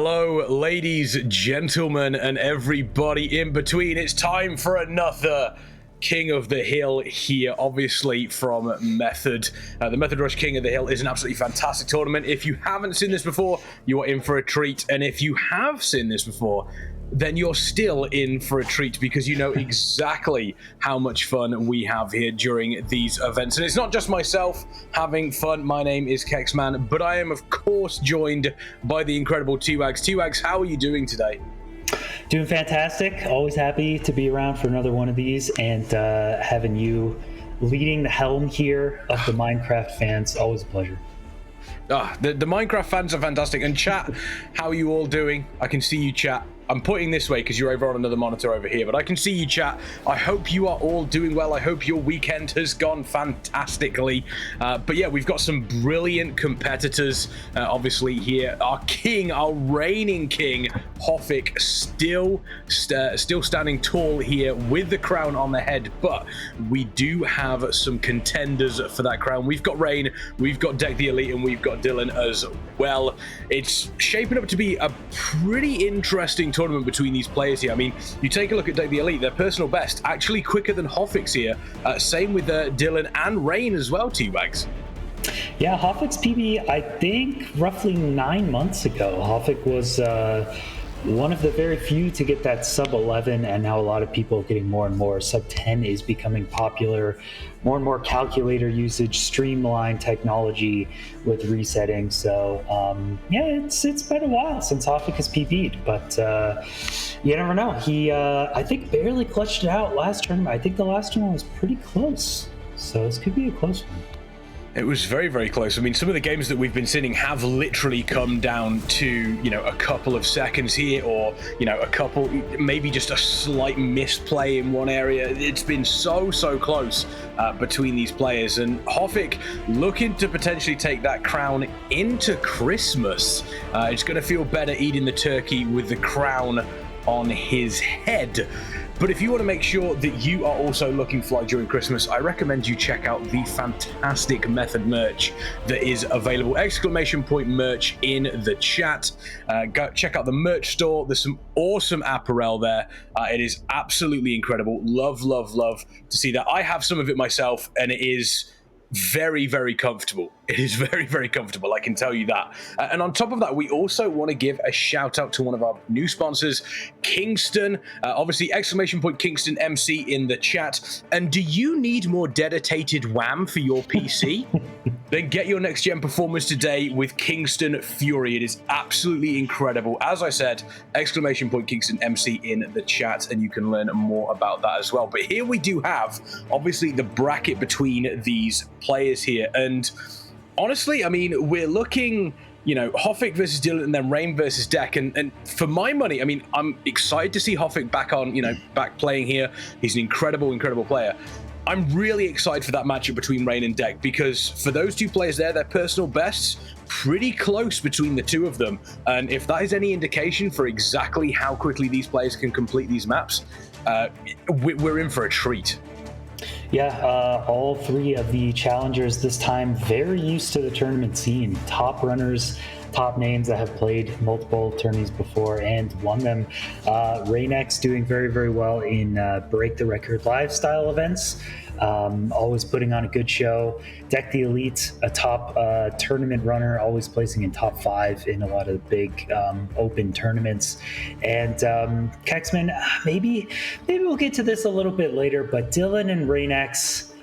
Hello, ladies, gentlemen, and everybody in between. It's time for another King of the Hill here, obviously from Method. The Method Rush King of the Hill is an absolutely fantastic tournament. If you haven't seen this before, you are in for a treat. And if you have seen this before, then you're still in for a treat because you know exactly how much fun we have here during these events. And it's not just myself having fun. My name is KexMen, but I am, of course, joined by the incredible T-Wags. T-Wags, how are you doing today? Doing fantastic. Always happy to be around for another one of these, and having you leading the helm here of the Minecraft fans, always a pleasure. The Minecraft fans are fantastic. And chat, how are you all doing? I can see you, chat. I'm pointing this way because you're over on another monitor over here, but I can see you, chat. I hope you are all doing well. I hope your weekend has gone fantastically. But yeah, we've got some brilliant competitors, obviously, here. Our king, our reigning king, Hoffik, still standing tall here with the crown on the head. But we do have some contenders for that crown. We've got Reign, we've got DecTheElite, and we've got Dylqn as well. It's shaping up to be a pretty interesting tournament between these players here. I mean, you take a look at DecTheElite, their personal best, actually quicker than Hoffik's here. Same with Dylqn and Reign as well, T-Wags. Yeah, Hoffik's PB, I think, roughly 9 months ago. Hoffik was one of the very few to get that sub 11, and now a lot of people are getting more and more. Sub 10 is becoming popular. More and more calculator usage, streamlined technology with resetting. So yeah, it's been a while since Hoffik has PB'd, but you never know. He I think barely clutched it out last tournament. I think the last one was pretty close, so this could be a close one. It was very, very close. I mean, some of the games that we've been seeing have literally come down to, you know, a couple of seconds here, or, you know, a couple, maybe just a slight misplay in one area. It's been so close between these players. And Hoffik looking to potentially take that crown into Christmas. It's going to feel better eating the turkey with the crown on his head. But if you want to make sure that you are also looking fly during Christmas, I recommend you check out the fantastic Method merch that is available. Exclamation point merch in the chat. Go check out the merch store. There's some awesome apparel there. It is absolutely incredible. Love to see that. I have some of it myself, and it is very, very comfortable. It is very, very comfortable, I can tell you that. And on top of that, we also want to give a shout out to one of our new sponsors, Kingston. Obviously, exclamation point Kingston MC in the chat. And do you need more dedicated WAM for your PC? Then get your next gen performance today with Kingston Fury. It is absolutely incredible. As I said, exclamation point Kingston MC in the chat, and you can learn more about that as well. But here we do have, obviously, the bracket between these players here. And honestly, I mean, we're looking, you know, Hoffik versus Dylqn and then Reign versus Dec. And for my money, I mean, I'm excited to see Hoffik back on, you know, back playing here. He's an incredible player. I'm really excited for that matchup between Reign and Dec, because for those two players there, their personal bests, pretty close between the two of them. And if that is any indication for exactly how quickly these players can complete these maps, we're in for a treat. Yeah, all three of the challengers this time very used to the tournament scene. Top runners, top names that have played multiple tourneys before and won them. Reignex doing very well in Break the Record lifestyle events. Always putting on a good show. DecTheElite, a top tournament runner, always placing in top 5 in a lot of big open tournaments. And KexMen, maybe we'll get to this a little bit later, but Dylqn and Reignex,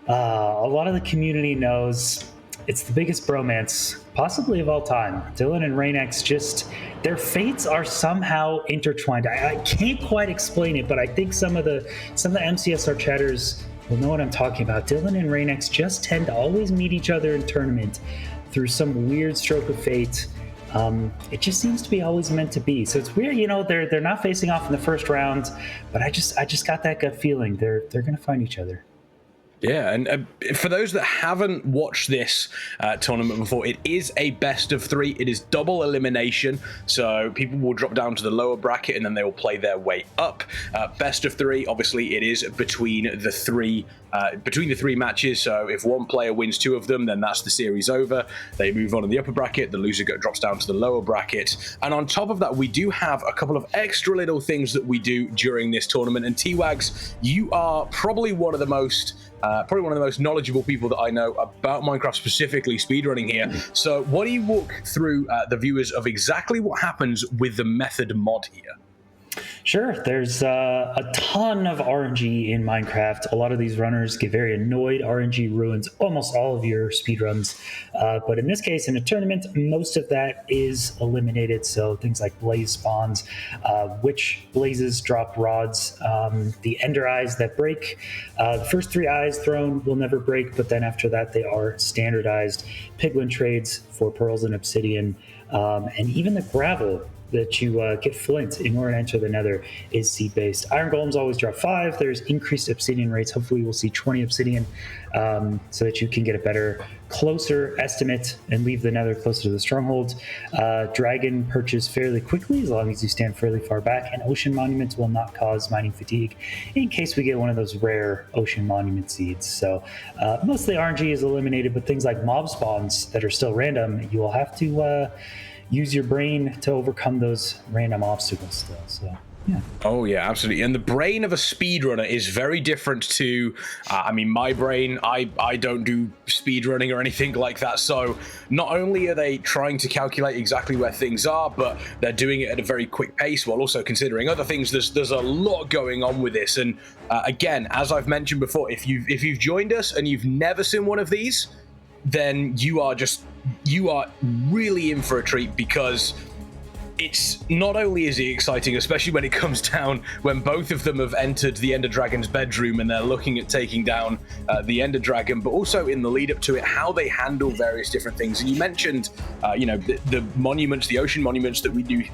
a lot of the community knows it's the biggest bromance possibly of all time. Dylqn and Reignex, just their fates are somehow intertwined. I can't quite explain it, but I think some of the MCSR chatters will know what I'm talking about. Dylqn and Reignex just tend to always meet each other in tournament through some weird stroke of fate. It just seems to be always meant to be. So it's weird, you know, they're not facing off in the first round, but I just got that gut feeling they're gonna find each other. Yeah, and for those that haven't watched this tournament before, it is a best of 3. It is double elimination, so people will drop down to the lower bracket and then they will play their way up. Best of 3, obviously, it is between the three matches. So if one player wins 2 of them, then that's the series over. They move on in the upper bracket. The loser drops down to the lower bracket. And on top of that, we do have a couple of extra little things that we do during this tournament. And T-Wags, you are probably one of the most knowledgeable people that I know about Minecraft, specifically speedrunning here. So why don't you walk through the viewers of exactly what happens with the method mod here? Sure. There's a ton of RNG in Minecraft. A lot of these runners get very annoyed. RNG ruins almost all of your speedruns. But in this case, in a tournament, most of that is eliminated. So things like blaze spawns, which blazes drop rods, the ender eyes that break. The first 3 eyes thrown will never break, but then after that, they are standardized. Piglin trades for pearls and obsidian, and even the gravel that you get flint in order to enter the nether is seed-based. Iron golems always drop 5. There's increased obsidian rates. Hopefully we'll see 20 obsidian so that you can get a better, closer estimate and leave the nether closer to the stronghold. Dragon perches fairly quickly as long as you stand fairly far back, and ocean monuments will not cause mining fatigue in case we get one of those rare ocean monument seeds. So most of the RNG is eliminated, but things like mob spawns that are still random, you will have to use your brain to overcome those random obstacles still. So yeah. Oh yeah, absolutely. And the brain of a speedrunner is very different to, my brain, I don't do speedrunning or anything like that. So not only are they trying to calculate exactly where things are, but they're doing it at a very quick pace while also considering other things. There's a lot going on with this. And again, as I've mentioned before, if you've joined us and you've never seen one of these, then you are really in for a treat, because it's not only is it exciting, especially when it comes down when both of them have entered the Ender Dragon's bedroom and they're looking at taking down the Ender Dragon, but also in the lead up to it, how they handle various different things. And you mentioned, the monuments, the ocean monuments that we do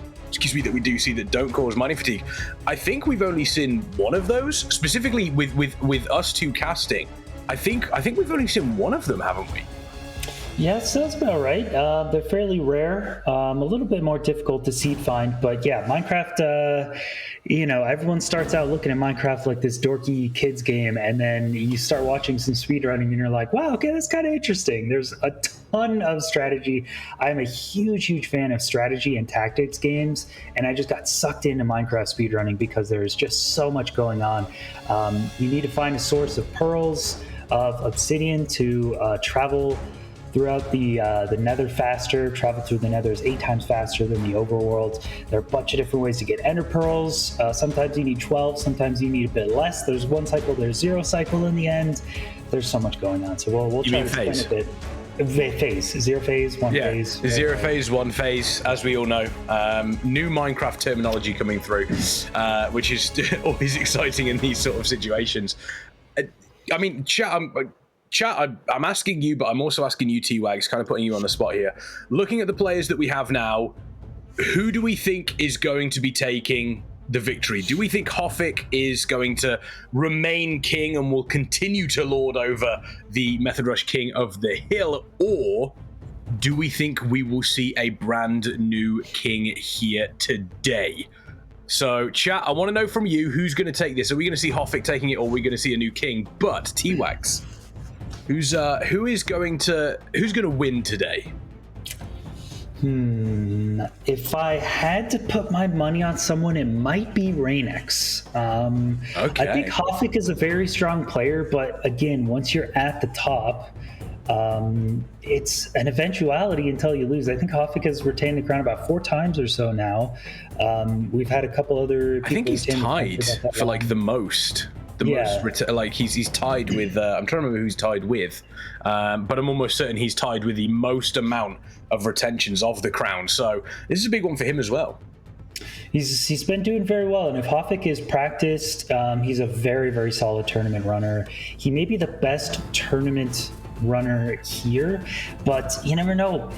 see that don't cause mining fatigue. I think we've only seen one of those, specifically with us two casting. I think we've only seen one of them, haven't we? Yeah, sounds about right. They're fairly rare, a little bit more difficult to seed find, but yeah, Minecraft, everyone starts out looking at Minecraft like this dorky kids game, and then you start watching some speedrunning and you're like, wow, okay, that's kind of interesting. There's a ton of strategy. I'm a huge fan of strategy and tactics games, and I just got sucked into Minecraft speedrunning because there's just so much going on. You need to find a source of pearls, of obsidian to travel throughout the nether faster. Travel through the nether is 8 times faster than the overworld. There are a bunch of different ways to get ender pearls. Sometimes you need 12, sometimes you need a bit less. There's 1 cycle, there's 0 cycle in the end. There's so much going on. So we'll try to spend a bit. Phase, 0 phase, 1 phase. 0 phase, 1 phase, as we all know. New Minecraft terminology coming through, which is always exciting in these sort of situations. Chat, I'm asking you, but I'm also asking you, T-Wags, kind of putting you on the spot here. Looking at the players that we have now, who do we think is going to be taking the victory? Do we think Hoffik is going to remain king and will continue to lord over the Method Rush King of the Hill, or do we think we will see a brand new king here today? So, chat, I want to know from you, who's going to take this? Are we going to see Hoffik taking it, or are we going to see a new king? But, T-Wags, who's going to win today? If I had to put my money on someone, it might be Reignex. Okay. I think Hoffik is a very strong player, but again, once you're at the top, it's an eventuality until you lose. I think Hoffik has retained the crown about 4 times or so now. We've had a couple other people. I think he's tied for like the most. He's tied with I'm trying to remember who he's tied with, but I'm almost certain he's tied with the most amount of retentions of the crown, so this is a big one for him as well. He's been doing very well, and if Hoffik is practiced, he's a very solid tournament runner. He may be the best tournament runner here, but you never know.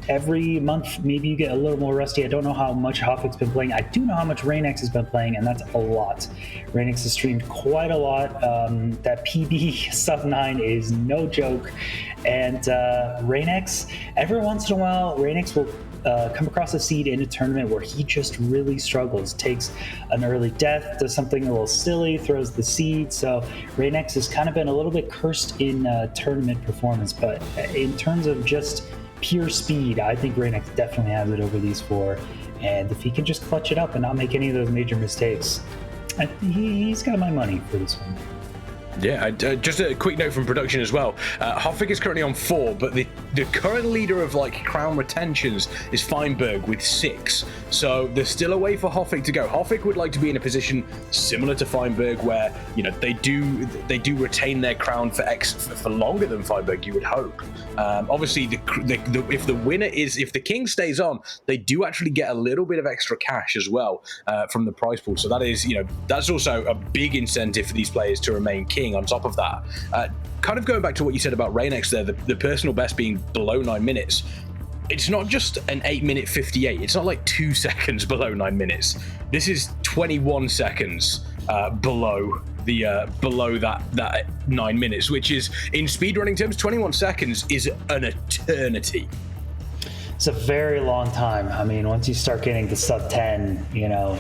Every month, maybe you get a little more rusty. I don't know how much Hoffik's been playing. I do know how much Reignex has been playing, and that's a lot. Reignex has streamed quite a lot. That PB sub 9 is no joke. And Reignex, every once in a while, Reignex will come across a seed in a tournament where he just really struggles, takes an early death, does something a little silly, throws the seed. So Reignex has kind of been a little bit cursed in tournament performance, but in terms of just pure speed, I think Reignex definitely has it over these four. And if he can just clutch it up and not make any of those major mistakes, he's got my money for this one. Yeah, just a quick note from production as well. Hoffik is currently on 4, but the current leader of like crown retentions is Feinberg with 6. So there's still a way for Hoffik to go. Hoffik would like to be in a position similar to Feinberg, where they do retain their crown for longer than Feinberg. You would hope. Obviously, if the king stays on, they do actually get a little bit of extra cash as well from the prize pool. So that is that's also a big incentive for these players to remain king. On top of that, kind of going back to what you said about Reignex there, the personal best being below 9 minutes. It's not just an 8-minute 58. It's not like 2 seconds below 9 minutes. This is 21 seconds below that 9 minutes, which is, in speedrunning terms, 21 seconds is an eternity. It's a very long time. I mean, once you start getting to sub 10,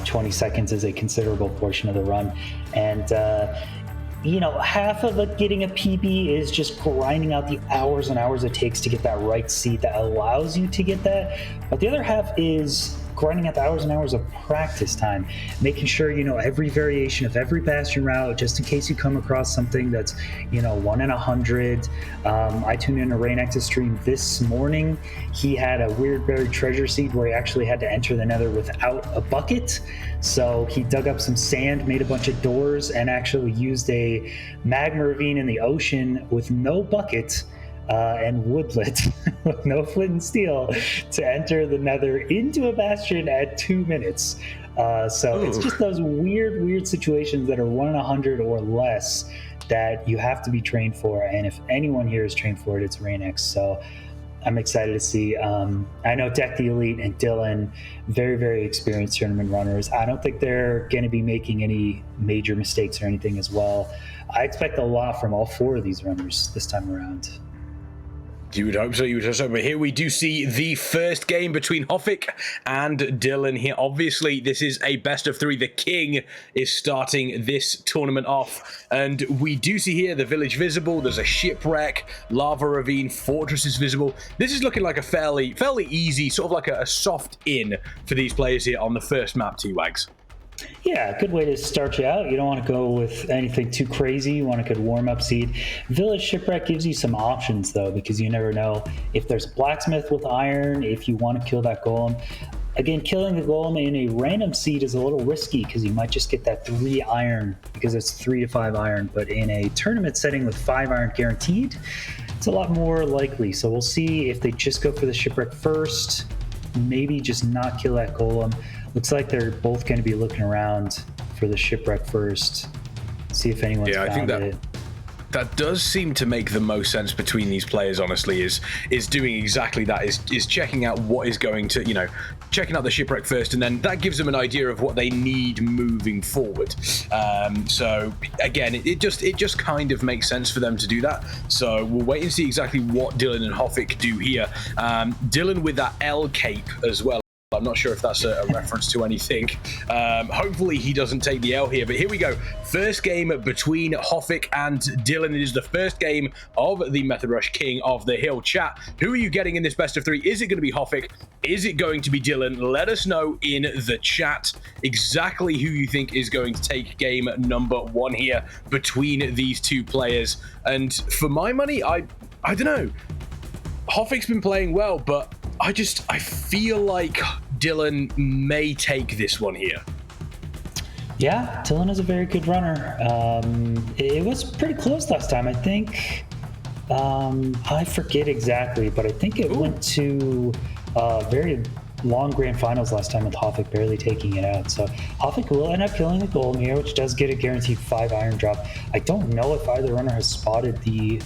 20 seconds is a considerable portion of the run. And half of it getting a PB is just grinding out the hours and hours it takes to get that right seed that allows you to get that. But the other half is grinding out the hours and hours of practice time, making sure every variation of every bastion route, just in case you come across something that's 1 in 100. I tuned in to Reignex's stream this morning. He had a weird buried treasure seed where he actually had to enter the nether without a bucket. So he dug up some sand, made a bunch of doors, and actually used a magma ravine in the ocean with no bucket and woodlet with no flint and steel to enter the nether into a bastion at 2 minutes. So it's just those weird situations that are 1 in 100 or less that you have to be trained for. And if anyone here is trained for it, it's Reignex. So I'm excited to see. I know DecTheElite and Dylqn, very, very experienced tournament runners. I don't think they're going to be making any major mistakes or anything as well. I expect a lot from all 4 of these runners this time around. You would hope so, But here we do see the first game between Hoffik and Dylqn here. Obviously, this is a best of 3. The king is starting this tournament off. And we do see here the village visible. There's a shipwreck, lava ravine, fortress is visible. This is looking like a fairly easy, sort of like a soft in for these players here on the first map, T-Wags. Yeah, good way to start you out. You don't want to go with anything too crazy. You want a good warm-up seed. Village Shipwreck gives you some options, though, because you never know if there's a blacksmith with iron, if you want to kill that golem. Again, killing the golem in a random seed is a little risky because you might just get that 3 iron because it's 3 to 5 iron. But in a tournament setting with 5 iron guaranteed, it's a lot more likely. So we'll see if they just go for the Shipwreck first, maybe just not kill that golem. Looks like they're both going to be looking around for the Shipwreck first, see if anyone's found it. That does seem to make the most sense between these players, honestly, is doing exactly that, is checking out what is going to, checking out the Shipwreck first, and then that gives them an idea of what they need moving forward. So again, it just kind of makes sense for them to do that. So we'll wait and see exactly what Dylqn and Hoffik do here. Dylqn with that L cape as well. I'm not sure if that's a reference to anything. Hopefully he doesn't take the L here, but here we go. First game between Hoffik and Dylqn. It is the first game of the Method Rush King of the Hill. Chat, who are you getting in this best of 3? Is it going to be Hoffik? Is it going to be Dylqn? Let us know in the chat exactly who you think is going to take game number 1 here between these 2 players. And for my money, I don't know. Hoffik's been playing well, but I feel like Dylqn may take this one here. Yeah, Dylqn is a very good runner. It was pretty close last time. I think, I forget exactly, but I think it went to very long grand finals last time with Hoffik barely taking it out. So Hoffik will end up killing the golem here, which does get a guaranteed 5 iron drop. I don't know if either runner has spotted the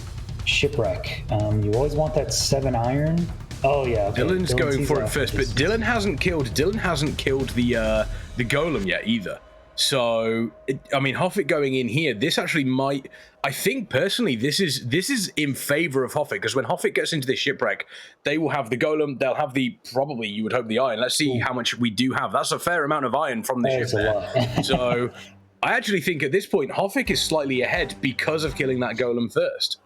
shipwreck. You always want that 7 iron. Oh yeah, okay. Dylqn's going for it first, but Dylqn hasn't killed the golem yet either. So I mean, Hoffik going in here, this actually might, I think personally this is in favor of Hoffik, because when Hoffik gets into this shipwreck, they will have the golem, they'll have the, probably you would hope, the iron. Let's see how much we do have. That's a fair amount of iron from the ship there. So I actually think at this point Hoffik is slightly ahead because of killing that golem first.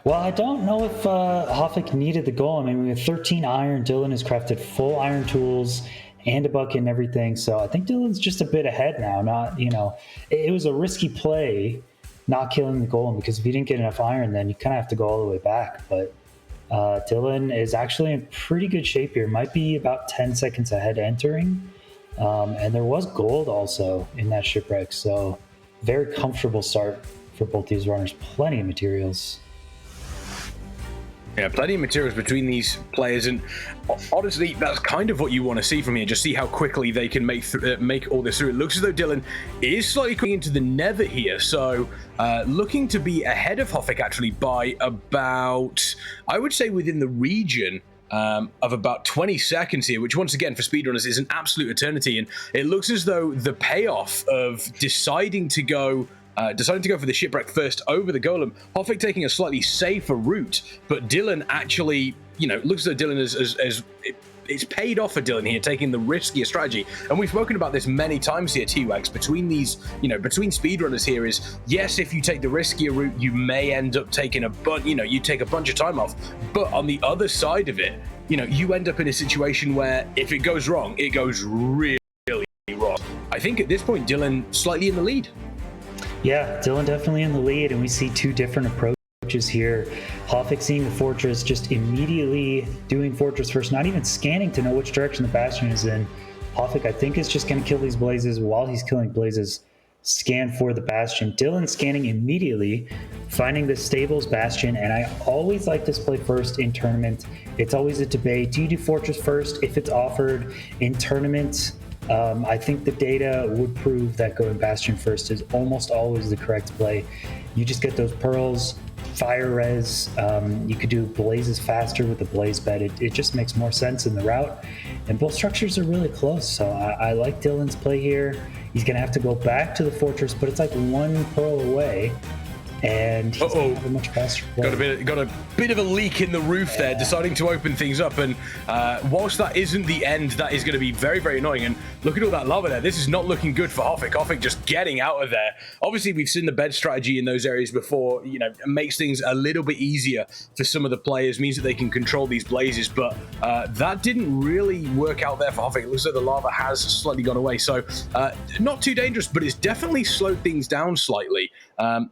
Well, I don't know if Hoffik needed the golem. I mean, we have 13 iron. Dylqn has crafted full iron tools and a bucket and everything. So I think Dylqn's just a bit ahead now. Not, you know, it was a risky play not killing the golem, because if you didn't get enough iron, then you kind of have to go all the way back. But Dylqn is actually in pretty good shape here. Might be about 10 seconds ahead entering. And there was gold also in that shipwreck. So very comfortable start for both these runners. Plenty of materials. Yeah, plenty of materials between these players, and honestly, that's kind of what you want to see from here. Just see how quickly they can make all this through. It looks as though Dylqn is slightly coming into the nether here, so looking to be ahead of Hoffik actually by about, I would say, within the region of about 20 seconds here, which once again for speedrunners is an absolute eternity. And it looks as though the payoff of deciding to go for the shipwreck first over the golem, Hoffik taking a slightly safer route, but Dylqn actually, you know, looks as though Dylqn as it's paid off for Dylqn here, taking the riskier strategy. And we've spoken about this many times here, T-Wax, between these, you know, between speedrunners here is, yes, if you take the riskier route, you may end up taking you take a bunch of time off. But on the other side of it, you know, you end up in a situation where if it goes wrong, it goes really wrong. I think at this point, Dylqn slightly in the lead. Yeah, Dylqn definitely in the lead, and we see two different approaches here. Hoffik seeing the fortress, just immediately doing fortress first, not even scanning to know which direction the bastion is in. Hoffik, I think, is just going to kill these blazes. While he's killing blazes, scan for the bastion. Dylqn scanning immediately, finding the stables bastion, and I always like this play first in tournament. It's always a debate. Do you do fortress first if it's offered in tournament? I think the data would prove that going bastion first is almost always the correct play. You just get those pearls, fire res. You could do blazes faster with the blaze bed. It just makes more sense in the route, and both structures are really close. So I like Dylqn's play here. He's gonna have to go back to the fortress, but it's like 1 pearl away, and he's gonna have a much faster play. Got a bit of a leak in the roof there, deciding to open things up, and whilst that isn't the end, that is going to be very, very annoying. And look at all that lava there. This is not looking good for Hoffik. Hoffik just getting out of there. Obviously, we've seen the bed strategy in those areas before. You know, it makes things a little bit easier for some of the players, means that they can control these blazes, but that didn't really work out there for Hoffik. It looks like the lava has slightly gone away, so not too dangerous, but it's definitely slowed things down slightly.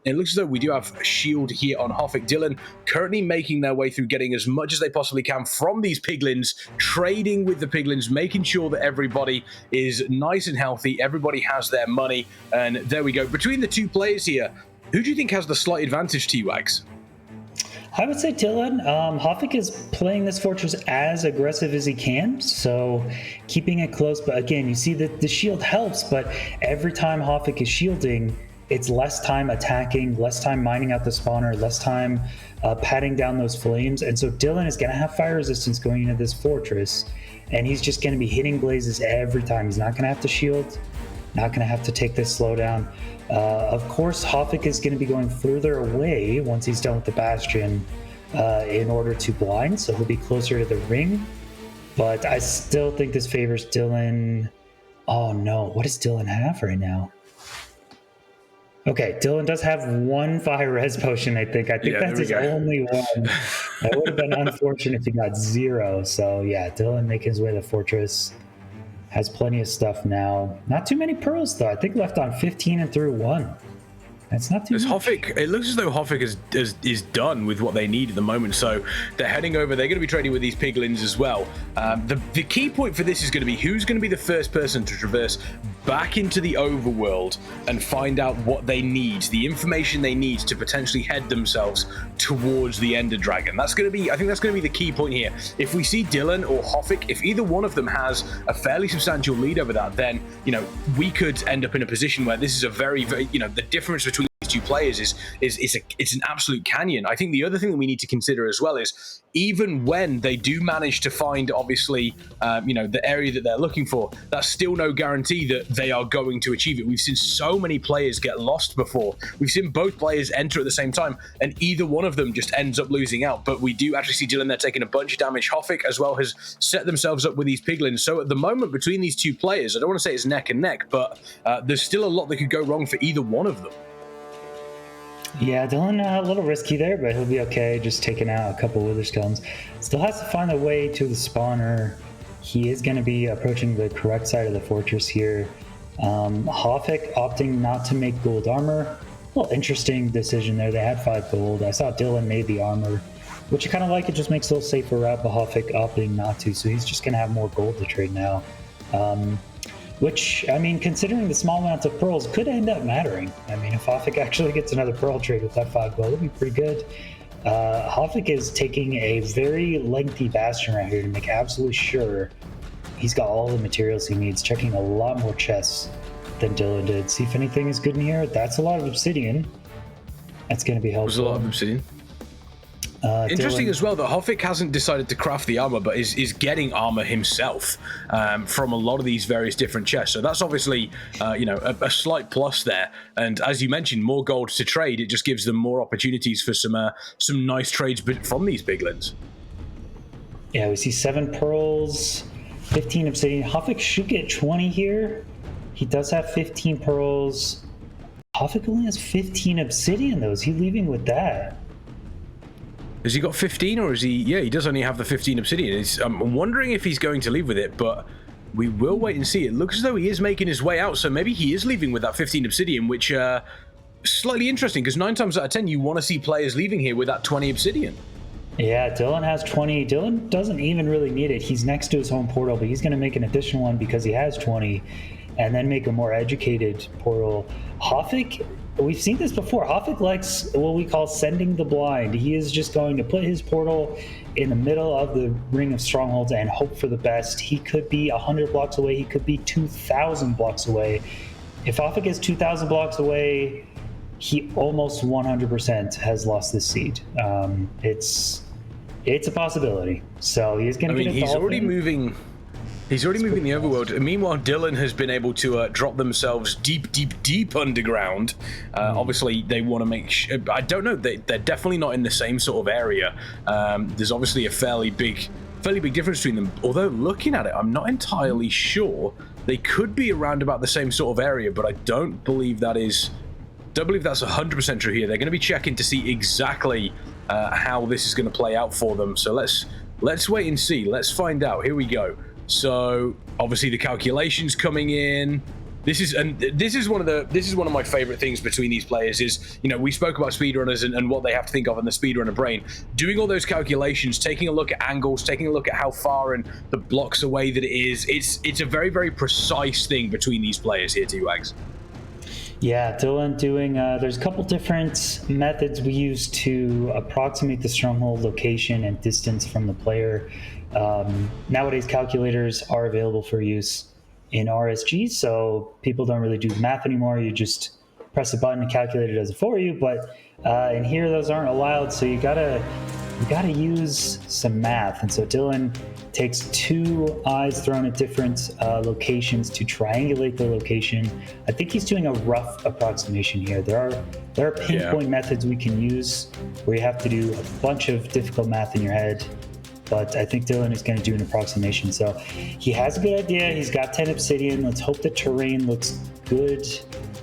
It looks as though we do have a shield here on Hoffik. Dylqn currently making their way through, getting as much as they possibly can from these piglins, trading with the piglins, making sure that everybody is nice and healthy, everybody has their money, and there we go. Between the two players here, who do you think has the slight advantage, T-Wags? I would say Dylqn. Hoffik is playing this fortress as aggressive as he can, so keeping it close. But again, you see that the shield helps, but every time Hoffik is shielding, it's less time attacking, less time mining out the spawner, less time patting down those flames. And so Dylqn is going to have fire resistance going into this fortress, and he's just going to be hitting blazes every time. He's not going to have to shield, not going to have to take this slowdown. Of course, Hoffik is going to be going further away once he's done with the bastion in order to blind, so he'll be closer to the ring. But I still think this favors Dylqn. Oh no, what does Dylqn have right now? Okay, Dylqn does have 1 fire res potion, I think. That's his only one. That would have been unfortunate if he got 0. So yeah, Dylqn making his way to the fortress. Has plenty of stuff now. Not too many pearls, though. I think left on 15 and through 1. That's not too much. Hoffik, it looks as though Hoffik is done with what they need at the moment, so they're heading over. They're going to be trading with these piglins as well. The key point for this is going to be who's going to be the first person to traverse back into the overworld and find out what they need, the information they need to potentially head themselves towards the Ender Dragon. That's going to be, I think that's going to be the key point here. If we see Dylqn or Hoffik, if either one of them has a fairly substantial lead over that, then, you know, we could end up in a position where this is a very, very, you know, the difference between these two players is it's an absolute canyon. I think the other thing that we need to consider as well is, even when they do manage to find, obviously, the area that they're looking for, that's still no guarantee that they are going to achieve it. We've seen so many players get lost before. We've seen both players enter at the same time, and either one of them just ends up losing out. But we do actually see Dylqn there taking a bunch of damage. Hoffik as well has set themselves up with these piglins. So at the moment, between these two players, I don't want to say it's neck and neck, but there's still a lot that could go wrong for either one of them. Yeah, Dylqn a little risky there, but he'll be okay, just taking out a couple Wither Skeletons. Still has to find a way to the spawner. He is going to be approaching the correct side of the fortress here. Hoffik opting not to make gold armor. A little interesting decision there. They had 5 gold. I saw Dylqn made the armor, which I kind of like. It just makes a little safer route, but Hoffik opting not to, so he's just going to have more gold to trade now. Which, I mean, considering the small amounts of pearls, could end up mattering. I mean, if Hoffik actually gets another pearl trade with that 5 gold, it'd be pretty good. Hoffik is taking a very lengthy bastion right here to make absolutely sure he's got all the materials he needs, checking a lot more chests than Dylqn did. See if anything is good in here. That's a lot of obsidian. That's going to be helpful. There's a lot of obsidian. Interesting as well that Hoffik hasn't decided to craft the armor, but is getting armor himself from a lot of these various different chests. So that's obviously a slight plus there. And as you mentioned, more gold to trade. It just gives them more opportunities for some nice trades from these piglins. Yeah, we see 7 pearls, 15 obsidian. Hoffik should get 20 here. He does have 15 pearls. Hoffik only has 15 obsidian though. Is he leaving with that? Has he got 15, or is he... Yeah, he does only have the 15 obsidian. I'm wondering if he's going to leave with it, but we will wait and see. It looks as though he is making his way out, so maybe he is leaving with that 15 obsidian, which slightly interesting, because 9 times out of 10, you want to see players leaving here with that 20 obsidian. Yeah, Dylqn has 20. Dylqn doesn't even really need it. He's next to his home portal, but he's going to make an additional one because he has 20, and then make a more educated portal. Hoffik... We've seen this before. Hoffik likes what we call sending the blind. He is just going to put his portal in the middle of the ring of strongholds and hope for the best. He could be 100 blocks away. He could be 2,000 blocks away. If Hoffik is 2,000 blocks away, he almost 100% has lost this seed. It's a possibility. So he's going to get a he's already moving... He's already moving the overworld. And meanwhile, Dylqn has been able to drop themselves deep underground. Obviously, they want to make sure... I don't know. They're definitely not in the same sort of area. There's obviously a fairly big difference between them. Although, looking at it, I'm not entirely sure. They could be around about the same sort of area, but I don't believe that is... Don't believe that's 100% true here. They're going to be checking to see exactly how this is going to play out for them. So let's wait and see. Let's find out. Here we go. So obviously the calculations coming in. This is one of my favorite things between these players is, we spoke about speedrunners and what they have to think of in the speedrunner brain. Doing all those calculations, taking a look at angles, taking a look at how far and the blocks away that it is. It's a very, very precise thing between these players here, T-Wags. Yeah, Dylqn doing, there's a couple different methods we use to approximate the stronghold location and distance from the player. Nowadays, calculators are available for use in RSG, so people don't really do math anymore. You just press a button and calculate it does it for you. But in here, those aren't allowed, so you gotta use some math. And so Dylqn takes 2 eyes thrown at different locations to triangulate the location. I think he's doing a rough approximation here. There are pinpoint methods we can use where you have to do a bunch of difficult math in your head. But I think Dylqn is going to do an approximation. So he has a good idea. He's got 10 obsidian. Let's hope the terrain looks good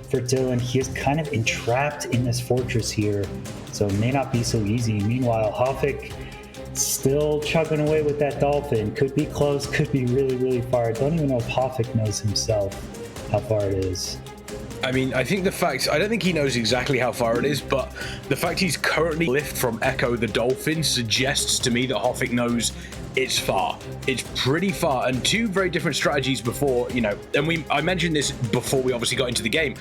for Dylqn. He is kind of entrapped in this fortress here, so it may not be so easy. Meanwhile, Hoffik still chugging away with that dolphin. Could be close, could be really, really far. I don't even know if Hoffik knows himself how far it is. I mean, I think I don't think he knows exactly how far it is, but the fact he's currently lift from Echo the Dolphin suggests to me that Hoffik knows it's far. It's pretty far, and 2 very different strategies before, and I mentioned this before we obviously got into the game.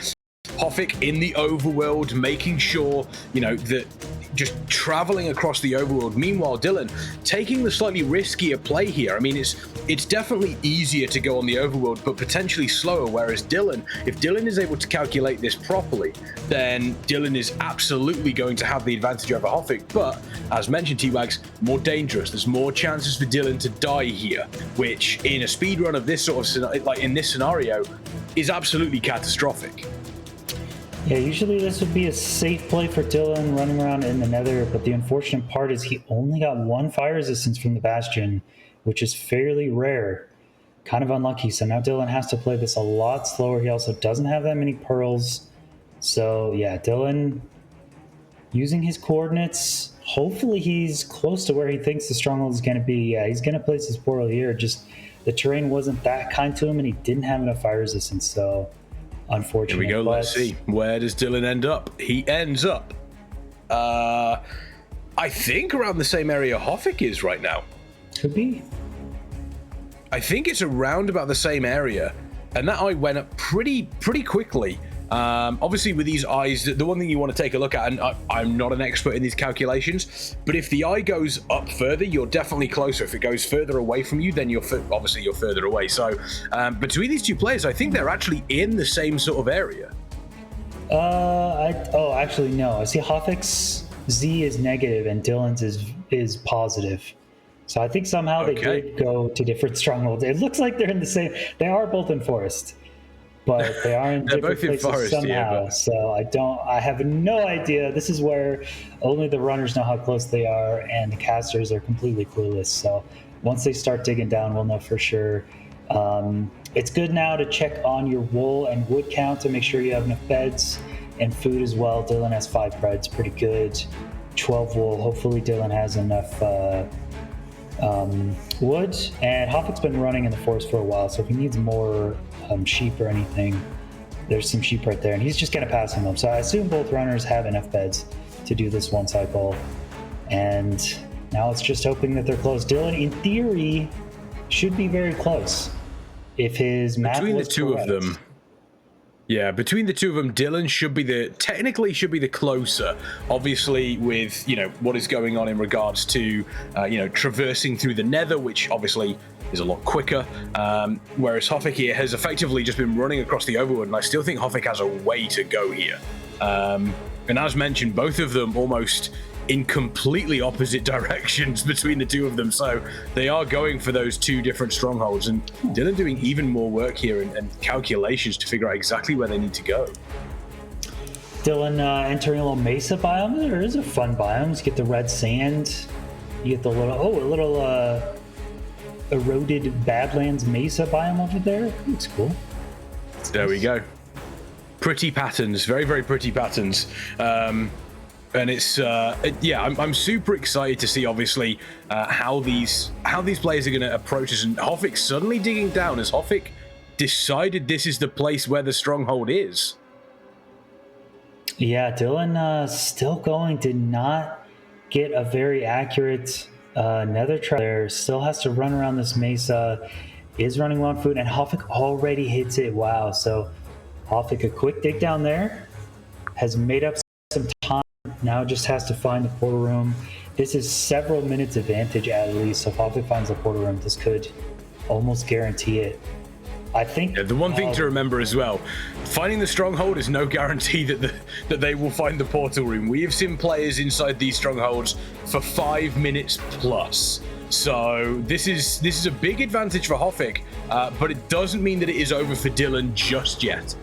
Hoffik in the overworld, making sure, that just traveling across the overworld. Meanwhile, Dylqn taking the slightly riskier play here. I mean, it's definitely easier to go on the overworld, but potentially slower, whereas Dylqn, if Dylqn is able to calculate this properly, then Dylqn is absolutely going to have the advantage over Hoffik. But, as mentioned, T-Wags, more dangerous. There's more chances for Dylqn to die here, which, in a speedrun of this sort of, like in this scenario, is absolutely catastrophic. Yeah, usually this would be a safe play for Dylqn running around in the Nether, but the unfortunate part is he only got 1 fire resistance from the Bastion, which is fairly rare. Kind of unlucky. So now Dylqn has to play this a lot slower. He also doesn't have that many pearls. So yeah, Dylqn using his coordinates. Hopefully he's close to where he thinks the stronghold is going to be. Yeah, he's going to place his portal here. Just the terrain wasn't that kind to him, and he didn't have enough fire resistance. So unfortunate. Here we go. Let's see. Where does Dylqn end up? He ends up, I think, around the same area Hoffik is right now. Could be. I think it's around about the same area, and that eye went up pretty quickly. Obviously, with these eyes, the one thing you want to take a look at, and I'm not an expert in these calculations, but if the eye goes up further, you're definitely closer. If it goes further away from you, then obviously you're further away. So between these two players, I think they're actually in the same sort of area. Actually, no. I see Hoffik's Z is negative and Dylqn's is positive. So I think somehow they did go to different strongholds. It looks like they're in the same. They are both in forest, but they are in different places forest, somehow. Yeah, so I have no idea. This is where only the runners know how close they are, and the casters are completely clueless. So once they start digging down, we'll know for sure. It's good now to check on your wool and wood count to make sure you have enough beds and food as well. Dylqn has 5 breads, pretty good. 12 wool. Hopefully Dylqn has enough wood, and Hoffik's been running in the forest for a while, so if he needs more sheep or anything, there's some sheep right there, and he's just going to pass him up. So I assume both runners have enough beds to do this one cycle, and now it's just hoping that they're close. Dylqn, in theory, should be very close if his math between was the two correct. of them. Yeah, between the two of them, Dylqn should be the closer. Obviously, with what is going on in regards to traversing through the Nether, which obviously is a lot quicker. Whereas Hoffik here has effectively just been running across the overworld, and I still think Hoffik has a way to go here. And as mentioned, both of them almost in completely opposite directions between the two of them, so they are going for those 2 different strongholds, and Dylqn doing even more work here and calculations to figure out exactly where they need to go. Dylqn entering a little mesa biome. There is a fun biome. You get the red sand, you get the little eroded Badlands mesa biome over there. Looks cool. There we go. Pretty patterns, very, very pretty patterns. And it's I'm super excited to see obviously how these players are going to approach us. And Hoffik suddenly digging down as Hoffik decided this is the place where the stronghold is. Yeah, Dylqn still going, did not get a very accurate nether trap there. Still has to run around this mesa. Is running low on food, and Hoffik already hits it. Wow. So Hoffik, a quick dig down there, has made up some time. Now just has to find the portal room. This is several minutes advantage at least. So if Hoffik finds the portal room, this could almost guarantee it. I think the one thing to remember as well, finding the stronghold is no guarantee that they will find the portal room. We have seen players inside these strongholds for 5 minutes plus. So this is a big advantage for Hoffik, but it doesn't mean that it is over for Dylqn just yet.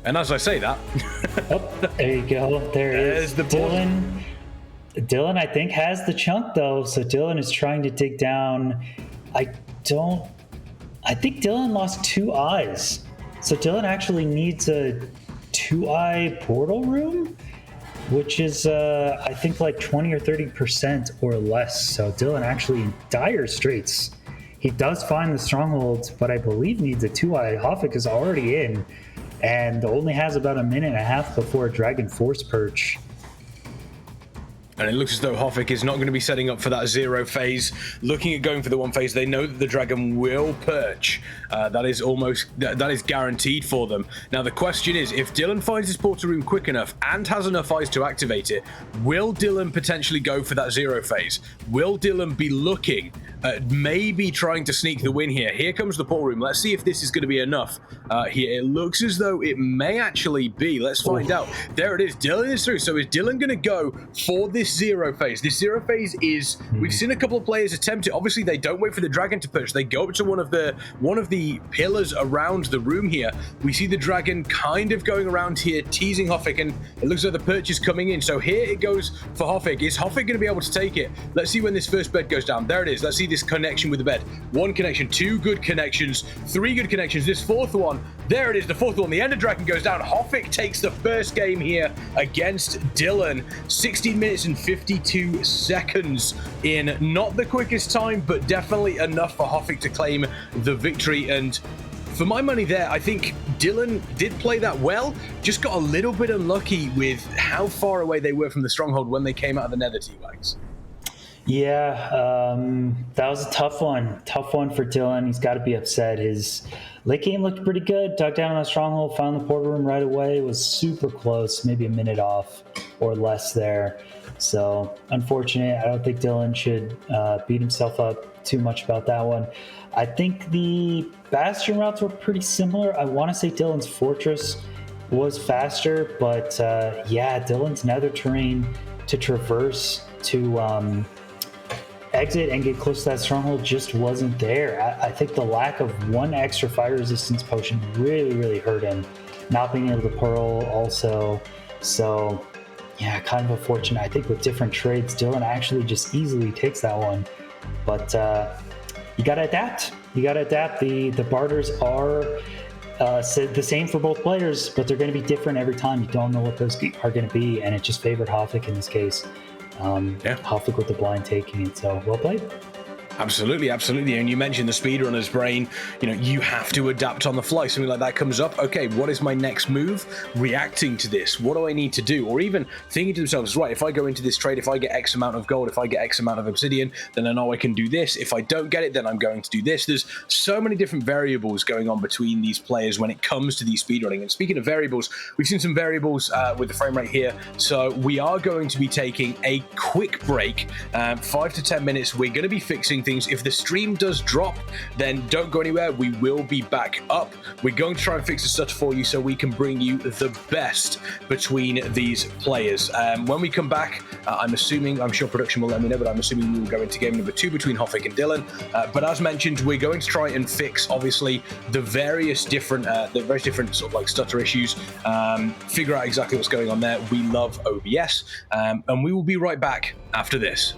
And as I say that, there you go. There's the Dylqn. Dylqn, I think, has the chunk though. So Dylqn is trying to dig down. I think Dylqn lost 2 eyes. So Dylqn actually needs a 2-eye portal room, which is I think like 20 or 30% or less. So Dylqn actually in dire straits. He does find the stronghold, but I believe needs a 2-eye. Hoffik is already in, and only has about a minute and a half before a Dragon Force Perch. And it looks as though Hoffik is not going to be setting up for that 0 phase. Looking at going for the 1 phase, they know that the dragon will perch. That is guaranteed for them. Now the question is, if Dylqn finds his portal room quick enough and has enough eyes to activate it, will Dylqn potentially go for that 0 phase? Will Dylqn be looking at maybe trying to sneak the win here? Here comes the portal room. Let's see if this is going to be enough here. It looks as though it may actually be. Let's find out. There it is. Dylqn is through. So is Dylqn going to go for this 0 phase? This 0 phase is, we've seen a couple of players attempt it. Obviously, they don't wait for the dragon to push. They go up to one of the pillars around the room here. We see the dragon kind of going around here, teasing Hoffik, and it looks like the perch is coming in. So here it goes for Hoffik. Is Hoffik going to be able to take it? Let's see when this first bed goes down. There it is. Let's see this connection with the bed. 1 connection, 2 good connections, 3 good connections. This 4th one, there it is, the 4th one. The Ender Dragon goes down. Hoffik takes the first game here against Dylqn. 16 minutes and 52 seconds in. Not the quickest time, but definitely enough for Hoffik to claim the victory. And for my money there, I think Dylqn did play that well, just got a little bit unlucky with how far away they were from the stronghold when they came out of the nether, T-Wags. Yeah, that was a tough one. Tough one for Dylqn. He's got to be upset. His late game looked pretty good. Dug down on that stronghold, found the portal room right away. Was super close, maybe a minute off or less there. So unfortunate. I don't think Dylqn should beat himself up too much about that one. I think the Bastion routes were pretty similar. I want to say Dylqn's Fortress was faster, but yeah, Dylqn's nether terrain to traverse to exit and get close to that stronghold just wasn't there. I think the lack of 1 extra fire resistance potion really hurt him. Not being able to pearl also. So yeah, kind of unfortunate. I think with different trades, Dylqn actually just easily takes that one. But you got to adapt. You got to adapt. The barters are the same for both players, but they're going to be different every time. You don't know what those are going to be, and it just favored Hoffik in this case. Hoffik with the blind taking it, so well played. Absolutely, absolutely. And you mentioned the speedrunner's brain. You know, you have to adapt on the fly. Something like that comes up. Okay, what is my next move? Reacting to this. What do I need to do? Or even thinking to themselves, right, if I go into this trade, if I get X amount of gold, if I get X amount of obsidian, then I know I can do this. If I don't get it, then I'm going to do this. There's so many different variables going on between these players when it comes to these speedrunning. And speaking of variables, we've seen some variables with the frame rate here. So we are going to be taking a quick break, 5 to 10 minutes. We're going to be fixing things. If the stream does drop, then don't go anywhere. We will be back up. We're going to try and fix the stutter for you so we can bring you the best between these players. When we come back, I'm sure production will let me know, but I'm assuming we will go into game number 2 between Hoffik and Dylqn. But as mentioned, we're going to try and fix, obviously, the various different sort of like stutter issues, figure out exactly what's going on there. We love OBS, and we will be right back after this.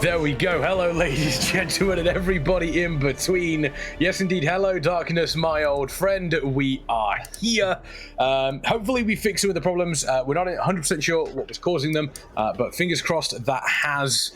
There we go. Hello, ladies, gentlemen, and everybody in between. Yes, indeed. Hello, Darkness, my old friend. We are here. Hopefully, we fixed some of the problems. We're not 100% sure what was causing them, but fingers crossed that has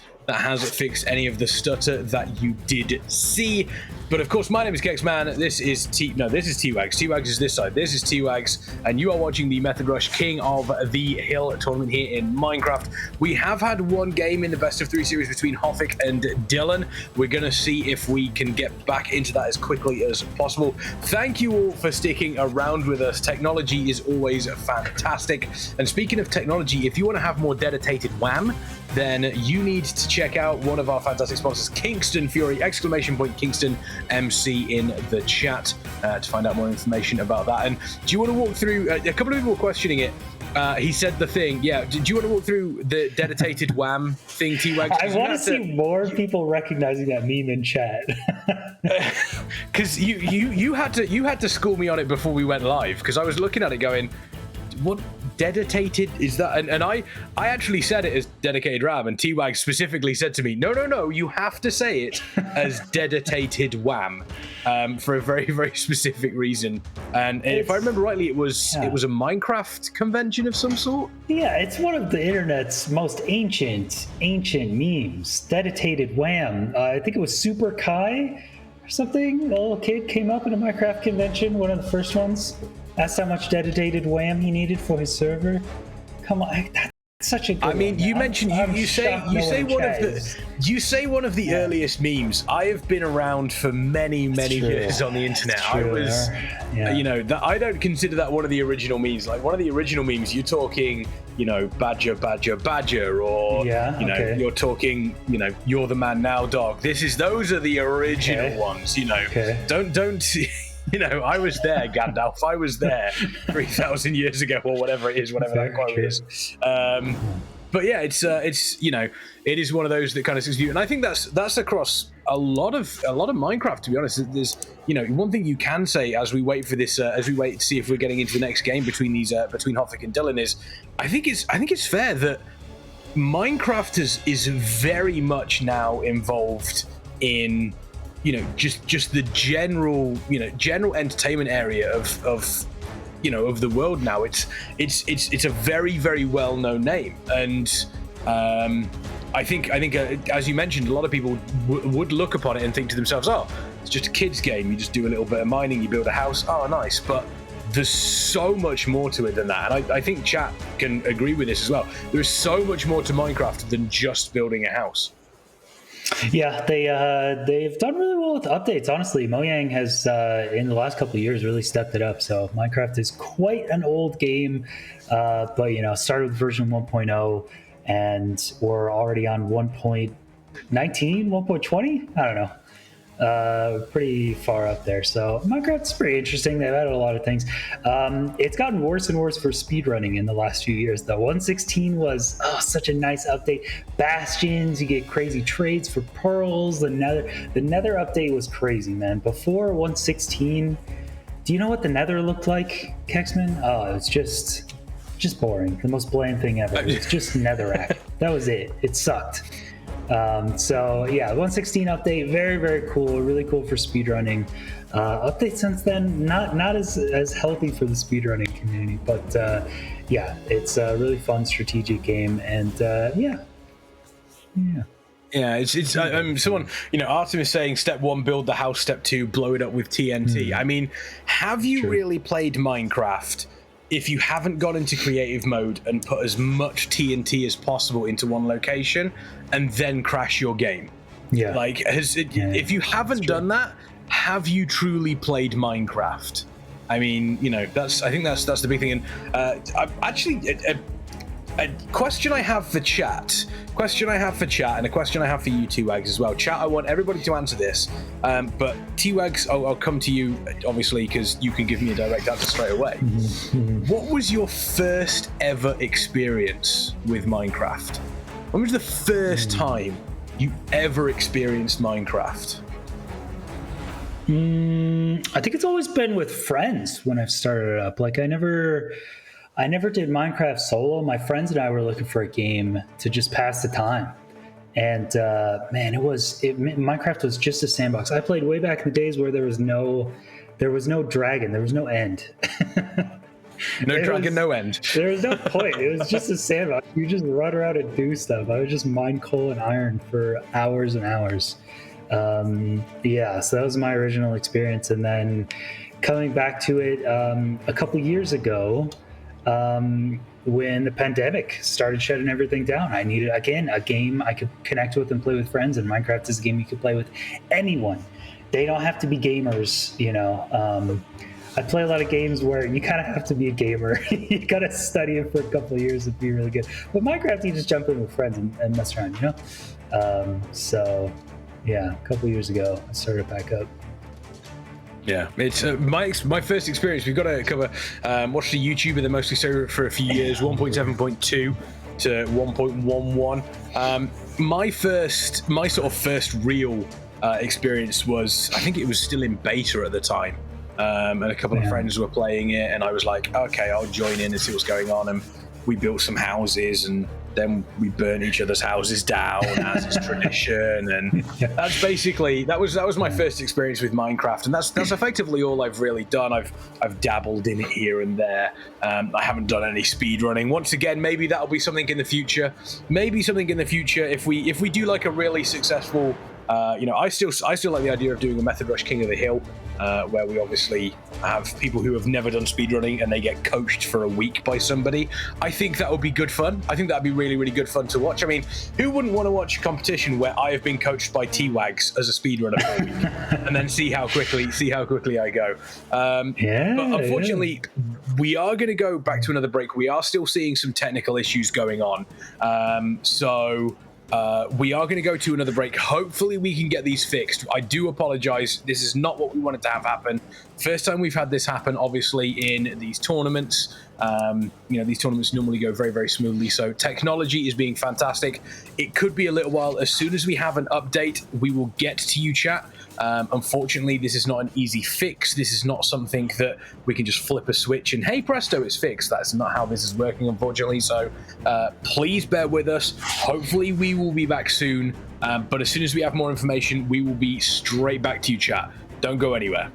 fixed any of the stutter that you did see. But of course, my name is KexMen. This is T-Wags. T-Wags is this side. This is T-Wags, and you are watching the Method Rush King of the Hill tournament here in Minecraft. We have had one game in the best of 3 series between Hoffik and Dylqn. We're going to see if we can get back into that as quickly as possible. Thank you all for sticking around with us. Technology is always fantastic. And speaking of technology, if you want to have more dedicated WAM, then you need to check out one of our fantastic sponsors, Kingston Fury, !Kingston MC in the chat to find out more information about that. And do you want to walk through, a couple of people were questioning it. He said the thing, yeah. Do you want to walk through the dedicated WAM thing, T-Wags? I want to see more people recognizing that meme in chat. Because you had to school me on it before we went live, because I was looking at it going, what dedicated is that? And I actually said it as dedicated RAM, and T-Wag specifically said to me, no, you have to say it as dedicated WAM, for a very, very specific reason. And if I remember rightly, it was a Minecraft convention of some sort. Yeah, it's one of the internet's most ancient memes. Dedicated WAM. I think it was Super Kai or something. A little kid came up in a Minecraft convention, one of the first ones. Asked how much dedicated WAM he needed for his server. Come on, that's such a good I mean, one. you mentioned you say one of the earliest memes. I have been around for many years on the internet. I was, I don't consider that one of the original memes. Like one of the original memes, you're talking, badger, or you're talking, you're the man now, dog. Those are the original ones. Don't. I was there, Gandalf. I was there 3,000 years ago, or whatever it is, whatever that quote is. But yeah, it's it is one of those that kind of sticks with you, and I think that's across a lot of Minecraft. To be honest, there's one thing you can say as we wait for this, as we wait to see if we're getting into the next game between Hoffik and Dylqn is, I think it's fair that Minecraft is very much now involved in just the general entertainment area of the world now. It's a very, very well known name, and I think as you mentioned, a lot of people would look upon it and think to themselves, oh, it's just a kid's game. You just do a little bit of mining, you build a house. Oh, nice. But there's so much more to it than that, and I think chat can agree with this as well. There is so much more to Minecraft than just building a house. Yeah, they've done really well with updates. Honestly, Mojang has in the last couple of years really stepped it up. So Minecraft is quite an old game, but started with version 1.0, and we're already on 1.19, 1.20. I don't know. Pretty far up there. So Minecraft's pretty interesting. They've added a lot of things. It's gotten worse and worse for speedrunning in the last few years, though. 1.16 was such a nice update. Bastions, you get crazy trades for pearls. The Nether update was crazy, man. Before 1.16, do you know what the Nether looked like, KexMen? Oh, it's just boring. The most bland thing ever. It's just netherrack. That was it. It sucked. So yeah, 1.16 update, very, very cool, really cool for speedrunning. Update since then, not as healthy for the speedrunning community, but yeah, it's a really fun strategic game, and yeah. Yeah, it's someone, Artemis saying step 1, build the house, step 2, blow it up with TNT. I mean, have you really played Minecraft if you haven't got into creative mode and put as much TNT as possible into one location and then crash your game? Yeah. Like, if you haven't done that, have you truly played Minecraft? I mean, I think that's the big thing. And actually, a question I have for chat, and a question I have for you, T-Wags, as well. Chat, I want everybody to answer this, but T-Wags, I'll come to you, obviously, because you can give me a direct answer straight away. What was your first ever experience with Minecraft? When was the first time you ever experienced Minecraft? I think it's always been with friends when I've started it up. Like, I never I never did Minecraft solo. My friends and I were looking for a game to just pass the time. And man, Minecraft was just a sandbox. I played way back in the days where there was no dragon, there was no end. No dragon, no end. There was no point. It was just a sandbox. You just run around and do stuff. I would just mine coal and iron for hours and hours. Yeah, so that was my original experience. And then coming back to it a couple years ago, when the pandemic started shutting everything down, I needed, again, a game I could connect with and play with friends. And Minecraft is a game you could play with anyone. They don't have to be gamers, you know. I play a lot of games where you kind of have to be a gamer. You got to study it for a couple of years to be really good. But Minecraft, you just jump in with friends and mess around, you know? So, yeah, a couple of years ago, I started back up. Yeah, it's my first experience. We've got to cover. Watched a YouTuber that mostly so for a few years, 1.7.2 to 1.11. My sort of first real experience was, I think it was still in beta at the time. And a couple of friends were playing it, and I was like, okay, I'll join in and see what's going on. And we built some houses, and then we burn each other's houses down as is tradition. And that's basically that was my first experience with Minecraft, and that's effectively all I've really done. I've dabbled in it here and there. I haven't done any speed running. Once again, maybe that'll be something in the future. Maybe something in the future if we do like a really successful. You know, I still like the idea of doing a Method Rush King of the Hill, where we obviously have people who have never done speedrunning and they get coached for a week by somebody. I think that would be good fun. I think that'd be really, really good fun to watch. I mean, who wouldn't want to watch a competition where I have been coached by T-Wags as a speedrunner for a week and then see how quickly I go. But unfortunately, we are going to go back to another break. We are still seeing some technical issues going on. We are going to go to another break. Hopefully we can get these fixed. I do apologize. This is not what we wanted to have happen. First time we've had this happen, obviously, in these tournaments. You know, these tournaments normally go very, very smoothly. So technology is being fantastic. It could be a little while. As soon as we have an update, we will get to you, chat. Unfortunately, this is not an easy fix. This is not something that we can just flip a switch and, hey, presto, it's fixed. That's not how this is working, unfortunately. So please bear with us. Hopefully, we will be back soon. But as soon as we have more information, we will be straight back to you, chat. Don't go anywhere.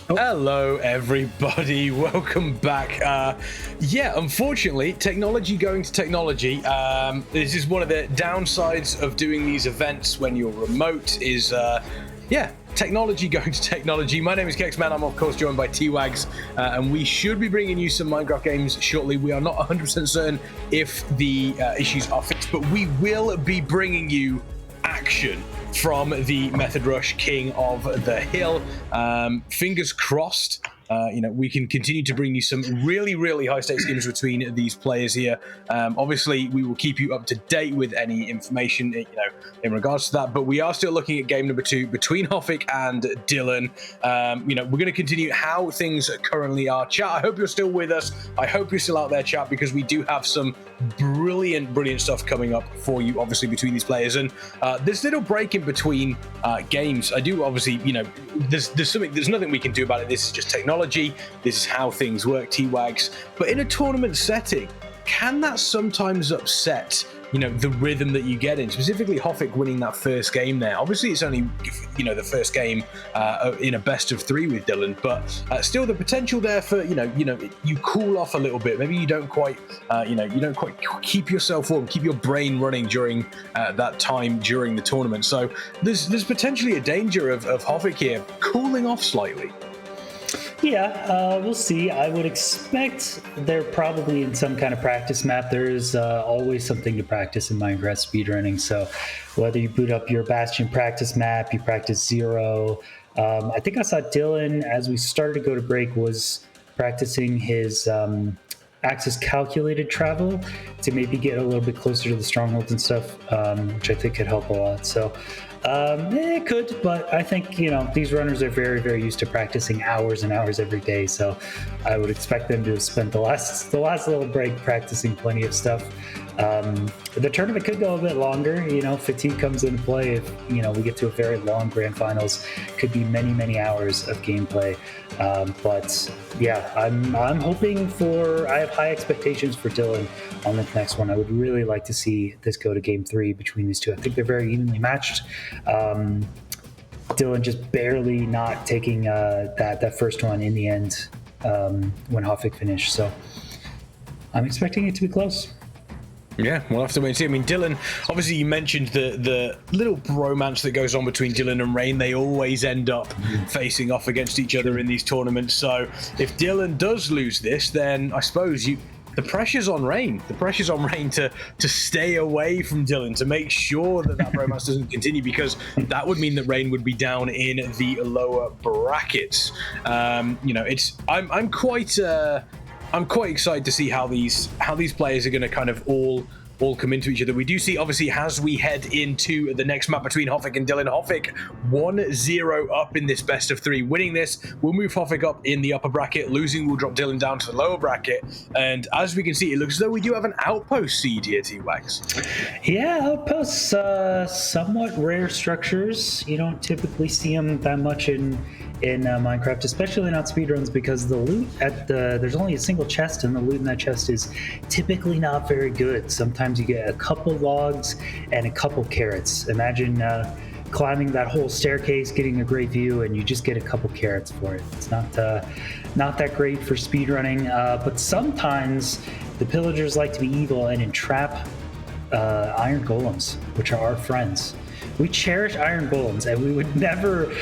Hello, everybody. Welcome back. Yeah, unfortunately, technology going to technology. This is one of the downsides of doing these events when you're remote is, yeah, technology going to technology. My name is KexMen. I'm, of course, joined by T-Wags, and we should be bringing you some Minecraft games shortly. We are not 100% certain if the issues are fixed, but we will be bringing you action from the Method Rush King of the Hill. Fingers crossed, we can continue to bring you some really, really high stakes games between these players here. Obviously, we will keep you up to date with any information, in regards to that. But we are still looking at game number 2 between Hoffik and Dylqn. We're going to continue how things currently are. Chat, I hope you're still with us. I hope you're still out there, chat, because we do have some brilliant stuff coming up for you, obviously, between these players. And this little break in between games, I do obviously, there's nothing we can do about it. This is just technology. This is how things work, T-Wags. But in a tournament setting, can that sometimes upset the rhythm that you get in? Specifically, Hoffik winning that first game there. Obviously, it's only the first game in a best of 3 with Dylqn, but still the potential there for you cool off a little bit. Maybe you don't quite keep yourself warm, keep your brain running during that time during the tournament. So there's potentially a danger of Hoffik here cooling off slightly. Yeah, we'll see. I would expect they're probably in some kind of practice map. There's always something to practice in Minecraft speedrunning. So whether you boot up your Bastion practice map, you practice Zero. I think I saw Dylqn, as we started to go to break, was practicing his Axis calculated travel to maybe get a little bit closer to the strongholds and stuff, which I think could help a lot. So it could, but I think these runners are very used to practicing hours and hours every day. So I would expect them to have spent the last little break practicing plenty of stuff. The tournament could go a bit longer. Fatigue comes into play if we get to a very long grand finals. Could be many hours of gameplay. But yeah, I'm hoping for. I have high expectations for Dylqn on the next one. I would really like to see this go to game 3 between these two. I think they're very evenly matched. Dylqn just barely not taking that first one in the end when Hoffik finished. So I'm expecting it to be close. Yeah, we'll have to wait and see. I mean, Dylqn, obviously you mentioned the little bromance that goes on between Dylqn and Reign. They always end up facing off against each other in these tournaments. So if Dylqn does lose this, then I suppose the pressure's on Reign. The pressure's on Reign to stay away from Dylqn, to make sure that bromance doesn't continue, because that would mean that Reign would be down in the lower brackets. I'm quite excited to see how these players are going to kind of all come into each other. We do see, obviously, as we head into the next map between Hoffik and Dylqn, Hoffik 1-0 up in this best of 3. Winning this will move Hoffik up in the upper bracket. Losing will drop Dylqn down to the lower bracket. And as we can see, it looks as though we do have an outpost seed here, T-Wags. Yeah, outposts, somewhat rare structures. You don't typically see them that much in Minecraft, especially not speedruns, because the loot there's only a single chest, and the loot in that chest is typically not very good. Sometimes you get a couple logs and a couple carrots. Imagine climbing that whole staircase, getting a great view, and you just get a couple carrots for it. It's not that great for speedrunning, but sometimes the pillagers like to be evil and entrap iron golems, which are our friends. We cherish iron golems, and we would never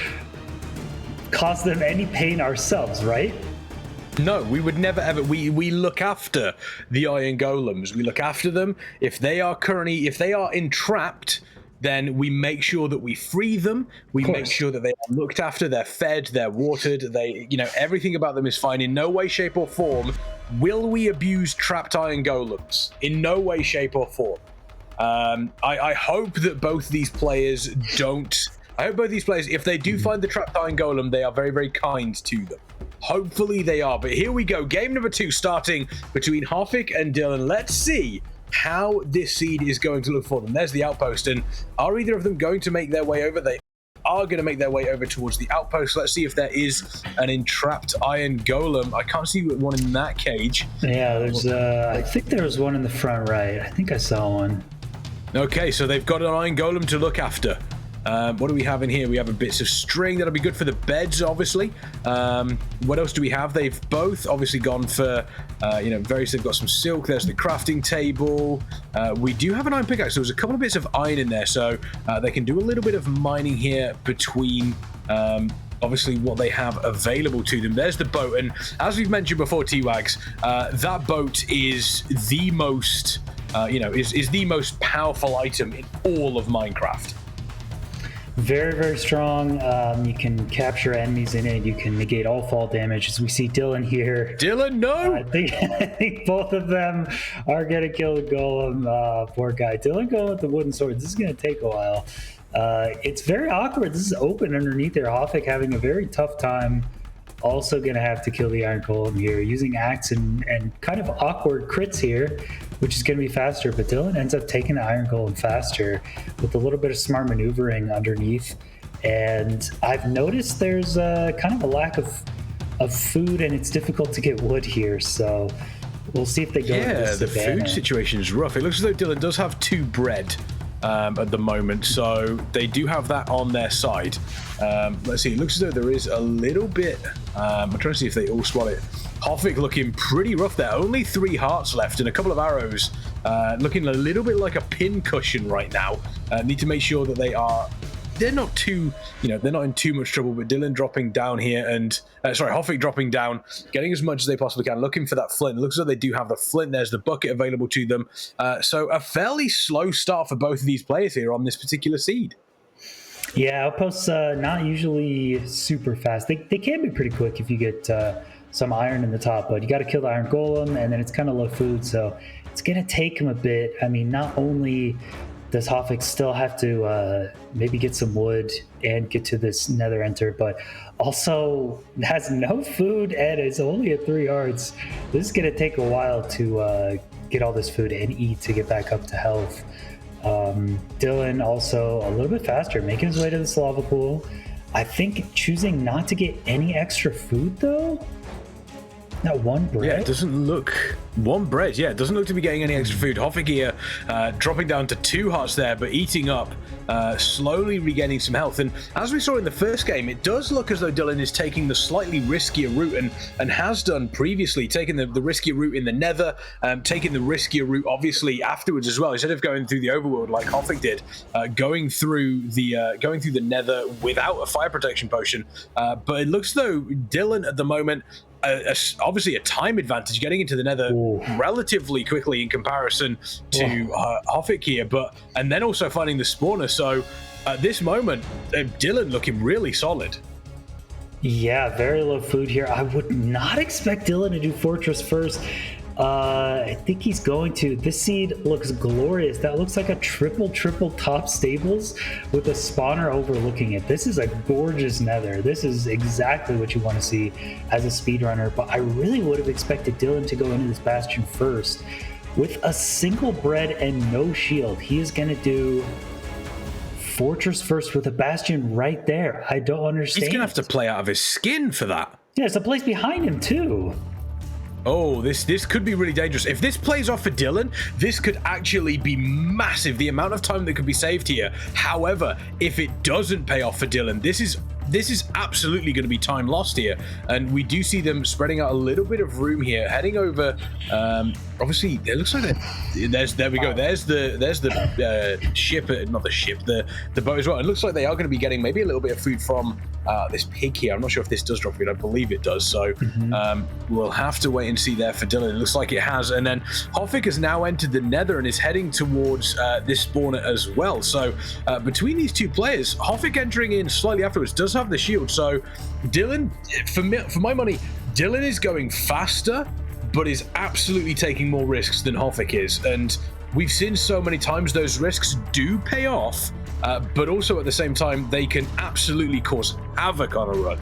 cause them any pain ourselves, right? No, we would never ever. We look after the iron golems. We look after them. If they are entrapped, then we make sure that we free them. We make sure that they are looked after. They're fed. They're watered. Everything about them is fine. In no way, shape, or form will we abuse trapped iron golems. In no way, shape, or form. I hope that both these players don't. I hope both these players, if they do find the trapped iron golem, they are very kind to them. Hopefully they are. But here we go. Game number 2 starting between Hoffik and Dylqn. Let's see how this seed is going to look for them. There's the outpost. And are either of them going to make their way over? They are going to make their way over towards the outpost. Let's see if there is an entrapped iron golem. I can't see one in that cage. Yeah, there's I think there was one in the front right. I think I saw one. Okay, so they've got an iron golem to look after. What do we have in here? We have a bits of string that'll be good for the beds, obviously. What else do we have? They've both obviously gone for, they've got some silk. There's the crafting table. We do have an iron pickaxe. There was a couple of bits of iron in there, so they can do a little bit of mining here between obviously what they have available to them. There's the boat, and as we've mentioned before, T-Wags, that boat is the most is the most powerful item in all of Minecraft. Very, very strong. You can capture enemies in it. You can negate all fall damage. As we see Dylqn here. Dylqn, no! I think both of them are going to kill the golem. Poor guy. Dylqn going with the wooden sword. This is going to take a while. It's very awkward. This is open underneath there. Hoffik having a very tough time. Also going to have to kill the iron golem here. Using axe and kind of awkward crits here, which is going to be faster. But Dylqn ends up taking the iron golem faster with a little bit of smart maneuvering underneath. And I've noticed there's kind of a lack of food, and it's difficult to get wood here. So we'll see if they go. Yeah, the food situation is rough. It looks as though Dylqn does have 2 bread at the moment, so they do have that on their side. Let's see, it looks as though there is a little bit. I'm trying to see if they all swallow it. Hoffik looking pretty rough there. Only 3 hearts left and a couple of arrows. Looking a little bit like a pin cushion right now. Need to make sure that they're not too, they're not in too much trouble. But Dylqn dropping down here and Hoffik dropping down, getting as much as they possibly can, looking for that flint. It looks as though they do have the flint. There's the bucket available to them. So a fairly slow start for both of these players here on this particular seed. Yeah, outposts not usually super fast. They can be pretty quick if you get some iron in the top, but you got to kill the iron golem, and then it's kind of low food, so it's going to take him a bit. I mean, not only does Hoffik still have to maybe get some wood and get to this nether enter, but also has no food and is only at 3 hearts. This is going to take a while to get all this food and eat to get back up to health. Dylqn also a little bit faster, making his way to this lava pool. I think choosing not to get any extra food though. Not 1 bread? Yeah, it doesn't look... 1 bread, yeah. It doesn't look to be getting any extra food. Hoffik here dropping down to 2 hearts there, but eating up, slowly regaining some health. And as we saw in the first game, it does look as though Dylqn is taking the slightly riskier route and has done previously, taking the riskier route in the nether, taking the riskier route, obviously, afterwards as well. Instead of going through the overworld like Hoffik did, going through the nether without a fire protection potion. But it looks as though Dylqn at the moment... obviously a time advantage getting into the nether relatively quickly in comparison to Hoffik here, and then also finding the spawner. So at this moment, Dylqn looking really solid. Yeah, very low food here. I would not expect Dylqn to do Fortress first. I think he's going to. This seed looks glorious. That looks like a triple top stables with a spawner overlooking it. This is a gorgeous nether. This is exactly what you want to see as a speedrunner. But I really would have expected Dylqn to go into this bastion first. With a single bread and no shield, he is going to do Fortress first with a bastion right there. I don't understand. He's going to have to play out of his skin for that. Yeah, there's a place behind him too. Oh, this could be really dangerous. If this plays off for Dylqn, this could actually be massive, the amount of time that could be saved here. However, if it doesn't pay off for Dylqn, this is absolutely going to be time lost here. And we do see them spreading out a little bit of room here, heading over. Obviously, it looks like there we go. There's the ship, not the ship, the boat as well. It looks like they are going to be getting maybe a little bit of food from this pig here. I'm not sure if this does drop food. I believe it does. So we'll have to wait and see there for Dylqn. It looks like it has. And then Hoffik has now entered the nether and is heading towards this spawner as well. So between these two players, Hoffik entering in slightly afterwards does have the shield. So Dylqn, for my money, Dylqn is going faster, but is absolutely taking more risks than Hoffik is. And we've seen so many times those risks do pay off, but also at the same time, they can absolutely cause havoc on a run.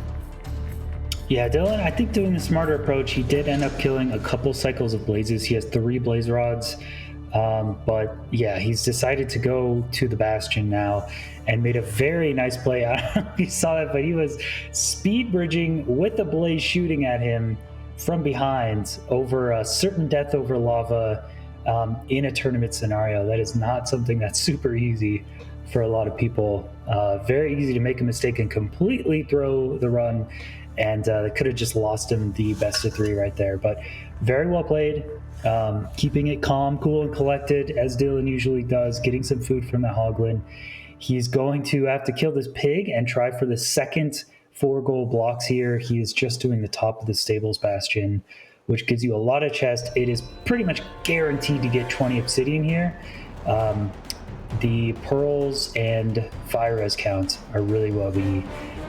Yeah, Dylqn, I think doing the smarter approach, he did end up killing a couple cycles of blazes. He has 3 blaze rods. But yeah, he's decided to go to the bastion now and made a very nice play. I don't know if you saw that, but he was speed bridging with the blaze shooting at him from behind over a certain death over lava. in a tournament scenario. That is not something that's super easy for a lot of people. Very easy to make a mistake and completely throw the run, and they could have just lost him the best of 3 right there. But very well played, keeping it calm, cool, and collected, as Dylqn usually does, getting some food from the Hoglin. He's going to have to kill this pig and try for the second 4 gold blocks here. He is just doing the top of the stables bastion, which gives you a lot of chest. It is pretty much guaranteed to get 20 obsidian here. The pearls and fire res counts are really what we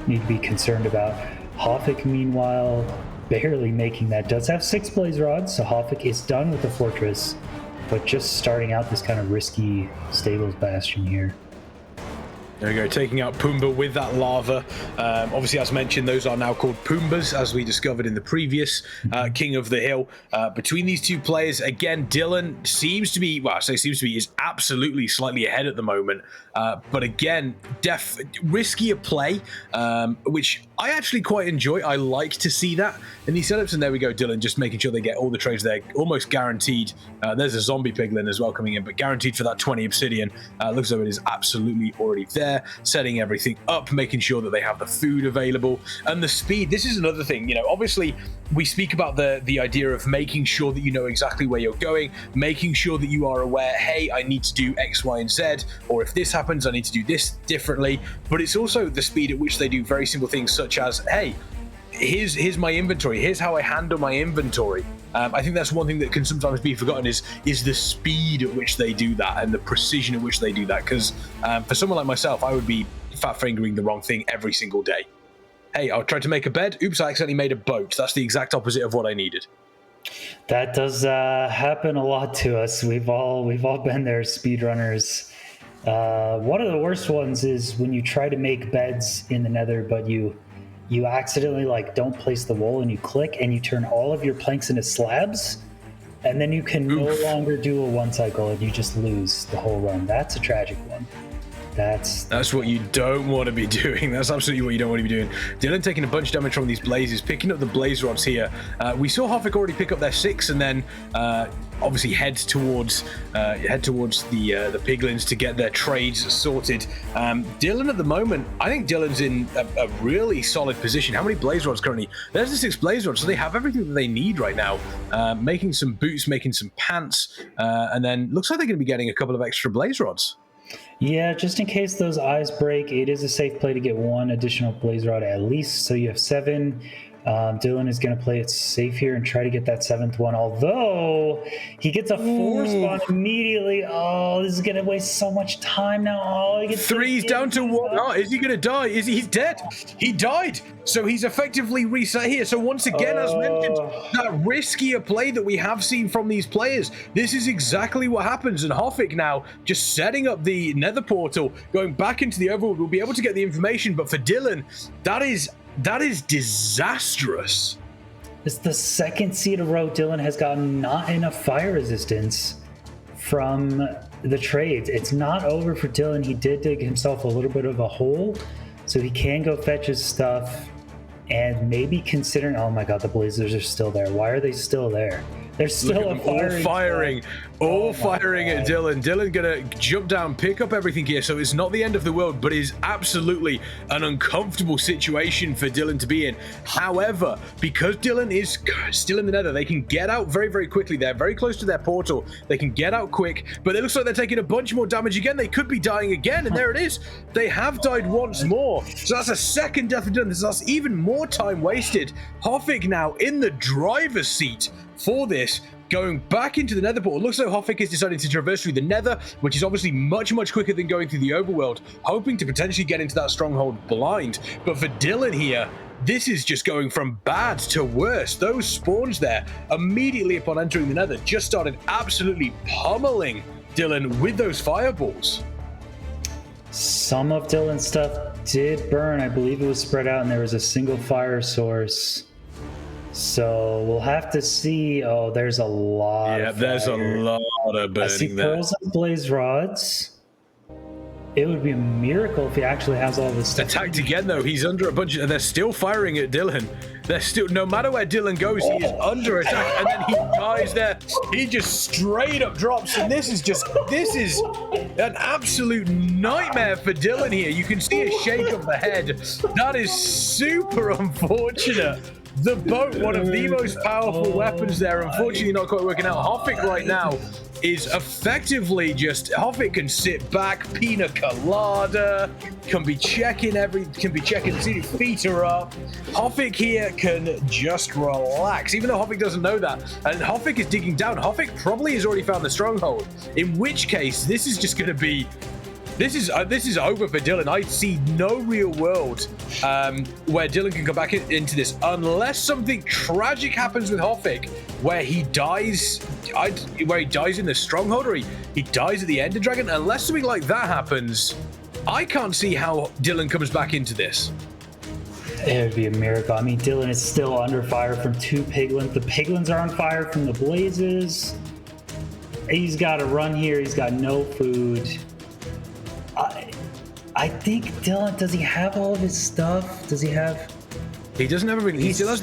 need to be concerned about. Hoffik, meanwhile, barely making that. Does have 6 blaze rods, so Hoffik is done with the fortress, but just starting out this kind of risky stables bastion here. There we go, taking out Pumbaa with that lava. Obviously, as mentioned, those are now called Pumbas, as we discovered in the previous King of the Hill. Between these two players, again, Dylqn seems to be, well, I say seems to be, is absolutely slightly ahead at the moment. But again, riskier play, which I actually quite enjoy. I like to see that in these setups. And there we go, Dylqn just making sure they get all the trades there, almost guaranteed. There's a zombie piglin as well coming in, but guaranteed for that 20 obsidian. Looks as though it is absolutely already there. Setting everything up, making sure that they have the food available and the speed. This is another thing, you know, obviously we speak about the idea of making sure that you know exactly where you're going, making sure that you are aware, hey, I need to do X, Y, and Z, or if this happens, I need to do this differently. But it's also the speed at which they do very simple things, such as, hey, here's my inventory, here's how I handle my inventory. I think that's one thing that can sometimes be forgotten is the speed at which they do that and the precision at which they do that. Because for someone like myself, I would be fat fingering the wrong thing every single day. Hey, I tried to make a bed. Oops, I accidentally made a boat. That's the exact opposite of what I needed. That does happen a lot to us. We've all been there, speedrunners. One of the worst ones is when you try to make beds in the Nether, but you accidentally don't place the wool and you click and you turn all of your planks into slabs, and then you can no longer do a 1 cycle and you just lose the whole run. That's a tragic one. That's what you don't want to be doing. That's absolutely what you don't want to be doing. Dylqn taking a bunch of damage from these blazes, picking up the blaze rods here. We saw Hoffik already pick up their 6 and then obviously head towards the piglins to get their trades sorted. Dylqn at the moment, I think Dylqn's in a really solid position. How many blaze rods currently? There's the 6 blaze rods, so they have everything that they need right now. Making some boots, making some pants, and then looks like they're going to be getting a couple of extra blaze rods. Yeah, just in case those eyes break, it is a safe play to get 1 additional blaze rod at least. So you have 7. Dylqn is going to play it safe here and try to get that 7th one, although he gets a 4 spawn immediately. Oh, this is going to waste so much time now. Oh, he gets 3's down to 1. Oh, is he going to die? He's dead. He died. So he's effectively reset here. So once again, as mentioned, that riskier play that we have seen from these players, this is exactly what happens. And Hoffik now just setting up the nether portal, going back into the overworld. We'll be able to get the information, but for Dylqn, that is disastrous. It's the 2nd seed in a row Dylqn has gotten not enough fire resistance from the trades. It's not over for Dylqn. He did dig himself a little bit of a hole, so he can go fetch his stuff and maybe considering, oh my god, the blazers are still there. Why are they still there? They're still all firing at Dylqn. Dylqn gonna jump down, pick up everything here. So it's not the end of the world, but it is absolutely an uncomfortable situation for Dylqn to be in. However, because Dylqn is still in the nether, they can get out very, very quickly. They're very close to their portal. They can get out quick, but it looks like they're taking a bunch more damage again. They could be dying again, and there it is. They have died once more. So that's a 2nd death of Dylqn. That's even more time wasted. Hoffik now in the driver's seat for this, going back into the nether portal. Looks like Hoffik is deciding to traverse through the nether, which is obviously much, much quicker than going through the overworld, hoping to potentially get into that stronghold blind. But for Dylqn here, this is just going from bad to worse. Those spawns there, immediately upon entering the nether, just started absolutely pummeling Dylqn with those fireballs. Some of Dylqn's stuff did burn. I believe it was spread out and there was a single fire source. So we'll have to see. Oh, there's a lot. Yeah, there's a lot of burning. I see there. pearls and blaze rods. It would be a miracle if he actually has all this stuff. Attacked again, though. He's under a bunch of... They're still firing at Dylqn. They're still... No matter where Dylqn goes, he is under attack. And then he dies there. He just straight up drops. And this is just... This is an absolute nightmare for Dylqn here. You can see a shake of the head. That is super unfortunate. The boat, one of the most powerful weapons there, unfortunately not quite working out. Hoffik right now is effectively just... Hoffik can sit back, pina colada, can be checking, see his feet are up. Hoffik here can just relax, even though Hoffik doesn't know that. And Hoffik is digging down. Hoffik probably has already found the stronghold, in which case this is just going to be... This is over for Dylqn. I see no real world where Dylqn can come back into this unless something tragic happens with Hoffik, where he dies, in the stronghold, or he dies at the Ender Dragon. Unless something like that happens, I can't see how Dylqn comes back into this. It would be a miracle. I mean, Dylqn is still under fire from 2 piglins. The piglins are on fire from the blazes. He's got to run here. He's got no food. I think Dylqn, does he have all of his stuff? Does he have... He doesn't have everything. He still has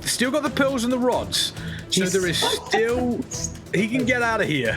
still got the pills and the rods. So there is still... He can get out of here.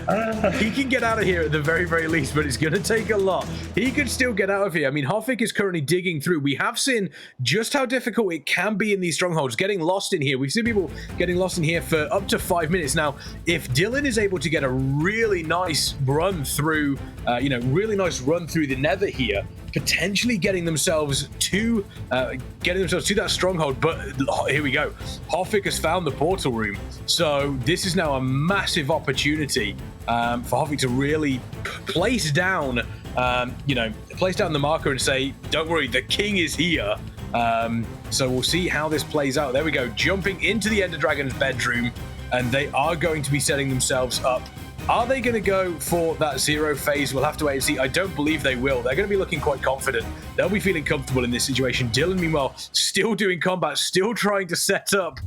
He can get out of here at the very, very least, but it's going to take a lot. He can still get out of here. I mean, Hoffik is currently digging through. We have seen just how difficult it can be in these strongholds, getting lost in here. We've seen people getting lost in here for up to 5 minutes. Now, if Dylqn is able to get a really nice run through, the nether here, potentially getting themselves to that stronghold. But here we go. Hoffik has found the portal room, so this is now a massive opportunity for Hoffik to really place down the marker and say, don't worry, the king is here. So we'll see how this plays out. There we go, jumping into the Ender Dragon's bedroom, and they are going to be setting themselves up. Are they going to go for that 0 phase? We'll have to wait and see. I don't believe they will. They're going to be looking quite confident. They'll be feeling comfortable in this situation. Dylqn, meanwhile, still doing combat, still trying to set up,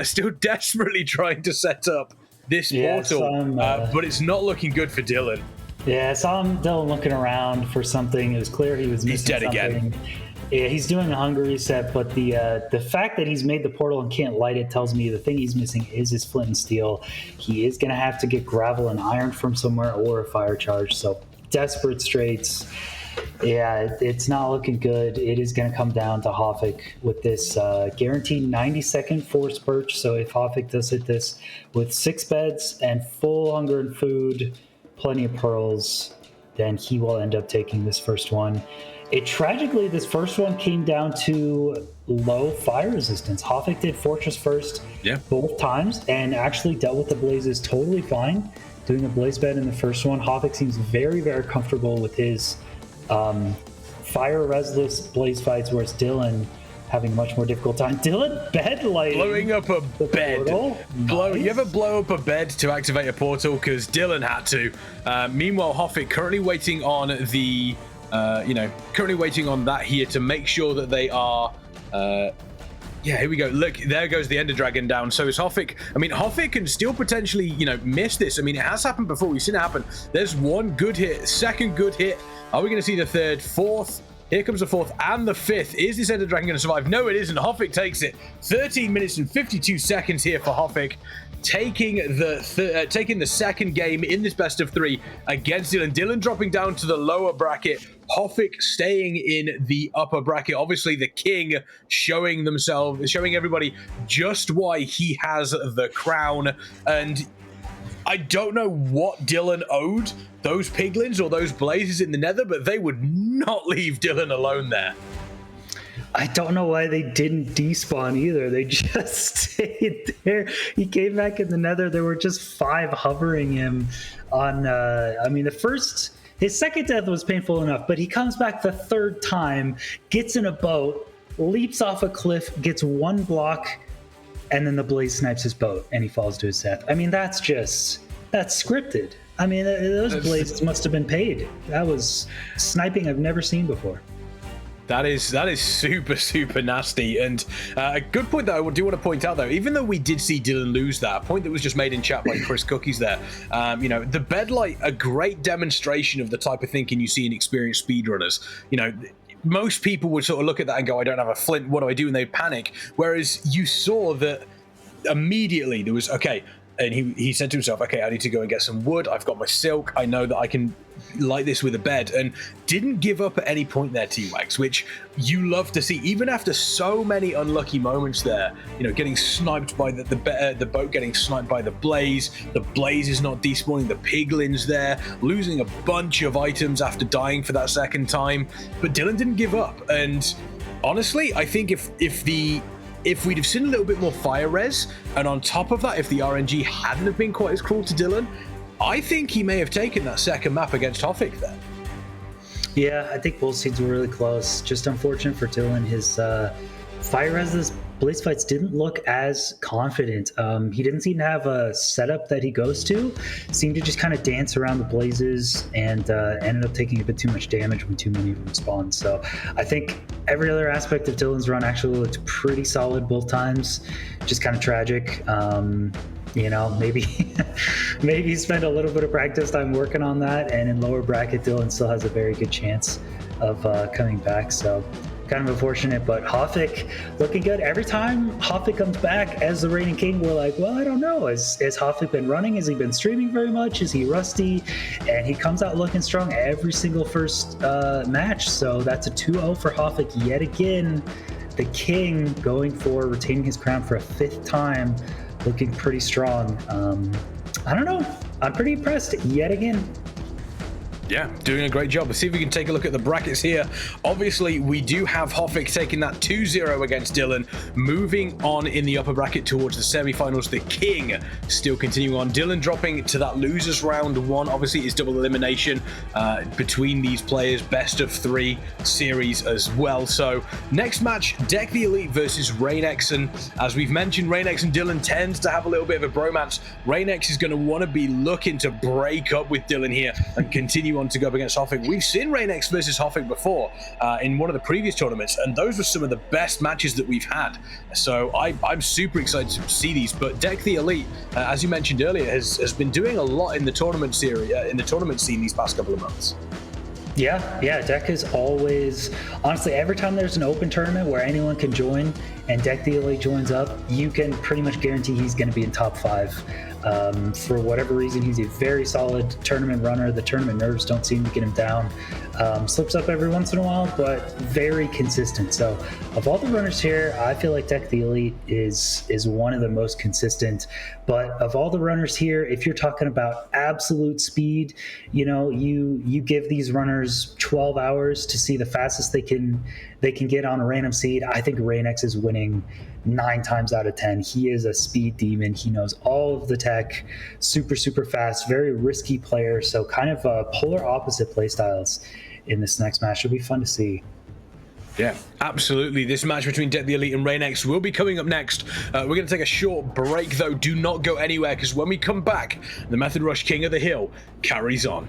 still desperately trying to set up this portal, but it's not looking good for Dylqn. Yeah, I saw Dylqn looking around for something. It was clear he was missing He's dead something. Again. Yeah, he's doing a hunger reset, but the fact that he's made the portal and can't light it tells me the thing he's missing is his flint and steel. He is going to have to get gravel and iron from somewhere or a fire charge. So desperate straits. Yeah, it's not looking good. It is going to come down to Hoffik with this guaranteed 90-second force perch. So if Hoffik does hit this with 6 beds and full hunger and food, plenty of pearls, then he will end up taking this first one. Tragically, this first one came down to low fire resistance. Hoffik did Fortress first both times and actually dealt with the blazes totally fine, doing a blaze bed in the first one. Hoffik seems very, very comfortable with his fire resless blaze fights, whereas Dylqn having a much more difficult time. Dylqn bed lighting. Blowing up a bed. Nice. You ever blow up a bed to activate a portal? Because Dylqn had to. Meanwhile, Hoffik currently waiting on the... currently waiting on that here to make sure that they are... here we go. Look, there goes the Ender Dragon down. So is Hoffik. I mean, Hoffik can still potentially, miss this. I mean, it has happened before. We've seen it happen. There's one good hit, second good hit. Are we going to see the third, fourth? Here comes the fourth and the fifth. Is this Ender Dragon going to survive? No, it isn't. Hoffik takes it. 13 minutes and 52 seconds here for Hoffik, taking the second game in this best of 3 against Dylqn. Dylqn dropping down to the lower bracket. Hoffik staying in the upper bracket. Obviously, the king showing everybody just why he has the crown. And I don't know what Dylqn owed those piglins or those blazes in the nether, but they would not leave Dylqn alone there. I don't know why they didn't despawn either. They just stayed there. He came back in the nether. There were just 5 hovering him on, his second death was painful enough, but he comes back the third time, gets in a boat, leaps off a cliff, gets 1 block, and then the blaze snipes his boat, and he falls to his death. I mean, that's scripted. I mean, those blazes must have been paid. That was sniping I've never seen before. That is super nasty, and a good point that I do want to point out though. Even though we did see Dylqn lose that, a point that was just made in chat by Chris Cookies there. The bedlight, a great demonstration of the type of thinking you see in experienced speedrunners. Most people would sort of look at that and go, "I don't have a flint. What do I do?" And they'd panic. Whereas you saw that immediately there was okay. And he said to himself, okay, I need to go and get some wood. I've got my silk. I know that I can light this with a bed. And didn't give up at any point there, T-Wags, which you love to see. Even after so many unlucky moments there, getting sniped by the boat, getting sniped by the blaze. The blaze is not despawning. The piglin's there. Losing a bunch of items after dying for that second time. But Dylqn didn't give up. And honestly, I think if we'd have seen a little bit more fire res, and on top of that, if the RNG hadn't have been quite as cruel to Dylqn, I think he may have taken that second map against Hoffik there. Yeah, I think both seeds were really close. Just unfortunate for Dylqn. His fire res blaze fights didn't look as confident. He didn't seem to have a setup that he goes to. Seemed to just kind of dance around the blazes and ended up taking a bit too much damage when too many of them spawned. So I think every other aspect of Dylqn's run actually looked pretty solid both times. Just kind of tragic. Maybe he spent a little bit of practice time working on that, and in lower bracket, Dylqn still has a very good chance of coming back. So kind of unfortunate, but Hoffik looking good. Every time Hoffik comes back as the reigning king, we're like, well, I don't know. Has Hoffik been running? Has he been streaming very much? Is he rusty? And he comes out looking strong every single first match. So that's a 2-0 for Hoffik yet again. The king going for retaining his crown for a 5th time, looking pretty strong. I don't know. I'm pretty impressed yet again. Yeah, doing a great job. Let's see if we can take a look at the brackets here. Obviously, we do have Hoffik taking that 2-0 against Dylqn, moving on in the upper bracket towards the semi-finals. The king still continuing on. Dylqn dropping to that losers round 1. Obviously, it's double elimination between these players, best of 3 series as well. So next match, DecTheElite versus Reignex. And as we've mentioned, Reignex and Dylqn tends to have a little bit of a bromance. Reignex is going to want to be looking to break up with Dylqn here and continue on to go up against Hoffik. We've seen Reignex versus Hoffik before in one of the previous tournaments, and those were some of the best matches that we've had. So I'm super excited to see these. But DecTheElite, as you mentioned earlier, has been doing a lot in the tournament series, in the tournament scene these past couple of months. Yeah, Dec is always, honestly, every time there's an open tournament where anyone can join and DecTheElite joins up, you can pretty much guarantee he's going to be in top 5. For whatever reason, he's a very solid tournament runner. The tournament nerves don't seem to get him down. Slips up every once in a while, but very consistent. So of all the runners here, I feel like DecTheElite is one of the most consistent. But of all the runners here, if you're talking about absolute speed, you give these runners 12 hours to see the fastest they can get on a random seed. I think Reignex is winning 9 times out of 10. He is a speed demon. He knows all of the tech, super fast, very risky player. So kind of polar opposite play styles in this next match. It'll be fun to see. Yeah, absolutely. This match between DecTheElite and Reignex will be coming up next. We're going to take a short break, though. Do not go anywhere, because when we come back, the Method Rush King of the Hill carries on.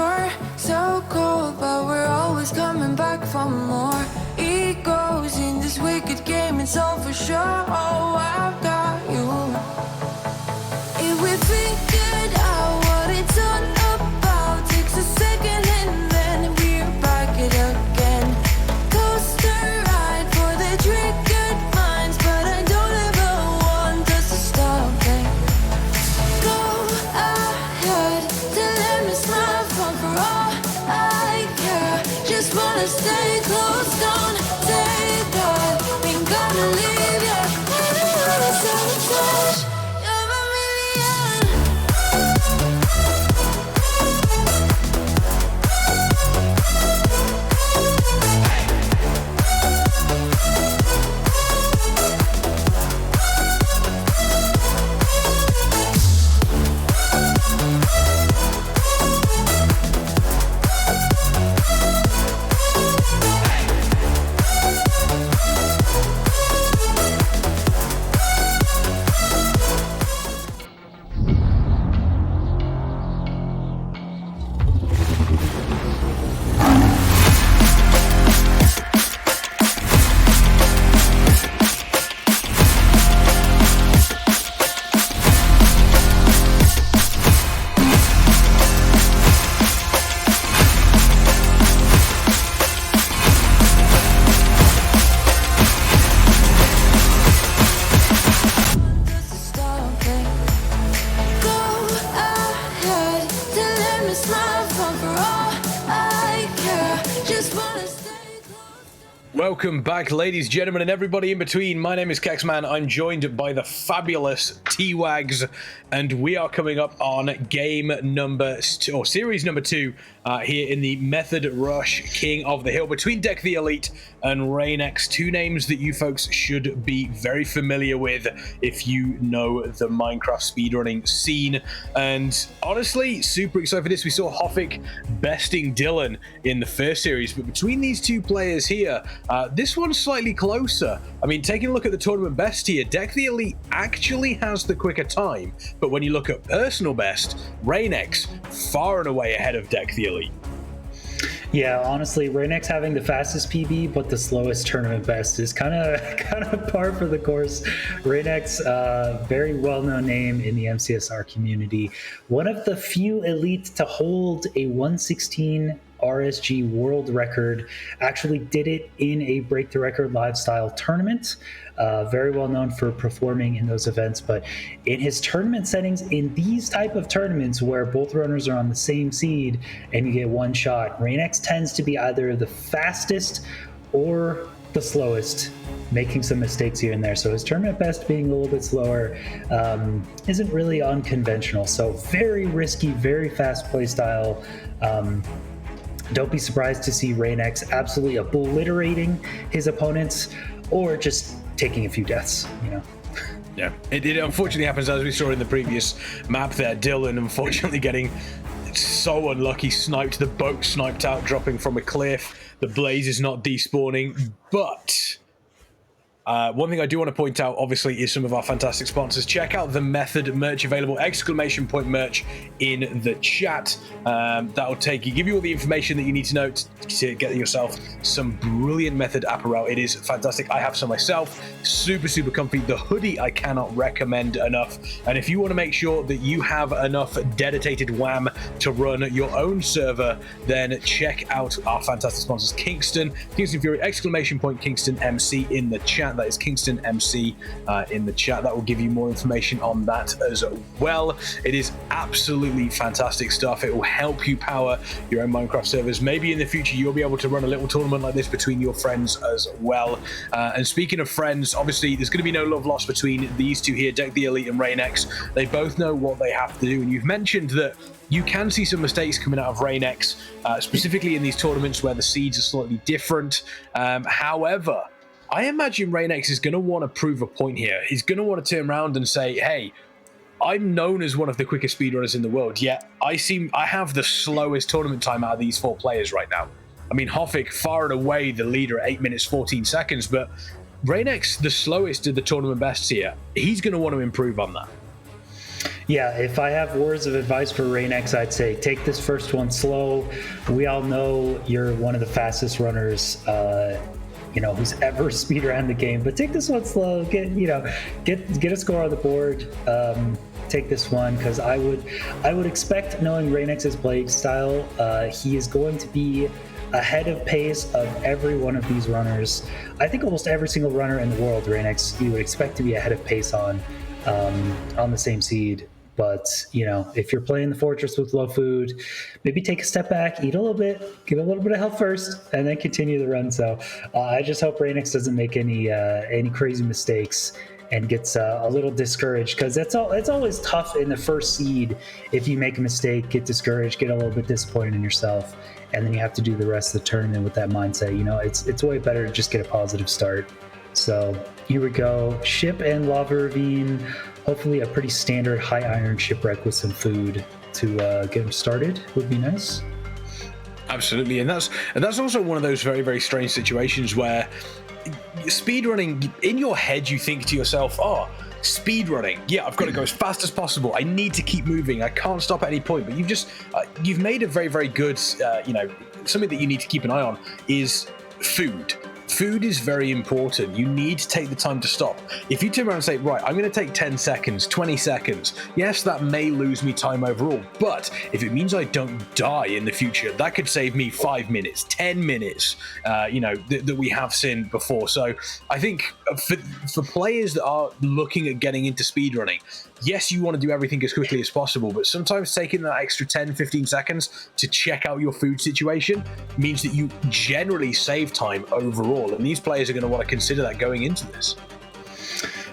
burn so cold, but we're always coming back for more. Egos in this wicked game, it's all for sure. Oh, I've got you. If we figured out what it's all about, takes a second and then we're back it again. Coaster ride for the triggered minds, but I don't ever want us to stop it. Go ahead, to let me smile for all I care. Just wanna stay close, don't say that. Ain't gonna leave ya. I don't wanna sabotage. You're a million. Welcome back, ladies, gentlemen, and everybody in between. My name is KexMen. I'm joined by the fabulous T-Wags, and we are coming up on series number 2 here in the Method Rush King of the Hill between DecTheElite and Reignex, two names that you folks should be very familiar with if you know the Minecraft speedrunning scene. And honestly, super excited for this. We saw Hoffik besting Dylqn in the first series, but between these two players here, this one's slightly closer. I mean, taking a look at the tournament best here, DecTheElite actually has the quicker time, but when you look at personal best, Reignex far and away ahead of DecTheElite. Yeah, honestly, Reignex having the fastest PB but the slowest tournament best is kind of par for the course. Reignex, very well-known name in the MCSR community, one of the few elite to hold a 116 RSG world record, actually did it in a Break the Record live style tournament. Very well known for performing in those events, but in his tournament settings, in these type of tournaments where both runners are on the same seed and you get one shot, Reignex tends to be either the fastest or the slowest, making some mistakes here and there. So his tournament best being a little bit slower isn't really unconventional. So very risky, very fast play style. Don't be surprised to see Reignex absolutely obliterating his opponents or just taking a few deaths, you know. Yeah, it unfortunately happens, as we saw in the previous map there. Dylqn unfortunately getting so unlucky, sniped, the boat sniped out, dropping from a cliff. The blaze is not despawning, but one thing I do want to point out, obviously, is some of our fantastic sponsors. Check out the Method merch available, ! Merch in the chat. That'll give you all the information that you need to know to get yourself some brilliant Method apparel. It is fantastic. I have some myself. Super, super comfy. The hoodie I cannot recommend enough. And if you want to make sure that you have enough dedicated WAM to run your own server, then check out our fantastic sponsors, Kingston Fury, ! Kingston MC in the chat. That is Kingston MC in the chat. That will give you more information on that as well. It is absolutely fantastic stuff. It will help you power your own Minecraft servers. Maybe in the future you'll be able to run a little tournament like this between your friends as well. And speaking of friends, obviously there's going to be no love lost between these two here, DecTheElite and Reignex. They both know what they have to do, and you've mentioned that you can see some mistakes coming out of Reignex, specifically in these tournaments where the seeds are slightly different. However, I imagine Reignex is going to want to prove a point here. He's going to want to turn around and say, hey, I'm known as one of the quickest speedrunners in the world, yet I have the slowest tournament time out of these 4 players right now. I mean, Hoffik far and away the leader at 8 minutes 14 seconds, but Reignex, the slowest of the tournament bests here, he's going to want to improve on that. Yeah, if I have words of advice for Reignex, I'd say take this first one slow. We all know you're one of the fastest runners, who's ever speedrun the game. But take this one slow. Get a score on the board. Take this one, because I would expect, knowing Reignex's playing style, he is going to be ahead of pace of every one of these runners. I think almost every single runner in the world, Reignex, you would expect to be ahead of pace on the same seed. But, if you're playing the Fortress with low food, maybe take a step back, eat a little bit, get a little bit of health first, and then continue the run. So I just hope Reignex doesn't make any crazy mistakes and gets a little discouraged, because it's always tough in the first seed. If you make a mistake, get discouraged, get a little bit disappointed in yourself, and then you have to do the rest of the tournament with that mindset. It's way better to just get a positive start. So here we go. Ship and lava ravine. Hopefully a pretty standard high iron shipwreck with some food to get them started would be nice. Absolutely, and that's also one of those very, very strange situations where speedrunning, in your head you think to yourself, speedrunning, yeah, I've got to go as fast as possible, I need to keep moving, I can't stop at any point. But you've made a very, very good something that you need to keep an eye on is food. Food is very important. You need to take the time to stop. If you turn around and say, right, I'm going to take 10 seconds, 20 seconds, yes, that may lose me time overall, but if it means I don't die in the future, that could save me 5 minutes, 10 minutes, that we have seen before. So I think for players that are looking at getting into speedrunning, yes, you want to do everything as quickly as possible, but sometimes taking that extra 10, 15 seconds to check out your food situation means that you generally save time overall. And these players are going to want to consider that going into this.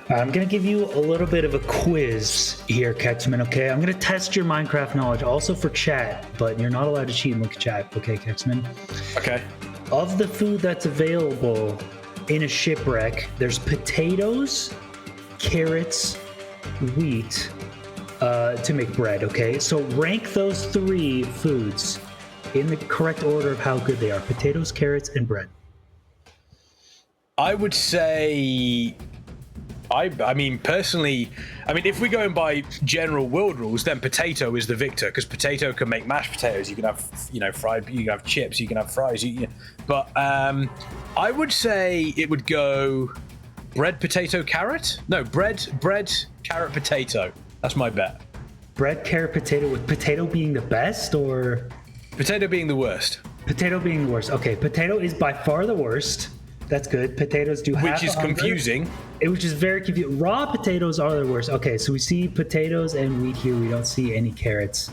I'm going to give you a little bit of a quiz here, KexMen, okay? I'm going to test your Minecraft knowledge, also for chat, but you're not allowed to cheat and look at chat, okay, KexMen? Okay. Of the food that's available in a shipwreck, there's potatoes, carrots, wheat to make bread, okay? So rank those 3 foods in the correct order of how good they are: potatoes, carrots, and bread. I would say, I mean, personally, if we're going by general world rules, then potato is the victor, because potato can make mashed potatoes. You can have, fried, you can have chips, you can have fries. But I would say it would go bread, potato, carrot. No, bread, carrot, potato. That's my bet. Bread, carrot, potato, with potato being the best, or? Potato being the worst. Potato being the worst. Okay, potato is by far the worst. That's good. Potatoes do have Which is confusing. Which is very confusing. Raw potatoes are the worst. Okay, so we see potatoes and wheat here. We don't see any carrots.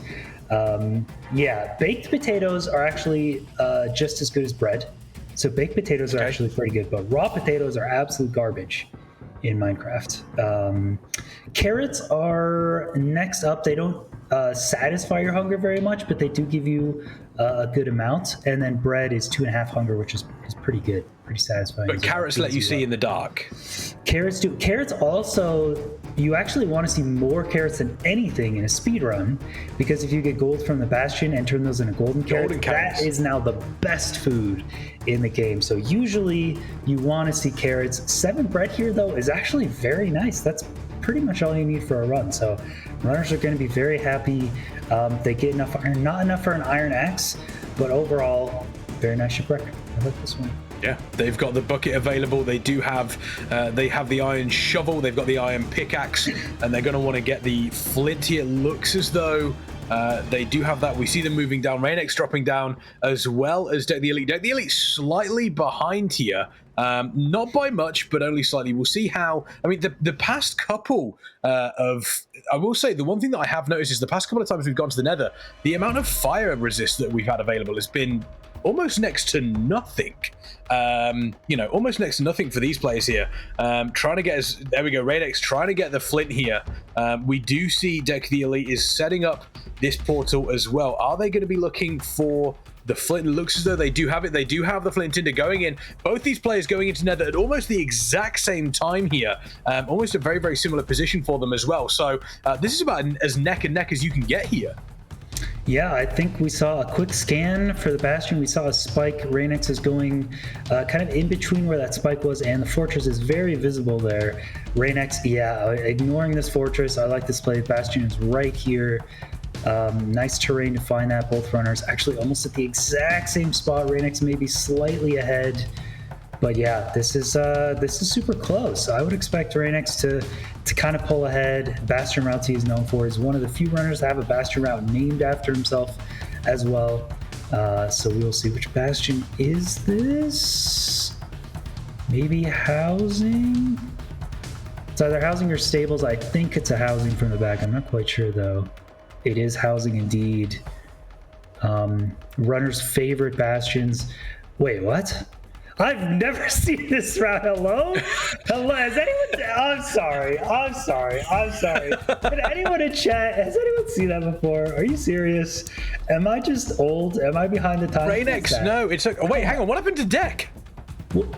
Baked potatoes are actually just as good as bread. So baked potatoes are actually pretty good, but raw potatoes are absolute garbage in Minecraft. Carrots are next up. They don't satisfy your hunger very much, but they do give you a good amount. And then bread is 2.5 hunger, which is pretty good, pretty satisfying. But carrots let you see in the dark. Carrots do. Carrots also, you actually want to see more carrots than anything in a speed run, because if you get gold from the Bastion and turn those into golden carrots, that is now the best food in the game. So usually you want to see carrots. 7 bread here, though, is actually very nice. That's pretty much all you need for a run. So runners are going to be very happy. They get enough iron, not enough for an iron axe, but overall, very nice shipwreck. I like this one. Yeah, they've got the bucket available. They do have, the iron shovel. They've got the iron pickaxe, and they're going to want to get the flint here. Looks as though they do have that. We see them moving down. Reignex dropping down, as well as DecTheElite. DecTheElite slightly behind here. Not by much, but only slightly. We'll see how. The past couple I will say, the one thing that I have noticed is the past couple of times we've gone to the Nether, the amount of fire resist that we've had available has been almost next to nothing. Almost next to nothing for these players here. Trying to get there we go, Reignex trying to get the flint here. We do see DecTheElite is setting up this portal as well. Are they going to be looking for the flint? It looks as though they do have it. They do have the flint tinder going in. Both these players going into Nether at almost the exact same time here. Almost a very, very similar position for them as well. So this is about as neck and neck as you can get here. Yeah, I think we saw a quick scan for the Bastion. We saw a spike. Reignex is going kind of in between where that spike was, and the fortress is very visible there. Reignex, yeah, ignoring this fortress. I like this play. Bastion is right here. Nice terrain to find that. Both runners actually almost at the exact same spot. Reignex maybe slightly ahead. But yeah, this is super close. I would expect Reignex to kind of pull ahead. Bastion routes he is known for. He's one of the few runners to have a Bastion route named after himself as well. So we will see which Bastion is this. Maybe housing? It's either housing or stables. I think it's a housing from the back. I'm not quite sure though. It is housing indeed. Runner's favorite Bastions. Wait, what? I've never seen this route. Hello? Has anyone... I'm sorry. Did anyone in chat, has anyone seen that before? Are you serious? Am I just old? Am I behind the times? Reignex, no. It's like... Oh, wait, hang on. What happened to Dec?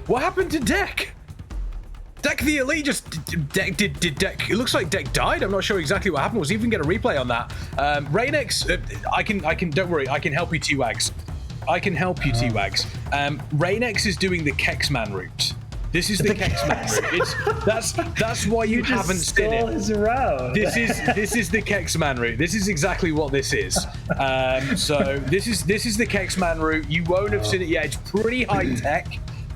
What happened to Dec? DecTheElite just... Did Dec... It looks like Dec died. I'm not sure exactly what happened. We'll even get a replay on that. Reignex, I can... Don't worry. I can help you, T-Wags. T-Wags. Reignex is doing the KexMen route. This is the KexMen route. That's why you haven't seen it. His route. This is the KexMen route. This is exactly what this is. So this is the KexMen route. You won't have seen it yet. It's pretty high tech.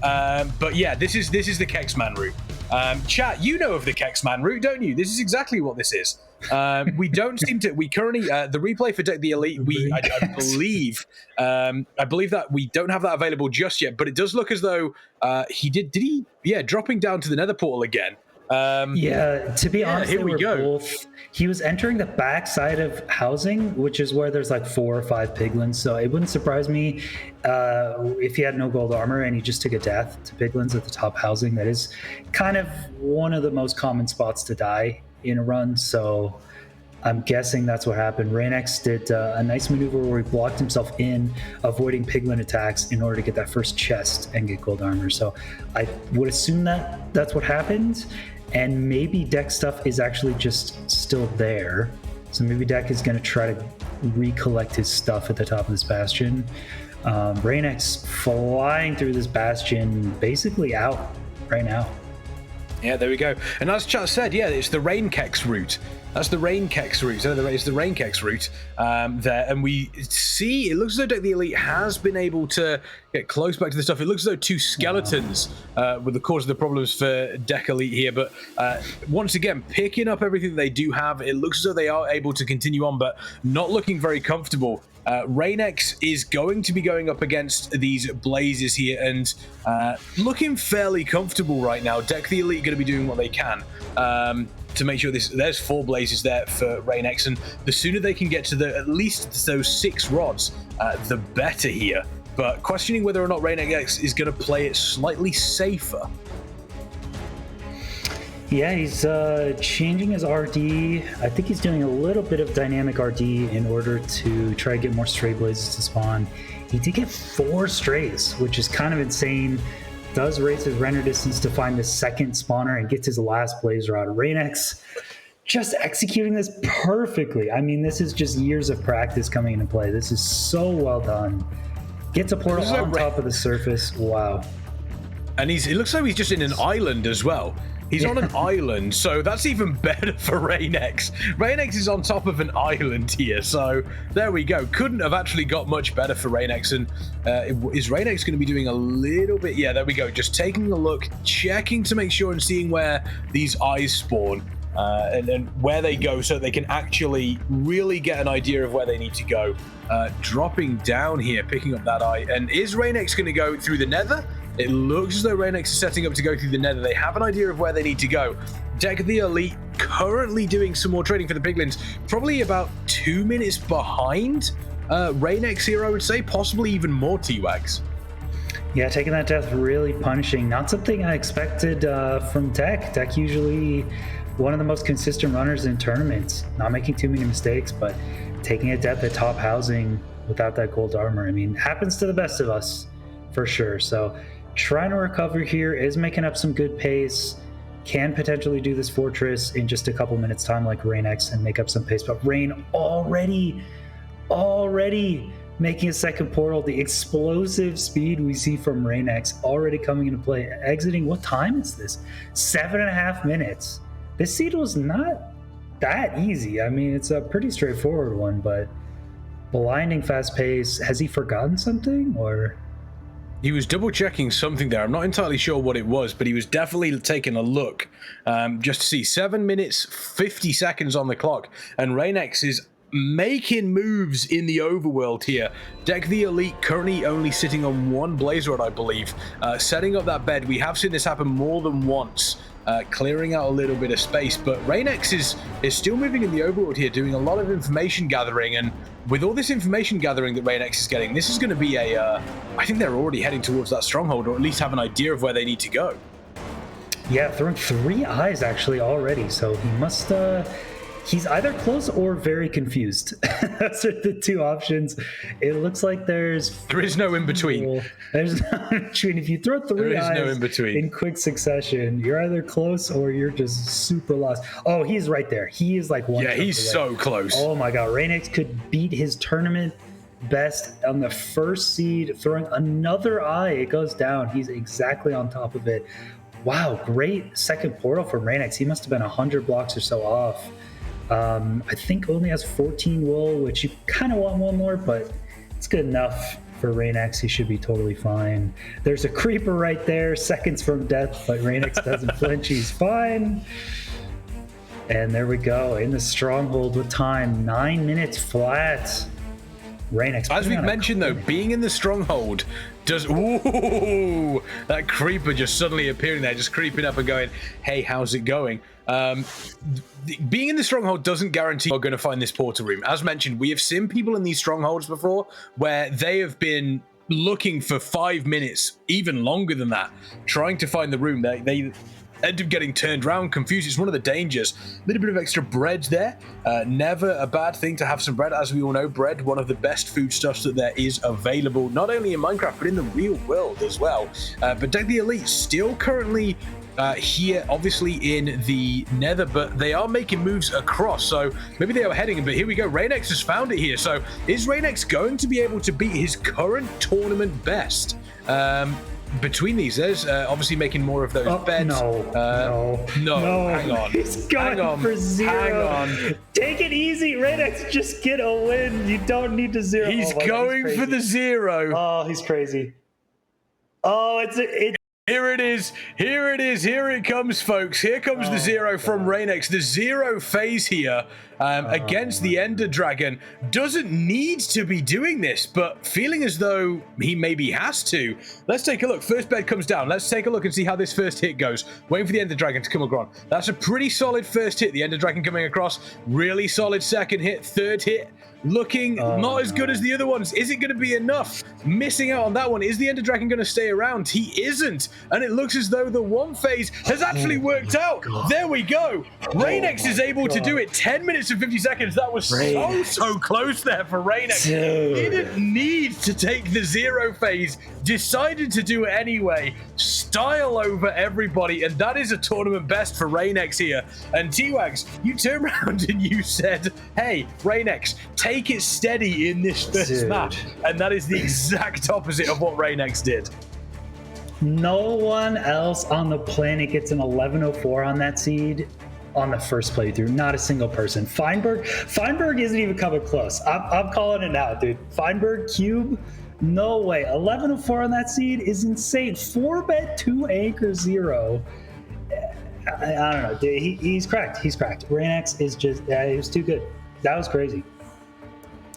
But yeah, this is the KexMen route. Chat, you know of the KexMen route, don't you? This is exactly what this is. We don't seem to. We currently the replay for DecTheElite. I believe that we don't have that available just yet. But it does look as though he did. Did he? Yeah, dropping down to the Nether portal again. Yeah, to be honest, here we go. He was entering the back side of housing, which is where there's like 4 or 5 piglins. So it wouldn't surprise me if he had no gold armor and he just took a death to piglins at the top housing. That is kind of one of the most common spots to die in a run. So I'm guessing that's what happened. Reignex did a nice maneuver where he blocked himself in, avoiding piglin attacks in order to get that first chest and get gold armor. So I would assume that that's what happened. And maybe Dec stuff is actually just still there. So maybe Dec is going to try to recollect his stuff at the top of this bastion. Reignex flying through this bastion, basically out right now. Yeah, there we go. And as chat said, yeah, it's the Reignex route. That's the Reignex route. So it's the Reignex route there. And we see, it looks as though DecTheElite has been able to get close back to the stuff. It looks as though 2 skeletons were the cause of the problems for DecTheElite here. But once again, picking up everything they do have, it looks as though they are able to continue on, but not looking very comfortable. Reignex is going to be going up against these blazes here and looking fairly comfortable right now. DecTheElite going to be doing what they can to make sure there's 4 blazes there for Reignex, and the sooner they can get to at least those 6 rods, the better here. But questioning whether or not Reignex is going to play it slightly safer. Yeah, he's changing his RD. I think he's doing a little bit of dynamic RD in order to try to get more stray blazes to spawn. He did get 4 strays, which is kind of insane. Does raise his render distance to find the second spawner and gets his last blaze rod. Reignex just executing this perfectly. I mean, this is just years of practice coming into play. This is so well done. Gets a portal on top of the surface. Wow. And it looks like he's just in an island as well. He's on an island, so that's even better for Reignex. Reignex is on top of an island here, so there we go. Couldn't have actually got much better for Reignex. And is Reignex going to be doing a little bit? Yeah, there we go. Just taking a look, checking to make sure and seeing where these eyes spawn and where they go so they can actually really get an idea of where they need to go. Dropping down here, picking up that eye. And is Reignex going to go through the Nether? It looks as though Reignex is setting up to go through the Nether. They have an idea of where they need to go. DecTheElite currently doing some more trading for the piglins. Probably about 2 minutes behind Reignex here, I would say. Possibly even more T-Wags. Yeah, taking that death really punishing. Not something I expected from Dec. Dec usually one of the most consistent runners in tournaments. Not making too many mistakes, but taking a death at top housing without that gold armor. I mean, happens to the best of us for sure. So trying to recover here, is making up some good pace, can potentially do this fortress in just a couple minutes time like Reignex and make up some pace, but Reign already already making a second portal. The explosive speed we see from Reignex already coming into play. Exiting, what time is this? 7.5 minutes. This seed was not that easy. I mean, it's a pretty straightforward one, but blinding fast pace. Has he forgotten something, or? He was double checking something there. I'm not entirely sure what it was, but he was definitely taking a look just to see 7 minutes, 50 seconds on the clock. And Reignex is making moves in the overworld here. DecTheElite currently only sitting on one blaze rod, I believe, setting up that bed. We have seen this happen more than once, clearing out a little bit of space, but Reignex is still moving in the overworld here, doing a lot of information gathering. And with all this information gathering that Reignex is getting, this is going to be a I think they're already heading towards that stronghold, or at least have an idea of where they need to go. Yeah, throwing 3 eyes actually already, so he must he's either close or very confused. Those are the 2 options. It looks like there is no in between. There's no in between. If you throw 3 eyes no in between in quick succession, you're either close or you're just super lost. Oh, he's right there. He is like one. Yeah, he's so close. Oh my god, Reignex could beat his tournament best on the first seed, throwing another eye. It goes down. He's exactly on top of it. Wow, great second portal from Reignex. He must have been 100 blocks or so off. I think only has 14 wool, which you kind of want one more, but it's good enough for Reignex. He should be totally fine. There's a creeper right there, seconds from death, but Reignex doesn't flinch. He's fine. And there we go, in the stronghold with time, 9 minutes flat. Reignex. As we've mentioned, though, being in the stronghold does... Ooh, that creeper just suddenly appearing there, just creeping up and going, hey, how's it going? Being in the stronghold doesn't guarantee you're going to find this portal room. As mentioned, we have seen people in these strongholds before where they have been looking for 5 minutes, even longer than that, trying to find the room. They end up getting turned around, confused. It's one of the dangers. A little bit of extra bread there. Never a bad thing to have some bread. As we all know, bread, one of the best foodstuffs that there is available, not only in Minecraft, but in the real world as well. But DecTheElite still currently here, obviously in the nether, but they are making moves across, so maybe they are heading, but here we go. Reignex has found it here. So is Reignex going to be able to beat his current tournament best? Between these, there's obviously making more of those beds. No, hang on. He's going for 0. Hang on. Take it easy, Reignex. Just get a win. You don't need to 0. He's going for the 0. Oh, he's crazy. Oh, it's Here it is. Here it is. Here it comes, folks. Here comes the 0 from Reignex. The 0 phase here against the Ender Dragon. Doesn't need to be doing this, but feeling as though he maybe has to. Let's take a look. First bed comes down. Let's take a look and see how this first hit goes. Waiting for the Ender Dragon to come across. That's a pretty solid first hit. The Ender Dragon coming across. Really solid second hit. Third hit. Looking not as good as the other ones. Is it going to be enough? Missing out on that one. Is the Ender Dragon going to stay around? He isn't. And it looks as though the 1 phase has actually worked out. There we go. Reignex is able to do it. 10 minutes and 50 seconds. That was so close there for Reignex. He didn't need to take the 0 phase. Decided to do it anyway. Style over everybody. And that is a tournament best for Reignex here. And T-Wags, you turned around and you said, hey, Reignex, take it steady in this first match. And that is the exact opposite of what Reignex did. No one else on the planet gets an 1104 on that seed on the first playthrough. Not a single person. Feinberg isn't even coming close. I'm calling it now, dude. Feinberg, Cube, no way. 1104 on that seed is insane. 4-bet, 2 anchor, 0. I don't know. Dude, he's cracked. He's cracked. Reignex is just, he was too good. That was crazy.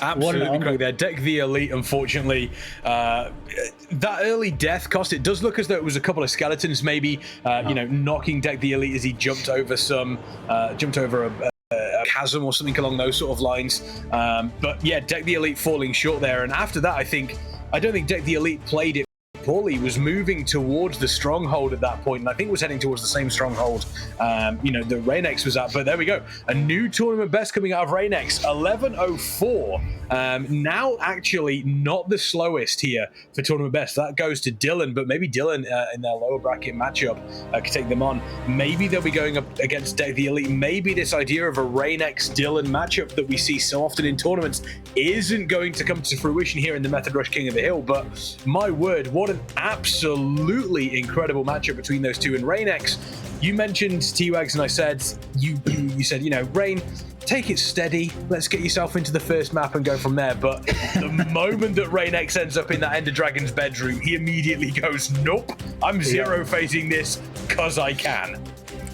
Absolutely correct there. DecTheElite, unfortunately, that early death cost, it does look as though it was a couple of skeletons maybe, you know, knocking DecTheElite as he jumped over a chasm or something along those sort of lines. But yeah, DecTheElite falling short there. And after that, I don't think DecTheElite played it Paulie was moving towards the stronghold at that point, and I think was heading towards the same stronghold, that Reignex was at. But there we go. A new tournament best coming out of Reignex, 11:04. Now actually not the slowest here for tournament best. That goes to Dylqn, but maybe Dylqn in their lower bracket matchup could take them on. Maybe they'll be going up against DecTheElite. Maybe this idea of a Reignex Dylqn matchup that we see so often in tournaments isn't going to come to fruition here in the Method Rush King of the Hill. But my word, what an absolutely incredible matchup between those two. And Reignex, you mentioned T-Wags, and I said, you said, Rain, take it steady. Let's get yourself into the first map and go from there. But the moment that Reignex ends up in that Ender Dragon's bedroom, he immediately goes, nope, I'm zero phasing this because I can.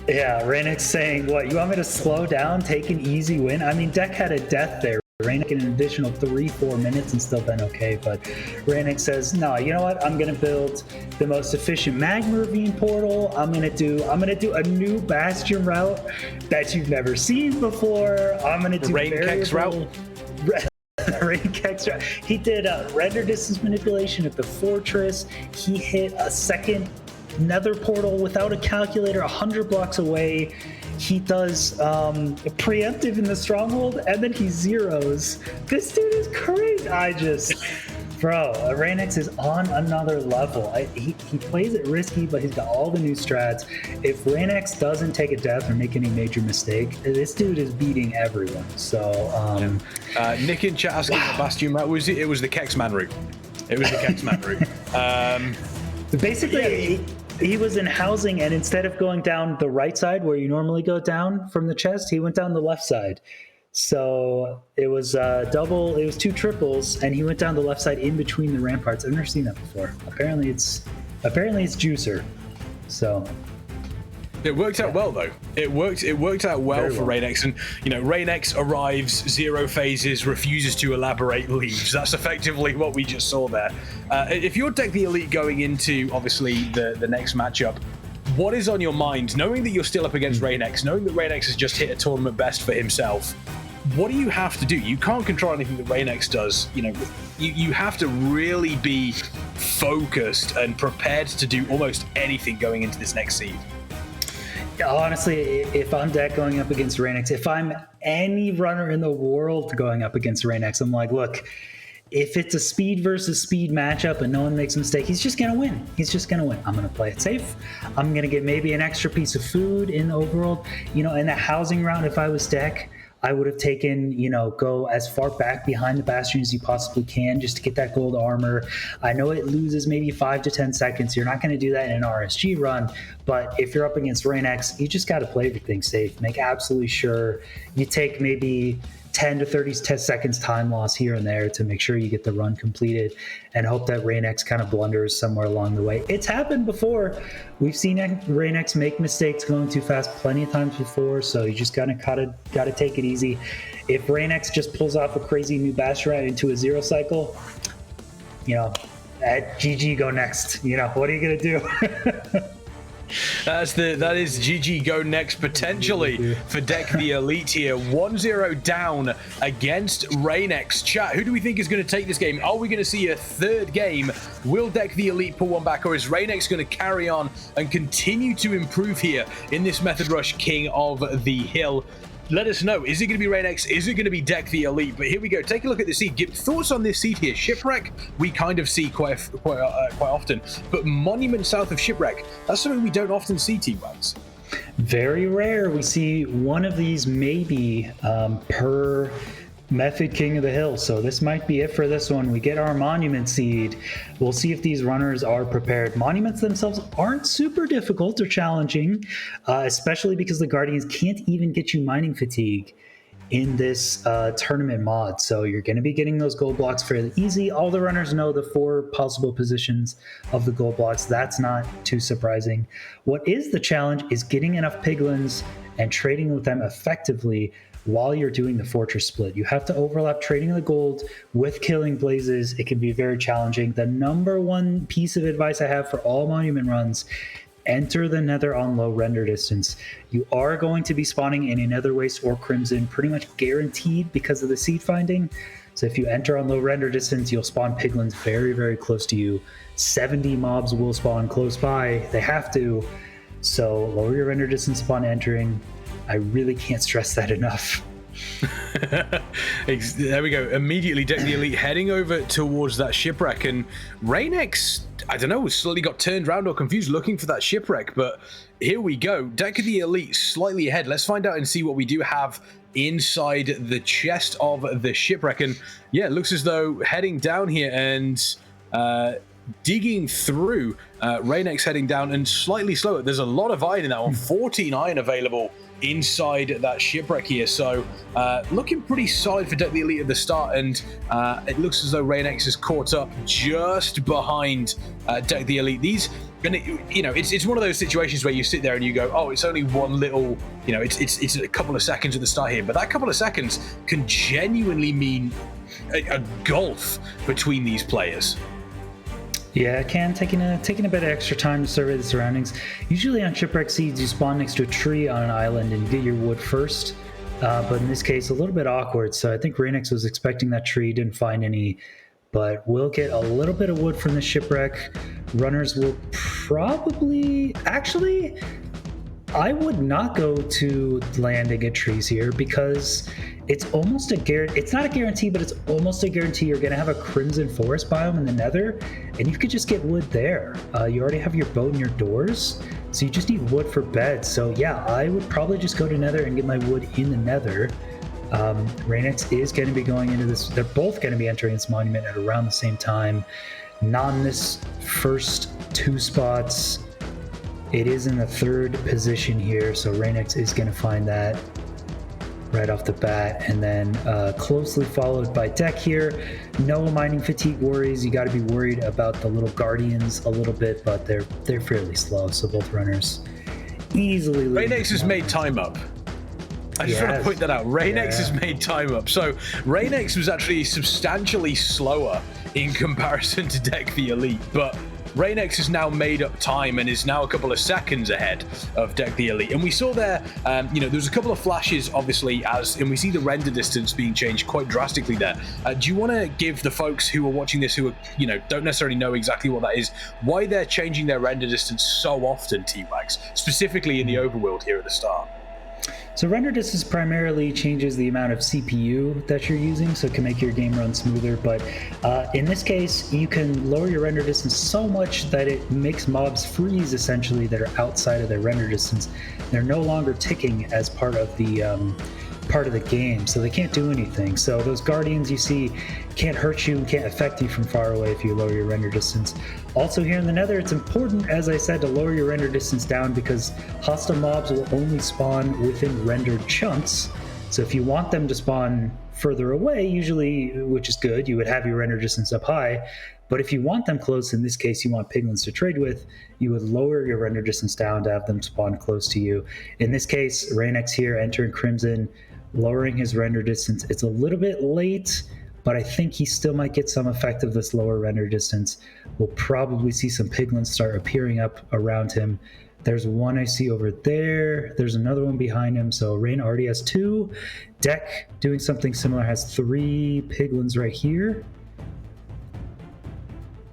Yeah, Reignex saying, what, you want me to slow down, take an easy win? I mean, Deck had a death there. Reignex in an additional 3-4 minutes and still been okay, but Reignex says, no, you know what? I'm gonna build the most efficient magma ravine portal. I'm gonna do a new bastion route that you've never seen before. I'm gonna do Reignex route. Reignex route. He did render distance manipulation at the fortress. He hit a second nether portal without a calculator 100 blocks away. He does preemptive in the stronghold, and then he zeros. This dude is crazy. Reignex is on another level. He plays it risky, but he's got all the new strats. If Reignex doesn't take a death or make any major mistake, this dude is beating everyone. So, Nick in chat asking what Bastion route was it? It was the KexMen route. It was the KexMen route. Basically, he was in housing, and instead of going down the right side where you normally go down from the chest, he went down the left side. So it was double, it was 2 triples, and he went down the left side in between the ramparts. I've never seen that before. Apparently it's juicer. So it worked out well, though. It worked out well for Reignex, and Reignex arrives, zero phases, refuses to elaborate, leaves. That's effectively what we just saw there. If you're DecTheElite going into obviously the next matchup, what is on your mind, knowing that you're still up against Reignex, knowing that Reignex has just hit a tournament best for himself? What do you have to do? You can't control anything that Reignex does. You have to really be focused and prepared to do almost anything going into this next seed. Honestly, if I'm Deck going up against Reignex, if I'm any runner in the world going up against Reignex, I'm like, look, if it's a speed versus speed matchup and no one makes a mistake, he's just going to win. He's just going to win. I'm going to play it safe. I'm going to get maybe an extra piece of food in the overworld. In that housing round, if I was Deck, I would have taken, go as far back behind the bastion as you possibly can just to get that gold armor. I know it loses maybe 5 to 10 seconds. You're not going to do that in an RSG run, but if you're up against Reignex, you just got to play everything safe. Make absolutely sure you take maybe 10 to 30 seconds time loss here and there to make sure you get the run completed, and hope that Reignex kind of blunders somewhere along the way. It's happened before. We've seen Reignex make mistakes going too fast plenty of times before, so you just gotta take it easy. If Reignex just pulls off a crazy new bash rat into a zero cycle, at GG go next. What are you gonna do? That is GG go next potentially for DecTheElite here. 1-0 down against Reignex. Chat, who do we think is going to take this game? Are we going to see a third game? Will DecTheElite pull one back, or is Reignex going to carry on and continue to improve here in this Method Rush King of the Hill? Let us know. Is it going to be Reignex? Is it going to be DecTheElite? But here we go. Take a look at the seed. Give thoughts on this seed here. Shipwreck, we kind of see quite often. But Monument south of Shipwreck, that's something we don't often see, T-Wags. Very rare. We see one of these maybe per Method King of the Hill. So this might be it for this one. We get our Monument seed. We'll see if these runners are prepared. Monuments themselves aren't super difficult or challenging, especially because the Guardians can't even get you mining fatigue in this tournament mod. So you're going to be getting those gold blocks fairly easy. All the runners know the 4 possible positions of the gold blocks. That's not too surprising. What is the challenge is getting enough piglins and trading with them effectively while you're doing the fortress split. You have to overlap trading the gold with killing blazes. It can be very challenging. The number one piece of advice I have for all monument runs: enter the nether on low render distance. You are going to be spawning in a nether waste or crimson, pretty much guaranteed because of the seed finding. So if you enter on low render distance, you'll spawn piglins very, very close to you. 70 mobs will spawn close by. They have to. So lower your render distance upon entering. I really can't stress that enough. There we go. Immediately, DecTheElite heading over towards that shipwreck, and Reignex, I don't know, slightly got turned around or confused looking for that shipwreck, but here we go. DecTheElite slightly ahead. Let's find out and see what we do have inside the chest of the shipwreck. And yeah, it looks as though heading down here and digging through, Reignex heading down and slightly slower. There's a lot of iron in that one, 14 iron available inside that shipwreck here, so looking pretty solid for DecTheElite at the start, and it looks as though Reignex is caught up just behind DecTheElite. These, and it's one of those situations where you sit there and you go, oh, it's only one little, it's a couple of seconds at the start here, but that couple of seconds can genuinely mean a gulf between these players. Yeah, it can, taking a bit of extra time to survey the surroundings. Usually on shipwreck seeds, you spawn next to a tree on an island and you get your wood first. But in this case, a little bit awkward. So I think Reignex was expecting that tree, didn't find any. But we'll get a little bit of wood from the shipwreck. Runners will probably... Actually, I would not go to land and get trees here because it's almost a guarantee. It's not a guarantee, but it's almost a guarantee you're going to have a crimson forest biome in the nether, and you could just get wood there. You already have your boat and your doors, so you just need wood for beds. So yeah, I would probably just go to nether and get my wood in the nether. Reignex is going to be going into this. They're both going to be entering this monument at around the same time. Not in this first two spots. It is in the third position here, so Reignex is going to find that right off the bat, and then closely followed by Dec here. No mining fatigue worries. You got to be worried about the little guardians a little bit, but they're fairly slow, so both runners easily. Reignex has made time up. I just want to point that out. Reignex has made time up. So Reignex was actually substantially slower in comparison to DecTheElite, but Reignex has now made up time and is now a couple of seconds ahead of DecTheElite. And we saw there, there's a couple of flashes, obviously, and we see the render distance being changed quite drastically there. Do you want to give the folks who are watching this, who are, don't necessarily know exactly what that is, why they're changing their render distance so often, T-Wax, specifically in the overworld here at the start? So render distance primarily changes the amount of CPU that you're using, so it can make your game run smoother. But in this case, you can lower your render distance so much that it makes mobs freeze, essentially, that are outside of their render distance. They're no longer ticking as part of the game, so they can't do anything. So those guardians you see can't hurt you, can't affect you from far away if you lower your render distance. Also here in the nether, it's important, as I said, to lower your render distance down because hostile mobs will only spawn within rendered chunks. So if you want them to spawn further away, usually, which is good, you would have your render distance up high. But if you want them close, in this case you want piglins to trade with, you would lower your render distance down to have them spawn close to you. In this case, Reignex here entering Crimson, lowering his render distance. It's a little bit late, but I think he still might get some effect of this lower render distance. We'll probably see some piglins start appearing up around him. There's one I see over there. There's another one behind him. So Reign already has 2. Dec, doing something similar, has 3 piglins right here.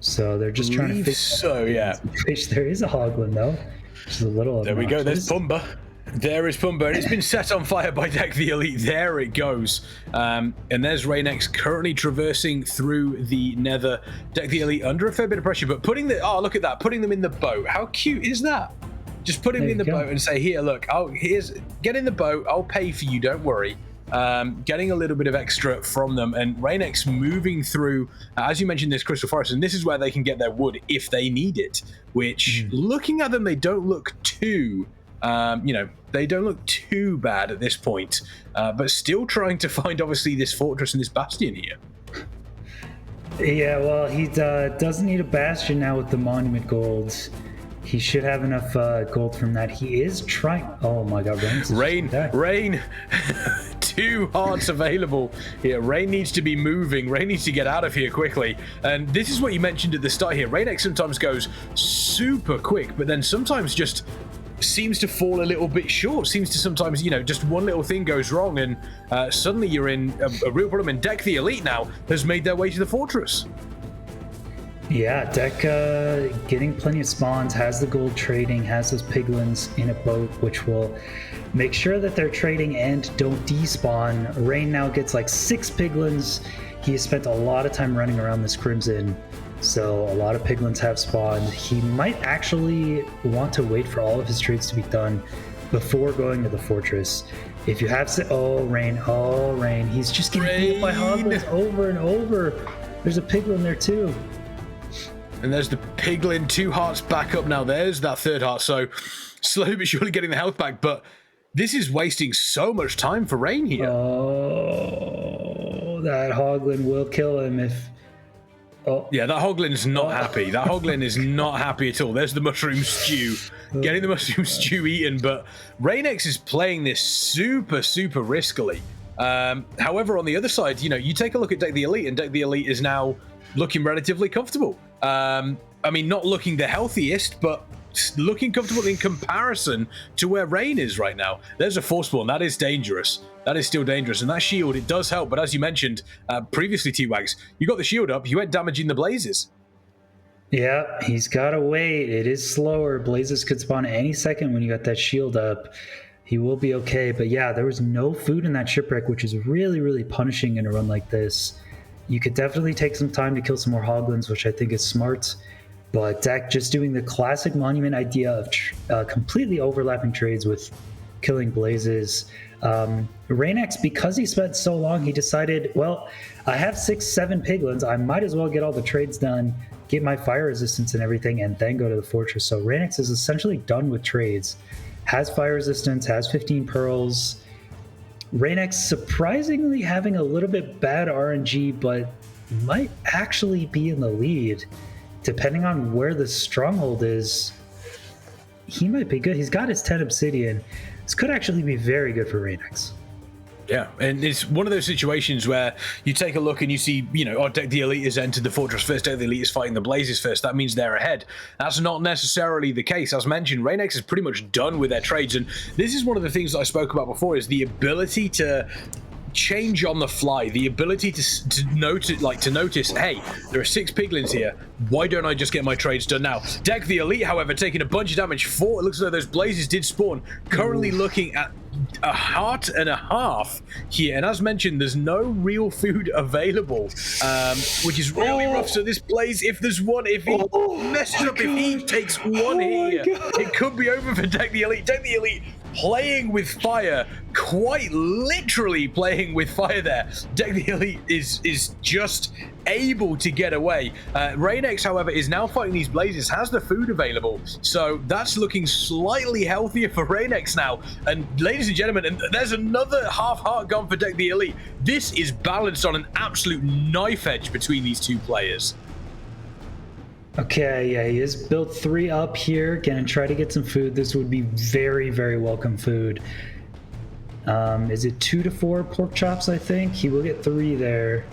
So they're just trying to fish. So, yeah. Fish. There is a hoglin, though, which is a little There we go. There's Pumba. There is Pumba, and it's been set on fire by DecTheElite. There it goes. And there's Reignex currently traversing through the nether. DecTheElite under a fair bit of pressure, but look at that, putting them in the boat. How cute is that? Just put him in the boat and say, here, look, get in the boat, I'll pay for you, don't worry. Getting a little bit of extra from them, and Reignex moving through, as you mentioned, this crystal forest, and this is where they can get their wood if they need it, which, looking at them, they don't look too... they don't look too bad at this point, but still trying to find, obviously, this fortress and this bastion here. Yeah, well, he doesn't need a bastion now with the monument gold. He should have enough gold from that. He is trying... Oh my god, Reign! 2 hearts available here. Reign needs to be moving. Reign needs to get out of here quickly. And this is what you mentioned at the start here. Reignex sometimes goes super quick, but then sometimes just seems to fall a little bit short. Seems to sometimes, you know, just one little thing goes wrong and suddenly you're in a real problem. And DecTheElite now has made their way to the fortress. Yeah, Dec getting plenty of spawns, has the gold trading, has those piglins in a boat, which will make sure that they're trading and don't despawn. Reign now gets like 6 piglins. He has spent a lot of time running around this Crimson, so a lot of piglins have spawned. He might actually want to wait for all of his trades to be done before going to the fortress. If you have Reign, he's just getting beat up by hoglins over and over. There's a piglin there too. And there's the piglin, 2 hearts back up now. There's that 3rd heart. So slowly but surely getting the health back. But this is wasting so much time for Reign here. Oh, that hoglin will kill him if... Oh. Yeah, that hoglin's not happy. That hoglin is not happy at all. There's the mushroom stew. Getting the mushroom stew eaten. But Reignex is playing this super, super riskily. However, on the other side, you know, you take a look at DecTheElite, and DecTheElite is now looking relatively comfortable. I mean, not looking the healthiest, but looking comfortable in comparison to where Reign is right now. There's a force spawn. That is dangerous. That is still dangerous. And that shield, it does help. But as you mentioned previously, T-Wags, you got the shield up. You went damaging the blazes. Yeah, he's got to wait. It is slower. Blazes could spawn any second when you got that shield up. He will be okay. But yeah, there was no food in that shipwreck, which is really, really punishing in a run like this. You could definitely take some time to kill some more hoglins, which I think is smart. But Dec just doing the classic Monument idea of completely overlapping trades with killing blazes. Reignex, because he spent so long, he decided, well, I have 6, 7 piglins. I might as well get all the trades done, get my fire resistance and everything, and then go to the fortress. So Reignex is essentially done with trades. Has fire resistance, has 15 pearls. Reignex surprisingly having a little bit bad RNG, but might actually be in the lead. Depending on where the stronghold is, he might be good. He's got his 10 obsidian. This could actually be very good for Reignex. Yeah, and it's one of those situations where you take a look and you see, you know, oh, DecTheElite has entered the fortress first, DecTheElite is fighting the blazes first. That means they're ahead. That's not necessarily the case. As mentioned, Reignex is pretty much done with their trades, and this is one of the things that I spoke about before, is the ability to change on the fly, the ability to notice, hey, there are 6 piglins here. Why don't I just get my trades done now? DecTheElite, however, taking a bunch of damage. 4, it looks as though those blazes did spawn. Currently looking at a heart and a half here, and as mentioned, there's no real food available, which is really rough. So this blaze, if there's one, if he messes up, if he takes one here, it could be over for DecTheElite. DecTheElite playing with fire, quite literally playing with fire there. DecTheElite is just able to get away. Reignex, however, is now fighting these blazes, has the food available, so that's looking slightly healthier for Reignex now. And ladies and gentlemen, and there's another half heart gone for DecTheElite. This is balanced on an absolute knife edge between these two players. Okay, yeah, he has built 3 up here. Gonna try to get some food. This would be very, very welcome food. Is it 2 to 4 pork chops, I think? He will get 3 there.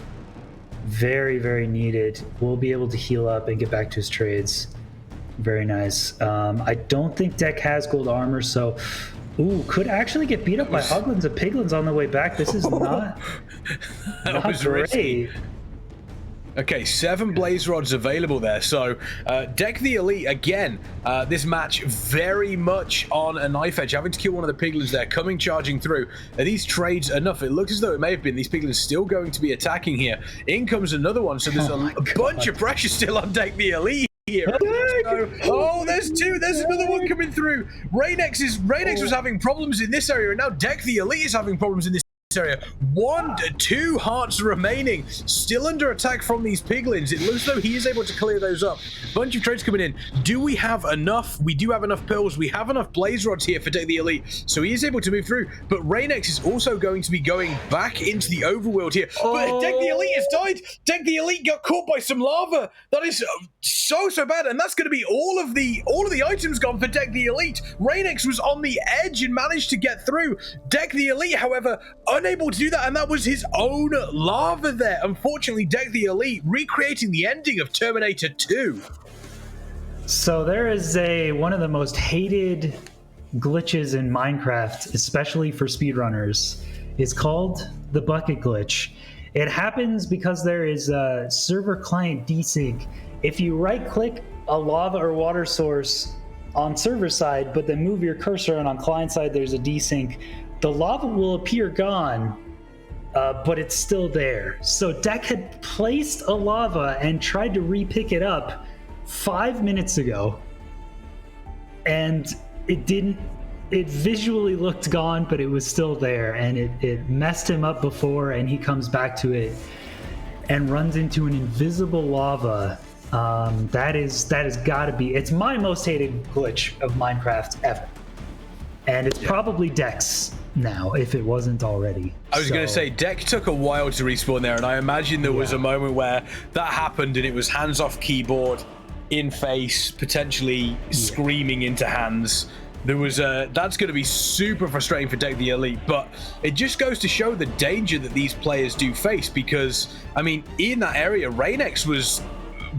Very, very needed. We'll be able to heal up and get back to his trades. Very nice. I don't think Dec has gold armor, so... Ooh, could actually get beat up by hoglins and piglins on the way back. This is not great. Risky. Okay, 7 blaze rods available there. So DecTheElite, again, this match very much on a knife edge, having to kill one of the piglins there, coming charging through. Are these trades enough? It looks as though it may have been. These piglins still going to be attacking here. In comes another one, so there's a bunch of pressure still on DecTheElite here. So, there's 2. There's another one coming through. Reignex was having problems in this area, and now DecTheElite is having problems in this area. 1, 2 hearts remaining, still under attack from these piglins. It looks though he is able to clear those up. Bunch of trades coming in. Do we have enough? We do have enough pearls. We have enough blaze rods here for DecTheElite, so he is able to move through. But Reignex is also going to be going back into the overworld here. But DecTheElite has died. DecTheElite got caught by some lava. That is so bad, and that's going to be all of the items gone for DecTheElite. Reignex was on the edge and managed to get through. DecTheElite, however, unable to do that, and that was his own lava there. Unfortunately, DecTheElite recreating the ending of Terminator 2. So there is one of the most hated glitches in Minecraft, especially for speedrunners, is called the bucket glitch. It happens because there is a server client desync. If you right click a lava or water source on server side, but then move your cursor and on client side there's a desync, the lava will appear gone, but it's still there. So Dec had placed a lava and tried to re-pick it up 5 minutes ago, and it didn't. It visually looked gone, but it was still there, and it messed him up before, and he comes back to it and runs into an invisible lava. That has got to be, it's my most hated glitch of Minecraft ever, and it's probably Dec's now if it wasn't already. I was going to say, Dec took a while to respawn there, and I imagine there was a moment where that happened and it was hands off keyboard, in face, potentially screaming into hands. There was that's going to be super frustrating for DecTheElite, but it just goes to show the danger that these players do face, because I mean, in that area, Reignex was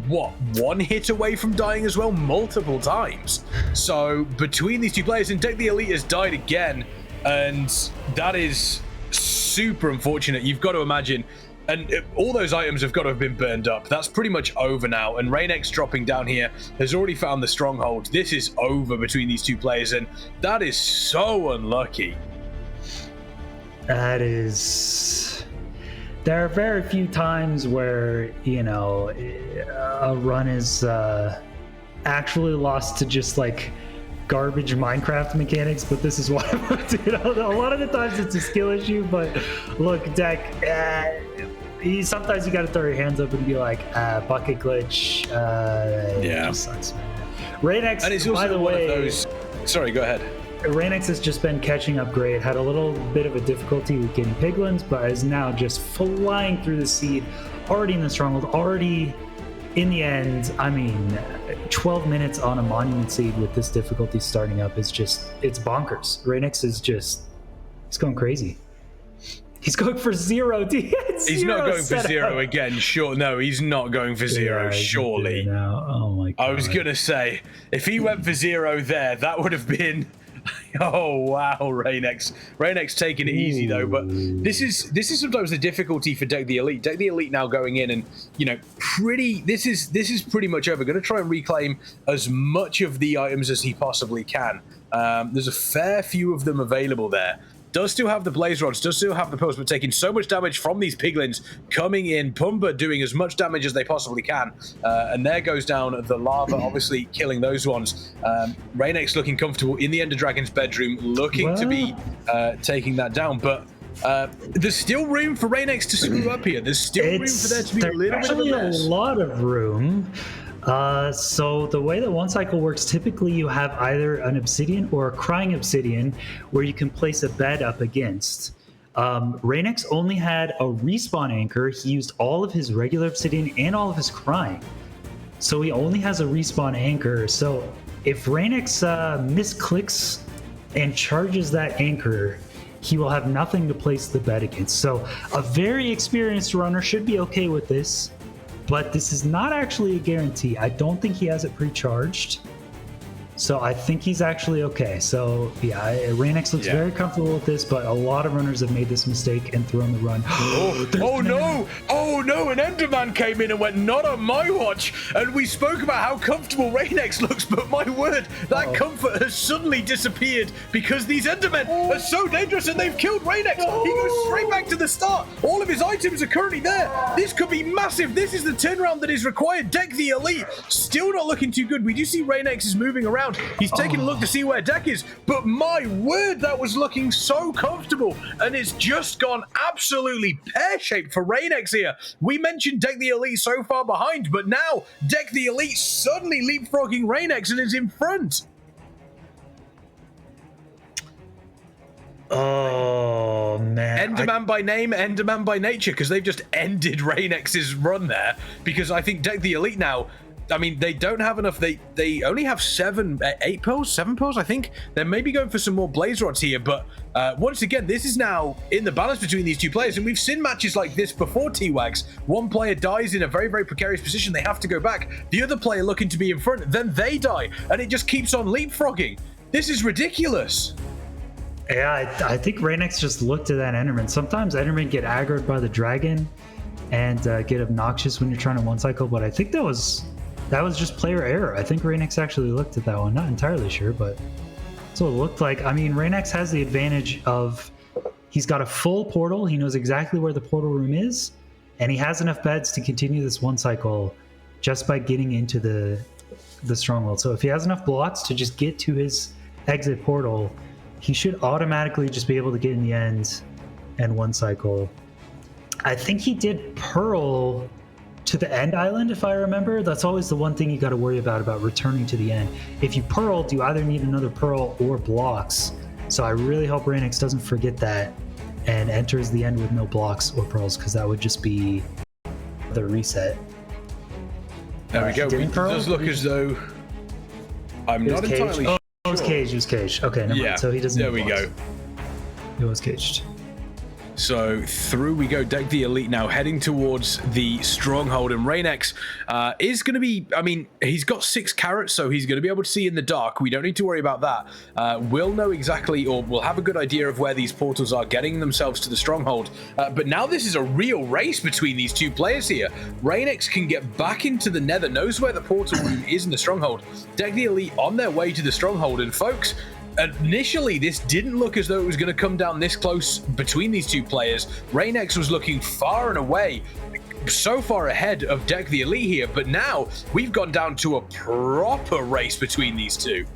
one hit away from dying as well, multiple times. So between these two players, and DecTheElite has died again, and that is super unfortunate. You've got to imagine, and all those items have got to have been burned up. That's pretty much over now, and Reignex dropping down here has already found the stronghold. This is over between these two players, and that is so unlucky. That is... There are very few times where, you know, a run is actually lost to just like garbage Minecraft mechanics, but this is one of them. You know, a lot of the times it's a skill issue, but look, Dec, sometimes you got to throw your hands up and be like, bucket glitch. It just sucks, man. Reignex, and it's also by the one way, of those. Sorry, go ahead. Reignex has just been catching up great, had a little bit of a difficulty with getting piglins, but is now just flying through the seed, already in the stronghold, already in the end. I mean, 12 minutes on a monument seed with this difficulty starting up is just, it's bonkers. Reignex is just, he's going crazy. He's going for zero. He's not going for zero again. Sure, no, he's not going for zero. Surely. Oh my God. I was gonna say, if he went for zero there, that would have been. Oh wow, Reignex taking it easy though. But this is sometimes the difficulty for DecTheElite. DecTheElite now going in and, you know, this is pretty much over. Going to try and reclaim as much of the items as he possibly can. There's a fair few of them available there. Does still have the blaze rods, does still have the post, but taking so much damage from these piglins coming in. Pumba doing as much damage as they possibly can. And there goes down the lava, obviously killing those ones. Reignex looking comfortable in the Ender Dragon's bedroom, looking to be taking that down. But there's still room for Reignex to screw up here. There's still room for there to be a little bit of a mess. A lot of room. So the way that one cycle works, typically you have either an obsidian or a crying obsidian where you can place a bed up against. Reignex only had a respawn anchor. He used all of his regular obsidian and all of his crying. So he only has a respawn anchor. So if Reignex misclicks and charges that anchor, he will have nothing to place the bed against. So a very experienced runner should be okay with this. But this is not actually a guarantee. I don't think he has it pre-charged. So I think he's actually okay. So yeah, Reignex looks very comfortable with this, but a lot of runners have made this mistake and thrown the run. Oh no, an Enderman came in and went, not on my watch. And we spoke about how comfortable Reignex looks, but my word, that comfort has suddenly disappeared because these Endermen are so dangerous and they've killed Reignex. He goes straight back to the start. All of his items are currently there. This could be massive. This is the turnaround that is required. DecTheElite still not looking too good. We do see Reignex is moving around. He's taking a look to see where Dec is, but my word, that was looking so comfortable, and it's just gone absolutely pear-shaped for Reignex here. We mentioned DecTheElite so far behind, but now DecTheElite suddenly leapfrogging Reignex and is in front. Oh man. Enderman by name, Enderman by nature, because they've just ended Reignex's run there, because I think DecTheElite now, I mean, they don't have enough. They only have 7 pearls, I think. They're maybe going for some more blaze rods here, but once again, this is now in the balance between these two players, and we've seen matches like this before, T-Wags. One player dies in a very, very precarious position. They have to go back. The other player looking to be in front, then they die, and it just keeps on leapfrogging. This is ridiculous. Yeah, I think Reignex just looked at that Enderman. Sometimes Endermen get aggroed by the dragon and get obnoxious when you're trying to one cycle, but I think that was just player error. I think Reignex actually looked at that one. Not entirely sure, but that's what it looked like. I mean, Reignex has the advantage of he's got a full portal. He knows exactly where the portal room is, and he has enough beds to continue this one cycle just by getting into the stronghold. So if he has enough blocks to just get to his exit portal, he should automatically just be able to get in the end and one cycle. I think he did Pearl to the end island, if I remember. That's always the one thing you got to worry about returning to the end. If you Pearled, you either need another Pearl or blocks. So I really hope Reignex doesn't forget that and enters the end with no blocks or Pearls, because that would just be the reset. There we go. It does look as though I'm not entirely sure. It was caged. It was caged. Okay, never mind. So he doesn't. There we go. It was caged. So through we go. DecTheElite now heading towards the stronghold, and Reignex is going to be, I mean, he's got 6 carrots, so he's going to be able to see in the dark. We don't need to worry about that. We'll know exactly, or we'll have a good idea of where these portals are getting themselves to the stronghold. But now this is a real race between these two players here. Reignex can get back into the nether, knows where the portal room is in the stronghold. DecTheElite on their way to the stronghold, and folks, initially, this didn't look as though it was going to come down this close between these two players. Reignex was looking far and away, so far ahead of DecTheElite here, but now we've gone down to a proper race between these two.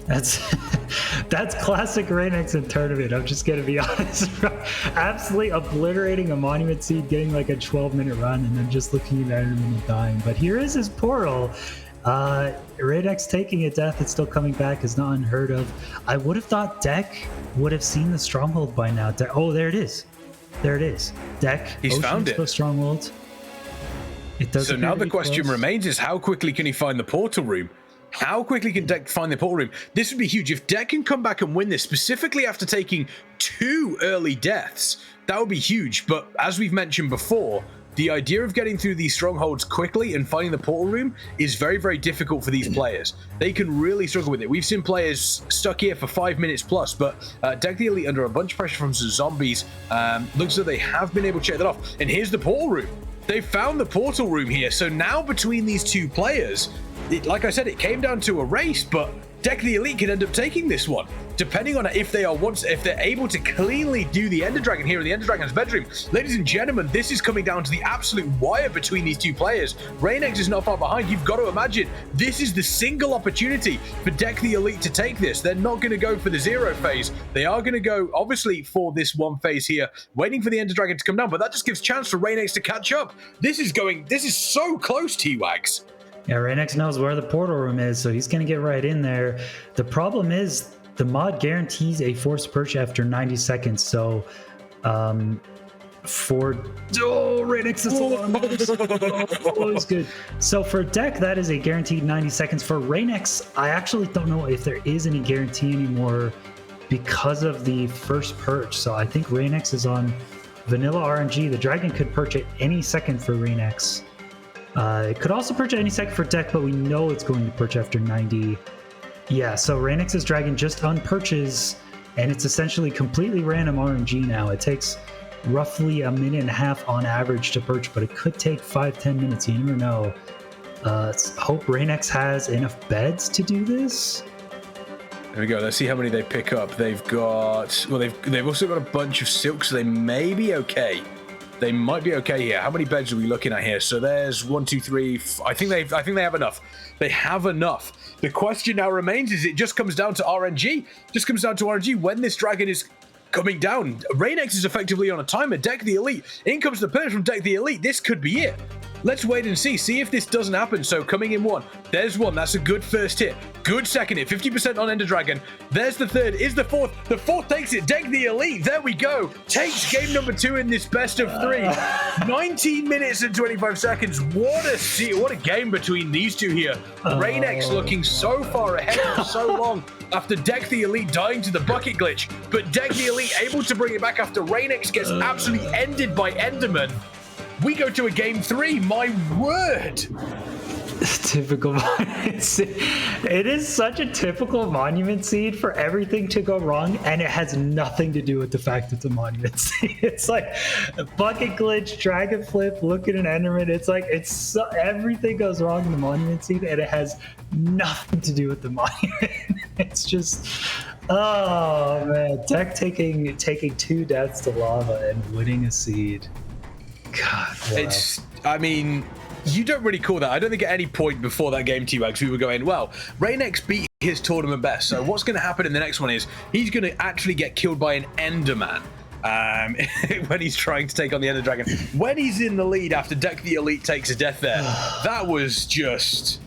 That's classic Reignex in tournament. I'm just gonna be honest. Absolutely obliterating a monument seed, getting like a 12-minute run, and then just looking at him and dying. But here is his portal. Reignex taking a death and still coming back is not unheard of. I would have thought Dec would have seen the stronghold by now. Oh, there it is. There it is. Dec. He's found it. Stronghold. It does. So now the question remains is how quickly can he find the portal room? How quickly can Dec find the portal room? This would be huge. If Dec can come back and win this, specifically after taking 2 early deaths, that would be huge. But as we've mentioned before, the idea of getting through these strongholds quickly and finding the portal room is very, very difficult for these players. They can really struggle with it. We've seen players stuck here for 5 minutes plus, but DecTheElite under a bunch of pressure from some zombies. Looks as though they have been able to check that off. And here's the portal room. They found the portal room here. So now between these two players, like I said, it came down to a race, but DecTheElite can end up taking this one, depending on if they're able to cleanly do the Ender Dragon here in the Ender Dragon's bedroom. Ladies and gentlemen, this is coming down to the absolute wire between these two players. Reignex is not far behind. You've got to imagine this is the single opportunity for DecTheElite to take this. They're not going to go for the 0 phase. They are going to go, obviously, for this 1 phase here, waiting for the Ender Dragon to come down, but that just gives chance for Reignex to catch up. This is so close, T-Wags. Yeah, Reignex knows where the portal room is, so he's going to get right in there. The problem is the mod guarantees a forced perch after 90 seconds, so Reignex is always good. So for Dec, that is a guaranteed 90 seconds. For Reignex, I actually don't know if there is any guarantee anymore because of the first perch. So I think Reignex is on vanilla RNG. The dragon could perch at any second for Reignex. It could also perch at any second for Dec, but we know it's going to perch after 90. Yeah, so Reignex's dragon just unperches, and it's essentially completely random RNG now. It takes roughly 1.5 minutes on average to perch, but it could take 5-10 minutes. You never know. Hope Reignex has enough beds to do this. There we go. Let's see how many they pick up. They've got, well, they've also got a bunch of silk, so they may be okay. They might be okay here. How many beds are we looking at here? So there's 1, 2, 3. I think they have enough. They have enough. The question now remains is it just comes down to RNG. Just comes down to RNG when this dragon is coming down. Reignex is effectively on a timer. DecTheElite. In comes the perch from DecTheElite. This could be it. Let's wait and see. See if this doesn't happen. So coming in 1. There's 1. That's a good first hit. Good second hit. 50% on Ender Dragon. There's the 3rd. Is the 4th. The 4th takes it. DecTheElite. There we go. Takes game number 2 in this best of 3. 19 minutes and 25 seconds. What a game between these two here. Reignex looking so far ahead for so long after DecTheElite dying to the bucket glitch. But DecTheElite able to bring it back after Reignex gets absolutely ended by Enderman. We go to a game 3. My word. Typical monument seed. It is such a typical monument seed for everything to go wrong, and it has nothing to do with the fact it's a monument seed. It's like a bucket glitch, dragon flip, look at an enderman. It's like everything goes wrong in the monument seed, and it has nothing to do with the monument. It's just, oh man, Deck taking 2 deaths to lava and winning a seed. God, wow. I mean, you don't really call that. I don't think at any point before that game, T-Wags, we were going, well, Reignex beat his tournament best, so what's going to happen in the next one is he's going to actually get killed by an Enderman when he's trying to take on the Ender Dragon. When he's in the lead after DecTheElite takes a death there, that was ridiculous.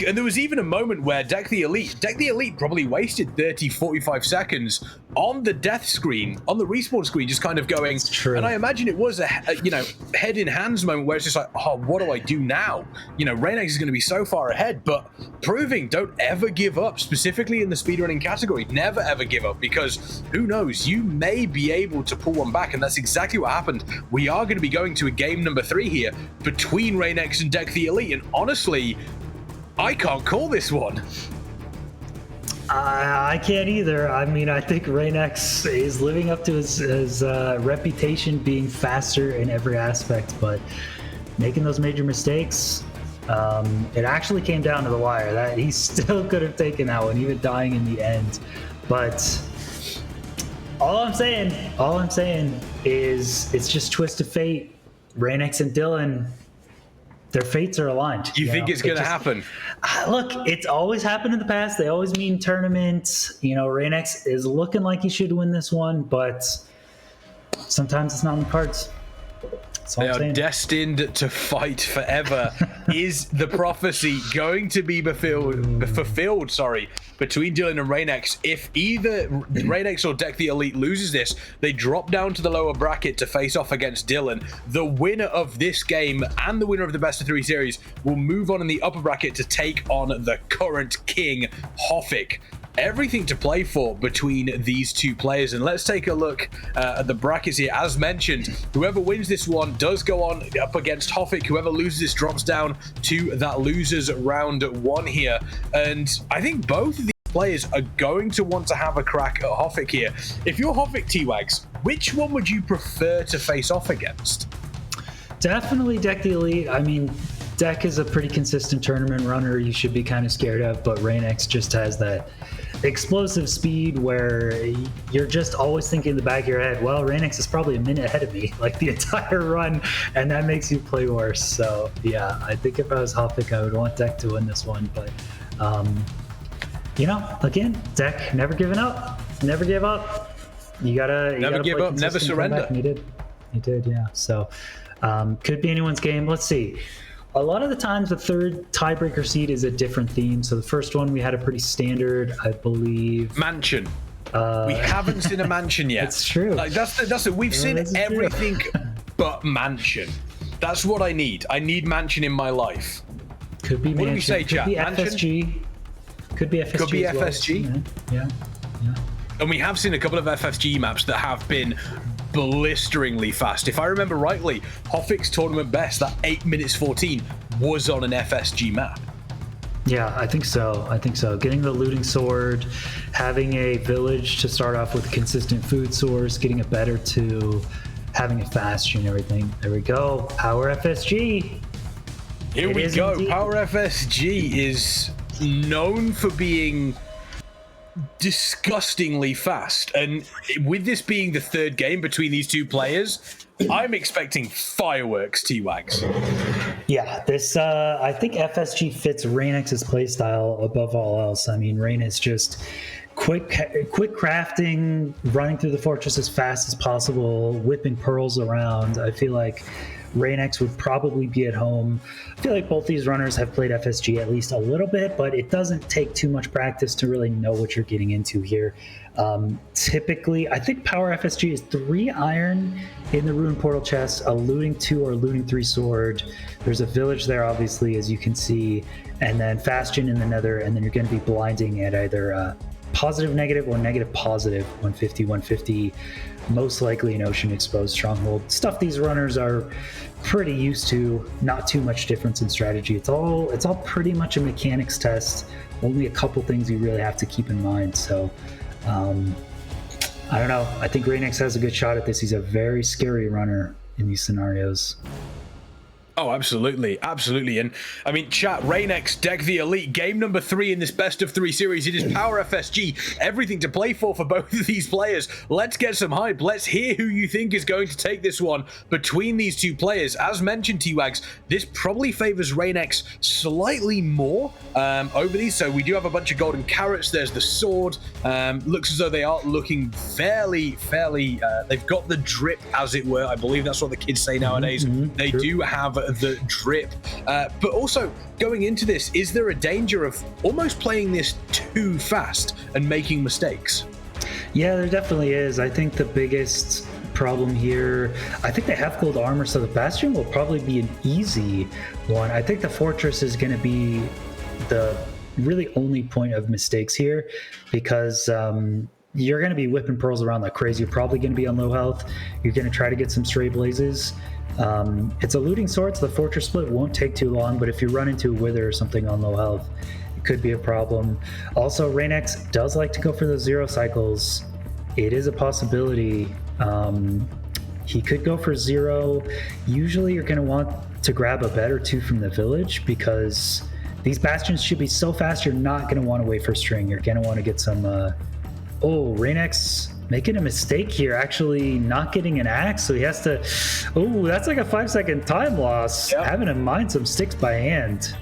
And there was even a moment where DecTheElite probably wasted 30, 45 seconds on the death screen, on the respawn screen, just kind of going. That's true. And I imagine it was a head in hands moment where it's just like, oh, what do I do now? Reignex is going to be so far ahead, but proving don't ever give up, specifically in the speedrunning category. Never ever give up, because who knows, you may be able to pull one back, and that's exactly what happened. We are going to be going to a game number 3 here between Reignex and DecTheElite, and honestly, I can't call this one. I can't either. I mean, I think Reignex is living up to his reputation being faster in every aspect, but making those major mistakes, it actually came down to the wire. That he still could have taken that one, even dying in the end. But all I'm saying is it's just twist of fate. Reignex and Dylqn, their fates are aligned. You think it's going to happen? Look, it's always happened in the past. They always meet in tournaments. Reignex is looking like he should win this one, but sometimes it's not in the cards. They are destined to fight forever. Is the prophecy going to be fulfilled? Between Dylqn and Reignex? If either Reignex or DecTheElite loses this, they drop down to the lower bracket to face off against Dylqn. The winner of this game and the winner of the best of 3 series will move on in the upper bracket to take on the current king, Hoffik. Everything to play for between these two players, and let's take a look at the brackets here. As mentioned, whoever wins this one does go on up against Hoffik. Whoever loses this drops down to that losers round 1 here, and I think both of these players are going to want to have a crack at Hoffik here. If you're Hoffik, T-Wags, which one would you prefer to face off against? Definitely DecTheElite. I mean, Deck is a pretty consistent tournament runner you should be kind of scared of, but Reignex just has that explosive speed where you're just always thinking in the back of your head, well, Reignex is probably a minute ahead of me, like the entire run, and that makes you play worse. So yeah, I think if I was Hoffik, I would want Deck to win this one, but again, Deck never giving up, never give up. You gotta give up, never surrender. He did, yeah. So could be anyone's game. Let's see. A lot of the times the third tiebreaker seed is a different theme. So the first one we had a pretty standard, I believe. Mansion. We haven't seen a mansion yet. It's true. Like that's it. We've seen everything but mansion. That's what I need. I need mansion in my life. Could be mansion. What do we say, chat? Could be FSG. Could be FSG. Could be FSG. Well. Yeah. And we have seen a couple of FSG maps that have been blisteringly fast. If I remember rightly, Hoffik's tournament best, that 8 minutes 14, was on an FSG map. Yeah, I think so. Getting the looting sword, having a village to start off with a consistent food source, getting it better to having a fast and everything. There we go. Power FSG. Here we go. Indeed. Power FSG is known for being disgustingly fast, and with this being the third game between these two players, I'm expecting fireworks, T-Wags. Yeah, this I think FSG fits Reignex's playstyle above all else. I mean, Reign is just quick crafting, running through the fortress as fast as possible, whipping pearls around. I feel like Reignex would probably be at home. I feel like both these runners have played FSG at least a little bit, but it doesn't take too much practice to really know what you're getting into here. Typically, I think Power FSG is 3 iron in the Ruin Portal chest, a looting 2 or looting 3 sword. There's a village there, obviously, as you can see, and then Fastion in the Nether, and then you're going to be blinding at either positive negative or negative positive 150 most likely an ocean exposed stronghold. Stuff these runners are pretty used to, not too much difference in strategy. It's all pretty much a mechanics test. Only a couple things you really have to keep in mind. So I don't know. I think Reignex has a good shot at this. He's a very scary runner in these scenarios. Oh, absolutely. Absolutely. And I mean, chat, Reignex, DecTheElite, game number 3 in this best of 3 series. It is Power FSG. Everything to play for both of these players. Let's get some hype. Let's hear who you think is going to take this one between these two players. As mentioned, T-Wags, this probably favors Reignex slightly more over these. So we do have a bunch of golden carrots. There's the sword. Looks as though they are looking fairly, they've got the drip, as it were. I believe that's what the kids say nowadays. They do have the drip, but also going into this, is there a danger of almost playing this too fast and making mistakes? Yeah, there definitely is. I think the biggest problem here, I think they have gold armor, so the bastion will probably be an easy one. I think the fortress is going to be the really only point of mistakes here, because you're going to be whipping pearls around like crazy. You're probably going to be on low health. You're going to try to get some stray blazes. It's a looting sword, so the fortress split won't take too long, but if you run into a wither or something on low health, it could be a problem. Also, Reignex does like to go for those 0 cycles. It is a possibility. He could go for 0. Usually you're going to want to grab a bed or 2 from the village, because these bastions should be so fast you're not going to want to wait for string. You're going to want to get some... Oh, Reignex making a mistake here, actually not getting an axe, so he has to... Oh, that's like a 5-second time loss. Yep. Having to mine some sticks by hand.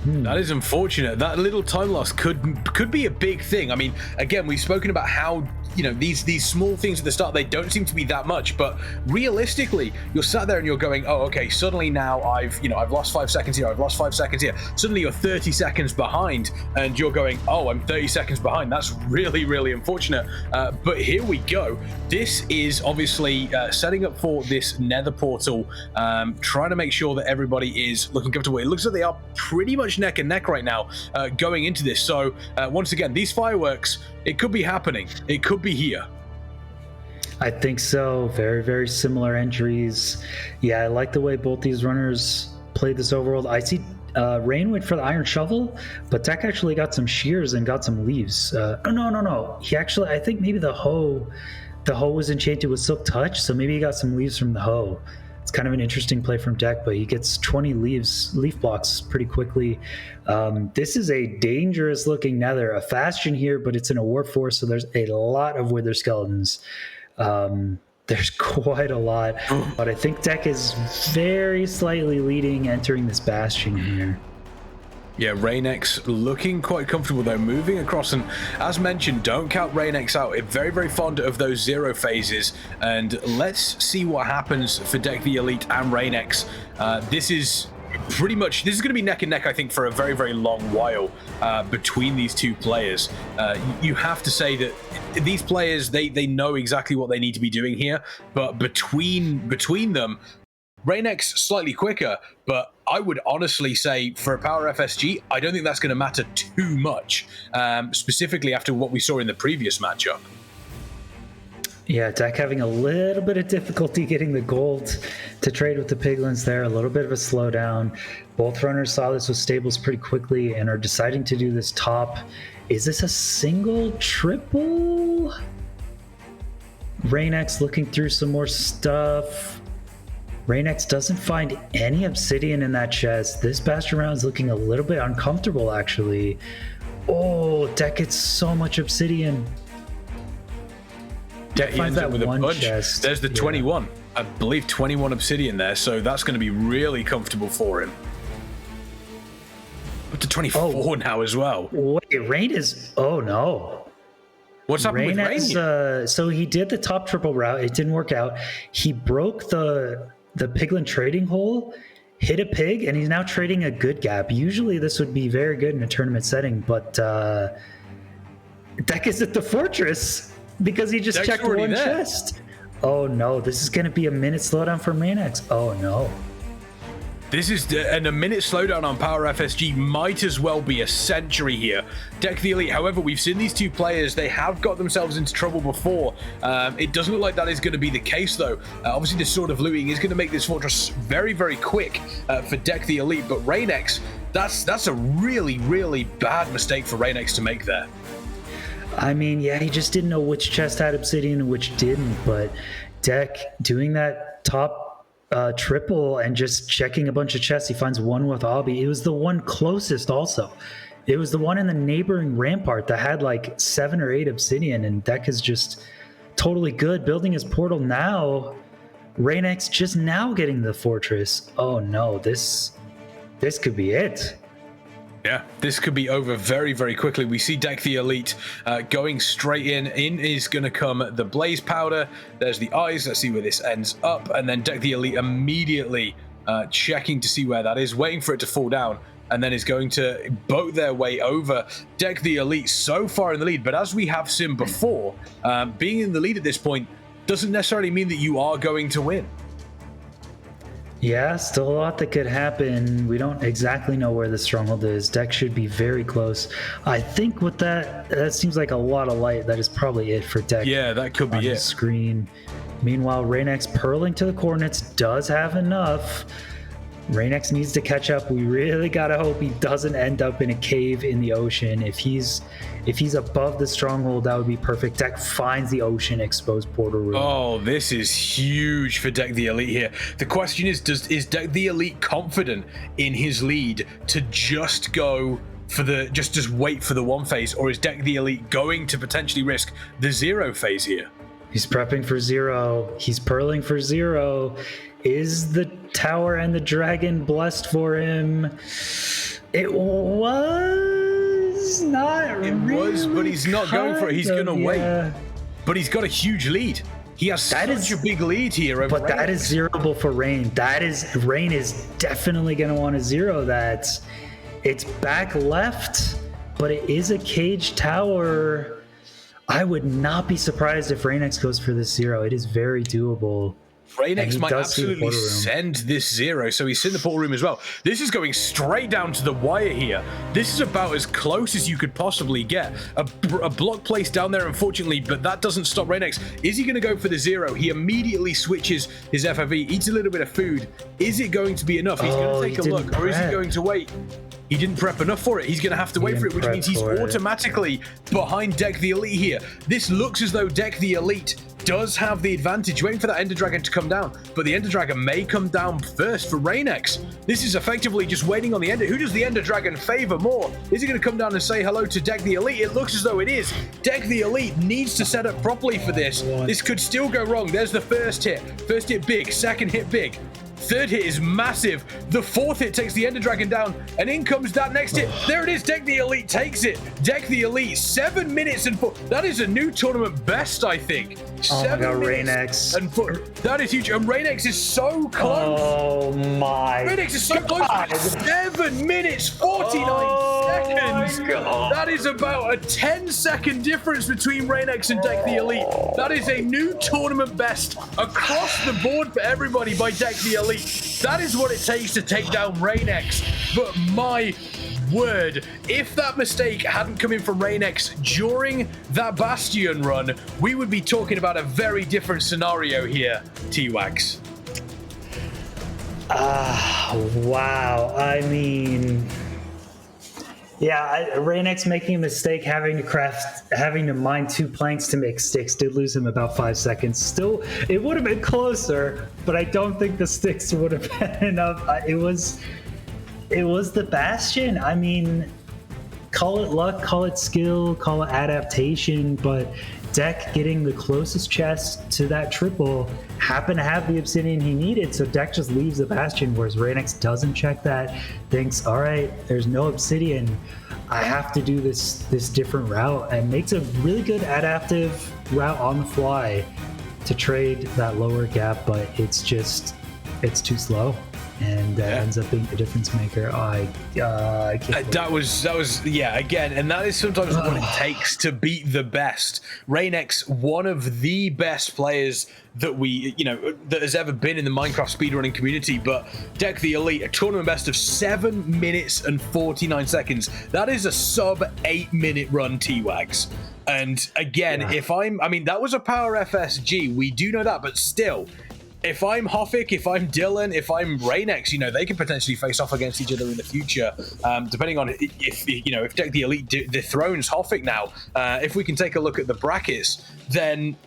That is unfortunate. That little time loss could be a big thing. I mean, again, we've spoken about how, you know, these small things at the start, they don't seem to be that much, but realistically, you're sat there and you're going, oh, okay, suddenly now I've lost 5 seconds here, I've lost 5 seconds here. Suddenly you're 30 seconds behind and you're going, oh, I'm 30 seconds behind. That's really, really unfortunate. But here we go. This is obviously setting up for this nether portal, trying to make sure that everybody is looking comfortable. It looks like they are pretty much neck and neck right now going into this. So once again, these fireworks, it could be happening. It could be here. I think so. Very, very similar entries. Yeah, I like the way both these runners played this overworld. I see Rain went for the iron shovel, but Dec actually got some shears and got some leaves. No. He actually, I think maybe the hoe was enchanted with silk touch, so maybe he got some leaves from the hoe. It's kind of an interesting play from Dec, but he gets 20 leaf blocks pretty quickly. This is a dangerous looking nether, a bastion here, but it's in a warp force, so there's a lot of wither skeletons. There's quite a lot, but I think Dec is very slightly leading entering this bastion here. Yeah, Reignex looking quite comfortable though, moving across, and as mentioned, don't count Reignex out. Very, very fond of those 0 phases, and let's see what happens for DecTheElite and Reignex. This is going to be neck and neck, I think, for a very, very long while between these two players. You have to say that these players, they know exactly what they need to be doing here, but between them, Reignex slightly quicker, but I would honestly say for a Power FSG, I don't think that's going to matter too much, specifically after what we saw in the previous matchup. Yeah, Dec having a little bit of difficulty getting the gold to trade with the piglins there, a little bit of a slowdown. Both runners saw this with stables pretty quickly and are deciding to do this top. Is this a single, triple? Reignex looking through some more stuff. Reignex doesn't find any obsidian in that chest. This bastion round is looking a little bit uncomfortable, actually. Oh, Dec gets so much obsidian. Yeah, he ends up with a bunch. Chest. There's the 21. I believe 21 obsidian there, so that's going to be really comfortable for him. Up to 24 now as well. Wait, Rain is... Oh, no. What's happening with Rain? So he did the top triple route. It didn't work out. He broke the piglin trading hole, hit a pig, and he's now trading a good gap. Usually this would be very good in a tournament setting, but Dec is at the fortress because he just checked one chest. Oh no, this is going to be a minute slowdown for Reignex. Oh no. This is, and a minute slowdown on Power FSG might as well be a century here. DecTheElite, however, we've seen these two players, they have got themselves into trouble before. It doesn't look like that is going to be the case, though. Obviously, this sort of looting is going to make this fortress very, very quick for DecTheElite, but Reignex, that's a really, really bad mistake for Reignex to make there. I mean, yeah, he just didn't know which chest had obsidian and which didn't, but Dec doing that top triple and just checking a bunch of chests. He finds one with Obby. It was the one closest also. It was the one in the neighboring rampart that had like 7 or 8 obsidian, and Dec is just totally good. Building his portal now. Reignex just now getting the fortress. Oh no, this could be it. Yeah, this could be over very, very quickly. We see DecTheElite going straight in. In is going to come the Blaze Powder. There's the eyes. Let's see where this ends up. And then DecTheElite immediately checking to see where that is, waiting for it to fall down, and then is going to boat their way over. DecTheElite so far in the lead, but as we have seen before, being in the lead at this point doesn't necessarily mean that you are going to win. Yeah, still a lot that could happen. We don't exactly know where the stronghold is. Dec should be very close. I think with that seems like a lot of light. That is probably it for Dec. Yeah, that could be on the screen. Meanwhile, Reignex purling to the coordinates does have enough. Reignex needs to catch up. We really gotta hope he doesn't end up in a cave in the ocean. If he's above the stronghold, that would be perfect. Dec finds the ocean exposed portal room. Oh, this is huge for DecTheElite here. The question is DecTheElite confident in his lead to just go for the just wait for the 1 phase, or is DecTheElite going to potentially risk the 0 phase here? He's prepping for 0. He's purling for 0. Is the tower and the dragon blessed for him? It was not. It really was, but he's not going for it. He's going to wait. But he's got a huge lead. He has such a big lead here over But that is zeroable for Rain. Rain is definitely going to want to 0 that. It's back left, but it is a cage tower. I would not be surprised if Reignex goes for this 0. It is very doable. Reignex might absolutely send this 0, so he's in the portal room as well. This is going straight down to the wire here. This is about as close as you could possibly get. A block placed down there, unfortunately, but that doesn't stop Reignex. Is he going to go for the 0? He immediately switches his FFE, eats a little bit of food. Is it going to be enough? He's going to take a look, or is he going to wait? He didn't prep enough for it. He's going to have to wait for it, which means he's automatically behind DecTheElite here. This looks as though DecTheElite does have the advantage, waiting for that Ender Dragon to come down, but the Ender Dragon may come down first for Reignex. This is effectively just waiting on the Ender. Who does the Ender Dragon favor more? Is he going to come down and say hello to DecTheElite? It looks as though it is. DecTheElite needs to set up properly for this. This could still go wrong. There's the first hit. First hit big, second hit big. Third hit is massive. The 4th hit takes the Ender Dragon down, and in comes that next hit. There it is. DecTheElite takes it. DecTheElite, 7 minutes and 4. That is a new tournament best, I think. Oh my God, Reignex. And 4. That is huge. And Reignex is so close. Oh my. Reignex is so close. 7 minutes, 49 seconds. My God. That is about a 10-second difference between Reignex and DecTheElite. That is a new tournament best across the board for everybody by DecTheElite. That is what it takes to take down Reignex. But my word, if that mistake hadn't come in from Reignex during that Bastion run, we would be talking about a very different scenario here, T-Wags. Wow. I mean, yeah, Reignex making a mistake, having to mine 2 planks to make sticks did lose him about 5 seconds. Still, it would have been closer, but I don't think the sticks would have been enough. It was the Bastion. I mean, call it luck, call it skill, call it adaptation, but Dec getting the closest chest to that triple happened to have the obsidian he needed, so Dec just leaves the Bastion, whereas Reignex doesn't check that, thinks, all right, there's no obsidian, I have to do this different route, and makes a really good adaptive route on the fly to trade that lower gap, but it's too slow. and ends up being the difference maker. I can't. That was yeah. Again, and that is sometimes what it takes to beat the best. Reignex, one of the best players that that has ever been in the Minecraft speedrunning community, but DecTheElite, a tournament best of 7 minutes and 49 seconds. That is a sub 8-minute run, T-Wags. And again, that was a power FSG. We do know that, but still, if I'm Hoffik, if I'm Dylqn, if I'm Reignex, they can potentially face off against each other in the future, depending on if DecTheElite dethrones Hoffik now. If we can take a look at the brackets, then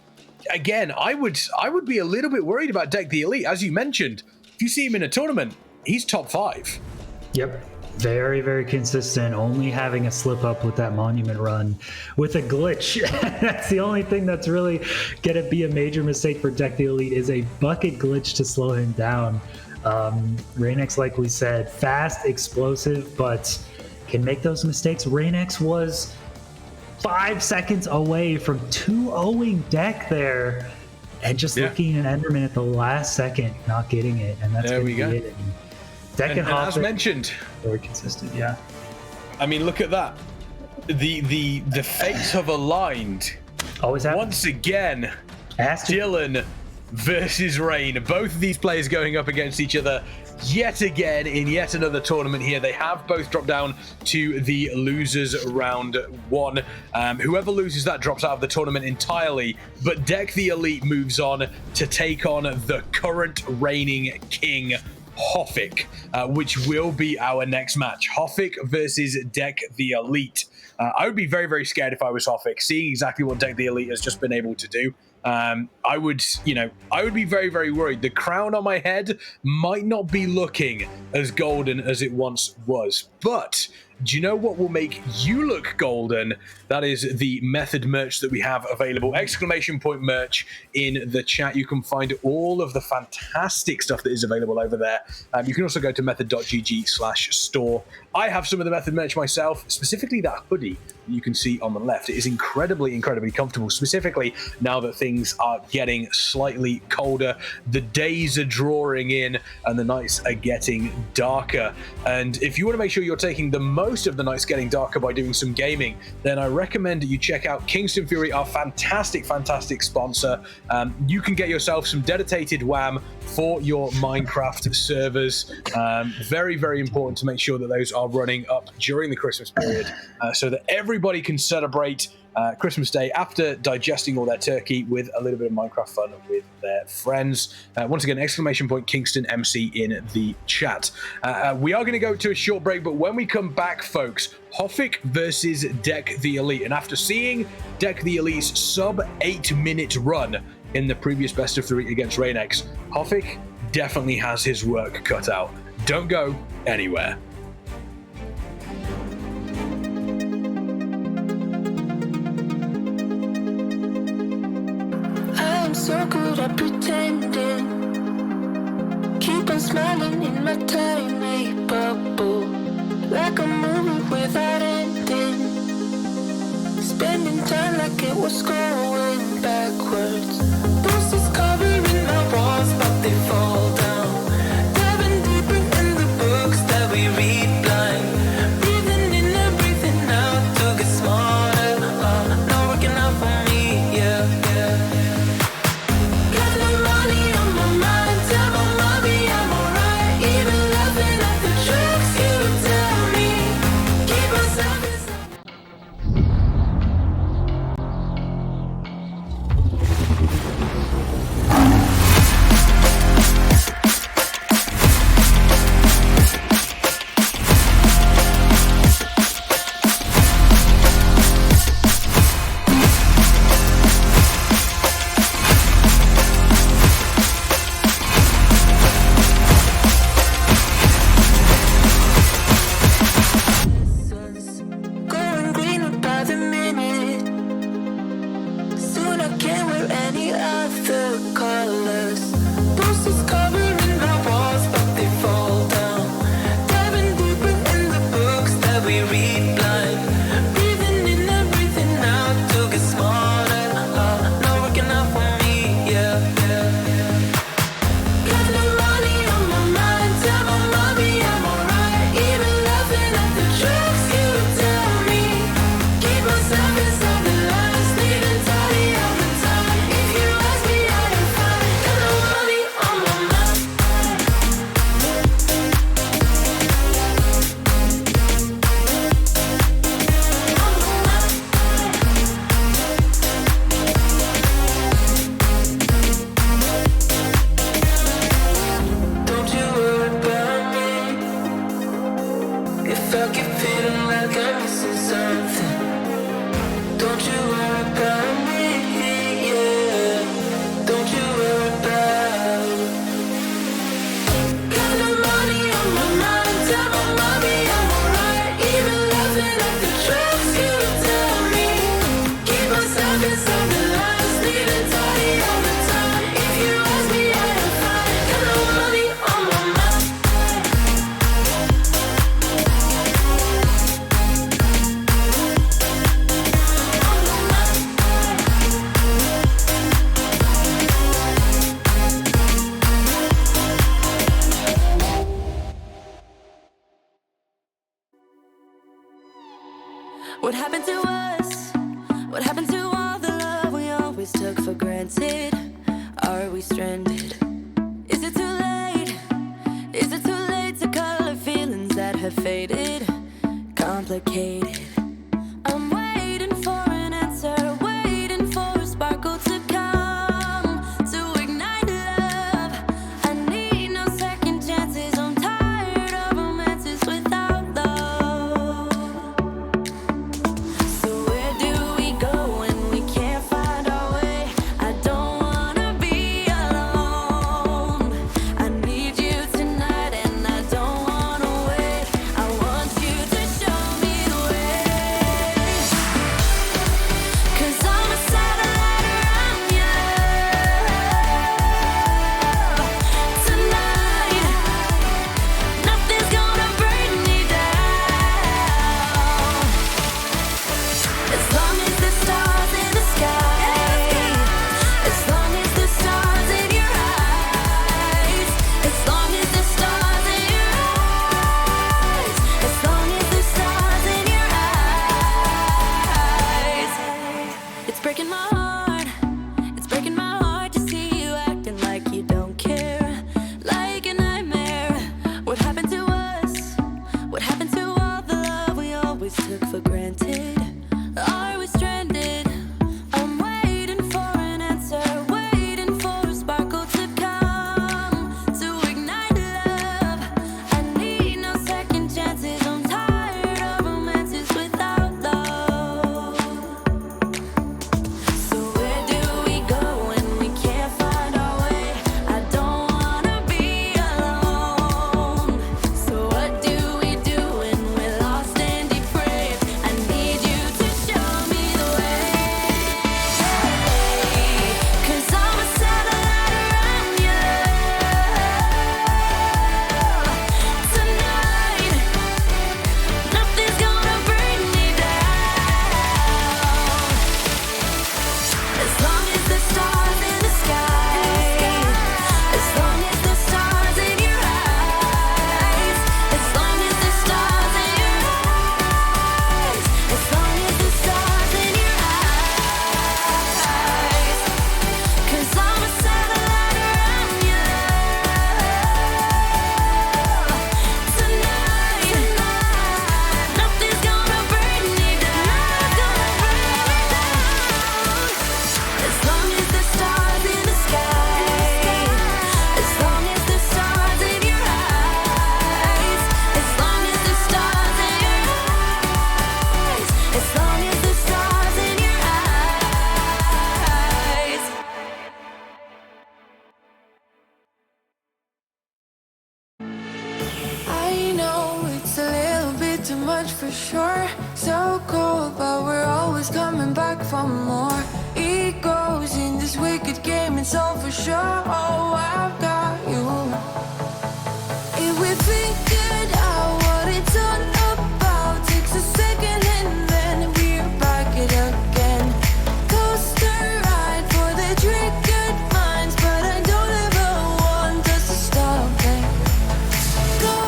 again, I would be a little bit worried about DecTheElite. As you mentioned, if you see him in a tournament, he's top 5. Yep. Very, very consistent, only having a slip up with that monument run with a glitch. That's the only thing that's really going to be a major mistake for DecTheElite, is a bucket glitch to slow him down. Reignex, like we said, fast, explosive, but can make those mistakes. Reignex was 5 seconds away from 2-0ing Dec there, and just looking an Enderman at the last second, not getting it, and that's there we go. Dec and Hoffik, as mentioned, very consistent. Yeah, I mean, look at that. The fates have aligned. Always happens. Once again. Dylqn versus Reign. Both of these players going up against each other yet again in yet another tournament here. They have both dropped down to the losers round 1. Whoever loses that drops out of the tournament entirely, but DecTheElite moves on to take on the current reigning king, Hoffik, which will be our next match. Hoffik versus DecTheElite. I would be very, very scared if I was Hoffik, seeing exactly what DecTheElite has just been able to do. I would be very, very worried. The crown on my head might not be looking as golden as it once was, but do you know what will make you look golden? That is the Method merch that we have available. Exclamation point merch in the chat. You can find all of the fantastic stuff that is available over there. You can also go to method.gg/store. I have some of the Method merch myself, specifically that hoodie that you can see on the left. It is incredibly, incredibly comfortable, specifically now that things are getting slightly colder. The days are drawing in and the nights are getting darker. And if you want to make sure you're taking the most of the nights getting darker by doing some gaming, then I recommend that you check out Kingston Fury, our fantastic, fantastic sponsor. You can get yourself some dedicated WAM for your Minecraft servers. Very, very important to make sure that those are running up during the Christmas period, so that everybody can celebrate Christmas Day after digesting all their turkey with a little bit of Minecraft fun with their friends. Once again, exclamation point Kingston MC in the chat. We are going to go to a short break, but when we come back, folks, Hoffik versus DecTheElite. And after seeing DecTheElite's sub 8-minute run in the previous best of 3 against Reignex, Hoffik definitely has his work cut out. Don't go anywhere. I'm so good at pretending. Keep on smiling in my tiny bubble, like a movie without ending. Spending time like it was going backwards. Posters covering my walls, but they fall down. Diving deeper in the books that we read blind. Breathing in and breathing out to get smarter. Not working out for me, yeah. Got no money on my mind, tell my mommy I'm alright. Even laughing at the jokes you would tell me. Keep myself inside. Going greener by the minute. Soon I can't wear any other colors. Posters covering my walls, but they fall down. Diving deeper in the books that we read blind. Breathing in and breathing out to get smarter. Not working out for me, yeah. Got no money on my mind, tell like I'm missing something. Don't you worry about me, yeah. Don't you worry about. Got no money on my mind, tell my mommy I'm alright. Even laughing at the tricks you tell me. Keep myself inside the lines, leaving tidy all the time. If you ask me, I am fine. Got no money on my mind. What happened to us? What happened to all the love we always took for granted? Are we stranded? Is it too late? Is it too late to color feelings that have faded? Complicated. I'm waiting for an answer, waiting for a sparkle to come to ignite love. I need no second chances. I'm tired of romances without love. So where do we go when we can't find our way? I don't wanna be alone. I need you tonight and I don't wanna wait. I want you to show me the way. 'Cause I'm a satellite around you tonight. Nothing's gonna bring me down. As long as the stars in the sky, as long as the stars in your eyes, as long as the stars in your eyes, as long as the stars in your eyes. It's breaking my heart, it's breaking my heart to see you acting like you don't care, like a nightmare. What happened to us? What happened to all the love we always took for granted? Are we stranded? I'm waiting for an answer, waiting for a sparkle to come to ignite love. I need no second chances. I'm tired of romances without love. So where do we go when we can't find our way? I don't wanna be alone. So what do we do when we're lost and depraved? I need you to show me the way. 'Cause I'm a satellite around you tonight. Nothing's gonna bring me down. As long as the stars in the sky, as long as the stars in your eyes, as long as the stars in your eyes, as long as the stars in your eyes. 'Cause I'm a satellite around you tonight. Nothing's gonna bring me down. As long as the stars in the sky, as long as the stars in your eyes, as long as the stars in your eyes, as long as the stars in your eyes. I know it's a little bit too much for sure. So cold, but we're always coming back for more. Egos in this wicked game, it's all for sure. Oh, I've got you. If we figured out what it's all about, takes a second and then we're back it again. Coaster ride for the triggered minds, but I don't ever want us to stop it. Go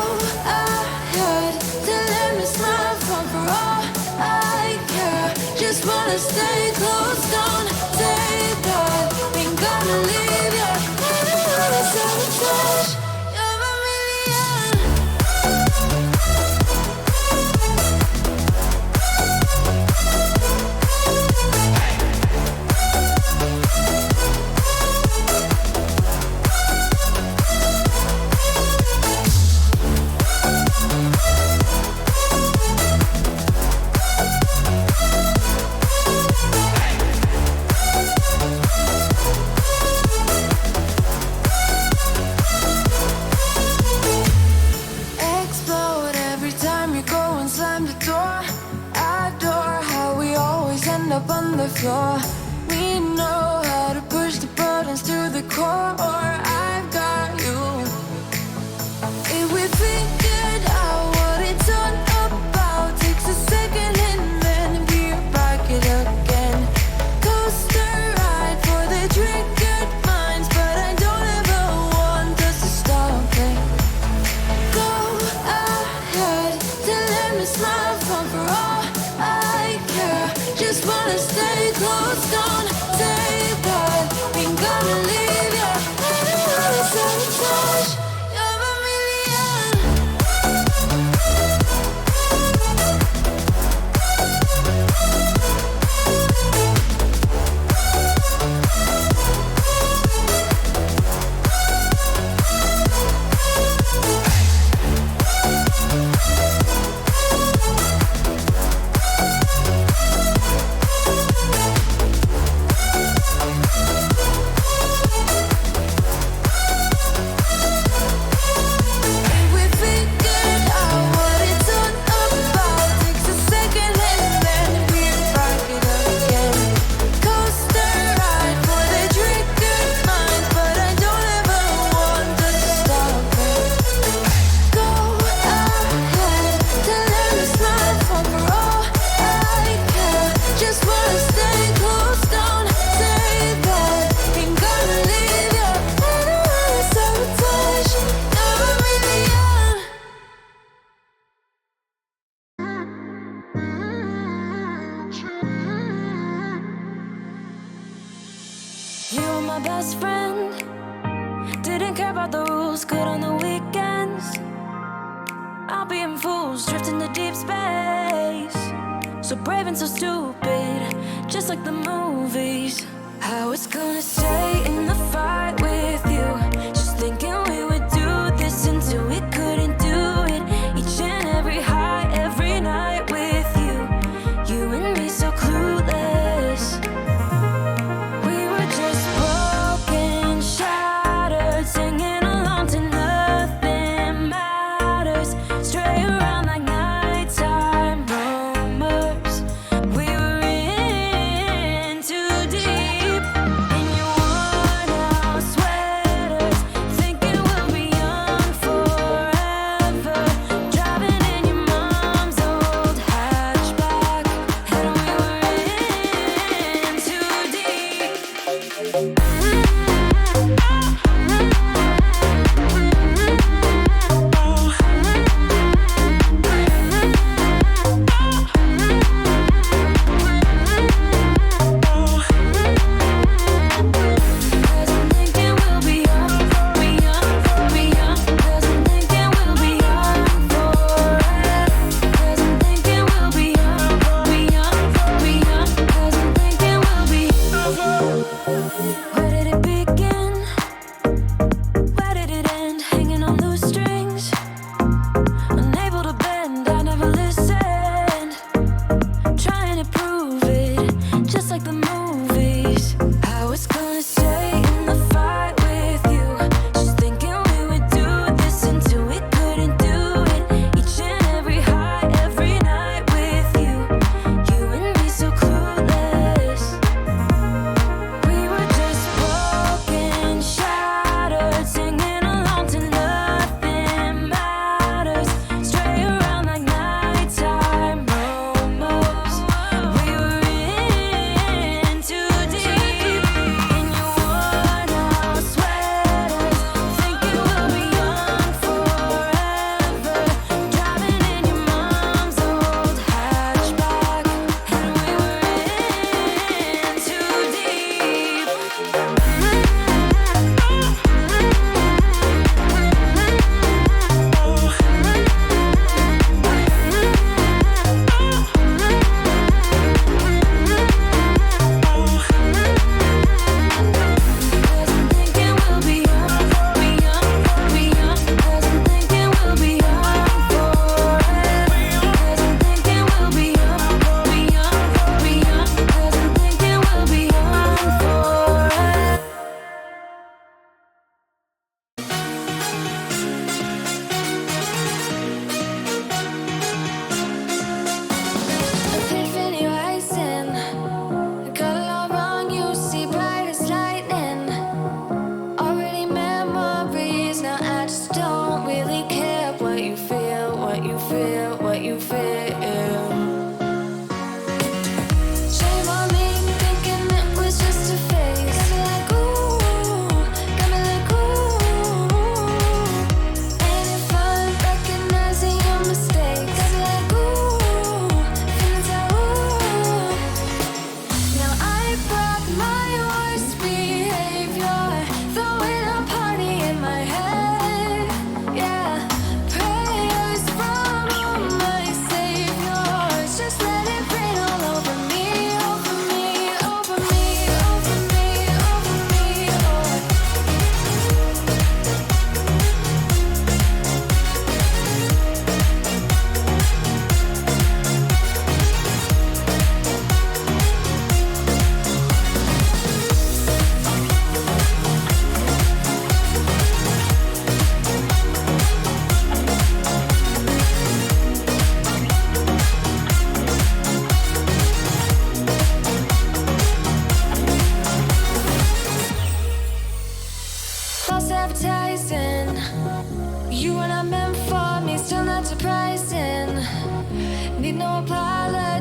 ahead to let me smile from for all I care. Just wanna stay close, don't take that. Ain't gonna leave you. Sabotage, you're a million. slam the door. Adore how we always end up on the floor. We know how to push the buttons to the core. I've got you. If we figured out what it's all about, takes a second and then we're back it again. Coaster ride for the triggered minds, but I don't ever want us to stop it. Go ahead, then let me smile from for all I care. Just wanna stay close, don't say that. Ain't gonna leave ya. I don't wanna sabotage. You're a million. If we figured out what it's all about, takes a second and then we're back it again. Coaster ride for the triggered minds, but I don't ever want us to stop it. Go ahead, then let me smile for all I care. Just wanna stay close, don't say that. Ain't gonna leave ya. I don't wanna sabotage. You're a million. You were my best friend. Didn't care about the rules, good on the weekends. I'll be in fools, drifting to deep space. So brave and so stupid, just like the movies. I was gonna stay in the fight with you, just thinking we would do this until we couldn't do it. Each and every high, every night with you. You and me so clueless. We were just broken, shattered, singing along to nothing matters. Stray around like nighttime rumors. We were in too deep, and you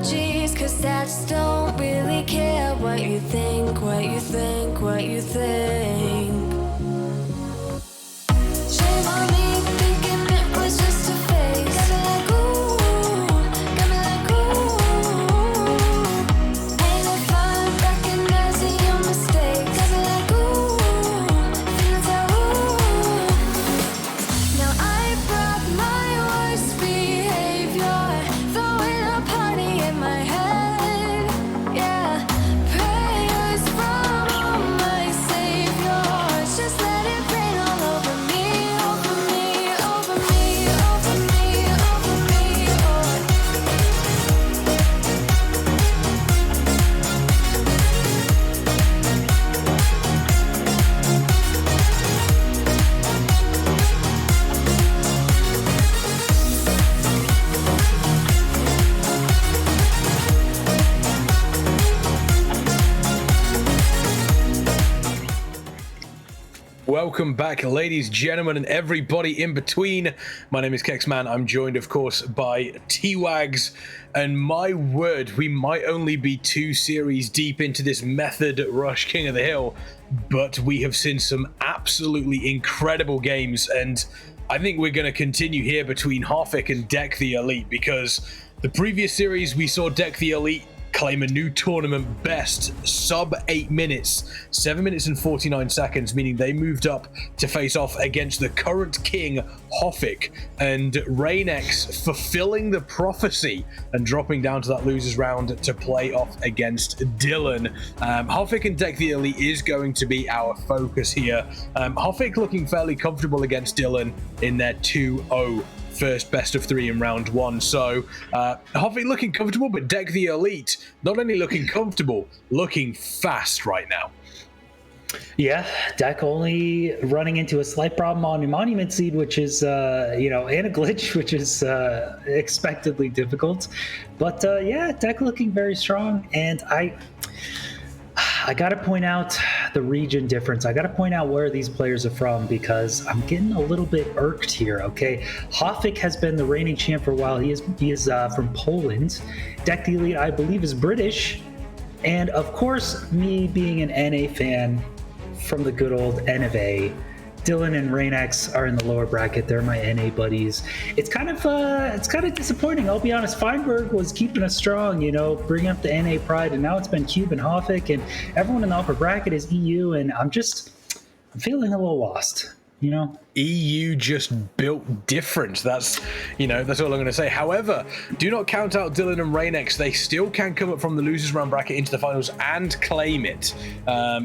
apologies, cause stats don't really care what you think, what you think, what you think. Shame on me thinking it was just a phase. Got me like ooh, got me like ooh. Ain't it fun recognizing your mistakes? Got me like ooh, feeling so ooh. Now I brought my worst behavior, throwing a party in my head. Yeah, prayers from my saviors. Just let it rain all over me, over me, over me, over me, over me. Welcome back, ladies, gentlemen, and everybody in between. My name is KexMen. I'm joined, of course, by T-Wags. And my word, we might only be 2 series deep into this Method Rush King of the Hill, but we have seen some absolutely incredible games. And I think we're going to continue here between Hoffik and DecTheElite, because the previous series we saw DecTheElite claim a new tournament best sub 8 minutes, 7 minutes and 49 seconds, meaning they moved up to face off against the current king Hoffik, and Reignex fulfilling the prophecy and dropping down to that losers round to play off against Dylqn. Hoffik and DecTheElite is going to be our focus here. Hoffik looking fairly comfortable against Dylqn in their 2-0 first best of 3 in round 1. So Hoffik looking comfortable, but DecTheElite not only looking comfortable, looking fast right now. Yeah, Dec only running into a slight problem on Monument Seed, which is, and a glitch, which is expectedly difficult. But yeah, Dec looking very strong. And I got to point out the region difference. I got to point out where these players are from, because I'm getting a little bit irked here, okay? Hoffik has been the reigning champ for a while. He is from Poland. DecTheElite, I believe, is British. And of course, me being an NA fan from the good old N of A, Dylqn and Reignex are in the lower bracket. They're my NA buddies. It's kind of disappointing. I'll be honest. Feinberg was keeping us strong, bringing up the NA pride, and now it's been Cube and Hoffik, and everyone in the upper bracket is EU, and I'm feeling a little lost. EU just built different. That's all I'm going to say. However, do not count out Dylqn and Reignex. They still can come up from the losers round bracket into the finals and claim it.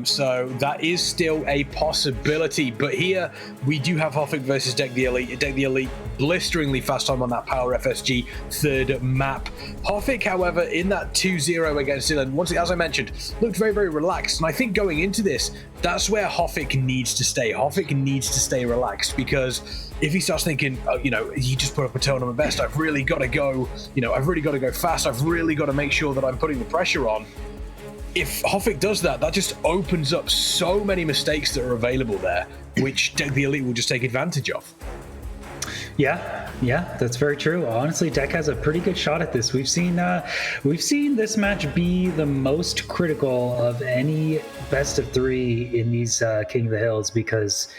So that is still a possibility. But here we do have Hoffik versus DecTheElite. DecTheElite blisteringly fast time on that Power FSG third map. Hoffik, however, in that 2-0 against Dylqn, once again, as I mentioned, looked very, very relaxed. And I think going into this, that's where Hoffik needs to stay. Hoffik needs to stay relaxed, because if he starts thinking, you just put up a tournament best, I've really got to go, I've really got to go fast, I've really got to make sure that I'm putting the pressure on. If Hoffik does that, that just opens up so many mistakes that are available there, which DecTheElite will just take advantage of. Yeah, that's very true. Honestly, Dec has a pretty good shot at this. We've seen this match be the most critical of any best of 3 in these King of the Hills, because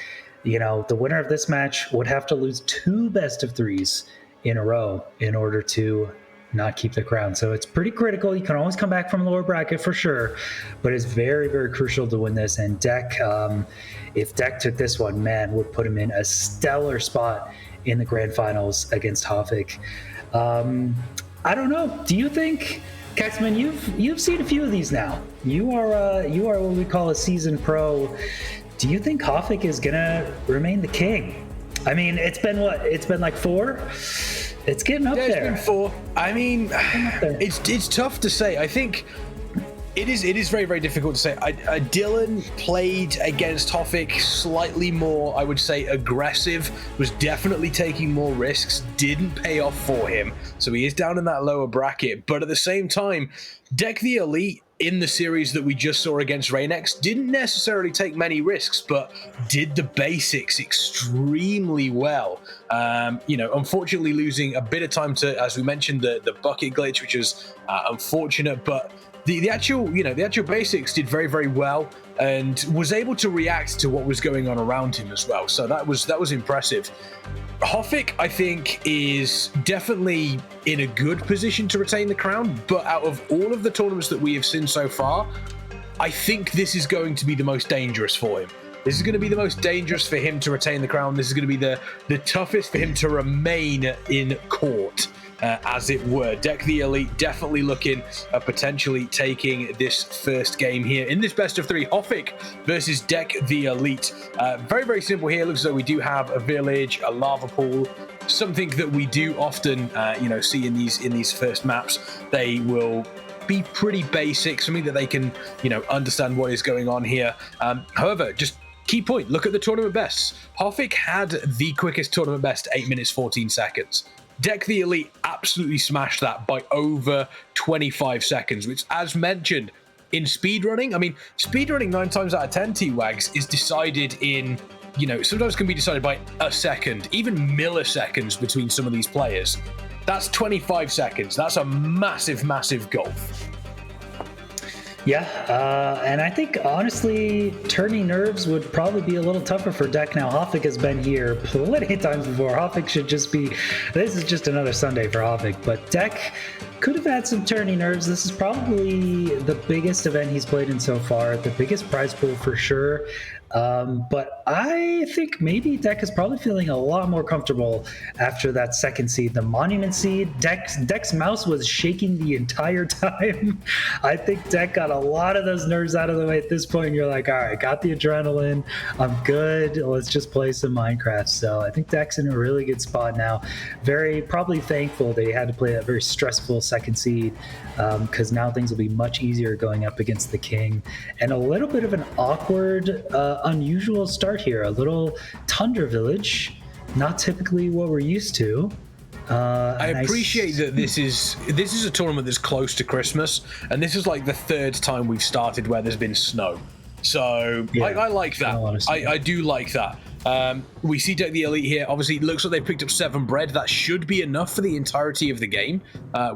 the winner of this match would have to lose 2 best of 3s in a row in order to not keep the crown. So it's pretty critical. You can always come back from lower bracket for sure, but it's very, very crucial to win this. And Dec, if Dec took this one, man, would put him in a stellar spot in the grand finals against Hoffik. I don't know. Do you think, KexMen, you've seen a few of these now? You are what we call a seasoned pro. Do you think Hoffik is gonna remain the king? I mean, it's been what? It's been like 4. It's getting up there. It's been 4. I mean, it's tough to say. I think it is very, very difficult to say. Dylqn played against Hoffik slightly more, I would say, aggressive, was definitely taking more risks, didn't pay off for him, so he is down in that lower bracket. But at the same time, DecTheElite in the series that we just saw against Reignex, didn't necessarily take many risks, but did the basics extremely well. Unfortunately losing a bit of time to, as we mentioned, the bucket glitch, which was unfortunate, but the actual basics did very, very well and was able to react to what was going on around him as well. So that was impressive. Hoffik, I think, is definitely in a good position to retain the crown, but out of all of the tournaments that we have seen so far, I think this is going to be the most dangerous for him. This is going to be the most dangerous for him to retain the crown. This is going to be the toughest for him to remain in court, as it were. DecTheElite definitely looking at potentially taking this first game here in this best of 3. Hoffik versus DecTheElite. Very, very simple here. Looks as though we do have a village, a lava pool, something that we do often see in these first maps. They will be pretty basic, something that they can understand what is going on here. However, just key point, look at the tournament bests. Hoffik had the quickest tournament best, 8 minutes 14 seconds. DecTheElite absolutely smashed that by over 25 seconds, which, as mentioned, in speedrunning, speedrunning 9 times out of 10, T-Wags, is decided in, sometimes can be decided by a second, even milliseconds between some of these players. That's 25 seconds. That's a massive, massive gulf. Yeah, and I think, honestly, turning nerves would probably be a little tougher for Dec. Now, Hoffik has been here plenty of times before. Hoffik should just be... This is just another Sunday for Hoffik, but Dec could have had some turning nerves. This is probably the biggest event he's played in so far, the biggest prize pool for sure. But I think maybe Dec is probably feeling a lot more comfortable after that second seed, the Monument seed. Dec's mouse was shaking the entire time. I think Dec got a lot of those nerves out of the way at this point. You're like, all right, got the adrenaline. I'm good. Let's just play some Minecraft. So I think Dec's in a really good spot now. Very probably thankful they had to play that very stressful second seed, because now things will be much easier going up against the King. And a little bit of an awkward, unusual start here. A little tundra village, not typically what we're used to. I appreciate that this is a tournament that's close to Christmas, and this is like the 3rd time we've started where there's been snow. So yeah, I like that. I do like that. We see DecTheElite here. Obviously, it looks like they picked up 7 bread. That should be enough for the entirety of the game.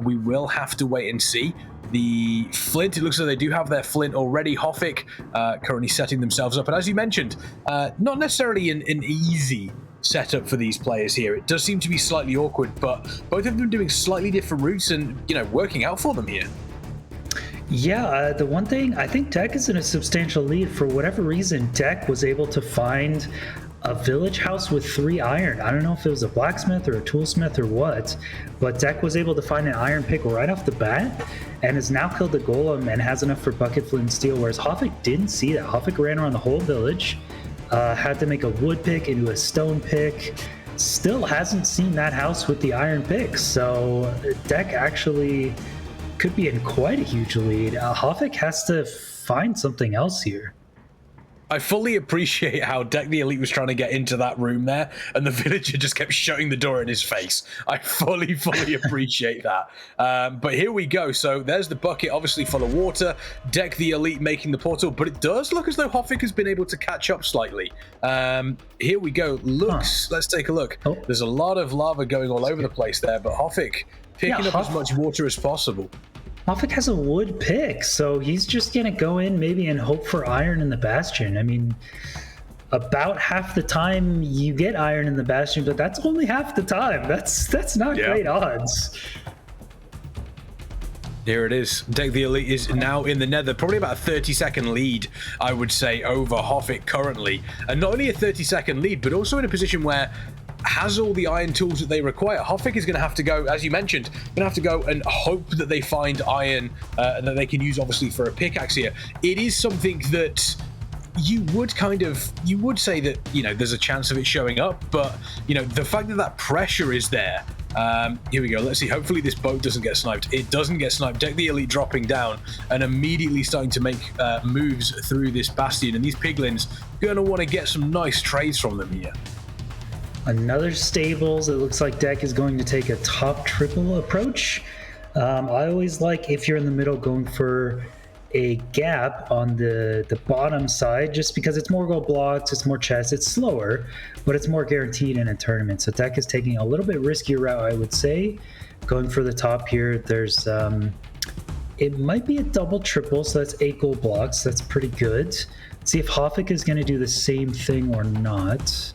We will have to wait and see. The flint, it looks like they do have their flint already. Hoffik currently setting themselves up. And as you mentioned, not necessarily an easy setup for these players here. It does seem to be slightly awkward, but both of them doing slightly different routes and, working out for them here. Yeah, the one thing, I think Dec is in a substantial lead. For whatever reason, Dec was able to find a village house with 3 iron. I don't know if it was a blacksmith or a toolsmith or what, but Dec was able to find an iron pick right off the bat and has now killed the golem and has enough for bucket, flint, and steel, whereas Hoffik didn't see that. Hoffik ran around the whole village, had to make a wood pick into a stone pick, still hasn't seen that house with the iron pick. So Dec actually could be in quite a huge lead. Hoffik has to find something else here. I fully appreciate how DecTheElite was trying to get into that room there, and the villager just kept shutting the door in his face. I fully appreciate that. But here we go. So there's the bucket, obviously full of water. DecTheElite making the portal, but it does look as though Hoffik has been able to catch up slightly. Here we go. Let's take a look. Oh. There's a lot of lava going all over the place there, but Hoffik picking up as much water as possible. Hoffik has a wood pick, so he's just going to go in maybe and hope for iron in the bastion. I mean, about half the time you get iron in the bastion, but that's only half the time. That's not great odds. Here it is. DecTheElite is now in the nether. Probably about a 30-second lead, I would say, over Hoffik currently. And not only a 30-second lead, but also in a position where has all the iron tools that they require. Hoffik is going to have to go, as you mentioned, going to have to go and hope that they find iron and that they can use, obviously, for a pickaxe here. It is something that you would say that, there's a chance of it showing up, but, the fact that that pressure is there. Here we go. Let's see. Hopefully this boat doesn't get sniped. It doesn't get sniped. DecTheElite dropping down and immediately starting to make moves through this bastion, and these piglins going to want to get some nice trades from them here. Another stables. It looks like Dec is going to take a top triple approach. I always like, if you're in the middle, going for a gap on the bottom side just because it's more gold blocks, it's more chests, it's slower, but it's more guaranteed in a tournament. So Dec is taking a little bit riskier route, I would say. Going for the top here, there's it might be a double triple, so that's 8 gold blocks. That's pretty good. Let's see if Hoffik is going to do the same thing or not.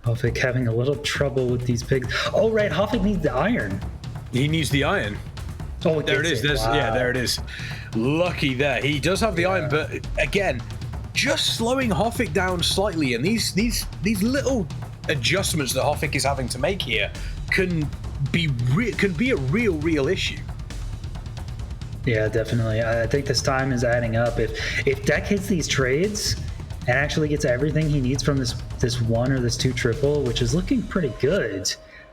Hoffik having a little trouble with these pigs. Oh, right, Hoffik needs the iron. He needs the iron. Oh, there it is. Wow. Yeah, there it is. Lucky there. He does have the iron, but again, just slowing Hoffik down slightly, and these little adjustments that Hoffik is having to make here can be a real issue. Yeah, definitely. I think this time is adding up. If Dec hits these trades and actually gets everything he needs from this 1 or this 2 triple, which is looking pretty good.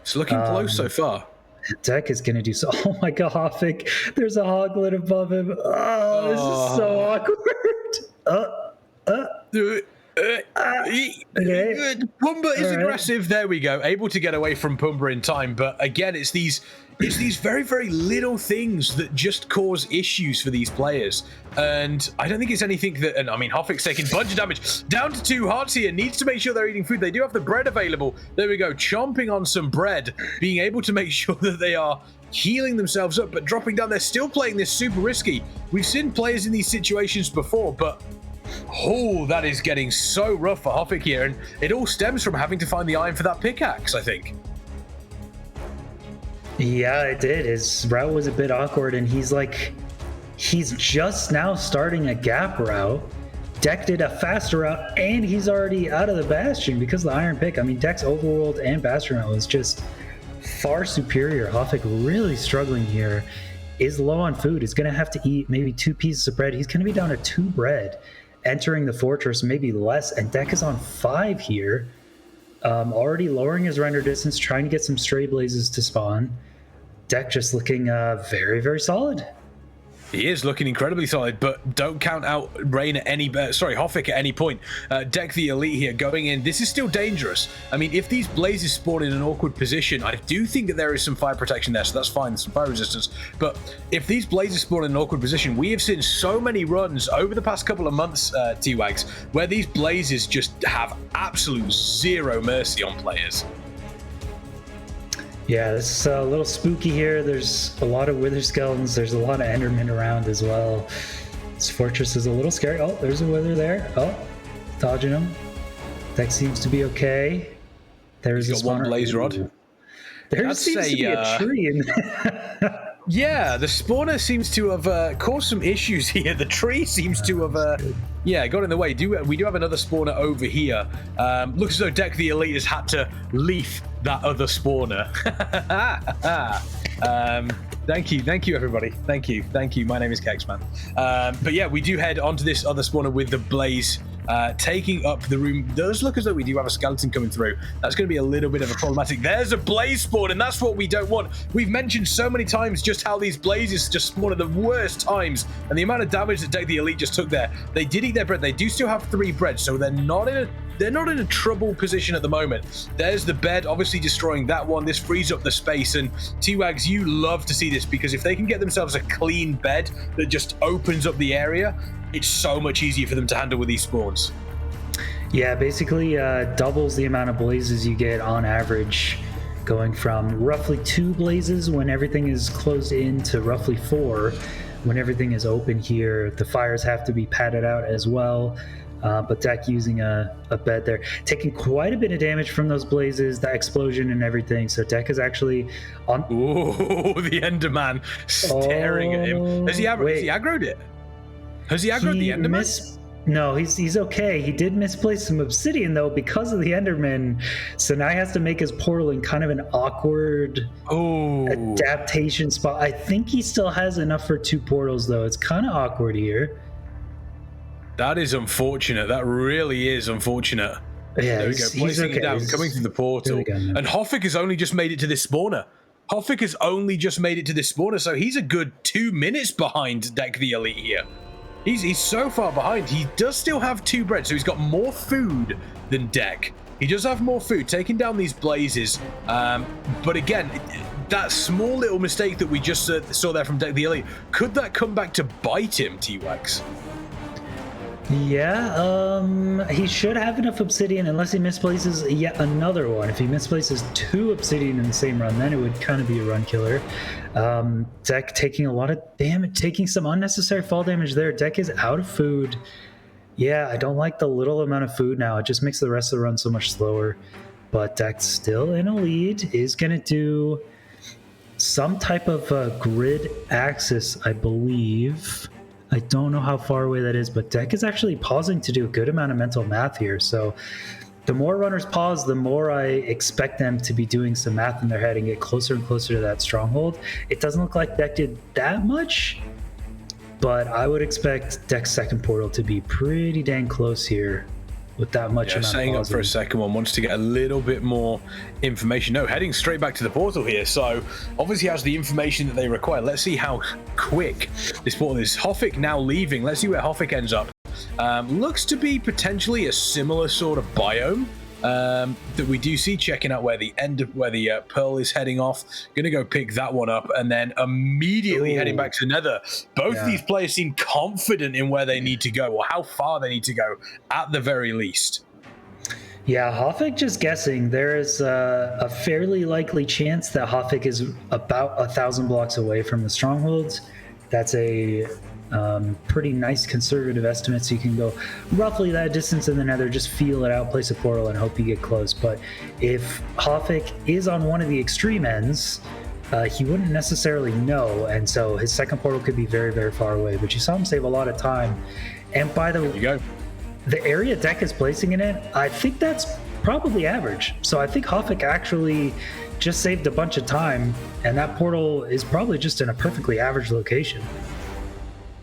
It's looking close so far. Dec is going to do so. Oh my god, Hoffik. There's a hoglet above him. Oh, this is so awkward. Okay. Pumba is aggressive. There we go. Able to get away from Pumba in time. But again, it's these very, very little things that just cause issues for these players. And I don't think it's anything that... And I mean, Hoffik's taking a bunch of damage. Down to 2 hearts here. Needs to make sure they're eating food. They do have the bread available. There we go. Chomping on some bread. Being able to make sure that they are healing themselves up. But dropping down, they're still playing this super risky. We've seen players in these situations before, but... Oh, that is getting so rough for Hoffik here, and it all stems from having to find the iron for that pickaxe, I think. Yeah, it did. His route was a bit awkward, and he's just now starting a gap route. Dec did a faster route, and he's already out of the Bastion because of the iron pick. I mean, Dec's overworld and Bastion route was just far superior. Hoffik really struggling here. Is low on food. He's going to have to eat maybe 2 pieces of bread. He's going to be down to 2 bread. Entering the fortress, maybe less, and Dec is on 5 here. Already lowering his render distance, trying to get some stray blazes to spawn. Dec just looking very, very solid. He is looking incredibly solid, but don't count out Hoffik at any point. DecTheElite here going in. This is still dangerous. I mean, if these blazes spawn in an awkward position, I do think that there is some fire protection there, so that's fine. There's some fire resistance. But if these blazes spawn in an awkward position, we have seen so many runs over the past couple of months, T-Wags, where these blazes just have absolute zero mercy on players. Yeah, this is a little spooky here. There's a lot of wither skeletons. There's a lot of endermen around as well. This fortress is a little scary. Oh, there's a wither there. Oh, dodging him. That seems to be okay. There's got one blaze rod. There seems to be a tree in there. Yeah, the spawner seems to have caused some issues here. The tree seems to have, got in the way. We do have another spawner over here. Looks as though DecTheElite has had to leaf that other spawner. Thank you, everybody. Thank you. My name is KexMen. But yeah, we do head onto this other spawner with the blaze. Taking up the room. Does look as though we do have a skeleton coming through. That's going to be a little bit of a problematic. There's a blaze spawn, and that's what we don't want. We've mentioned so many times just how these blazes just spawn at the worst times, and the amount of damage that DecTheElite just took there. They did eat their bread. They do still have 3 bread, so they're not in a trouble position at the moment. There's the bed, obviously destroying that one. This frees up the space, and T-Wags, you love to see this, because if they can get themselves a clean bed that just opens up the area, it's so much easier for them to handle with these spawns. Yeah, basically doubles the amount of blazes you get on average, going from roughly 2 blazes when everything is closed in to roughly 4 when everything is open here. The fires have to be padded out as well. But Dec using a bed there, taking quite a bit of damage from those blazes, the explosion and everything. So Dec is actually on. Ooh, the Enderman staring at him. Has he aggroed it? Has he aggroed the Enderman? No, he's okay. He did misplace some obsidian though because of the Enderman. So now he has to make his portal in kind of an awkward adaptation spot. I think he still has enough for 2 portals though. It's kind of awkward here. That is unfortunate. That really is unfortunate. Yeah, there we go. Placing it down, coming through the portal. And Hoffik has only just made it to this spawner. So he's a good 2 minutes behind DecTheElite here. He's so far behind. He does still have 2 bread, so he's got more food than Dec. He does have more food, taking down these blazes. But again, that small little mistake that we just saw there from DecTheElite, could that come back to bite him, T-Wax? Yeah, he should have enough obsidian unless he misplaces yet another one. If he misplaces 2 obsidian in the same run, then it would kind of be a run killer. Dec taking a lot of damage, taking some unnecessary fall damage there. Dec is out of food. Yeah, I don't like the little amount of food now. It just makes the rest of the run so much slower. But Dec's still in a lead, is going to do some type of grid axis, I believe. I don't know how far away that is, but Dec is actually pausing to do a good amount of mental math here. So the more runners pause, the more I expect them to be doing some math in their head and get closer and closer to that stronghold. It doesn't look like Dec did that much, but I would expect Dec's second portal to be pretty dang close here with that much amount of saying up for a second one, wants to get a little bit more information. No, heading straight back to the portal here, so obviously has the information that they require. Let's see how quick this portal is. Hoffik now leaving. Let's see where Hoffik ends up. Looks to be potentially a similar sort of biome that we do see, checking out where the Pearl is heading off. Gonna go pick that one up and then immediately heading back to Nether. Both these players seem confident in where they need to go, or how far they need to go at the very least. Yeah, Hoffik just guessing. There is a fairly likely chance that Hoffik is about 1,000 blocks away from the strongholds. That's a pretty nice conservative estimate, so you can go roughly that distance in the Nether, just feel it out, place a portal, and hope you get close. But if Hoffik is on one of the extreme ends, he wouldn't necessarily know, and so his second portal could be very, very far away. But you saw him save a lot of time. And by the way, the area Dec is placing it in, I think that's probably average. So I think Hoffik actually just saved a bunch of time, and that portal is probably just in a perfectly average location.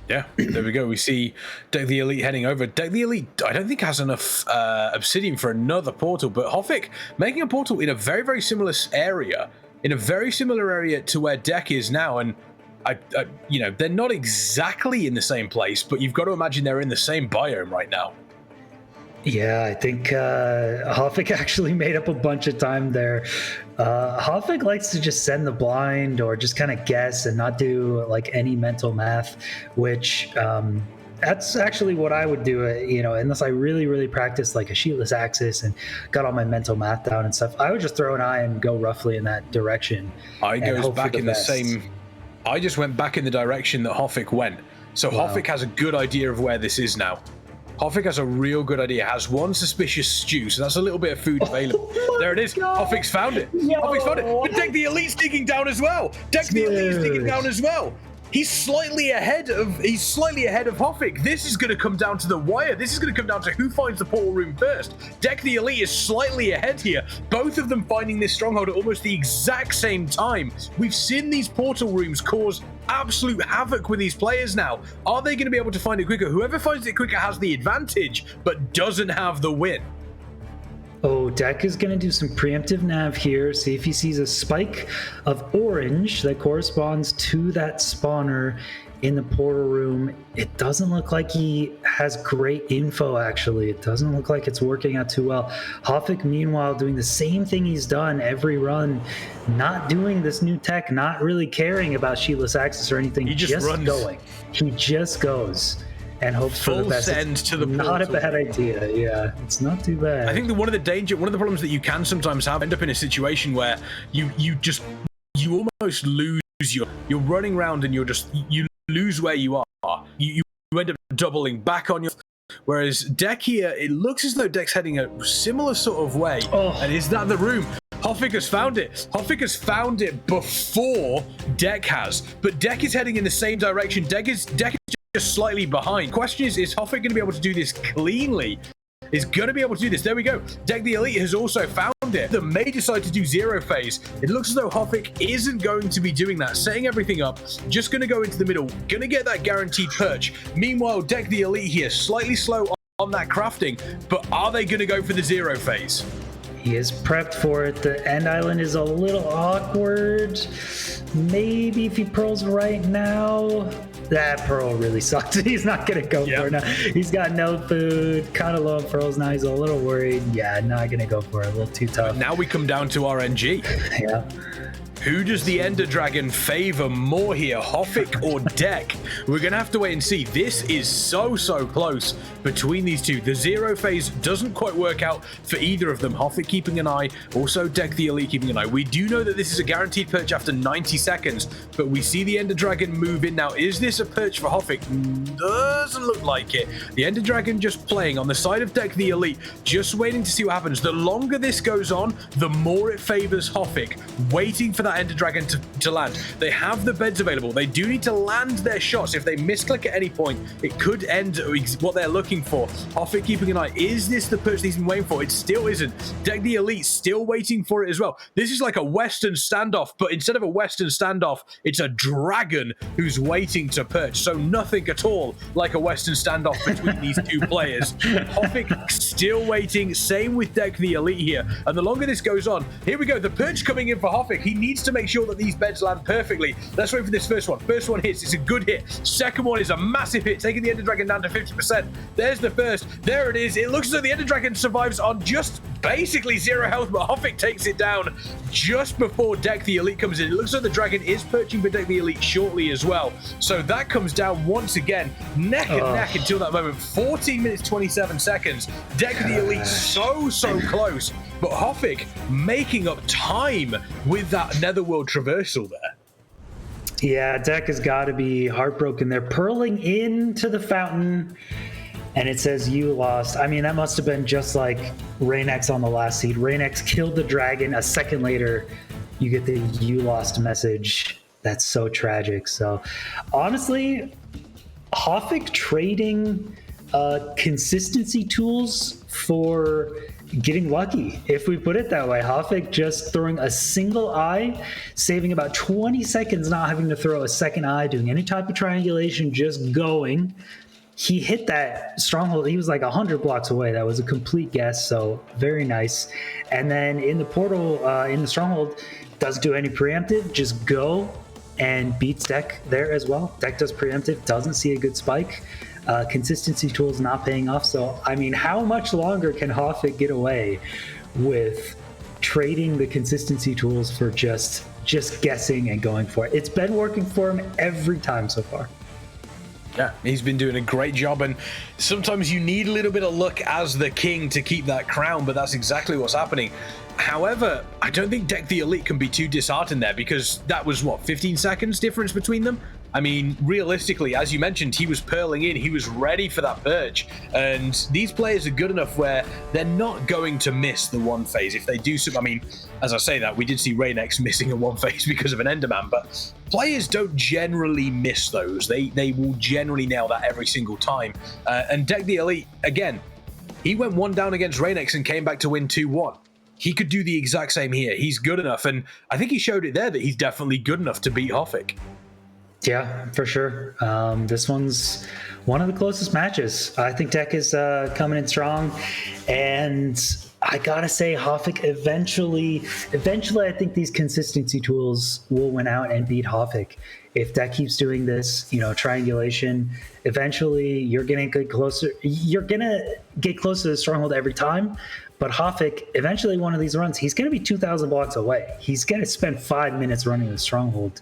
Yeah, there we go. We see DecTheElite heading over. DecTheElite, I don't think has enough obsidian for another portal, but Hoffik making a portal in a very, very similar area, to where Dec is now. And you know, they're not exactly in the same place, but you've got to imagine they're in the same biome right now. Yeah, I think Hoffik actually made up a bunch of time there. Hoffik likes to just send the blind or just kind of guess and not do like any mental math, which that's actually what I would do, you know, unless I really, really practiced like a sheetless axis and got all my mental math down and stuff. I would just throw an eye and go roughly in that direction. I just went back in the direction that Hoffik went. So Hoffik has a good idea of where this is now. Hoffik has a real good idea, has one suspicious stew, so that's a little bit of food available. There it is. God. Hoffik's found it. Hoffik's found it. But DecTheElite's digging down as well. DecTheElite's digging down as well. He's slightly ahead of Hoffik. This is going to come down to the wire. This is going to come down to who finds the portal room first. DecTheElite is slightly ahead here. Both of them finding this stronghold at almost the exact same time. We've seen these portal rooms cause absolute havoc with these players now. Are they going to be able to find it quicker? Whoever finds it quicker has the advantage, but doesn't have the win. Oh, Dec is going to do some preemptive nav here, see if he sees a spike of orange that corresponds to that spawner in the portal room. It doesn't look like he has great info, actually. It doesn't look like it's working out too well. Hoffik, meanwhile, doing the same thing he's done every run, not doing this new tech, not really caring about sheetless axis or anything. He just runs. Going. He just goes and hopes for the best. Send to the not portal. A bad idea. Yeah, it's not too bad. I think that one of the problems that you can sometimes have, end up in a situation where you almost lose you're running around and you lose where you are. You end up doubling back on your. Whereas Dec here, it looks as though Dec's heading a similar sort of way. And is that the room? Hoffik has found it. Hoffik has found it before Dec has. But Dec is heading in the same direction. Dec is just slightly behind. Question is Hoffik going to be able to do this cleanly? Is going to be able to do this. There we go. DecTheElite has also found it. They may decide to do zero phase. It looks as though Hoffik isn't going to be doing that. Setting everything up. Just going to go into the middle. Going to get that guaranteed perch. Meanwhile, DecTheElite here, slightly slow on that crafting. But are they going to go for the zero phase? He is prepped for it. The end island is a little awkward. Maybe if he pearls right now. That pearl really sucks. He's not going to go for it now. He's got no food, kind of low on pearls now. He's a little worried. Yeah, not going to go for it. A little too tough. Now we come down to RNG. Yeah. Who does the Ender Dragon favor more here, Hoffik or Dec? We're going to have to wait and see. This is so close between these two. The zero phase doesn't quite work out for either of them. Hoffik keeping an eye, also DecTheElite keeping an eye. We do know that this is a guaranteed perch after 90 seconds, but we see the Ender Dragon move in now. Is this a perch for Hoffik? Doesn't look like it. The Ender Dragon just playing on the side of DecTheElite, just waiting to see what happens. The longer this goes on, the more it favors Hoffik, waiting for that Ender Dragon to land. They have the beds available. They do need to land their shots. If they misclick at any point, it could end what they're looking for. Hoffik keeping an eye. Is this the perch he's been waiting for? It still isn't. DecTheElite still waiting for it as well. This is like a Western standoff, but instead of a Western standoff, it's a dragon who's waiting to perch. So nothing at all like a Western standoff between these two players. Hoffik still waiting. Same with DecTheElite here. And the longer this goes on, here we go. The perch coming in for Hoffik. He needs to make sure that these beds land perfectly. Let's wait for this first one. First one hits. It's a good hit. Second one is a massive hit, taking the Ender Dragon down to 50%. There's the first. There it is. It looks as though the Ender Dragon survives on just basically 0 health, but Hoffik takes it down just before DecTheElite comes in. It looks like the dragon is perching for DecTheElite shortly as well. So that comes down once again, neck and neck until that moment. 14 minutes, 27 seconds. DecTheElite so close, but Hoffik making up time with that Netherworld traversal there. Yeah, Dec has got to be heartbroken. They're purling into the fountain, and it says you lost. I mean, that must have been just like Reignex on the last seed. Reignex killed the dragon. A second later, you get the you lost message. That's so tragic. So, honestly, Hoffik trading consistency tools for getting lucky, if we put it that way. Hoffik just throwing a single eye, saving about 20 seconds, not having to throw a second eye, doing any type of triangulation, just going. He hit that stronghold. He was like 100 blocks away. That was a complete guess. So very nice. And then in the portal, in the stronghold, doesn't do any preemptive, just go and beats Dec there as well. Dec does preemptive, doesn't see a good spike. Consistency tools not paying off. So, I mean, how much longer can Hoffik get away with trading the consistency tools for just guessing and going for it? It's been working for him every time so far. Yeah, he's been doing a great job, and sometimes you need a little bit of luck as the king to keep that crown, but that's exactly what's happening. However, I don't think DecTheElite can be too disheartened there, because that was, what, 15 seconds difference between them? I mean, realistically, as you mentioned, he was pearling in. He was ready for that perch. And these players are good enough where they're not going to miss the one phase. If they do so, I mean, as I say that, we did see Reignex missing a one phase because of an Enderman, but players don't generally miss those. They will generally nail that every single time. And DecTheElite, again, he went one down against Reignex and came back to win 2-1. He could do the exact same here. He's good enough, and I think he showed it there that he's definitely good enough to beat Hoffik. Yeah, for sure. This one's one of the closest matches. I think Dec is coming in strong, and I gotta say, Hoffik eventually, I think these consistency tools will win out and beat Hoffik. If Dec keeps doing this, triangulation, eventually you're gonna get closer. You're gonna get closer to the stronghold every time. But Hoffik, eventually one of these runs, he's gonna be 2,000 blocks away. He's gonna spend 5 minutes running the stronghold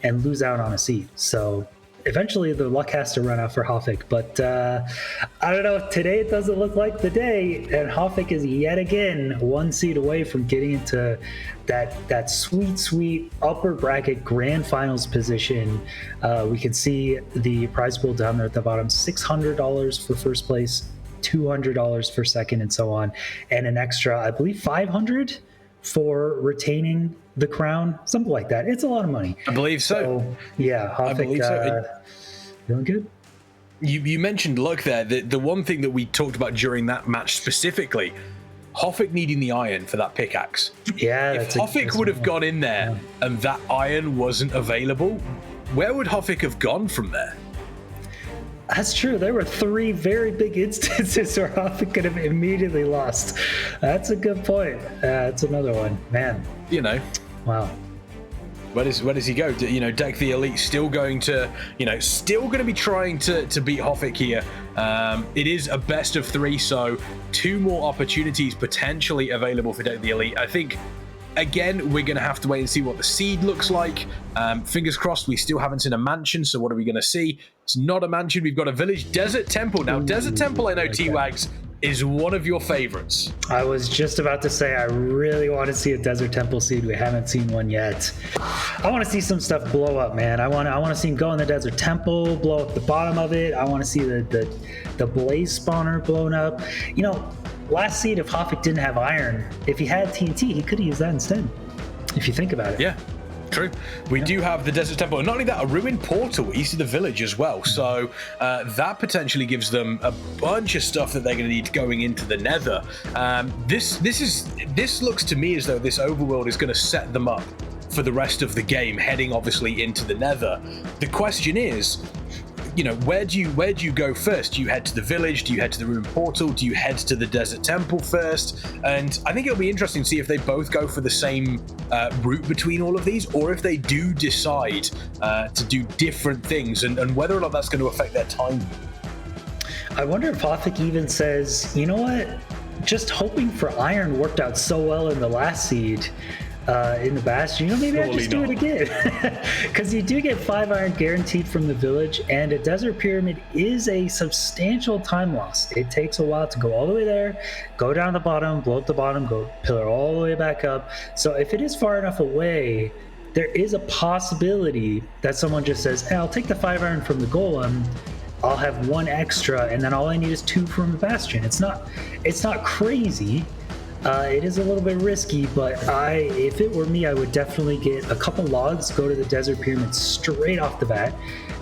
and lose out on a seed. So eventually the luck has to run out for Hoffik. But I don't know, today it doesn't look like the day, and Hoffik is yet again 1 seed away from getting into that sweet upper bracket grand finals position. We can see the prize pool down there at the bottom, $600 for first place, $200 for second, and so on, and an extra, I believe, $500 for retaining the crown, something like that. It's a lot of money. I believe so. Yeah, Hoffik, I believe so. Doing good. You mentioned luck there. The one thing that we talked about during that match specifically, Hoffik needing the iron for that pickaxe. Yeah, if Hoffik would have gone in there and that iron wasn't available, where would Hoffik have gone from there? That's true. There were 3 very big instances where Hoffik could have immediately lost. That's a good point. That's another one, man. Wow. Where does he go? DecTheElite still going to, still going to be trying to beat Hoffik here. It is a best of 3, so 2 more opportunities potentially available for DecTheElite. I think again, we're going to have to wait and see what the seed looks like. Fingers crossed, we still haven't seen a mansion, so what are we going to see? It's not a mansion. We've got a village. Desert Temple. Now, Desert Temple, I know, T-Wags, is one of your favorites. I was just about to say I really want to see a Desert Temple seed. We haven't seen one yet. I want to see some stuff blow up, man. I want to see him go in the Desert Temple, blow up the bottom of it. I want to see the blaze spawner blown up. You know, last seed, if Hoffik didn't have iron, if he had TNT, he could have used that instead, if you think about it. Yeah. True. We do have the Desert Temple, and not only that, a ruined portal east of the village as well. So that potentially gives them a bunch of stuff that they're going to need going into the Nether. This looks to me as though this overworld is going to set them up for the rest of the game, heading obviously into the Nether. The question is, you know, where do you go first? Do you head to the village? Do you head to the ruined portal? Do you head to the Desert Temple first? And I think it'll be interesting to see if they both go for the same route between all of these, or if they do decide to do different things, and whether or not that's going to affect their timing. I wonder if Hoffik even says, you know what? Just hoping for iron worked out so well in the last seed. In the Bastion, you know, maybe I just do it again. Because you do get 5 iron guaranteed from the village, and a desert pyramid is a substantial time loss. It takes a while to go all the way there, go down the bottom, blow up the bottom, go pillar all the way back up. So if it is far enough away, there is a possibility that someone just says, hey, I'll take the 5 iron from the golem, I'll have 1 extra, and then all I need is 2 from the Bastion. It's not crazy. It is a little bit risky, but if it were me, I would definitely get a couple logs, go to the Desert Pyramid straight off the bat,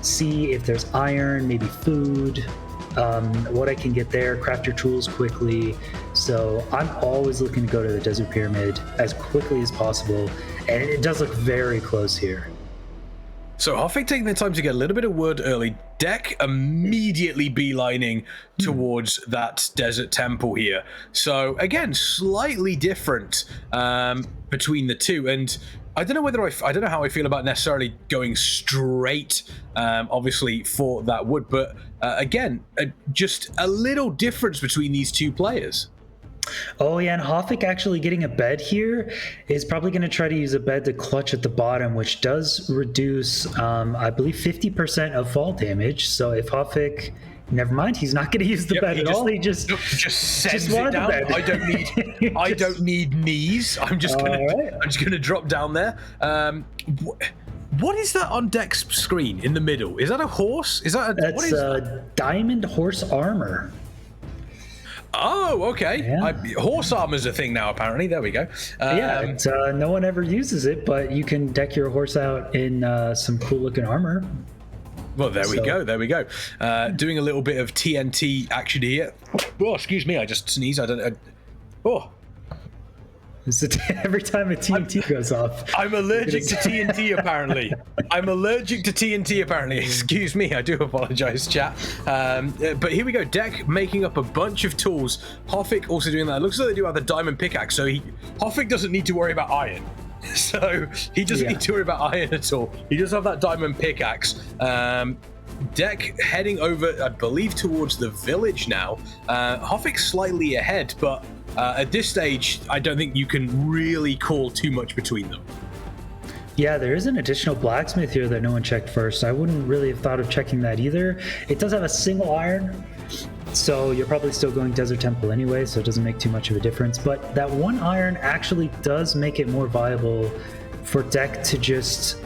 see if there's iron, maybe food, what I can get there, craft your tools quickly. So I'm always looking to go to the Desert Pyramid as quickly as possible, and it does look very close here. So Hoffik taking the time to get a little bit of wood early. Dec immediately beelining towards that Desert Temple here. So again, slightly different between the two. And I don't know I don't know how I feel about necessarily going straight, obviously, for that wood. But again, just a little difference between these two players. Oh yeah, and Hoffik actually getting a bed here is probably going to try to use a bed to clutch at the bottom, which does reduce, I believe, 50% of fall damage. So if Hoffik, never mind, he's not going to use the bed at all. He just sends it down. I don't need knees. I'm just gonna drop down there. What is that on Dec's screen in the middle? Is that a horse? That's diamond horse armor. Oh, okay. Yeah. Horse armor's a thing now, apparently. There we go. No one ever uses it, but you can deck your horse out in some cool looking armor. Well, there we go. Doing a little bit of TNT action here. Oh, excuse me. I just sneezed. Every time a TNT goes off. I'm allergic to TNT, apparently. Excuse me. I do apologize, chat. But here we go. Dec making up a bunch of tools. Hoffik also doing that. It looks like they do have the diamond pickaxe, so Hoffik doesn't need to worry about iron. So he doesn't need to worry about iron at all. He does have that diamond pickaxe. Dec heading over, I believe, towards the village now. Hoffik slightly ahead, but at this stage, I don't think you can really call too much between them. Yeah, there is an additional blacksmith here that no one checked first. I wouldn't really have thought of checking that either. It does have a single iron, so you're probably still going Desert Temple anyway, so it doesn't make too much of a difference. But that 1 iron actually does make it more viable for Dec to just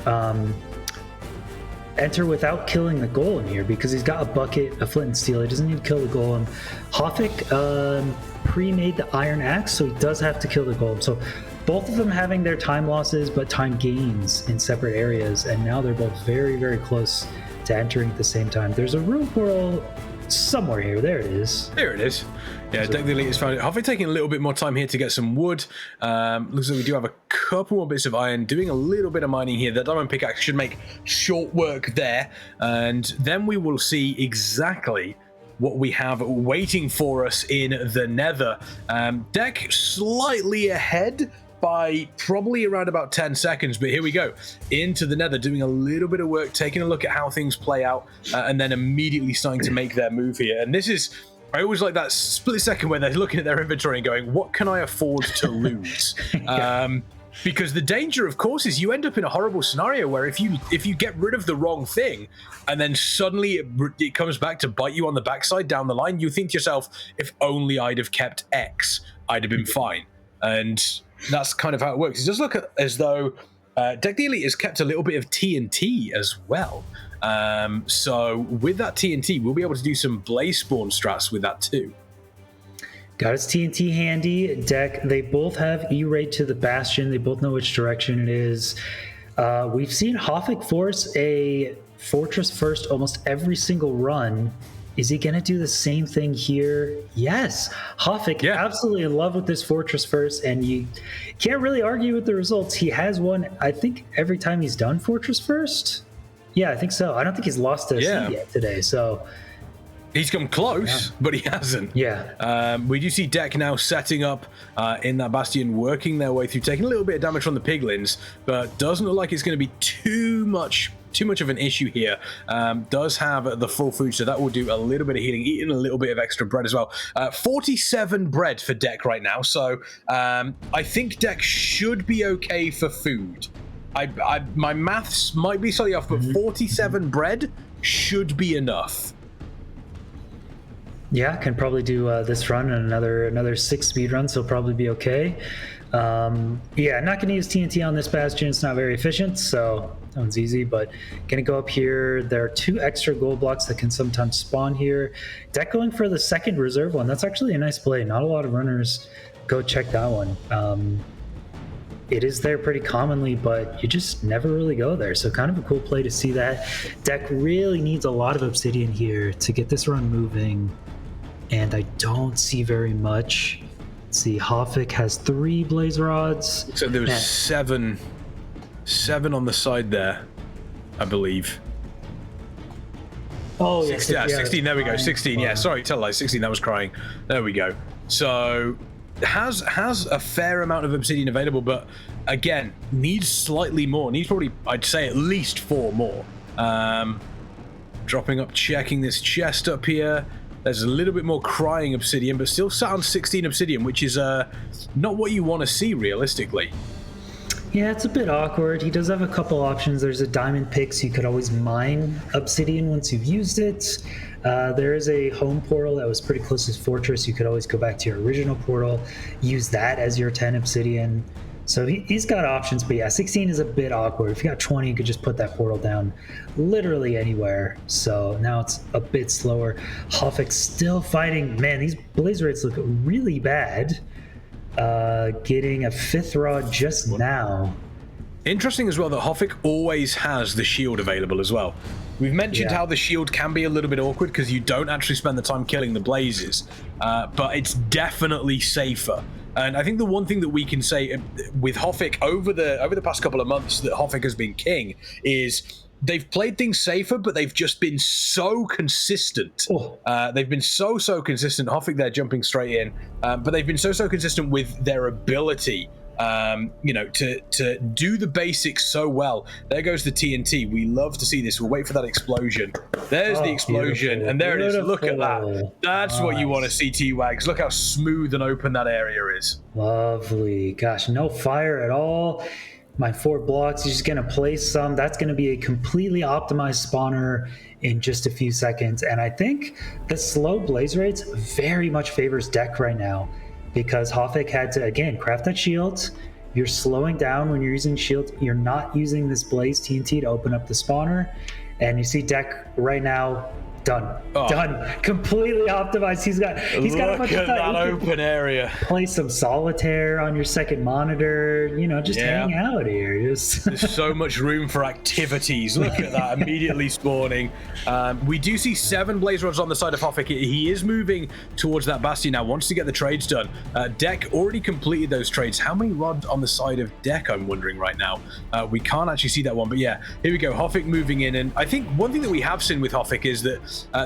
enter without killing the golem here, because he's got a bucket, a flint and steel. He doesn't need to kill the golem. Hoffik pre-made the iron axe, so he does have to kill the golem. So both of them having their time losses but time gains in separate areas, and now they're both very, very close to entering at the same time. There's a room whirl somewhere here. There it is. Yeah, DecTheElite is found it. Hoffik taking a little bit more time here to get some wood. Looks like we do have a couple more bits of iron. Doing a little bit of mining here. The diamond pickaxe should make short work there. And then we will see exactly what we have waiting for us in the Nether. Dec slightly ahead by probably around about 10 seconds, but here we go into the Nether, doing a little bit of work, taking a look at how things play out, and then immediately starting to make their move here. And this is, I always like that split second where they're looking at their inventory and going, what can I afford to lose? Because the danger, of course, is you end up in a horrible scenario where if you get rid of the wrong thing and then suddenly it comes back to bite you on the backside down the line, you think to yourself, if only I'd have kept X, I'd have been fine. And that's kind of how it works. It does look as though DecTheElite has kept a little bit of TNT as well. So with that TNT, we'll be able to do some blaze spawn strats with that too. Got his TNT handy. Deck, they both have E-Raid to the Bastion. They both know which direction it is. We've seen Hoffik force a Fortress first almost every single run. Is he going to do the same thing here? Yes. Hoffik, absolutely in love with this Fortress first, and you can't really argue with the results. He has won, I think, every time he's done Fortress first. Yeah, I think so. I don't think he's lost a seed yet today, so... He's come close, but he hasn't. Yeah. We do see Dec now setting up in that Bastion, working their way through, taking a little bit of damage from the Piglins, but doesn't look like it's going to be too much of an issue here. Does have the full food, so that will do a little bit of healing, eating a little bit of extra bread as well. 47 bread for Dec right now, so I think Dec should be okay for food. My maths might be slightly off, but 47 bread should be enough. Yeah, can probably do this run and another 6 speed runs, so probably be okay. Yeah, not going to use TNT on this Bastion. It's not very efficient, so that one's easy, but going to go up here. There are 2 extra gold blocks that can sometimes spawn here. Dec going for the second reserve one. That's actually a nice play. Not a lot of runners go check that one. It is there pretty commonly, but you just never really go there. So kind of a cool play to see that. Dec really needs a lot of obsidian here to get this run moving, and I don't see very much. Let's see, Hoffik has 3 blaze rods. So there was seven on the side there, I believe. Oh, 16, yeah, 16, there we go, 16, yeah, sorry, tell lies, 16, that was crying. There we go. So has a fair amount of obsidian available, but again, needs slightly more. Needs probably, I'd say, at least 4 more. Dropping up, checking this chest up here. There's a little bit more crying obsidian, but still sat on 16 obsidian, which is not what you want to see realistically. Yeah, it's a bit awkward. He does have a couple options. There's a diamond pick, so you could always mine obsidian once you've used it. There is a home portal that was pretty close to his fortress. You could always go back to your original portal, use that as your 10 obsidian. So he's got options, but yeah, 16 is a bit awkward. If you got 20, you could just put that portal down literally anywhere. So now it's a bit slower. Hoffik's still fighting. Man, these blaze rates look really bad. Getting a 5th rod just now. Interesting as well that Hoffik always has the shield available as well. We've mentioned how the shield can be a little bit awkward because you don't actually spend the time killing the blazes, but it's definitely safer. And I think the one thing that we can say with Hoffik over the past couple of months that Hoffik has been king is they've played things safer, but they've just been so consistent. They've been so consistent. Hoffik there jumping straight in, but they've been so consistent with their ability to do the basics so well. There goes the TNT. We love to see this. We'll wait for that explosion. There's the explosion, beautiful. And there it is. Look at that. That's what you want to see, T-Wags. Look how smooth and open that area is. Lovely. Gosh, no fire at all. My 4 blocks, he's just going to place some. That's going to be a completely optimized spawner in just a few seconds. And I think the slow blaze rates very much favors Dec right now, because Hoffik had to, again, craft that shield. You're slowing down when you're using shield. You're not using this blaze TNT to open up the spawner. And you see Dec right now, done. Completely optimized. He's got a bunch of that open area. Play some solitaire on your second monitor, just hang out here. There's so much room for activities. Look at that, immediately spawning. We do see 7 blaze rods on the side of Hoffik. He is moving towards that bastion now, wants to get the trades done. Dec already completed those trades. How many rods on the side of Dec, I'm wondering right now? We can't actually see that one, but yeah, here we go. Hoffik moving in, and I think one thing that we have seen with Hoffik is that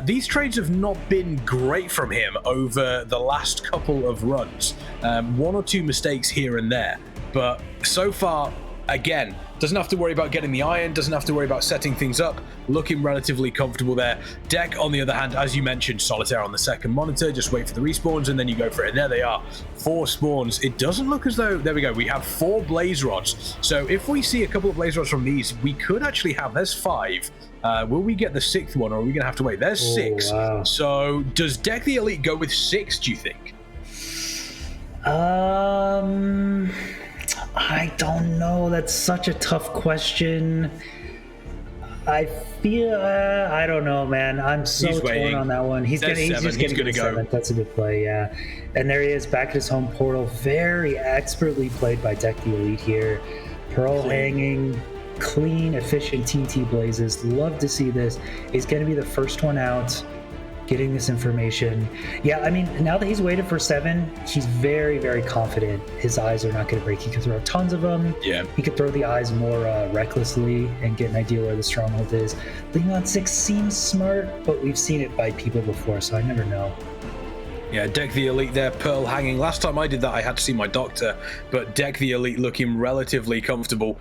these trades have not been great from him over the last couple of runs. 1 or 2 mistakes here and there, but so far, again, Doesn't have to worry about getting the iron, doesn't have to worry about setting things up, looking relatively comfortable there. Dec, on the other hand, as you mentioned, solitaire on the second monitor, just wait for the respawns and then you go for it. And there they are, 4 spawns. It doesn't look as though, there we go, we have 4 blaze rods. So if we see a couple of blaze rods from these, we could actually have, there's 5. Will we get the 6th one, or are we going to have to wait? There's 6. Wow. So does DecTheElite go with 6, do you think? I don't know. That's such a tough question. I feel I don't know, man. I'm so torn on that one. He's just gonna go 7th. That's a good play, yeah. And there he is, back at his home portal. Very expertly played by DecTheElite here. Pearl hanging, clean, efficient TNT blazes. Love to see this. He's gonna be the first one out, getting this information. Yeah, I mean, now that he's waited for 7, he's very, very confident his eyes are not going to break. He could throw tons of them. Yeah. He could throw the eyes more recklessly and get an idea where the stronghold is. Leaving on 6 seems smart, but we've seen it by people before, so I never know. Yeah, DecTheElite there, Pearl hanging. Last time I did that, I had to see my doctor, but DecTheElite looking relatively comfortable.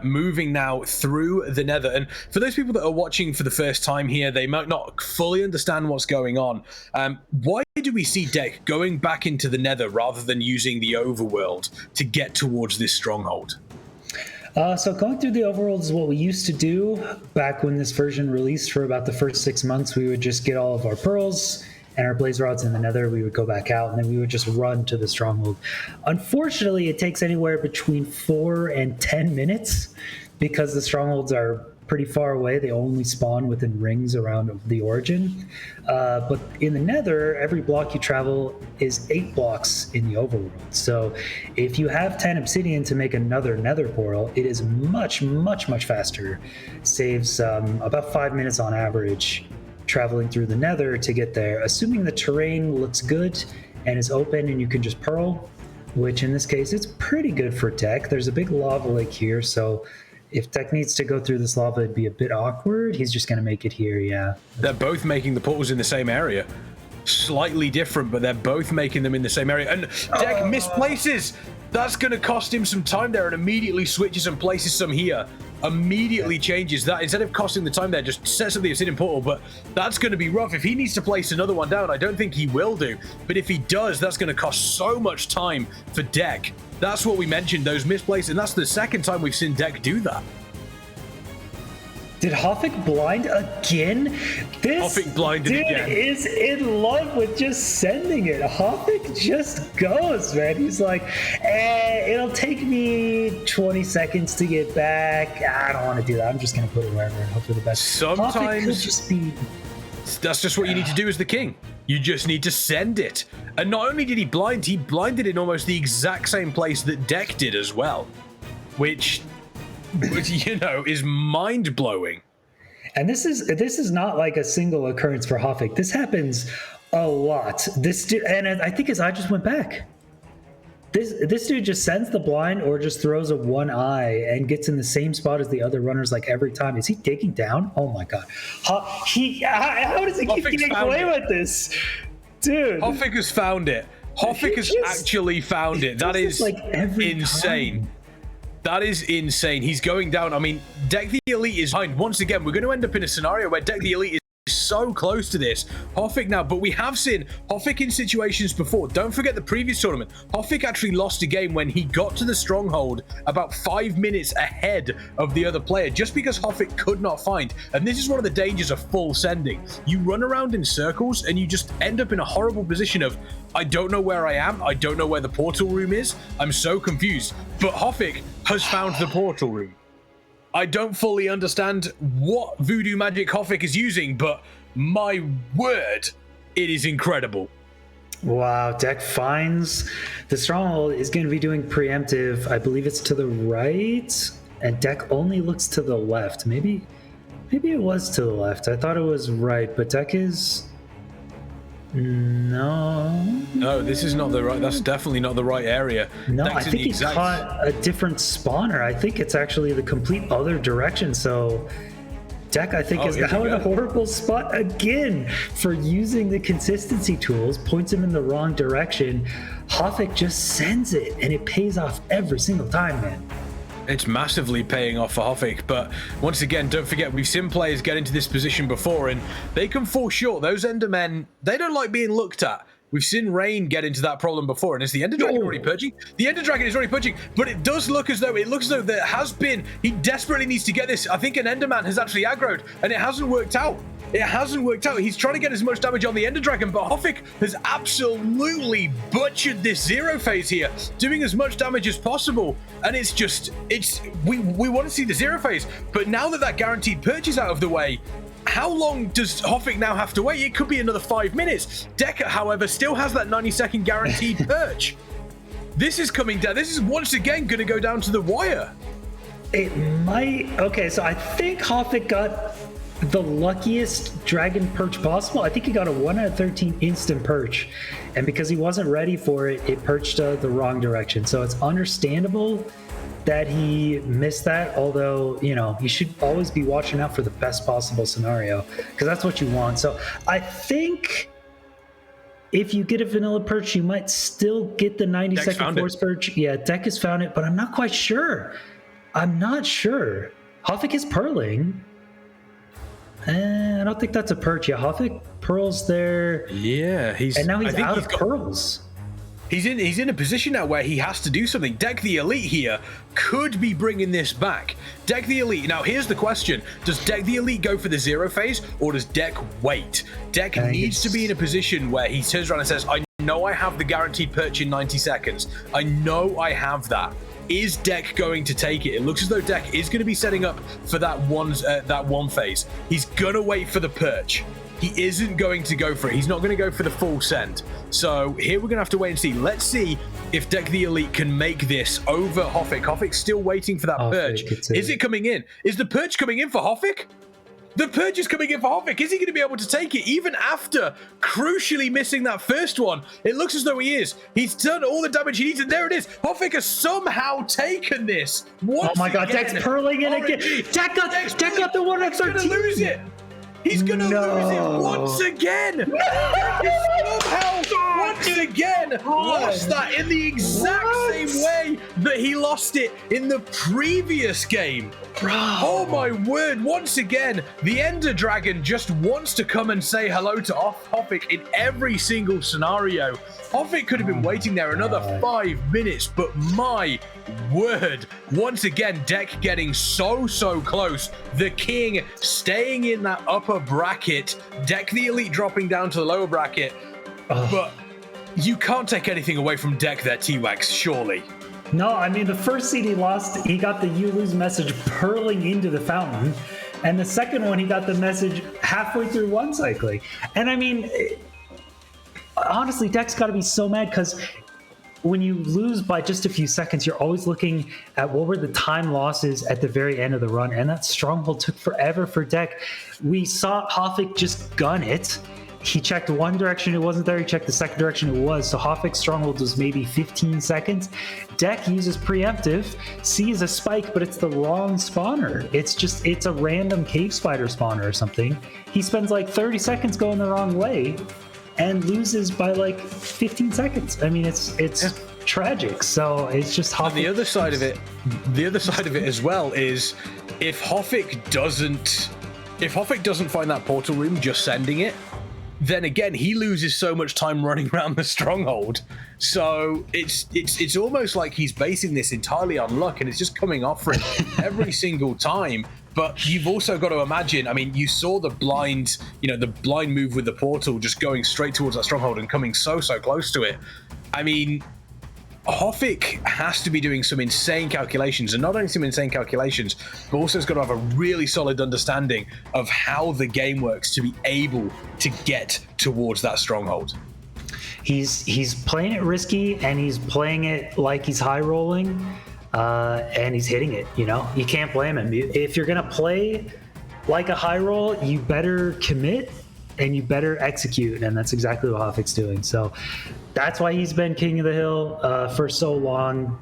Moving now through the Nether. And for those people that are watching for the first time here, they might not fully understand what's going on. Why do we see Dec going back into the Nether rather than using the overworld to get towards this stronghold? So going through the overworld is what we used to do back when this version released. For about the first 6 months, we would just get all of our pearls and our blaze rods in the Nether. We would go back out and then we would just run to the stronghold. Unfortunately, it takes anywhere between 4 and 10 minutes because the strongholds are pretty far away. They only spawn within rings around the origin. But in the Nether, every block you travel is 8 blocks in the overworld. So if you have 10 obsidian to make another Nether portal, it is much, much, much faster. Saves about 5 minutes on average traveling through the Nether to get there, assuming the terrain looks good and is open and you can just pearl, which in this case it's pretty good for Dec. There's a big lava lake here, so if Dec needs to go through this lava, it'd be a bit awkward. He's just going to make it here, yeah. They're both making the portals in the same area. Slightly different, but they're both making them in the same area. And Dec misplaces. That's going to cost him some time there and immediately switches and places some here. Immediately changes that. Instead of costing the time there, just sets up the obsidian portal. But that's going to be rough. If he needs to place another one down, I don't think he will do. But if he does, that's going to cost so much time for Dec. That's what we mentioned, those misplaced. And that's the second time we've seen Dec do that. Did Hoffik blind again? This Hoffik blinded dude again. Is in love with just sending it. Hoffik just goes, man. He's like, it'll take me 20 seconds to get back. I don't want to do that. I'm just going to put it wherever and hope for the best. Sometimes could just be... That's just what you need to do as the king. You just need to send it. And not only did he blinded in almost the exact same place that Dec did as well, which you know, is mind-blowing. And this is not like a single occurrence for Hoffik. This happens a lot. This dude, and I think his eye just went back. This dude just sends the blind or just throws a one eye and gets in the same spot as the other runners like every time. Is he digging down? Oh my god. How does he keep getting away with this? Dude. Hoffik has found it. Hoffik has actually found it. That is like insane. Time. That is insane. He's going down. I mean, DecTheElite is behind. Once again, we're going to end up in a scenario where DecTheElite is so close to this. Hoffik now, but we have seen Hoffik in situations before. Don't forget the previous tournament. Hoffik actually lost a game when he got to the stronghold about 5 minutes ahead of the other player, just because Hoffik could not find. And this is one of the dangers of full sending. You run around in circles and you just end up in a horrible position of, I don't know where I am. I don't know where the portal room is. I'm so confused. But Hoffik has found the portal room. I don't fully understand what voodoo magic Hoffik is using, but my word, it is incredible. Wow, Dec finds the stronghold is going to be doing preemptive. I believe it's to the right, and Dec only looks to the left. Maybe it was to the left. I thought it was right, but Dec is... No, this is not the right. That's definitely not the right area. No, I think he caught a different spawner. I think it's actually the complete other direction. So Dec, I think, is now in a horrible spot again for using the consistency tools, points him in the wrong direction. Hoffik just sends it, and it pays off every single time, man. It's massively paying off for Hoffik, but once again, don't forget, we've seen players get into this position before, and they can fall short. Those Endermen, they don't like being looked at. We've seen Rain get into that problem before, and is the Ender Dragon already purging? The Ender Dragon is already purging, but it does look as though, there has been, he desperately needs to get this. I think an Enderman has actually aggroed, and it hasn't worked out. It hasn't worked out. He's trying to get as much damage on the Ender Dragon, but Hoffik has absolutely butchered this zero phase here, doing as much damage as possible. And it's just, we want to see the zero phase, but now that guaranteed purge is out of the way, how long does Hoffik now have to wait? It could be another 5 minutes. DecTheElite, however, still has that 90-second guaranteed purge. This is coming down. This is once again going to go down to the wire. It might. Okay, so I think Hoffik got the luckiest dragon perch possible. I think he got a 1 out of 13 instant perch, and because he wasn't ready for it, it perched the wrong direction. So it's understandable that he missed that, although, you know, you should always be watching out for the best possible scenario, because that's what you want. So I think if you get a vanilla perch, you might still get the 90-second force perch. Yeah, Dec has found it, but I'm not quite sure. I'm not sure. Hoffik is purling. I don't think that's a perch. Yeah, Hoffik pearls there. Yeah, and now he's out of pearls. He's in a position now where he has to do something. DecTheElite here could be bringing this back. DecTheElite. Now, here's the question. Does DecTheElite go for the zero phase, or does Dec wait? Dec needs to be in a position where he turns around and says, I know I have the guaranteed perch in 90 seconds. I know I have that. Is Dec going to take it? It looks as though Dec is going to be setting up for that one phase. He's going to wait for the perch. He isn't going to go for it. He's not going to go for the full send. So here we're going to have to wait and see. Let's see if DecTheElite can make this over Hoffik. Hoffik's still waiting for that purge. Is it coming in? Is the purge coming in for Hoffik? The purge is coming in for Hoffik. Is he going to be able to take it even after crucially missing that first one? It looks as though he is. He's done all the damage he needs, and there it is. Hoffik has somehow taken this. Oh my God, Dec's purling it again. Dec got the 1 out of 13. He's going to lose it. He's going to lose it once again. Somehow, once again, lost that in the exact same way that he lost it in the previous game. Bro. Oh my word, once again, the Ender Dragon just wants to come and say hello to Hoffik in every single scenario. Hoffik could have been waiting there another 5 minutes, but my word, once again, Dec getting so close. The king staying in that upper bracket, DecTheElite dropping down to the lower bracket. But you can't take anything away from Dec there, T-Wax, surely. No, I mean, the first seed he lost, he got the you lose message purling into the fountain. And the second one, he got the message halfway through one cycling. And I mean, honestly, Dec's got to be so mad, because when you lose by just a few seconds, you're always looking at what were the time losses at the very end of the run. And that stronghold took forever for Dec. We saw Hoffik just gun it. He checked one direction, it wasn't there. He checked the second direction, it was. So Hoffik's stronghold was maybe 15 seconds. Dec uses preemptive, sees a spike, but it's the wrong spawner. It's a random cave spider spawner or something. He spends like 30 seconds going the wrong way and loses by like 15 seconds. I mean, it's tragic. So it's just Hoffik. And the other side of it as well is if Hoffik doesn't find that portal room just sending it, then again, he loses so much time running around the stronghold. So it's almost like he's basing this entirely on luck, and it's just coming off for him every single time. But you've also got to imagine, I mean, you saw the blind move with the portal just going straight towards that stronghold and coming so close to it. I mean, Hoffik has to be doing some insane calculations, and not only some insane calculations, but also has got to have a really solid understanding of how the game works to be able to get towards that stronghold. He's playing it risky, and he's playing it like he's high rolling, and he's hitting it. You know, you can't blame him. If you're gonna play like a high roll, you better commit and you better execute, and that's exactly what Hoffik's doing. So that's why he's been king of the hill for so long.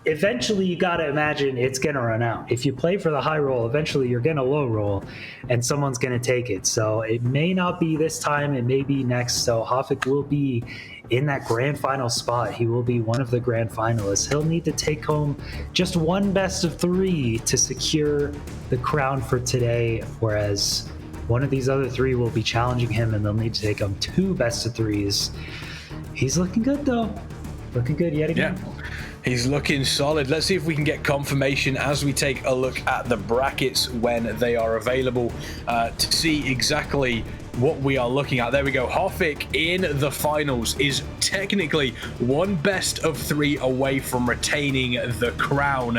eventually you got to imagine it's going to run out. If you play for the high roll, eventually you're going to low roll and someone's going to take it. So it may not be this time, it may be next. So Hoffik will be in that grand final spot. He will be one of the grand finalists. He'll need to take home just one best of 3 to secure the crown for today, whereas one of these other 3 will be challenging him and they'll need to take home 2 best of 3s. He's looking good though. Looking good yet again. Yeah. He's looking solid. Let's see if we can get confirmation as we take a look at the brackets when they are available to see exactly what we are looking at. There we go. Hoffik in the finals is technically one best of 3 away from retaining the crown.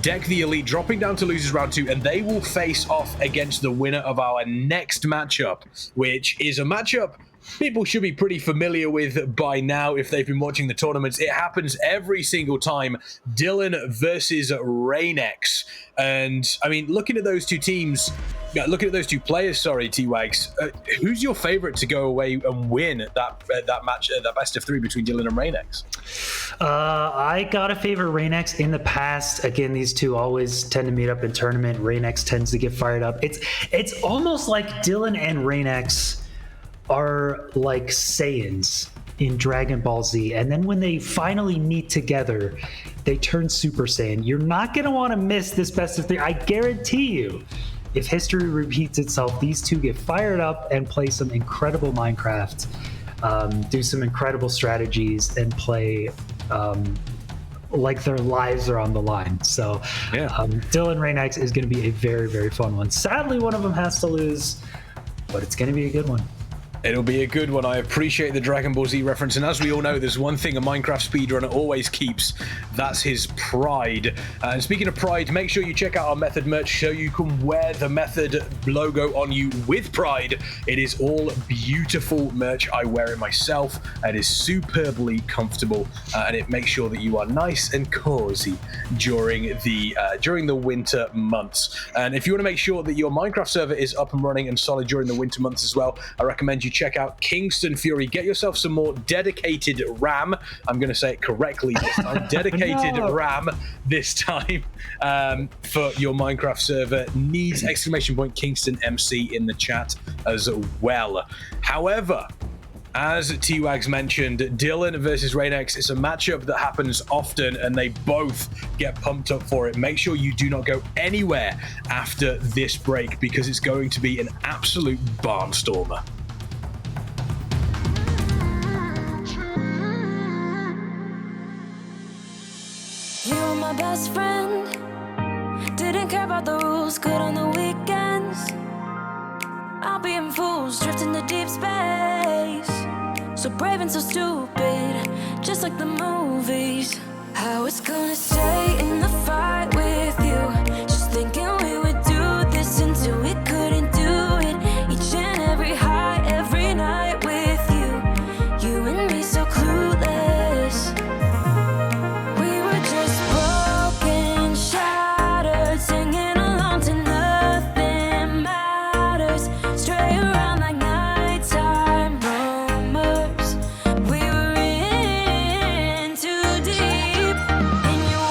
DecTheElite dropping down to losers round 2, and they will face off against the winner of our next matchup, which is a matchup people should be pretty familiar with by now if they've been watching the tournaments. It happens every single time. Dylqn versus Reignex. And I mean, looking at those two teams, looking at those two players, sorry, T-Wags, who's your favorite to go away and win that match, that best of 3 between Dylqn and Reignex? I got a favorite Reignex in the past. Again, these two always tend to meet up in tournament. Reignex tends to get fired up. It's almost like Dylqn and Reignex are like Saiyans in Dragon Ball Z, and then when they finally meet together, they turn Super Saiyan. You're not going to want to miss this best of 3. I guarantee you, if history repeats itself, these two get fired up and play some incredible Minecraft, do some incredible strategies, and play like their lives are on the line. So yeah. Dylqn Reignex is going to be a very, very fun one. Sadly, one of them has to lose, but it's going to be a good one. It'll be a good one. I appreciate the Dragon Ball Z reference, and as we all know, there's one thing a Minecraft speedrunner always keeps. That's his pride. And speaking of pride, make sure you check out our Method merch so you can wear the Method logo on you with pride. It is all beautiful merch. I wear it myself. It is superbly comfortable, and it makes sure that you are nice and cozy during the winter months. And if you want to make sure that your Minecraft server is up and running and solid during the winter months as well, I recommend you check out Kingston Fury. Get yourself some more dedicated RAM. I'm going to say it correctly this time. Dedicated RAM this time for your Minecraft server. Needs !Kingston MC in the chat as well. However, as T-Wags mentioned, Dylqn versus Reignex is a matchup that happens often, and they both get pumped up for it. Make sure you do not go anywhere after this break, because it's going to be an absolute barnstormer. You were my best friend, didn't care about the rules, good on the weekends. I'll be in fools, drifting to deep space. So brave and so stupid, just like the movies. How it's gonna stay in the fight with you. Just thinking we would do this until we couldn't do it. Each and every high, every night with you. You and me so clueless. We were just broken, shattered, singing along to nothing matters. Stray around like nighttime rumors. We were in too deep, and you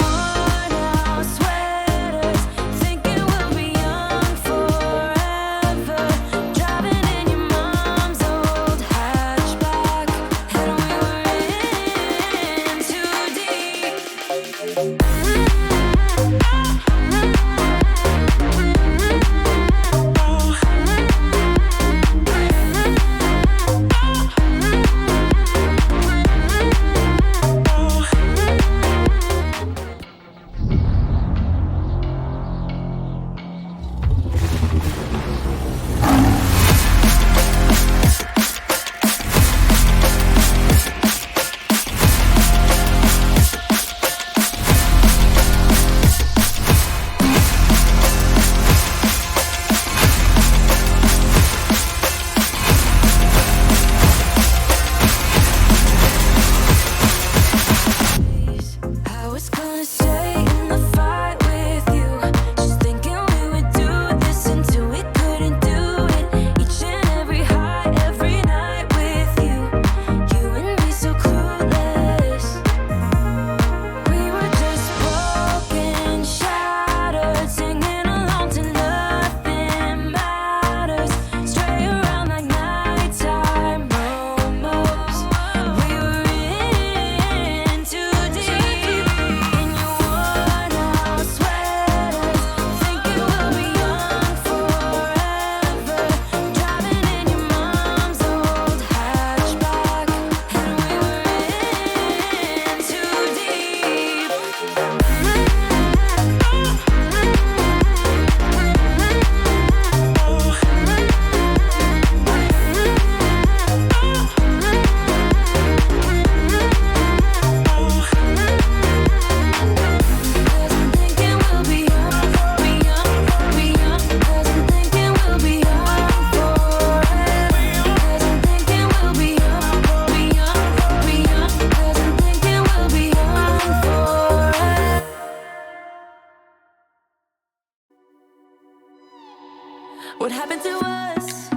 What happened to us?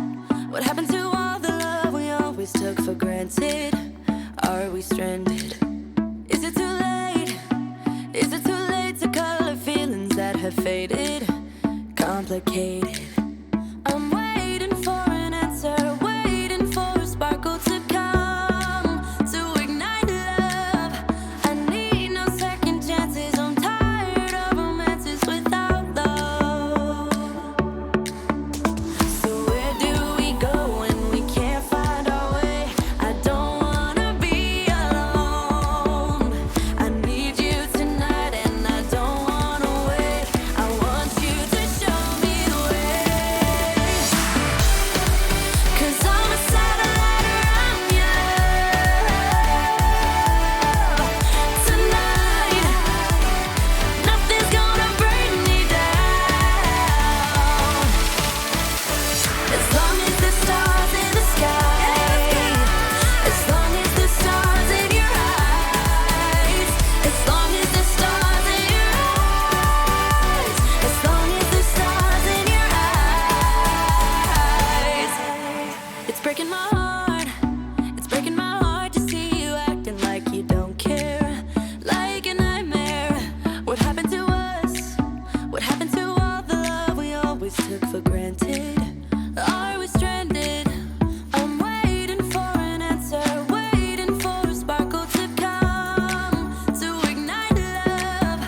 What happened to all the love we always took for granted? Are we stranded? Is it too late? Is it too late to color feelings that have faded? Complicated. I'm waiting for an answer, waiting for a sparkle to come to ignite love. I need no second chances. I'm tired of romances without love. So where do we go when we can't find our way? I don't wanna be alone. I need you tonight and I don't wanna wait. I want you to show me the way. 'Cause I'm a satellite around your love. Tonight, nothing's gonna bring me down. As long as the stars in the sky, as long as the stars in your eyes, as long as the stars in your eyes, as long as the stars in your eyes. It's breaking my heart, it's breaking my heart to see you acting like you don't care, like a nightmare. What happened to us? What happened to all the love we always took for granted? Are we stranded? I'm waiting for an answer, waiting for a sparkle to come to ignite love.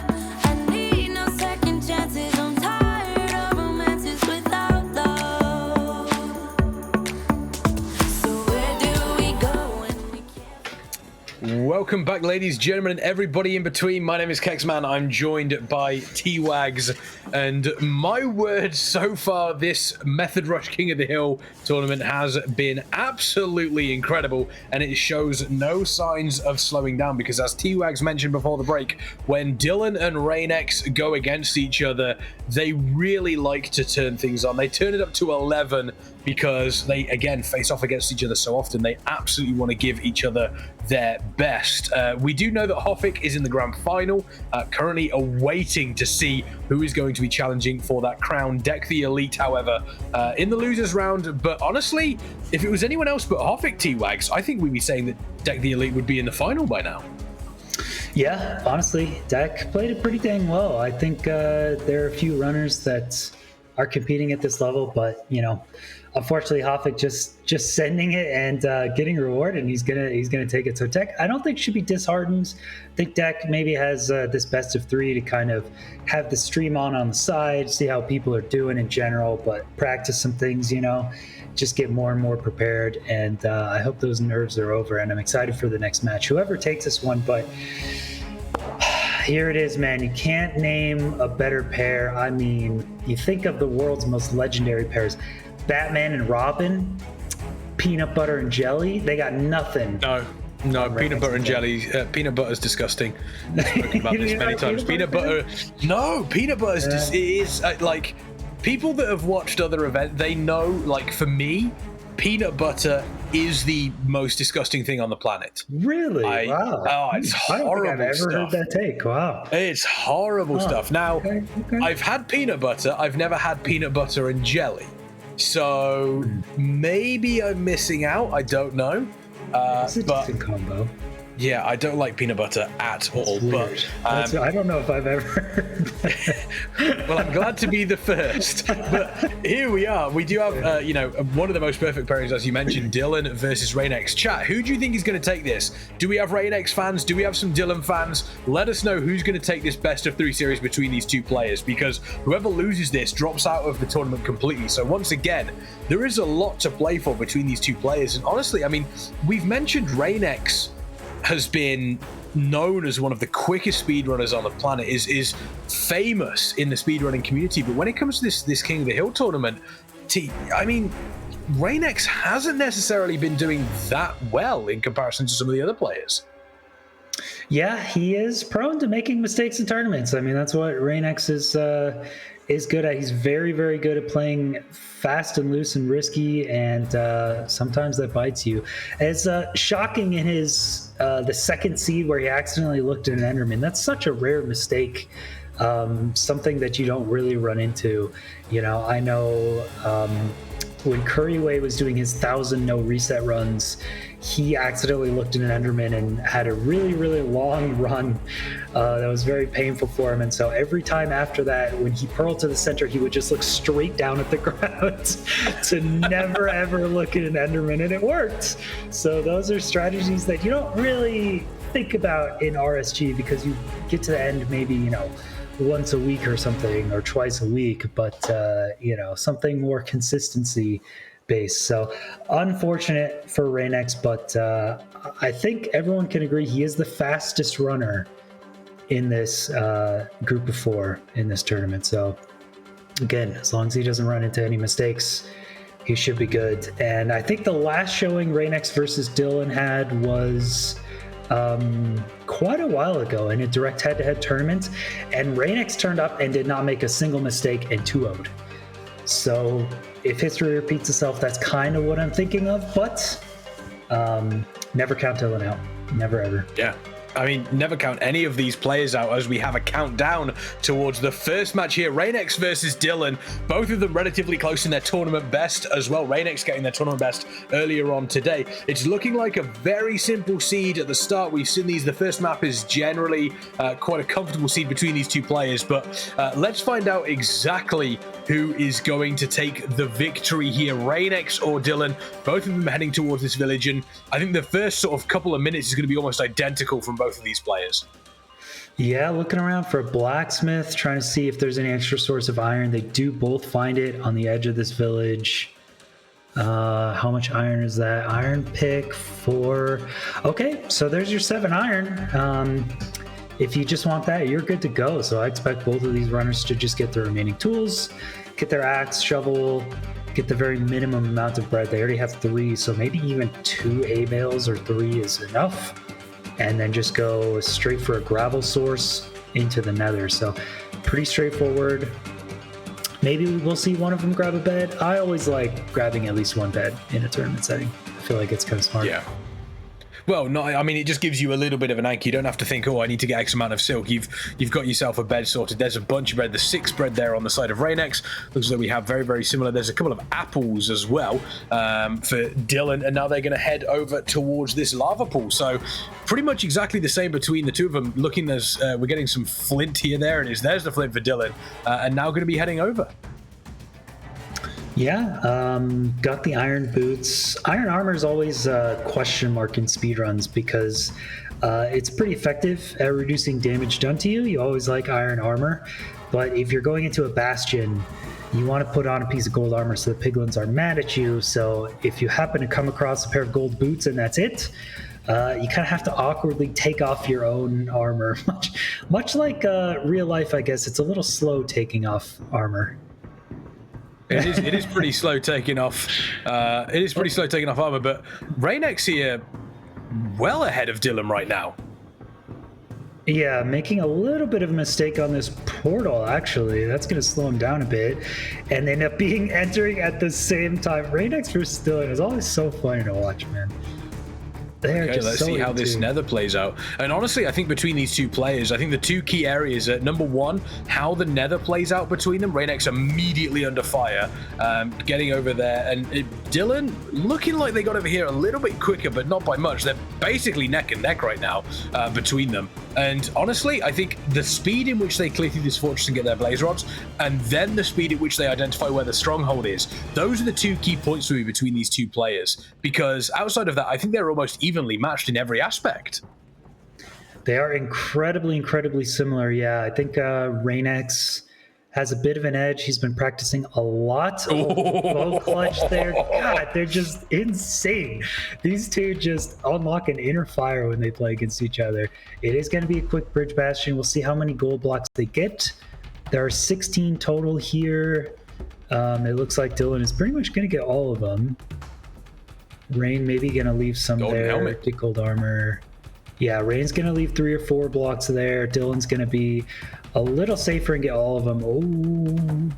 I need no second chances. I'm tired of romances without love. So where do we go when we can't? Welcome back, ladies, gentlemen, and everybody in between. My name is KexMen. I'm joined by T-Wags, and my word, so far, this Method Rush King of the Hill tournament has been absolutely incredible, and it shows no signs of slowing down because, as T-Wags mentioned before the break, when Dylqn and Reignex go against each other, they really like to turn things on. They turn it up to 11 because they, again, face off against each other so often. They absolutely want to give each other their best. We do know that Hoffik is in the grand final, currently awaiting to see who is going to be challenging for that crown. DecTheElite, however, in the losers round. But honestly, if it was anyone else but Hoffik, T-Wags, I think we'd be saying that DecTheElite would be in the final by now. Yeah, honestly, Dec played it pretty dang well. I think there are a few runners that are competing at this level, but unfortunately, Hoffik just sending it and getting rewarded, and he's gonna take it. So Dec, I don't think should be disheartened. I think Dec maybe has this best of 3 to kind of have the stream on the side, see how people are doing in general, but practice some things, just get more and more prepared. And I hope those nerves are over, and I'm excited for the next match, whoever takes this one. But here it is, man. You can't name a better pair. I mean, you think of the world's most legendary pairs, Batman and Robin, peanut butter and jelly. They got nothing. No, peanut butter and jelly. Peanut butter is disgusting. I've spoken about this many times. Peanut butter. No, peanut butter is it is like, people that have watched other events, they know, like, for me, peanut butter is the most disgusting thing on the planet. Really? Wow. Oh, it's horrible. I don't think I've ever heard that take. Wow. It's horrible stuff. Now, okay. I've had peanut butter. I've never had peanut butter and jelly. So maybe I'm missing out. I don't know. It's a decent combo. Yeah, I don't like peanut butter at all. But I don't know if I've ever heard that. Well, I'm glad to be the first. But here we are. We do have, one of the most perfect pairings, as you mentioned, Dylqn versus Reignex. Chat, who do you think is going to take this? Do we have Reignex fans? Do we have some Dylqn fans? Let us know who's going to take this best of 3 series between these two players, because whoever loses this drops out of the tournament completely. So once again, there is a lot to play for between these two players. And honestly, I mean, we've mentioned Reignex has been known as one of the quickest speedrunners on the planet, is famous in the speedrunning community. But when it comes to this King of the Hill tournament, I mean, Reignex hasn't necessarily been doing that well in comparison to some of the other players. Yeah, he is prone to making mistakes in tournaments. I mean, that's what Reignex is good at. He's very, very good at playing fast and loose and risky, and sometimes that bites you. It's shocking in his the second seed where he accidentally looked at an Enderman. That's such a rare mistake something that you don't really run into. I know when Curryway was doing his 1,000 no reset runs, he accidentally looked at an Enderman and had a really, really long run that was very painful for him. And so every time after that, when he pearled to the center, he would just look straight down at the ground to never, ever look at an Enderman, and it worked. So those are strategies that you don't really think about in RSG, because you get to the end maybe, once a week or something, or twice a week, but something more consistency based. So unfortunate for Reignex, but I think everyone can agree he is the fastest runner in this group of 4 in this tournament. So again, as long as he doesn't run into any mistakes, he should be good. And I think the last showing Reignex versus Dylqn had was quite a while ago in a direct head-to-head tournament, and Reignex turned up and did not make a single mistake and 2-0'd. So if history repeats itself, that's kind of what I'm thinking of, but never count Dylqn out. Never ever. Yeah. I mean, never count any of these players out, as we have a countdown towards the first match here. Reignex versus Dylqn, both of them relatively close in their tournament best as well. Reignex getting their tournament best earlier on today. It's looking like a very simple seed at the start. We've seen these. The first map is generally quite a comfortable seed between these two players, but let's find out exactly who is going to take the victory here, Reignex or Dylqn. Both of them heading towards this village, and I think the first sort of couple of minutes is going to be almost identical from both of these players. Yeah, looking around for a blacksmith, trying to see if there's any extra source of iron. They do both find it on the edge of this village. How much iron is that? Iron pick 4. Okay, so there's your 7 iron. If you just want that, you're good to go. So I expect both of these runners to just get the remaining tools, get their axe, shovel, get the very minimum amount of bread. They already have 3, so maybe even 2 A bales or 3 is enough. And then just go straight for a gravel source into the nether. So pretty straightforward. Maybe we'll see one of them grab a bed. I always like grabbing at least one bed in a tournament setting. I feel like it's kind of smart. Yeah. Well, no, I mean, it just gives you a little bit of an anchor. You don't have to think, oh, I need to get X amount of silk. You've got yourself a bed sorted. There's a bunch of bread. There's 6 bread there on the side of Reignex. Looks like we have very, very similar. There's a couple of apples as well for Dylqn, and now they're going to head over towards this lava pool. So pretty much exactly the same between the two of them. Looking, there's we're getting some flint here. There it is. There's the flint for Dylqn, and now going to be heading over. Yeah, got the iron boots. Iron armor is always a question mark in speedruns because it's pretty effective at reducing damage done to you. You always like iron armor, but if you're going into a bastion, you want to put on a piece of gold armor so the piglins are mad at you. So if you happen to come across a pair of gold boots and that's it, you kind of have to awkwardly take off your own armor. Much like real life, I guess. It's a little slow taking off armor. It is pretty slow taking off. It is pretty slow taking off armor, but Reignex here, well ahead of Dylqn right now. Yeah, making a little bit of a mistake on this portal, actually. That's going to slow him down a bit. And they end up entering at the same time. Reignex versus Dylqn is always so funny to watch, man. Okay, let's see how this nether plays out. And honestly, I think between these two players, I think the two key areas are, number one, how the nether plays out between them. Reignex immediately under fire, getting over there. And Dylqn looking like they got over here a little bit quicker, but not by much. They're basically neck and neck right now between them. And honestly, I think the speed in which they clear through this fortress and get their blaze rods, and then the speed at which they identify where the stronghold is, those are the two key points for me between these two players. Because outside of that, I think they're almost evenly matched in every aspect. They are incredibly similar. Yeah, I think Reignex has a bit of an edge. He's been practicing a lot. Bow clutch there. God, they're just insane. These two just unlock an inner fire when they play against each other. It is going to be a quick bridge bastion. We'll see how many gold blocks they get. There are 16 total here. It looks like Dylqn is pretty much going to get all of them. Rain maybe going to leave some Golden there. helmet. Get gold armor. Yeah, Rain's going to leave 3 or 4 blocks there. Dylqn's going to be a little safer and get all of them. Oh,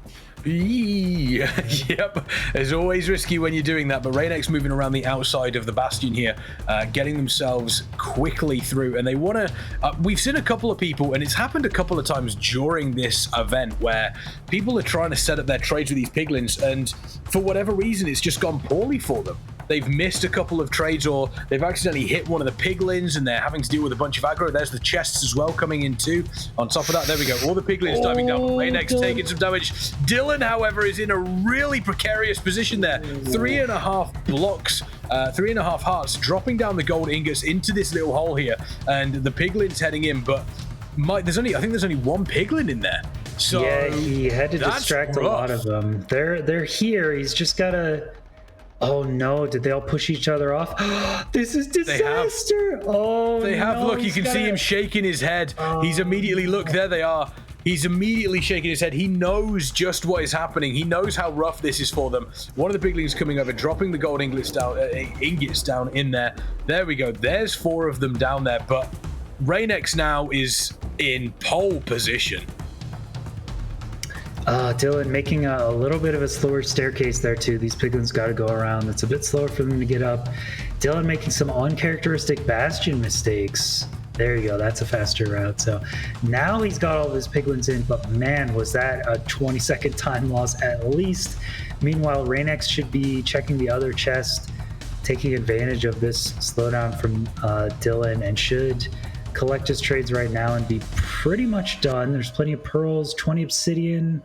Yep, it's always risky when you're doing that, but Reignex moving around the outside of the bastion here, getting themselves quickly through, and they want to we've seen a couple of people, and it's happened a couple of times during this event where people are trying to set up their trades with these piglins, and for whatever reason it's just gone poorly for them. They've missed a couple of trades, or they've accidentally hit one of the piglins and they're having to deal with a bunch of aggro. There's the chests as well coming in too. On top of that, there we go. All the piglins diving down. Reignex taking some damage. Dylqn, however, is in a really precarious position there. 3.5 blocks, 3.5 hearts, dropping down the gold ingots into this little hole here. And the piglin's heading in, but I think there's only one piglin in there. So yeah, he had to distract a lot of them. They're here. He's just got to... Oh no, did they all push each other off? This is disaster! They have. Look, you can see him shaking his head. He's immediately, look, there they are. He's immediately shaking his head. He knows just what is happening. He knows how rough this is for them. One of the piglins coming over, dropping the gold ingots down in there. There we go. There's 4 of them down there, but Reignex now is in pole position. Dylqn making a little bit of a slower staircase there too. These piglins got to go around. It's a bit slower for them to get up. Dylqn making some uncharacteristic bastion mistakes. There you go. That's a faster route. So now he's got all of his piglins in, but man, was that a 20-second time loss at least. Meanwhile, Reignex should be checking the other chest, taking advantage of this slowdown from Dylqn, and should collect his trades right now and be pretty much done. There's plenty of pearls, 20 obsidian.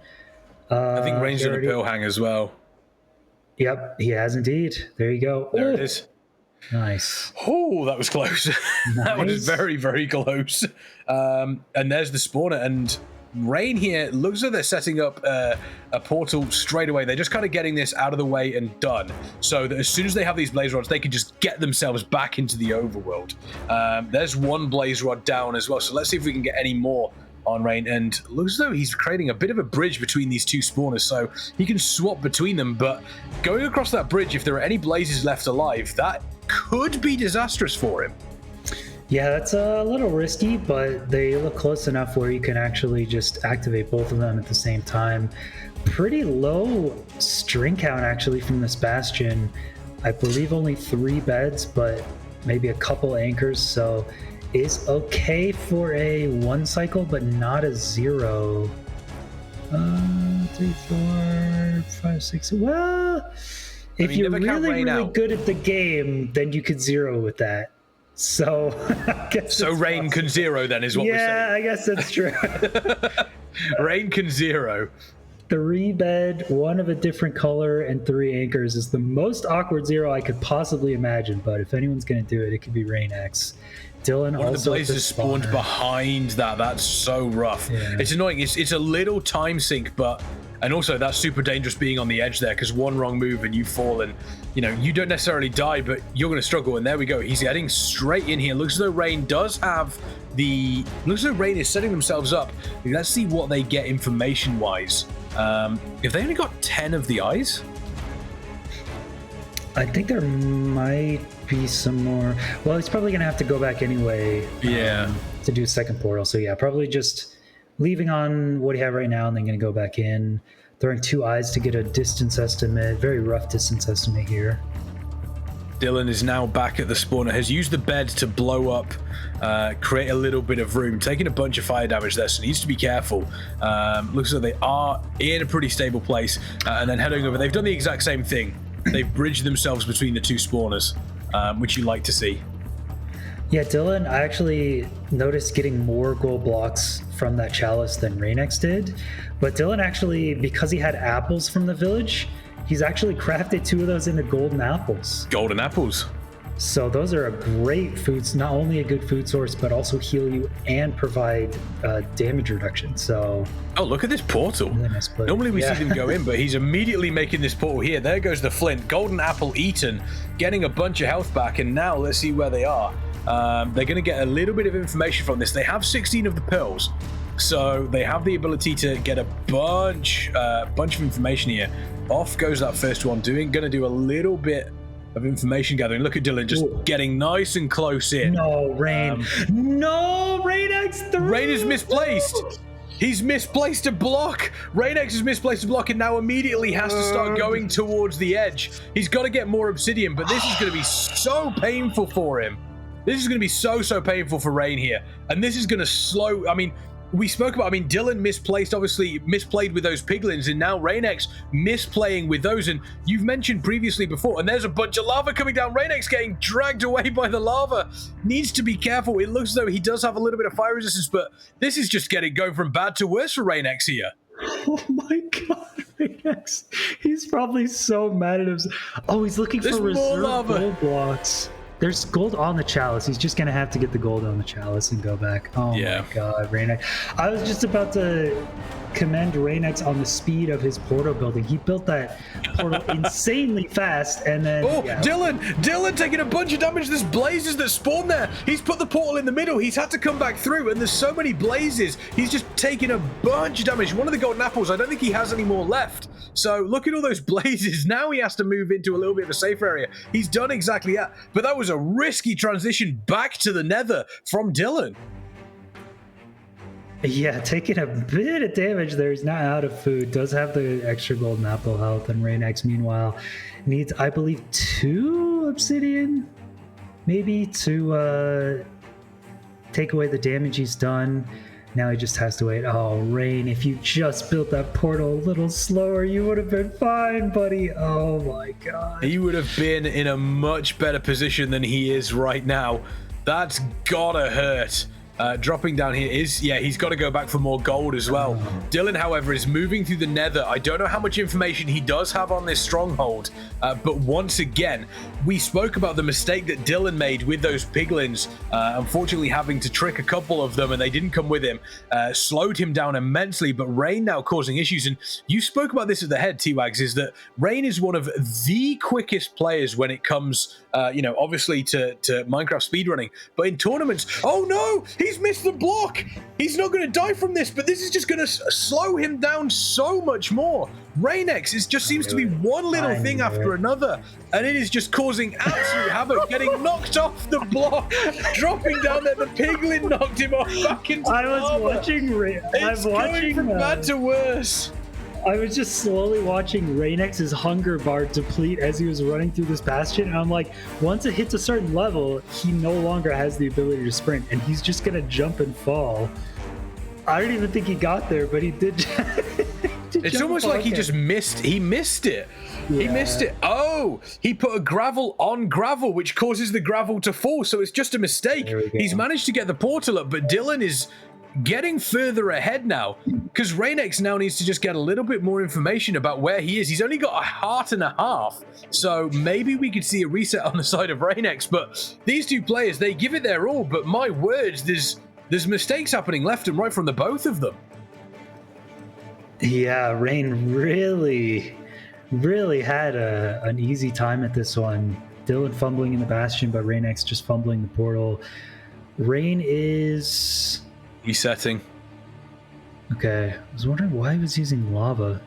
I think Rain's got a pearl hang as well. Yep, he has indeed. There you go. There it is. Nice. Oh, that was close. Nice. That was very, very close. And there's the spawner, and Reign here looks like they're setting up a portal straight away. They're just kind of getting this out of the way and done, so that as soon as they have these blaze rods, they can just get themselves back into the overworld. There's one blaze rod down as well, so let's see if we can get any more on Reign, and looks as though he's creating a bit of a bridge between these two spawners, so he can swap between them. But going across that bridge, if there are any blazes left alive, that could be disastrous for him. Yeah, that's a little risky, but they look close enough where you can actually just activate both of them at the same time. Pretty low string count actually from this bastion. I believe only 3 beds, but maybe a couple anchors, so is okay for a 1 cycle, but not a 0. 3, 4, 5, 6. Well, if you're really good at the game, then you could 0 with that. So I guess so Reign can 0 then is what we're saying. Yeah, I guess that's true. Reign can 0. 3 bed, 1 of a different color, and 3 anchors is the most awkward 0 I could possibly imagine. But if anyone's going to do it, it could be Reignex. Dylqn One also of the blazes spawned behind that. That's so rough. Yeah. It's annoying. It's a little time sink, but and also that's super dangerous being on the edge there, because one wrong move and you fall, and you don't necessarily die, but you're going to struggle. And there we go. He's heading straight in here. Looks as though Reign does have the. Looks as though Reign is setting themselves up. Let's see what they get information wise. If they only got 10 of the eyes. I think there might be some more. Well, he's probably going to have to go back anyway. Yeah. To do a second portal. So yeah, probably just leaving on what you have right now and then going to go back in. Throwing 2 eyes to get a distance estimate. Very rough distance estimate here. Dylqn is now back at the spawner. Has used the bed to blow up, create a little bit of room. Taking a bunch of fire damage there, so needs to be careful. Looks like they are in a pretty stable place. And then heading over. They've done the exact same thing. They've bridged themselves between the 2 spawners, which you like to see. Yeah, Dylqn, I actually noticed getting more gold blocks from that chalice than Reignex did. But Dylqn actually, because he had apples from the village, he's actually crafted 2 of those into golden apples. Golden apples. So those are a great food, not only a good food source, but also heal you and provide damage reduction. So, oh, look at this portal. Normally we see them go in, but he's immediately making this portal here. There goes the flint. Golden apple eaten, getting a bunch of health back, and now let's see where they are. They're going to get a little bit of information from this. They have 16 of the pearls, so they have the ability to get a bunch of information here. Off goes that first one, going to do a little bit of information gathering. Look at Dylqn just getting nice and close in. No, Reign. No, Reignex. Reign is misplaced. He's misplaced a block. Reignex has misplaced a block and now immediately has to start going towards the edge. He's got to get more obsidian, but this is going to be so painful for him. This is going to be so painful for Reign here. And this is going to slow... I mean, we spoke about... I mean, Dylqn misplayed with those piglins, and now Reignex misplaying with those. And you've mentioned previously before, and there's a bunch of lava coming down. Reignex getting dragged away by the lava. Needs to be careful. It looks as though he does have a little bit of fire resistance, but this is just going from bad to worse for Reignex here. Oh my god, Reignex. He's probably so mad at himself. Oh, he's looking for reserve gold blocks. There's gold on the chalice. He's just going to have to get the gold on the chalice and go back. Oh my god, Reignex. I was just about to commend Reignex on the speed of his portal building. He built that portal insanely fast, and then... Oh, yeah. Dylqn taking a bunch of damage. There's blazes that spawn there. He's put the portal in the middle. He's had to come back through, and there's so many blazes. He's just taking a bunch of damage. One of the golden apples, I don't think he has any more left. So look at all those blazes. Now he has to move into a little bit of a safer area. He's done exactly that. But that was a risky transition back to the nether from Dylqn. Yeah, taking a bit of damage there. He's not out of food. Does have the extra golden apple health. And Reignex, meanwhile, needs, I believe, 2 obsidian, maybe, to take away the damage he's done. Now he just has to wait. Oh, Reign, if you just built that portal a little slower, you would have been fine, buddy. Oh, my God. He would have been in a much better position than he is right now. That's gotta hurt. Dropping down here is, yeah, he's got to go back for more gold as well. Dylqn, however, is moving through the nether. I don't know how much information he does have on this stronghold, but once again, we spoke about the mistake that Dylqn made with those piglins, unfortunately having to trick a couple of them and they didn't come with him, slowed him down immensely, but Reign now causing issues. And you spoke about this at the head, T-Wags, is that Reign is one of the quickest players when it comes, obviously to Minecraft speedrunning, but in tournaments, oh no, he's missed the block. He's not going to die from this, but this is just going to slow him down so much more. Reignex just seems to be one little thing after another, and it is just causing absolute havoc, getting knocked off the block, dropping down there. The piglin knocked him off back into the lava. It's going from bad to worse. I was just slowly watching Reignex's hunger bar deplete as he was running through this bastion, and I'm like, once it hits a certain level, he no longer has the ability to sprint, and he's just gonna jump and fall. I don't even think he got there, but he did. It's almost like he just missed. He missed it. Yeah. He missed it. Oh, he put a gravel on gravel, which causes the gravel to fall. So it's just a mistake. He's managed to get the portal up, but Dylqn is getting further ahead now, because Reignex now needs to just get a little bit more information about where he is. He's only got a heart and a half, so maybe we could see a reset on the side of Reignex. But these two players, they give it their all, but my words, there's mistakes happening left and right from the both of them. Yeah, Reign really had an easy time at this one. Dylqn fumbling in the bastion, but Reignex just fumbling the portal. Reign is resetting. Okay, I was wondering why he was using lava.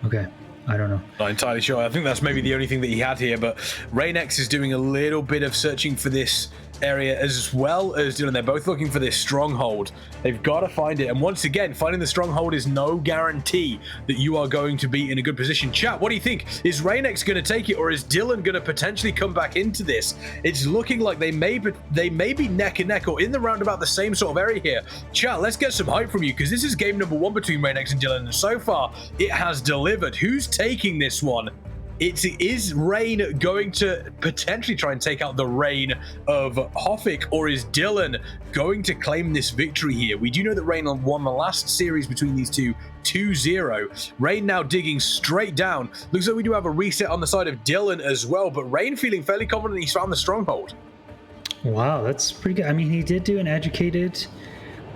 Okay, I don't know. Not entirely sure. I think that's maybe the only thing that he had here, but Reignex is doing a little bit of searching for this area as well as Dylqn. They're both looking for this stronghold. They've got to find it, and once again, finding the stronghold is no guarantee that you are going to be in a good position. Chat, what do you think? Is Reignex going to take it, or is Dylqn going to potentially come back into this? It's looking like they may be neck and neck, or in the roundabout the same sort of area here. Chat, let's get some hype from you, because this is game number 1 between Reignex and Dylqn, and so far it has delivered. Who's taking this one? Is Reign going to potentially try and take out the reign of Hoffik, or is Dylqn going to claim this victory here? We do know that Reign won the last series between these two 2-0. Reign now digging straight down. Looks like we do have a reset on the side of Dylqn as well, but Reign feeling fairly confident he's found the stronghold. Wow, that's pretty good. I mean, he did do an educated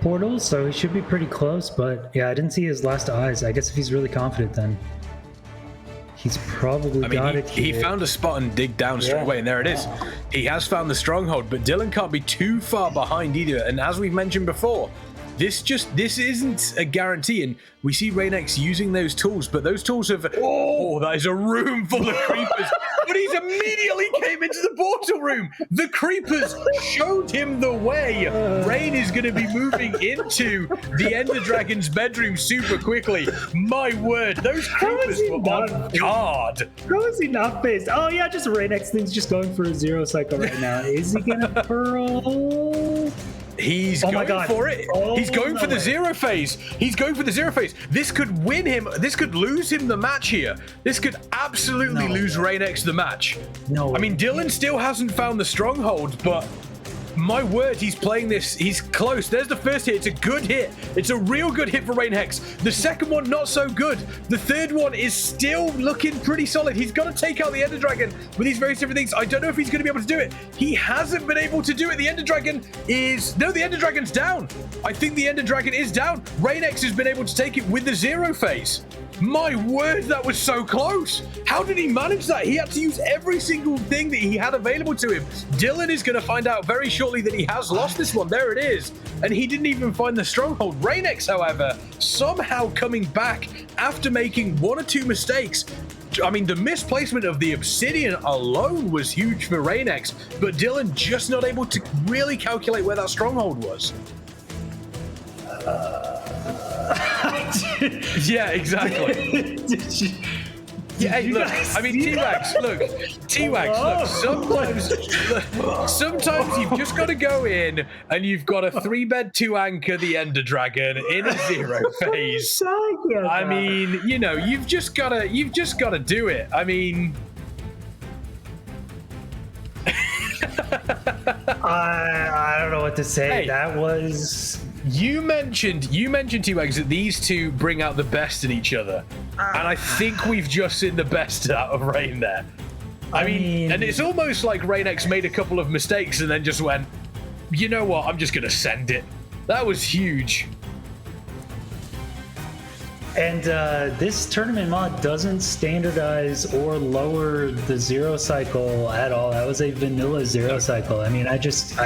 portal, so he should be pretty close, but yeah, I didn't see his last eyes. I guess if he's really confident, then he's probably got it here. He found a spot and dig down straight away, and there it is. He has found the stronghold, but Dylqn can't be too far behind either. And as we've mentioned before, this isn't a guarantee, and we see Reignex using those tools, but those tools have that is a room full of creepers. But he's immediately came into the portal room. The creepers showed him the way. Rain is going to be moving into the Ender Dragon's bedroom super quickly. My word, those creepers were on guard. How is he not phased? Oh yeah, just Reignex thing's just going for a zero cycle right now. Is he gonna pearl? He's going for it. He's going for the zero phase. He's going for the zero phase. This could win him. This could lose him the match here. This could absolutely lose Reignex the match. No. I mean, Dylqn still hasn't found the stronghold, but my word, he's playing this. He's close. There's the first hit. It's a good hit. It's a real good hit for Reignex. The second one, not so good. The third one is still looking pretty solid. He's got to take out the Ender Dragon with these various different things. I don't know if he's going to be able to do it. He hasn't been able to do it. The Ender Dragon is... No, the Ender Dragon's down. I think the Ender Dragon is down. Reignex has been able to take it with the zero phase. My word, that was so close. How did he manage that? He had to use every single thing that he had available to him. Dylqn is going to find out very shortly that he has lost this one. There it is. And he didn't even find the stronghold. Reignex, however, somehow coming back after making one or two mistakes. I mean, the misplacement of the obsidian alone was huge for Reignex, but Dylqn just not able to really calculate where that stronghold was. Yeah, exactly. I mean, T-Wax, look, sometimes you've just got to go in and you've got a 3-bed 2-anchor the Ender Dragon in a zero phase. I mean, you know, you've just got to do it. I mean, I don't know what to say. Hey, that was... You mentioned T-Wags that these two bring out the best in each other, and I think we've just seen the best out of Rain there. I mean, and it's almost like Reignex made a couple of mistakes and then just went, you know what, I'm just gonna send it. That was huge. And this tournament mod doesn't standardize or lower the zero cycle at all. That was a vanilla zero cycle. I mean, I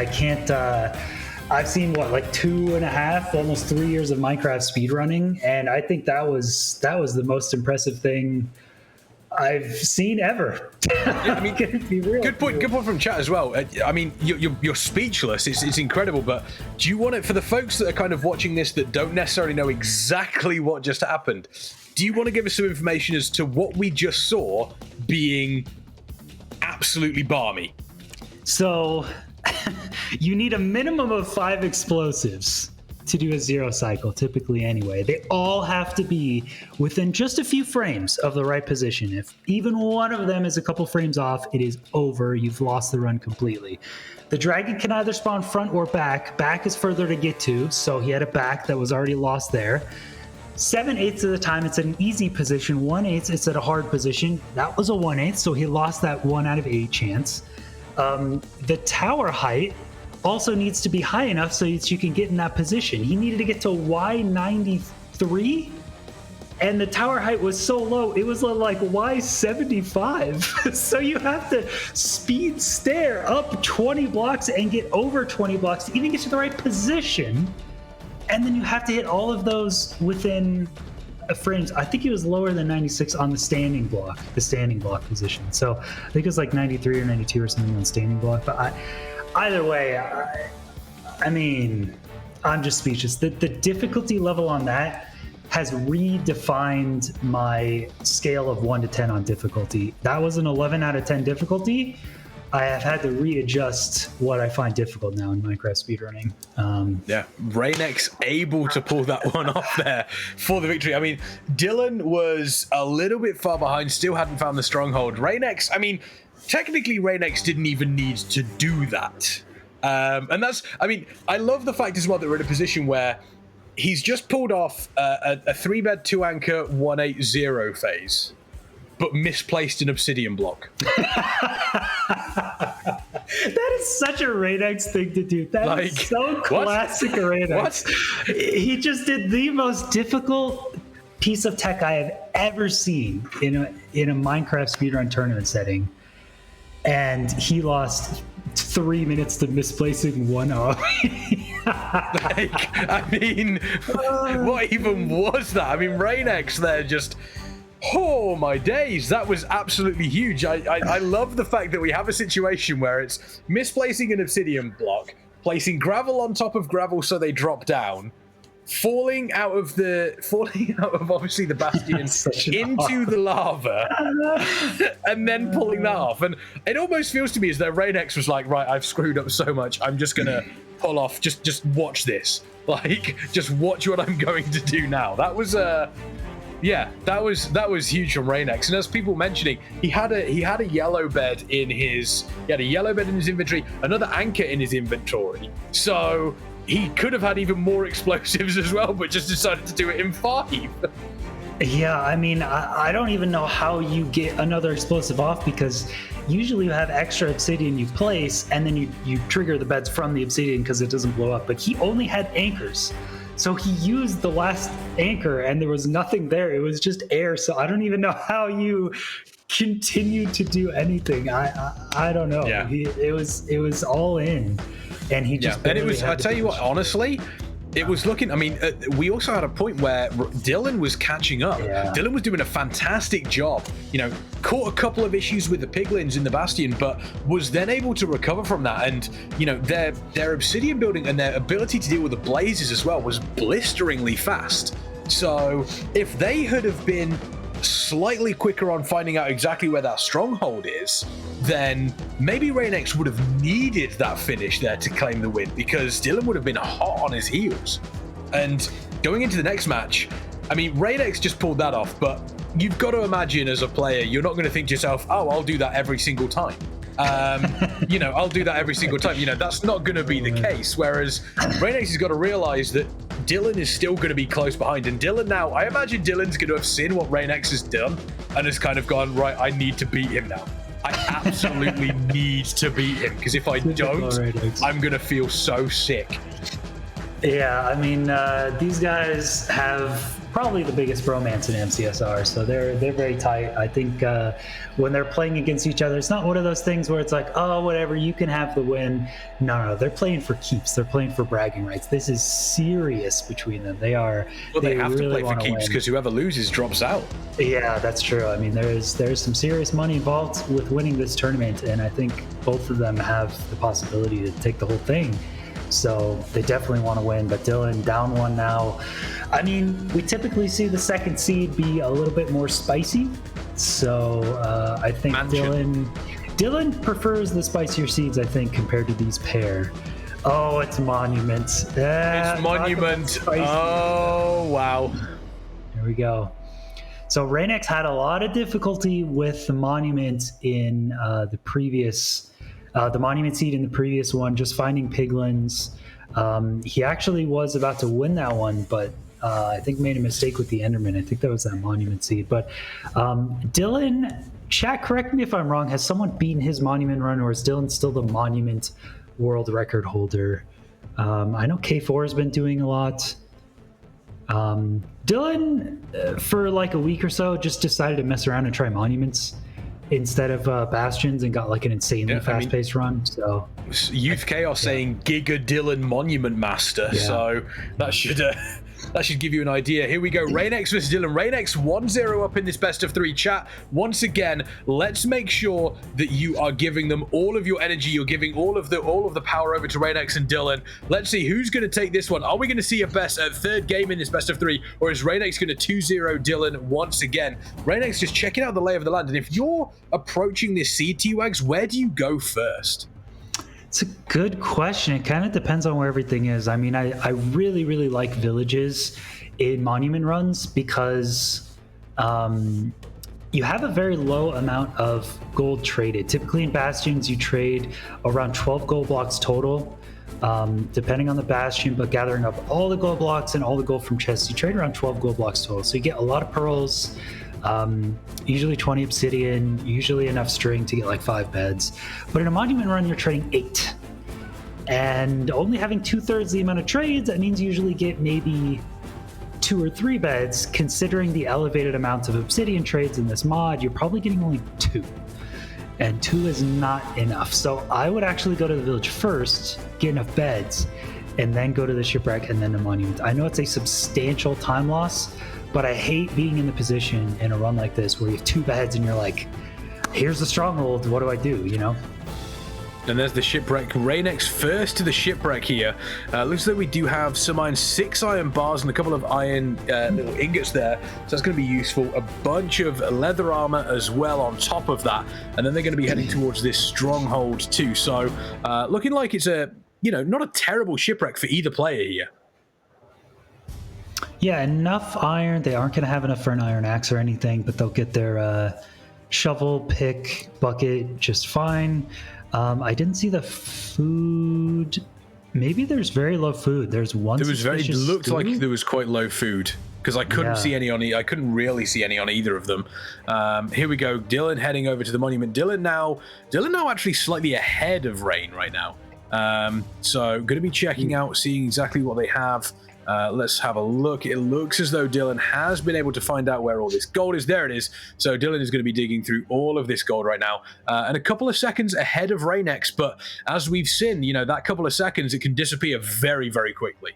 can't. I've seen like 2.5, almost 3 years of Minecraft speedrunning, and I think that was the most impressive thing I've seen ever. Yeah, I mean, be real. Good point from chat as well. I mean, you're speechless. It's incredible. But do you want it for the folks that are kind of watching this that don't necessarily know exactly what just happened? Do you want to give us some information as to what we just saw being absolutely balmy? So you need a minimum of 5 explosives to do a zero cycle, typically anyway. They all have to be within just a few frames of the right position. If even one of them is a couple frames off, it is over. You've lost the run completely. The dragon can either spawn front or back. Back is further to get to, so he had a back that was already lost there. 7/8 of the time, it's at an easy position. 1/8, it's at a hard position. That was a 1/8, so he lost that 1 out of 8 chance. The tower height also needs to be high enough so that you can get in that position. He needed to get to Y93, and the tower height was so low, it was like Y75. So you have to speed stair up 20 blocks and get over 20 blocks to even get to the right position. And then you have to hit all of those within frames. I think he was lower than 96 on the standing block position. So I think it was like 93 or 92 or something on standing block. But either way, I mean, I'm just speechless. The difficulty level on that has redefined my scale of 1 to 10 on difficulty. That was an 11 out of 10 difficulty. I have had to readjust what I find difficult now in Minecraft speedrunning. Yeah, Reignex able to pull that one off there for the victory. I mean, Dylqn was a little bit far behind, still hadn't found the stronghold. Reignex, I mean, technically Reignex didn't even need to do that. And that's, I mean, I love the fact as well that we're in a position where he's just pulled off a 3-bed 2-anchor 180 phase, but misplaced an obsidian block. That is such a Reignex thing to do. That is so classic Reignex. He just did the most difficult piece of tech I have ever seen in a Minecraft speedrun tournament setting, and he lost 3 minutes to misplacing one army. Like, I mean, what even was that? I mean, Reignex there just, oh my days, that was absolutely huge. I love the fact that we have a situation where it's misplacing an obsidian block, placing gravel on top of gravel so they drop down, falling out of obviously the bastion into the lava, and then pulling that off. And it almost feels to me as though Reignex was like, right, I've screwed up so much, I'm just gonna pull off, just watch this, like, just watch what I'm going to do now. That was yeah, that was huge from Reignex. And as people mentioning, he had a yellow bed in his inventory, another anchor in his inventory, so he could have had even more explosives as well, but just decided to do it in 5. Yeah, I mean, I don't even know how you get another explosive off, because usually you have extra obsidian you place, and then you trigger the beds from the obsidian because it doesn't blow up. But he only had anchors. So he used the last anchor, and there was nothing there. It was just air. So I don't even know how you continued to do anything. I don't know. Yeah. It was all in. And he just and it was, I tell you what, honestly, it was looking, I mean, we also had a point where Dylqn was catching up. Yeah. Dylqn was doing a fantastic job, caught a couple of issues with the piglins in the bastion, but was then able to recover from that. And, their obsidian building and their ability to deal with the blazes as well was blisteringly fast. So if they had have been slightly quicker on finding out exactly where that stronghold is, then maybe Reignex would have needed that finish there to claim the win, because Dylqn would have been hot on his heels. And going into the next match, I mean, Reignex just pulled that off, but you've got to imagine as a player, you're not going to think to yourself, oh, I'll do that every single time. I'll do that every single time. That's not going to be the case. Whereas Reignex has got to realize that Dylqn is still going to be close behind. And Dylqn now, I imagine Dylan's going to have seen what Reignex has done and has kind of gone, right, I need to beat him now. I absolutely need to beat him, because if I don't, I'm going to feel so sick. Yeah, I mean, these guys have probably the biggest bromance in MCSR, so they're very tight. I think when they're playing against each other, it's not one of those things where it's like, oh, whatever, you can have the win. No, they're playing for keeps. They're playing for bragging rights. This is serious between them. They are. Well, they have really to play for keeps, because whoever loses drops out. Yeah, that's true. I mean, there's some serious money involved with winning this tournament, and I think both of them have the possibility to take the whole thing. So they definitely want to win, but Dylqn down 1 now. I mean, we typically see the second seed be a little bit more spicy. So I think Dylqn prefers the spicier seeds, I think, compared to these pair. Oh, it's Monument. It's Monument. Oh, wow. There we go. So Reignex had a lot of difficulty with the Monument in the previous the Monument seed in the previous one, just finding piglins. He actually was about to win that one, but I think made a mistake with the Enderman. I think that was that Monument seed. But Dylqn, chat, correct me if I'm wrong, has someone beaten his Monument run, or is Dylqn still the Monument world record holder? I know K4 has been doing a lot. Dylqn, for like a week or so, just decided to mess around and try Monuments instead of bastions, and got like an insanely fast-paced run. So Youth Chaos saying Giga Dylqn Monument Master, so that should give you an idea. Here we go, Reignex versus Dylqn. Reignex 1-0 up in this best of 3 chat. Once again, let's make sure that you are giving them all of your energy. You're giving all of the power over to Reignex and Dylqn. Let's see who's going to take this one. Are we going to see a third game in this best of 3, or is Reignex going to 2-0 Dylqn once again? Reignex just checking out the lay of the land. And if you're approaching this seed, T-Wags, where do you go first? It's a good question. It kind of depends on where everything is. I mean, I really, really like villages in Monument runs, because you have a very low amount of gold traded. Typically in Bastions, you trade around 12 gold blocks total, depending on the Bastion, but gathering up all the gold blocks and all the gold from chests, you trade around 12 gold blocks total. So you get a lot of pearls, usually 20 obsidian, usually enough string to get like 5 beds. But in a Monument run, you're trading 8. And only having 2/3 the amount of trades, that means you usually get maybe 2 or 3 beds. Considering the elevated amounts of obsidian trades in this mod, you're probably getting only 2. and 2 is not enough. So I would actually go to the village first, get enough beds, and then go to the shipwreck and then the monument. I know it's a substantial time loss, but I hate being in the position in a run like this where you have 2 beds and you're like, here's the stronghold, what do I do, you know? And there's the shipwreck. Reignex first to the shipwreck here. Looks like we do have some iron, 6 iron bars and a couple of iron little ingots there. So that's going to be useful. A bunch of leather armor as well on top of that. And then they're going to be heading towards this stronghold too. So looking like it's a, not a terrible shipwreck for either player here. Yeah, enough iron. They aren't going to have enough for an iron axe or anything, but they'll get their shovel, pick, bucket just fine. I didn't see the food. Maybe there's very low food. There's one. It was looked like there was quite low food because I couldn't see any on. I couldn't really see any on either of them. Here we go. Dylqn heading over to the monument. Dylqn now actually slightly ahead of Rain right now. So going to be checking out, seeing exactly what they have. Let's have a look. It looks as though Dylqn has been able to find out where all this gold is. There it is. So Dylqn is going to be digging through all of this gold right now. And a couple of seconds ahead of Reignex. But as we've seen, that couple of seconds, it can disappear very, very quickly.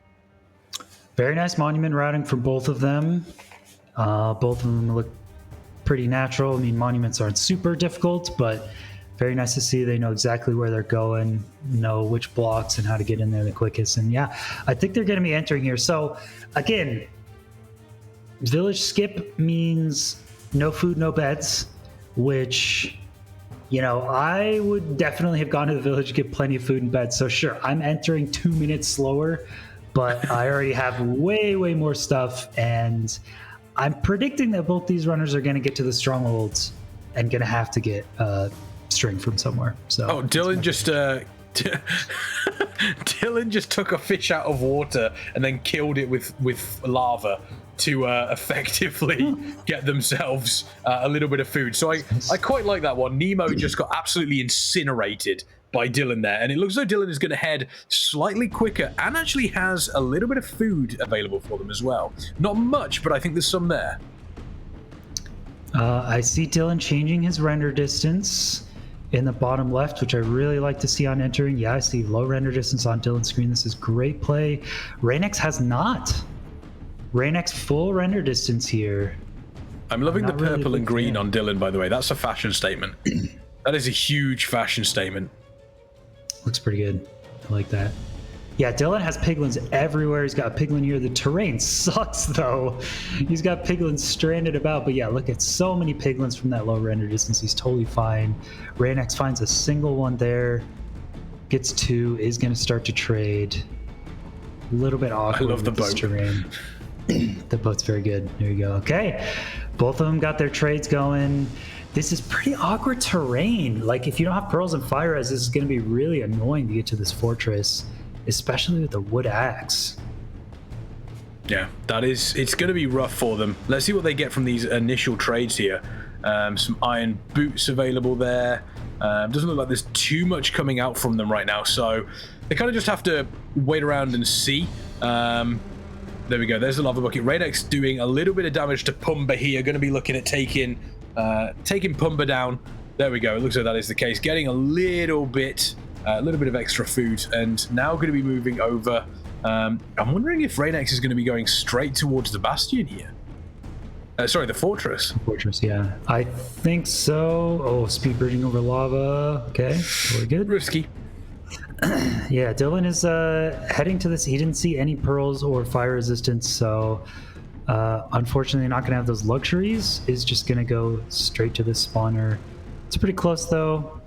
Very nice monument routing for both of them. Both of them look pretty natural. I mean, monuments aren't super difficult, but very nice to see. They know exactly where they're going, know which blocks and how to get in there the quickest. And yeah, I think they're going to be entering here. So again, village skip means no food, no beds, which, I would definitely have gone to the village to get plenty of food and beds. So sure, I'm entering 2 minutes slower, but I already have way, way more stuff. And I'm predicting that both these runners are going to get to the strongholds and going to have to get string from somewhere. So Dylqn just Dylqn just took a fish out of water and then killed it with lava to effectively get themselves a little bit of food. So I quite like that one. Nemo just got absolutely incinerated by Dylqn there, and it looks like Dylqn is going to head slightly quicker and actually has a little bit of food available for them as well. Not much, but I think there's some there. I see Dylqn changing his render distance in the bottom left, which I really like to see on entering. Yeah, I see low render distance on Dylqn's screen. This is great play. Reignex has not. Reignex full render distance here. I'm loving the purple and green on Dylqn, by the way. That's a fashion statement. That is a huge fashion statement. Looks pretty good. I like that. Yeah, Dylqn has piglins everywhere. He's got a piglin here. The terrain sucks, though. He's got piglins stranded about. But yeah, look at so many piglins from that low render distance. He's totally fine. Reignex finds a single one there. Gets 2. Is going to start to trade. A little bit awkward. I love the boat. Terrain. The boat's very good. There you go. Okay. Both of them got their trades going. This is pretty awkward terrain. Like, if you don't have pearls and fire res, this is going to be really annoying to get to this fortress, especially with the wood axe. Yeah, it's going to be rough for them. Let's see what they get from these initial trades here. Some iron boots available there. Doesn't look like there's too much coming out from them right now, so they kind of just have to wait around and see. There we go. There's the lava bucket. Reignex doing a little bit of damage to Pumba here. Going to be looking at taking Pumba down. There we go. It looks like that is the case. Getting a little bit of extra food, and now going to be moving over. I'm wondering if Reignex is going to be going straight towards the bastion here. Sorry, the fortress. Fortress, yeah. I think so. Oh, speed bridging over lava. Okay, very good. Risky. Yeah, Dylqn is heading to this. He didn't see any pearls or fire resistance, so unfortunately not going to have those luxuries. Is just going to go straight to this spawner. It's pretty close, though.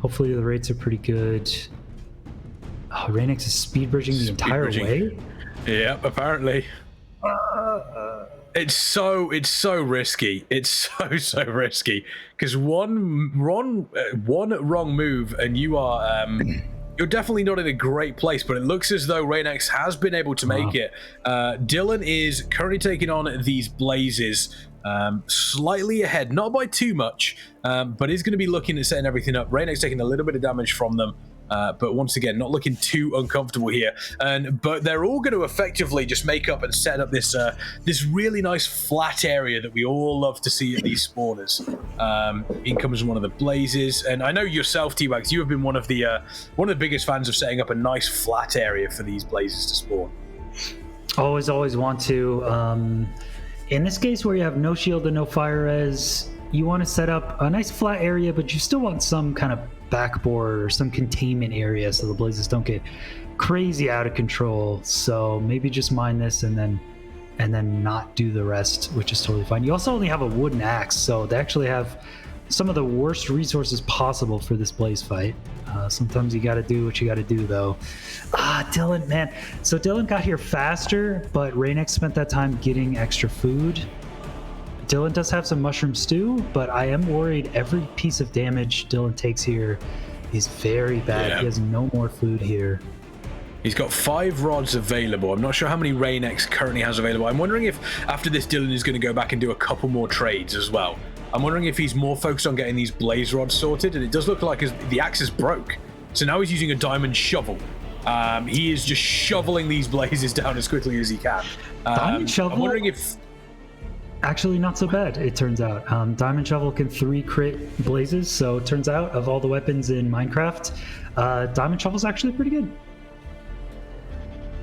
Hopefully the rates are pretty good. Oh, Reignex is speed bridging the entire way? Yep, apparently. It's so risky. It's so risky because one wrong move and you are you're definitely not in a great place. But it looks as though Reignex has been able to make it. Dylqn is currently taking on these blazes, slightly ahead, not by too much, but is going to be looking at setting everything up. Reignex taking a little bit of damage from them. But once again, not looking too uncomfortable here. But they're all going to effectively just make up and set up this this really nice flat area that we all love to see at these spawners. In comes one of the blazes, and I know yourself, T-Wags, you have been one of the biggest fans of setting up a nice flat area for these blazes to spawn. Always want to. In this case, where you have no shield and no fire res, you want to set up a nice flat area, but you still want some kind of backboard or some containment area so the blazes don't get crazy out of control. So maybe just mine this and then not do the rest, which is totally fine. You also only have a wooden axe, so they actually have some of the worst resources possible for this blaze fight. Sometimes you got to do what you got to do, though. Dylqn, man. So Dylqn got here faster, but Reignex spent that time getting extra food. Dylqn does have some mushroom stew, but I am worried every piece of damage Dylqn takes here is very bad. Yeah. He has no more food here. He's got 5 rods available. I'm not sure how many Reignex currently has available. I'm wondering if after this Dylqn is going to go back and do a couple more trades as well. I'm wondering if he's more focused on getting these blaze rods sorted, and it does look like the axe is broke. So now he's using a diamond shovel. He is just shoveling these blazes down as quickly as he can. Diamond shovel? I'm wondering if... Actually, not so bad, it turns out. Diamond shovel can 3 crit blazes, so it turns out of all the weapons in Minecraft, diamond shovel's actually pretty good.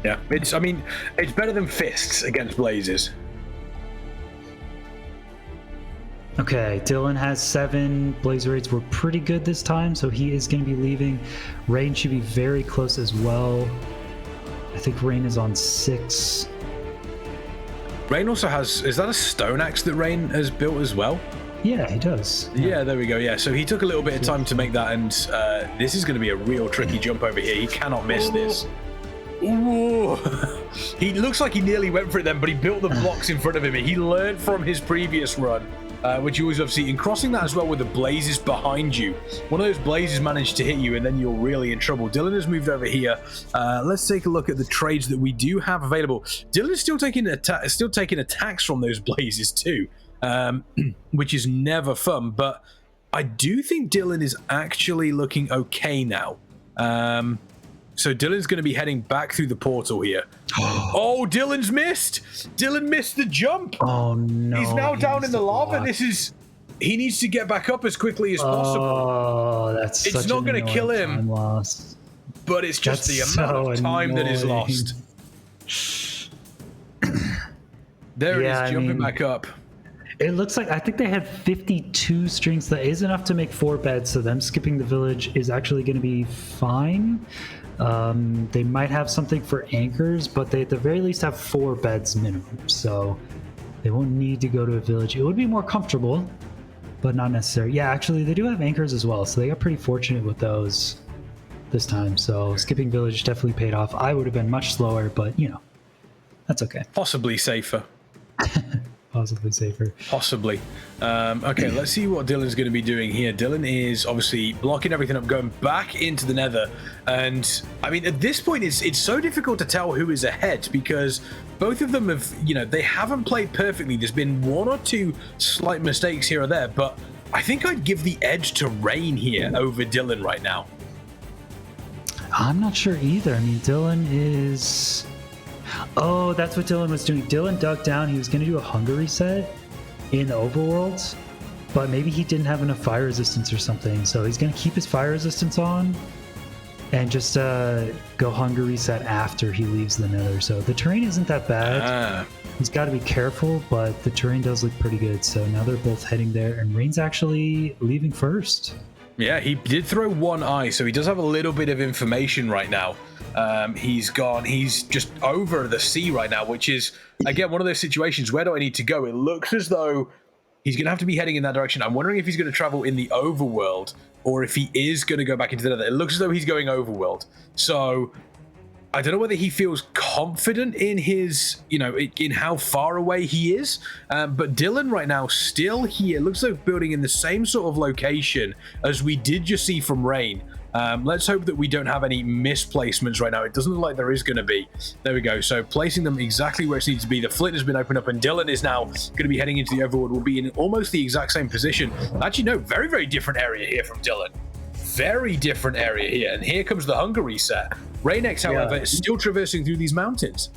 Yeah, it's better than fists against blazes. Okay, Dylqn has 7. Blaze rates were pretty good this time, so he is going to be leaving. Rain should be very close as well. I think Rain is on 6. Rain also has... Is that a stone axe that Rain has built as well? Yeah, he does. Yeah, there we go. Yeah, so he took a little bit of time to make that, and this is going to be a real tricky jump over here. He cannot miss this. Ooh. He looks like he nearly went for it then, but he built the blocks in front of him. He learned from his previous run. Which you always love to see. And crossing that as well with the blazes behind you. One of those blazes managed to hit you, and then you're really in trouble. Dylqn has moved over here. Let's take a look at the trades that we do have available. Dylqn is still taking attacks from those blazes too, which is never fun. But I do think Dylqn is actually looking okay now. So Dylqn's going to be heading back through the portal here. Oh, Dylqn's missed. Dylqn missed the jump. Oh, no. He's now down in the lava. He needs to get back up as quickly as possible. Oh, that's It's not going to kill him. But it's just the amount of time that is lost. There it is, jumping back up. It looks like, I think they had 52 strings. That is enough to make 4 beds, so them skipping the village is actually going to be fine. They might have something for anchors, but they at the very least have 4 beds minimum, so they won't need to go to a village. It would be more comfortable, but not necessary. Yeah, actually, they do have anchors as well, so they got pretty fortunate with those this time. So skipping village definitely paid off. I would have been much slower, but, you know, that's okay. Possibly safer. Possibly safer. Possibly. Okay, let's see what Dylqn's going to be doing here. Dylqn is obviously blocking everything up, going back into the nether. And, I mean, at this point, it's so difficult to tell who is ahead because both of them have, you know, they haven't played perfectly. There's been 1 or 2 slight mistakes here or there, but I think I'd give the edge to Rain here over Dylqn right now. I'm not sure either. I mean, Dylqn is... Oh, that's what Dylqn was doing. Dylqn dug down. He was going to do a hunger reset in the overworld, but maybe he didn't have enough fire resistance or something. So he's going to keep his fire resistance on and just go hunger reset after he leaves the nether. So the terrain isn't that bad. He's got to be careful, but the terrain does look pretty good. So now they're both heading there, and Rain's actually leaving first. Yeah, he did throw 1 eye, so he does have a little bit of information right now. He's just over the sea right now, which is, again, one of those situations. Where do I need to go? It looks as though he's going to have to be heading in that direction. I'm wondering if he's going to travel in the overworld or if he is going to go back into the nether. It looks as though he's going overworld. So I don't know whether he feels confident in his, you know, in how far away he is. But Dylqn right now still here. Looks like building in the same sort of location as we did just see from Rain. Let's hope that we don't have any misplacements right now. It doesn't look like there is going to be. There we go. So placing them exactly where it needs to be. The flint has been opened up, and Dylqn is now going to be heading into the overworld. We'll be in almost the exact same position. Actually, no, very, very different area here from Dylqn. very different area here. And here comes the hunger reset. Reignex, however, is still traversing through these mountains.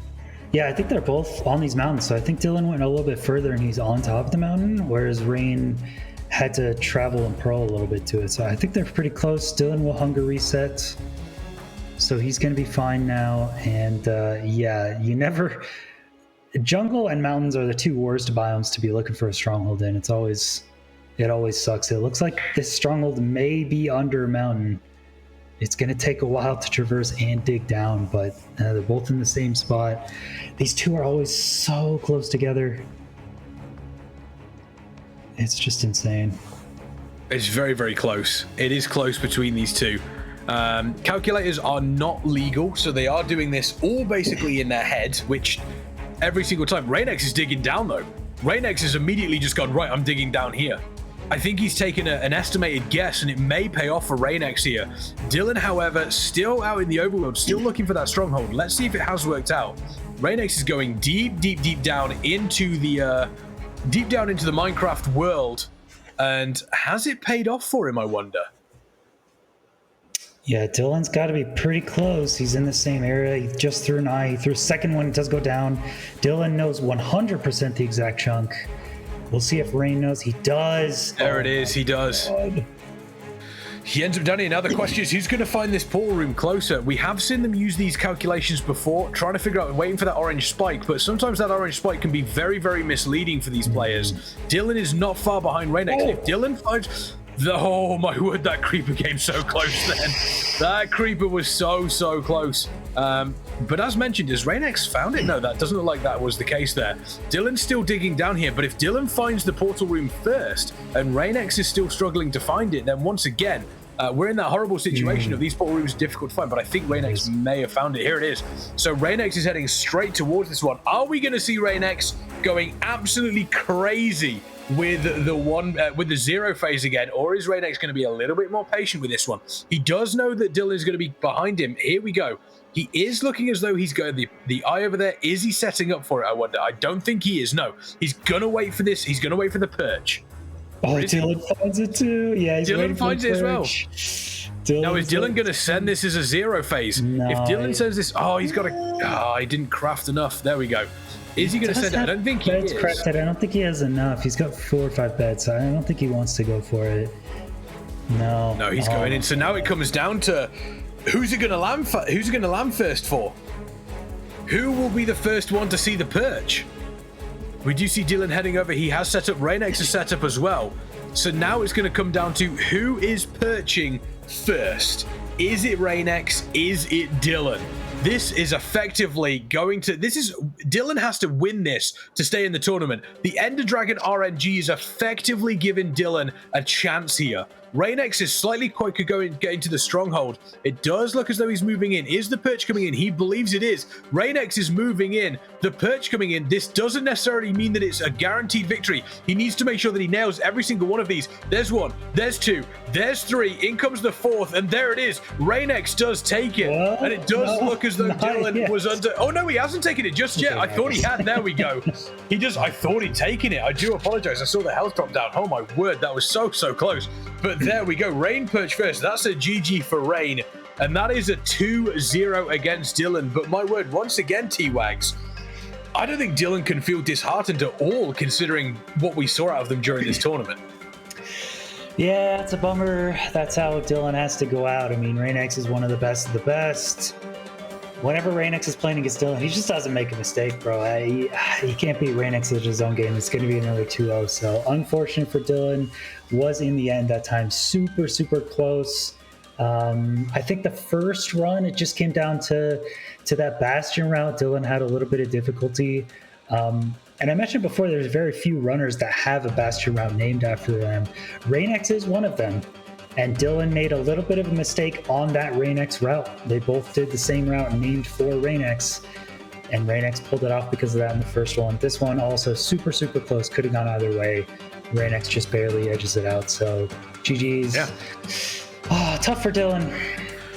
Yeah, I think they're both on these mountains. So I think Dylqn went a little bit further and he's on top of the mountain, whereas Reign had to travel and pearl a little bit to it. So I think they're pretty close. Dylqn will hunger reset. So he's going to be fine now. And yeah, you never... Jungle and mountains are the two worst biomes to be looking for a stronghold in. It always sucks. It looks like this stronghold may be under a mountain. It's going to take a while to traverse and dig down, but they're both in the same spot. These two are always so close together. It's just insane. It's very, very close. It is close between these two. Calculators are not legal, so they are doing this all basically in their head, which every single time. Reignex is digging down, though. Reignex has immediately just gone, right, I'm digging down here. I think he's taken an estimated guess, and it may pay off for Reignex here. Dylqn, however, still out in the overworld, still looking for that stronghold. Let's see if it has worked out. Reignex is going deep, deep, deep down into the Minecraft world, and has it paid off for him, I wonder? Yeah, Dylqn's got to be pretty close. He's in the same area. He just threw an eye. He threw a second one. It does go down. Dylqn knows 100% the exact chunk. We'll see if Reign knows. He does. There it is. He does. God. He ends up down here. Now the question is, who's going to find this portal room closer? We have seen them use these calculations before, trying to figure out, waiting for that orange spike, but sometimes that orange spike can be very, very misleading for these players. Dylqn is not far behind Reignex. If Dylqn finds... Oh my word, that creeper came so close then. That creeper was so close. But as mentioned, has Reignex found it? No, that doesn't look like that was the case there. Dylqn's still digging down here, but if Dylqn finds the portal room first and Reignex is still struggling to find it, then once again, we're in that horrible situation of these portal rooms difficult to find, but I think Reignex may have found it. Here it is. So Reignex is heading straight towards this one. Are we going to see Reignex going absolutely crazy with the zero phase again, or is Reignex going to be a little bit more patient with this one? He does know that Dylqn is going to be behind him. Here we go. He is looking as though he's got the eye over there. Is he setting up for it? I wonder. I don't think he is. No, he's going to wait for this. He's going to wait for the perch. Oh, Dylqn finds it too. Yeah, he's Dylqn finds it as well. Now, is Dylqn going to send this as a zero phase? No, if Dylqn sends this, he's got to... he didn't craft enough. There we go. Is he going to send it? I don't think he is. Crafted. I don't think he has enough. He's got 4 or 5 beds, so I don't think he wants to go for it. No. No, he's going in. So now it comes down to who's it going to land for? Who's it going to land first for? Who will be the first one to see the perch? We do see Dylqn heading over. He has set up. Reignex is set up as well. So now it's going to come down to who is perching first. Is it Reignex? Is it Dylqn? This is effectively going to... Dylqn has to win this to stay in the tournament. The Ender Dragon RNG is effectively giving Dylqn a chance here. Reignex is slightly quicker getting to the stronghold. It does look as though he's moving in. Is the perch coming in? He believes it is. Reignex is moving in. The perch coming in. This doesn't necessarily mean that it's a guaranteed victory. He needs to make sure that he nails every single one of these. There's 1. There's 2. There's 3. In comes the 4th. And there it is. Reignex does take it. What? And it does look as though Dylqn was under... Oh, no, he hasn't taken it just yet. I thought he had. There we go. I thought he'd taken it. I do apologize. I saw the health drop down. Oh, my word. That was so close. But there we go. Reign perch first. That's a GG for Reign. And that is a 2-0 against Dylqn. But my word, once again, T-Wags, I don't think Dylqn can feel disheartened at all, considering what we saw out of them during this tournament. Yeah, it's a bummer. That's how Dylqn has to go out. I mean, Reignex is one of the best of the best. Whenever Reignex is playing against Dylqn, he just doesn't make a mistake, bro. He can't beat Reignex in his own game. It's going to be another 2-0. So unfortunate for Dylqn. Was in the end that time super close. I think the first run, it just came down to that Bastion route. Dylqn had a little bit of difficulty. And I mentioned before, there's very few runners that have a Bastion route named after them. Reignex is one of them. And Dylqn made a little bit of a mistake on that Reignex route. They both did the same route named for Reignex. And Reignex pulled it off because of that in the first one. This one also super close. Could have gone either way. Reignex just barely edges it out. So GG's. Yeah. Tough for Dylqn.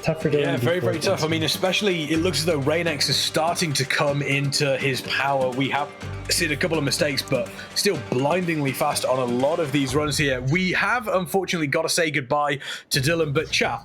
Tough for Dylqn. Yeah, very, very tough. I mean, especially it looks as though Reignex is starting to come into his power. We have seen a couple of mistakes, but still blindingly fast on a lot of these runs here. We have, unfortunately, got to say goodbye to Dylqn, but chat,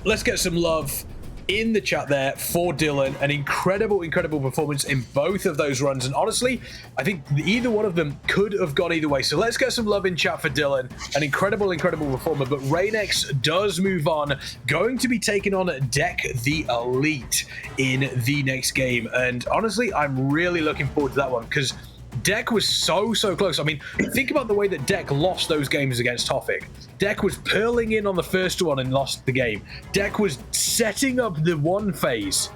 let's get some love in the chat there for Dylqn. An incredible performance in both of those runs, and honestly I think either one of them could have gone either way, so let's get some love in chat for Dylqn. An incredible performer, but Reignex does move on, going to be taking on DecTheElite in the next game, and honestly I'm really looking forward to that one because Dec was so close. I mean, think about the way that Dec lost those games against Hoffik. Dec was pearling in on the first one and lost the game. Dec was setting up the one phase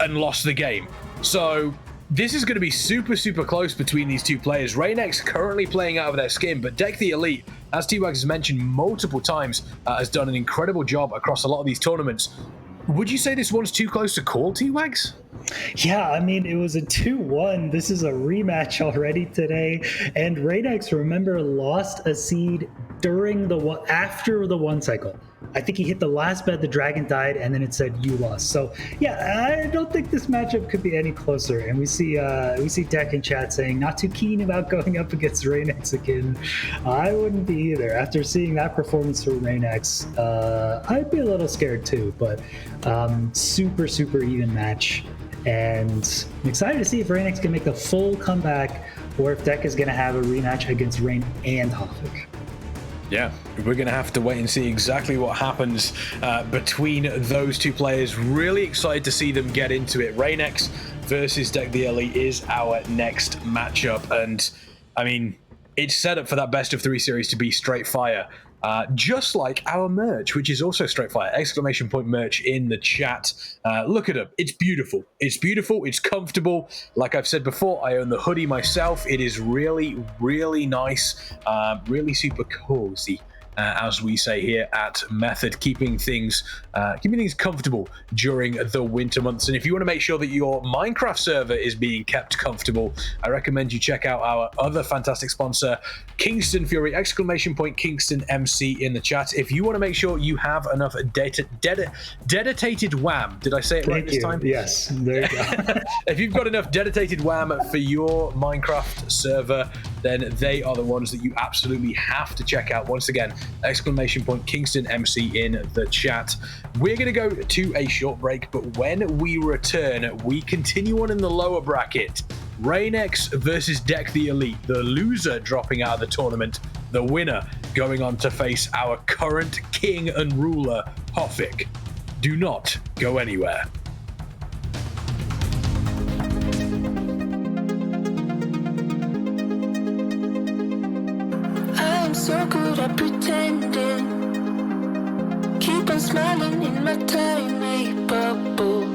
and lost the game. So this is going to be super close between these two players. Reignex currently playing out of their skin, but DecTheElite, as T-Wags has mentioned multiple times, has done an incredible job across a lot of these tournaments. Would you say this one's too close to call, T-Wags? Yeah, I mean, it was a 2-1. This is a rematch already today. And Reignex, remember, lost a seed after the one cycle. I think he hit the last bet, the dragon died, and then it said you lost. So yeah, I don't think this matchup could be any closer. And we see Dec in chat saying not too keen about going up against Reignex again. I wouldn't be either. After seeing that performance from Reignex, I'd be a little scared too. But super even match. And I'm excited to see if Reignex can make the full comeback or if Dec is going to have a rematch against Reign and Hoffik. Yeah, we're going to have to wait and see exactly what happens between those two players. Really excited to see them get into it. Reignex versus DecTheElite is our next matchup. And, I mean, it's set up for that best of 3 series to be straight fire. Just like our merch, which is also straight fire. Exclamation point merch in the chat. Look at it. It's beautiful. It's beautiful. It's comfortable. Like I've said before, I own the hoodie myself. It is really nice. Really super cozy. As we say here at Method, keeping things comfortable during the winter months. And if you want to make sure that your Minecraft server is being kept comfortable, I recommend you check out our other fantastic sponsor, Kingston Fury, exclamation point Kingston MC in the chat. If you want to make sure you have enough dedicated WAM, did I say it right this time? Yes, there you go. If you've got enough dedicated WAM for your Minecraft server, then they are the ones that you absolutely have to check out. Once again, exclamation point Kingston MC in the chat. We're going to go to a short break, but when we return, we continue on in the lower bracket. Reignex versus DecTheElite, the loser dropping out of the tournament, the winner going on to face our current king and ruler, Hoffik. Do not go anywhere. I'm so good at pretending. Keep on smiling in my tiny bubble,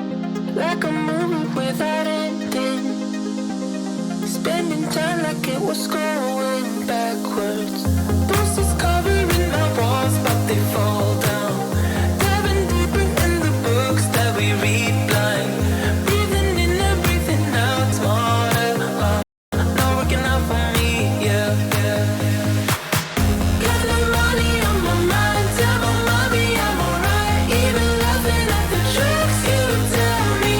like a movie without ending. Spending time like it was going backwards. Bruises covering my walls, but they fall down. Diving deeper in the books that we read blind. Breathing in and breathing out, smarter. Not working out for me, yeah. Got no money on my mind, tell my mommy I'm alright. Even laughing at the jokes you tell me.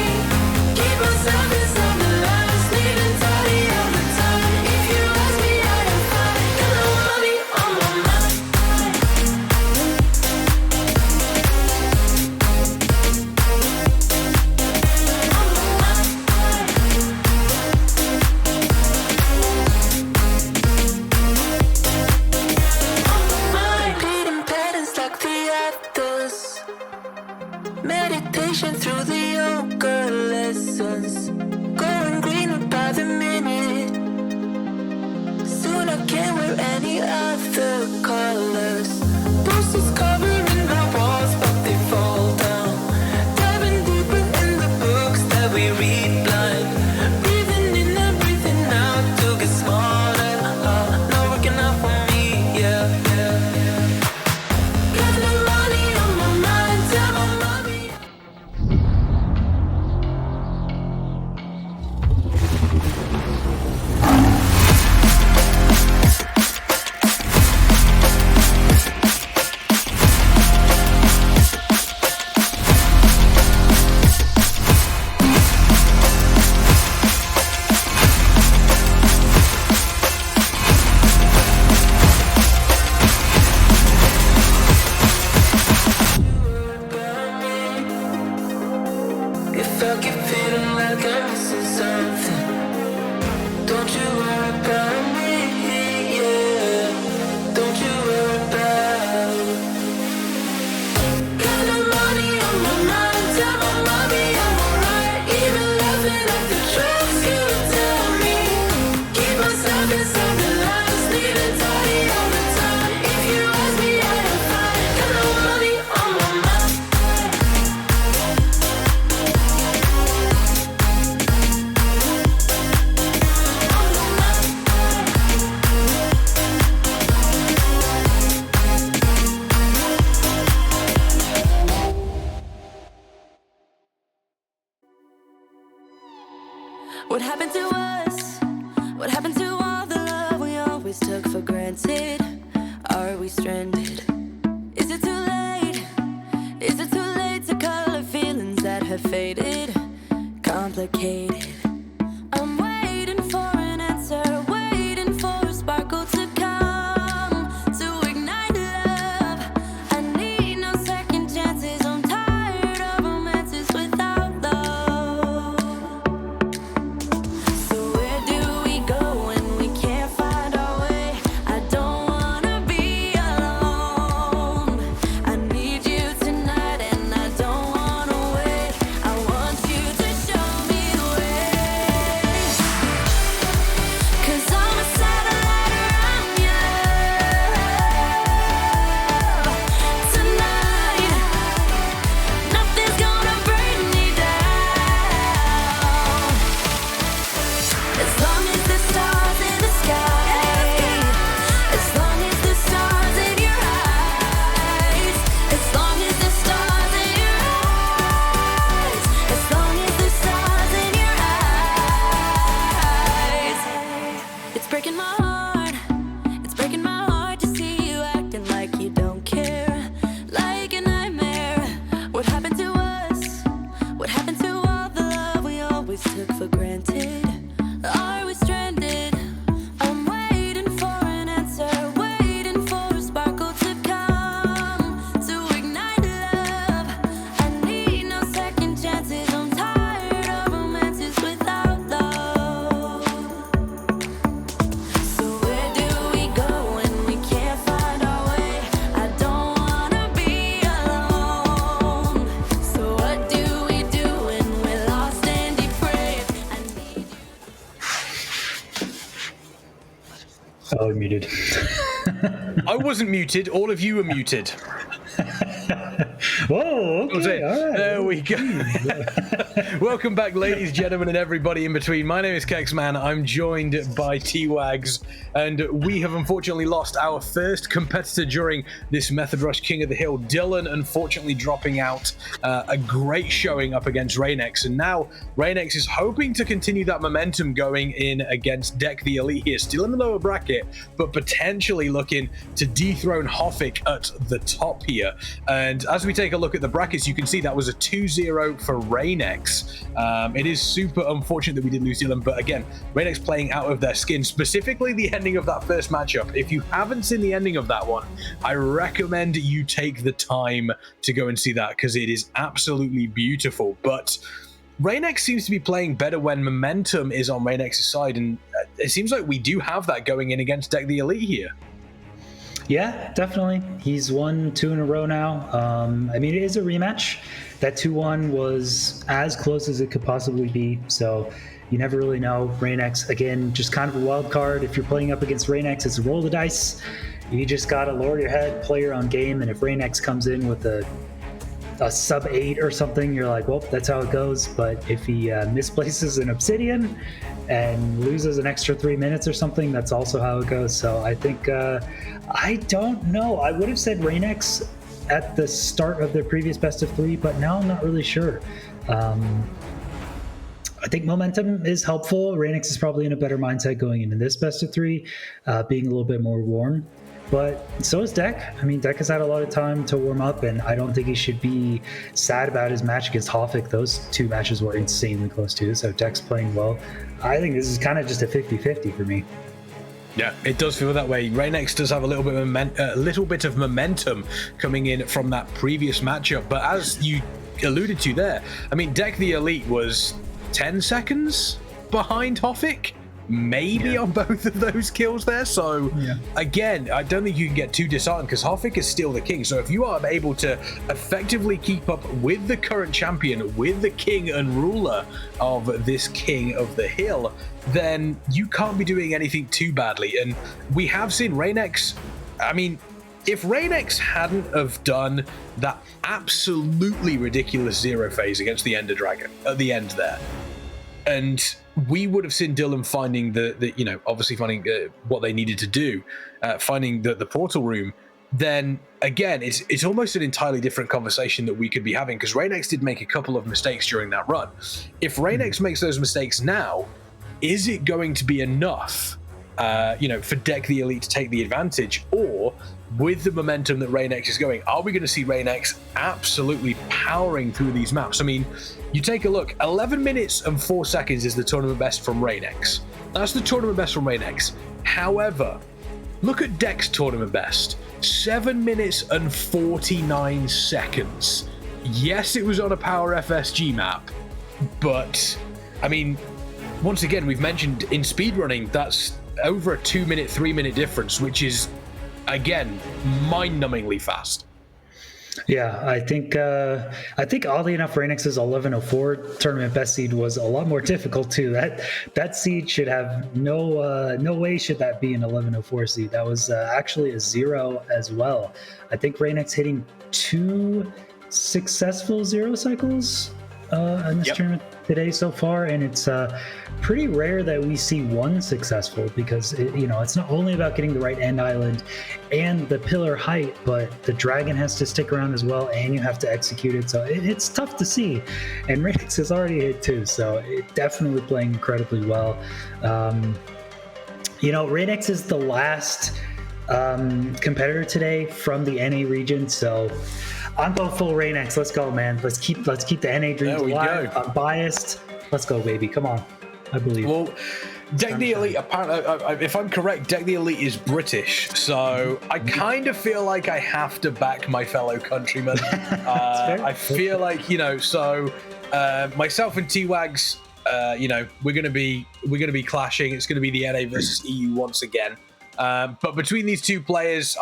Keep myself inside the lines, needing tidy all the time. If you ask me, I am fine. Got no money on my mind. Repeating patterns like the others. Meditation through the yoga lessons. Going greener by the minute. Soon I can't wear any other colors. Bruises covering my walls, but they fall down. Diving deeper in the books that we read blind. Breathing in and breathing out to get smarter. Not working out for me, yeah. Got no money on my mind, tell my mommy. What happened to us? What happened to all the love we always took for granted? Are we stranded? Is it too late? Is it too late to color feelings that have faded? Complicated. I'm waiting for an answer, waiting for a sparkle to come to ignite love. I need no second chances. I'm tired of romances without love. So where do we go when we can't find our way? I don't wanna be alone. I need you tonight and I don't wanna wait. I want you to show me the way. 'Cause I'm a satellite around your love. Tonight, nothing's gonna bring me down. As long as the stars in the sky, as long as the stars in your eyes, as long as the stars in your eyes, as long as the stars in your eyes. It's breaking my heart, it's breaking my heart to see you acting like you don't care, like a nightmare. What happened to us? What happened to all the love we always took for granted? Are we stranded? I'm waiting for an answer, waiting for a sparkle to come to ignite love. I need no second chances. I'm tired of romances without love. So where do we go when we can't find our way? I don't wanna be alone. So what do we do when we're lost and depraved? I need you. Oh, muted. I wasn't muted. All of you were muted. Whoa, okay, all right. There we go. Welcome back, ladies, gentlemen, and everybody in between. My name is KexMen. I'm joined by T-Wags, and we have unfortunately lost our first competitor during this Method Rush King of the Hill. Dylqn, unfortunately, dropping out. A great showing up against Reignex, and now Reignex is hoping to continue that momentum going in against DecTheElite here, still in the lower bracket, but potentially looking to dethrone Hoffik at the top here. And as we take a look at the brackets, you can see that was a 2-0 for Reignex. It is super unfortunate that we did lose Dylqn, but again, Reignex playing out of their skin, specifically the ending of that first matchup. If you haven't seen the ending of that one, I recommend you take the time to go and see that, because it is absolutely beautiful. But Reignex seems to be playing better when momentum is on Reignex's side, and it seems like we do have that going in against DecTheElite here. Yeah, definitely. He's won 2 in a row now. I mean, it is a rematch. That 2-1 was as close as it could possibly be, so you never really know. Reignex, again, just kind of a wild card. If you're playing up against Reignex, it's a roll the dice. You just got to lower your head, play your own game, and if Reignex comes in with a sub-8 or something, you're like, well, that's how it goes. But if he misplaces an Obsidian and loses an extra 3 minutes or something, that's also how it goes. So I think, I don't know. I would have said Reignex at the start of their previous best of 3, but now I'm not really sure. I think momentum is helpful. Reignex is probably in a better mindset going into this best of 3, being a little bit more worn. But so is Dec. I mean, Dec has had a lot of time to warm up, and I don't think he should be sad about his match against Hoffik. Those 2 matches were insanely close too, so Dec's playing well. I think this is kind of just a 50-50 for me. Yeah, it does feel that way. Reignex does have a little bit of momentum coming in from that previous matchup, but as you alluded to there, I mean, DecTheElite was 10 seconds behind Hoffik, maybe on both of those kills there. So again, I don't think you can get too disheartened, because Hoffik is still the king. So if you are able to effectively keep up with the current champion, with the king and ruler of this King of the Hill, then you can't be doing anything too badly. And we have seen Reignex, I mean, if Reignex hadn't have done that absolutely ridiculous 0 phase against the Ender Dragon at the end there, and we would have seen Dylqn finding the you know, obviously finding what they needed to do, finding the portal room, then again, it's almost an entirely different conversation that we could be having, because Reignex did make a couple of mistakes during that run. If Reignex makes those mistakes now, is it going to be enough, for DecTheElite to take the advantage? Or with the momentum that Reignex is going, are we going to see Reignex absolutely powering through these maps? I mean, you take a look, 11 minutes and 4 seconds is the tournament best from Reignex. That's the tournament best from Reignex. However, look at Dec's tournament best, 7 minutes and 49 seconds. Yes, it was on a Power FSG map, but, I mean, once again, we've mentioned in speedrunning, that's over a 2 minute, 3 minute difference, which is, again, mind-numbingly fast. Yeah, I think oddly enough, Reignex's 1104 tournament best seed was a lot more difficult too. That seed should have no way should that be an 1104 seed. That was actually a 0 as well. I think Reignex hitting 2 successful 0 cycles in this tournament today so far, and it's pretty rare that we see 1 successful, because it's not only about getting the right end island and the pillar height, but the dragon has to stick around as well, and you have to execute it. So it's tough to see, and Reignex has already hit 2, so it definitely playing incredibly well. Reignex is the last competitor today from the NA region, so I'm going full Reignex. Let's go, man. Let's keep the NA dreams alive. I'm biased. Let's go, baby. Come on. I believe. Well, DecTheElite, apparently, if I'm correct, DecTheElite is British, so I kind of feel like I have to back my fellow countrymen. I feel like, so myself and T-Wags, we're gonna be clashing. It's gonna be the NA versus EU once again. But between these two players,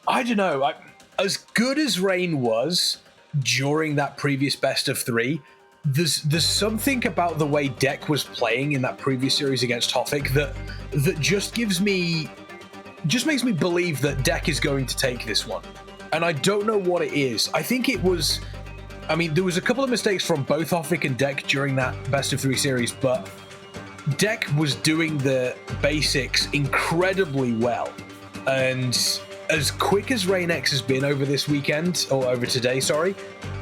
I don't know. As good as Rain was during that previous best of 3, there's something about the way Dec was playing in that previous series against Hoffik that just makes me believe that Dec is going to take this one. And I don't know what it is. I think there was a couple of mistakes from both Hoffik and Dec during that best of 3 series, but Dec was doing the basics incredibly well. And as quick as Reignex has been over this weekend, or over today, sorry,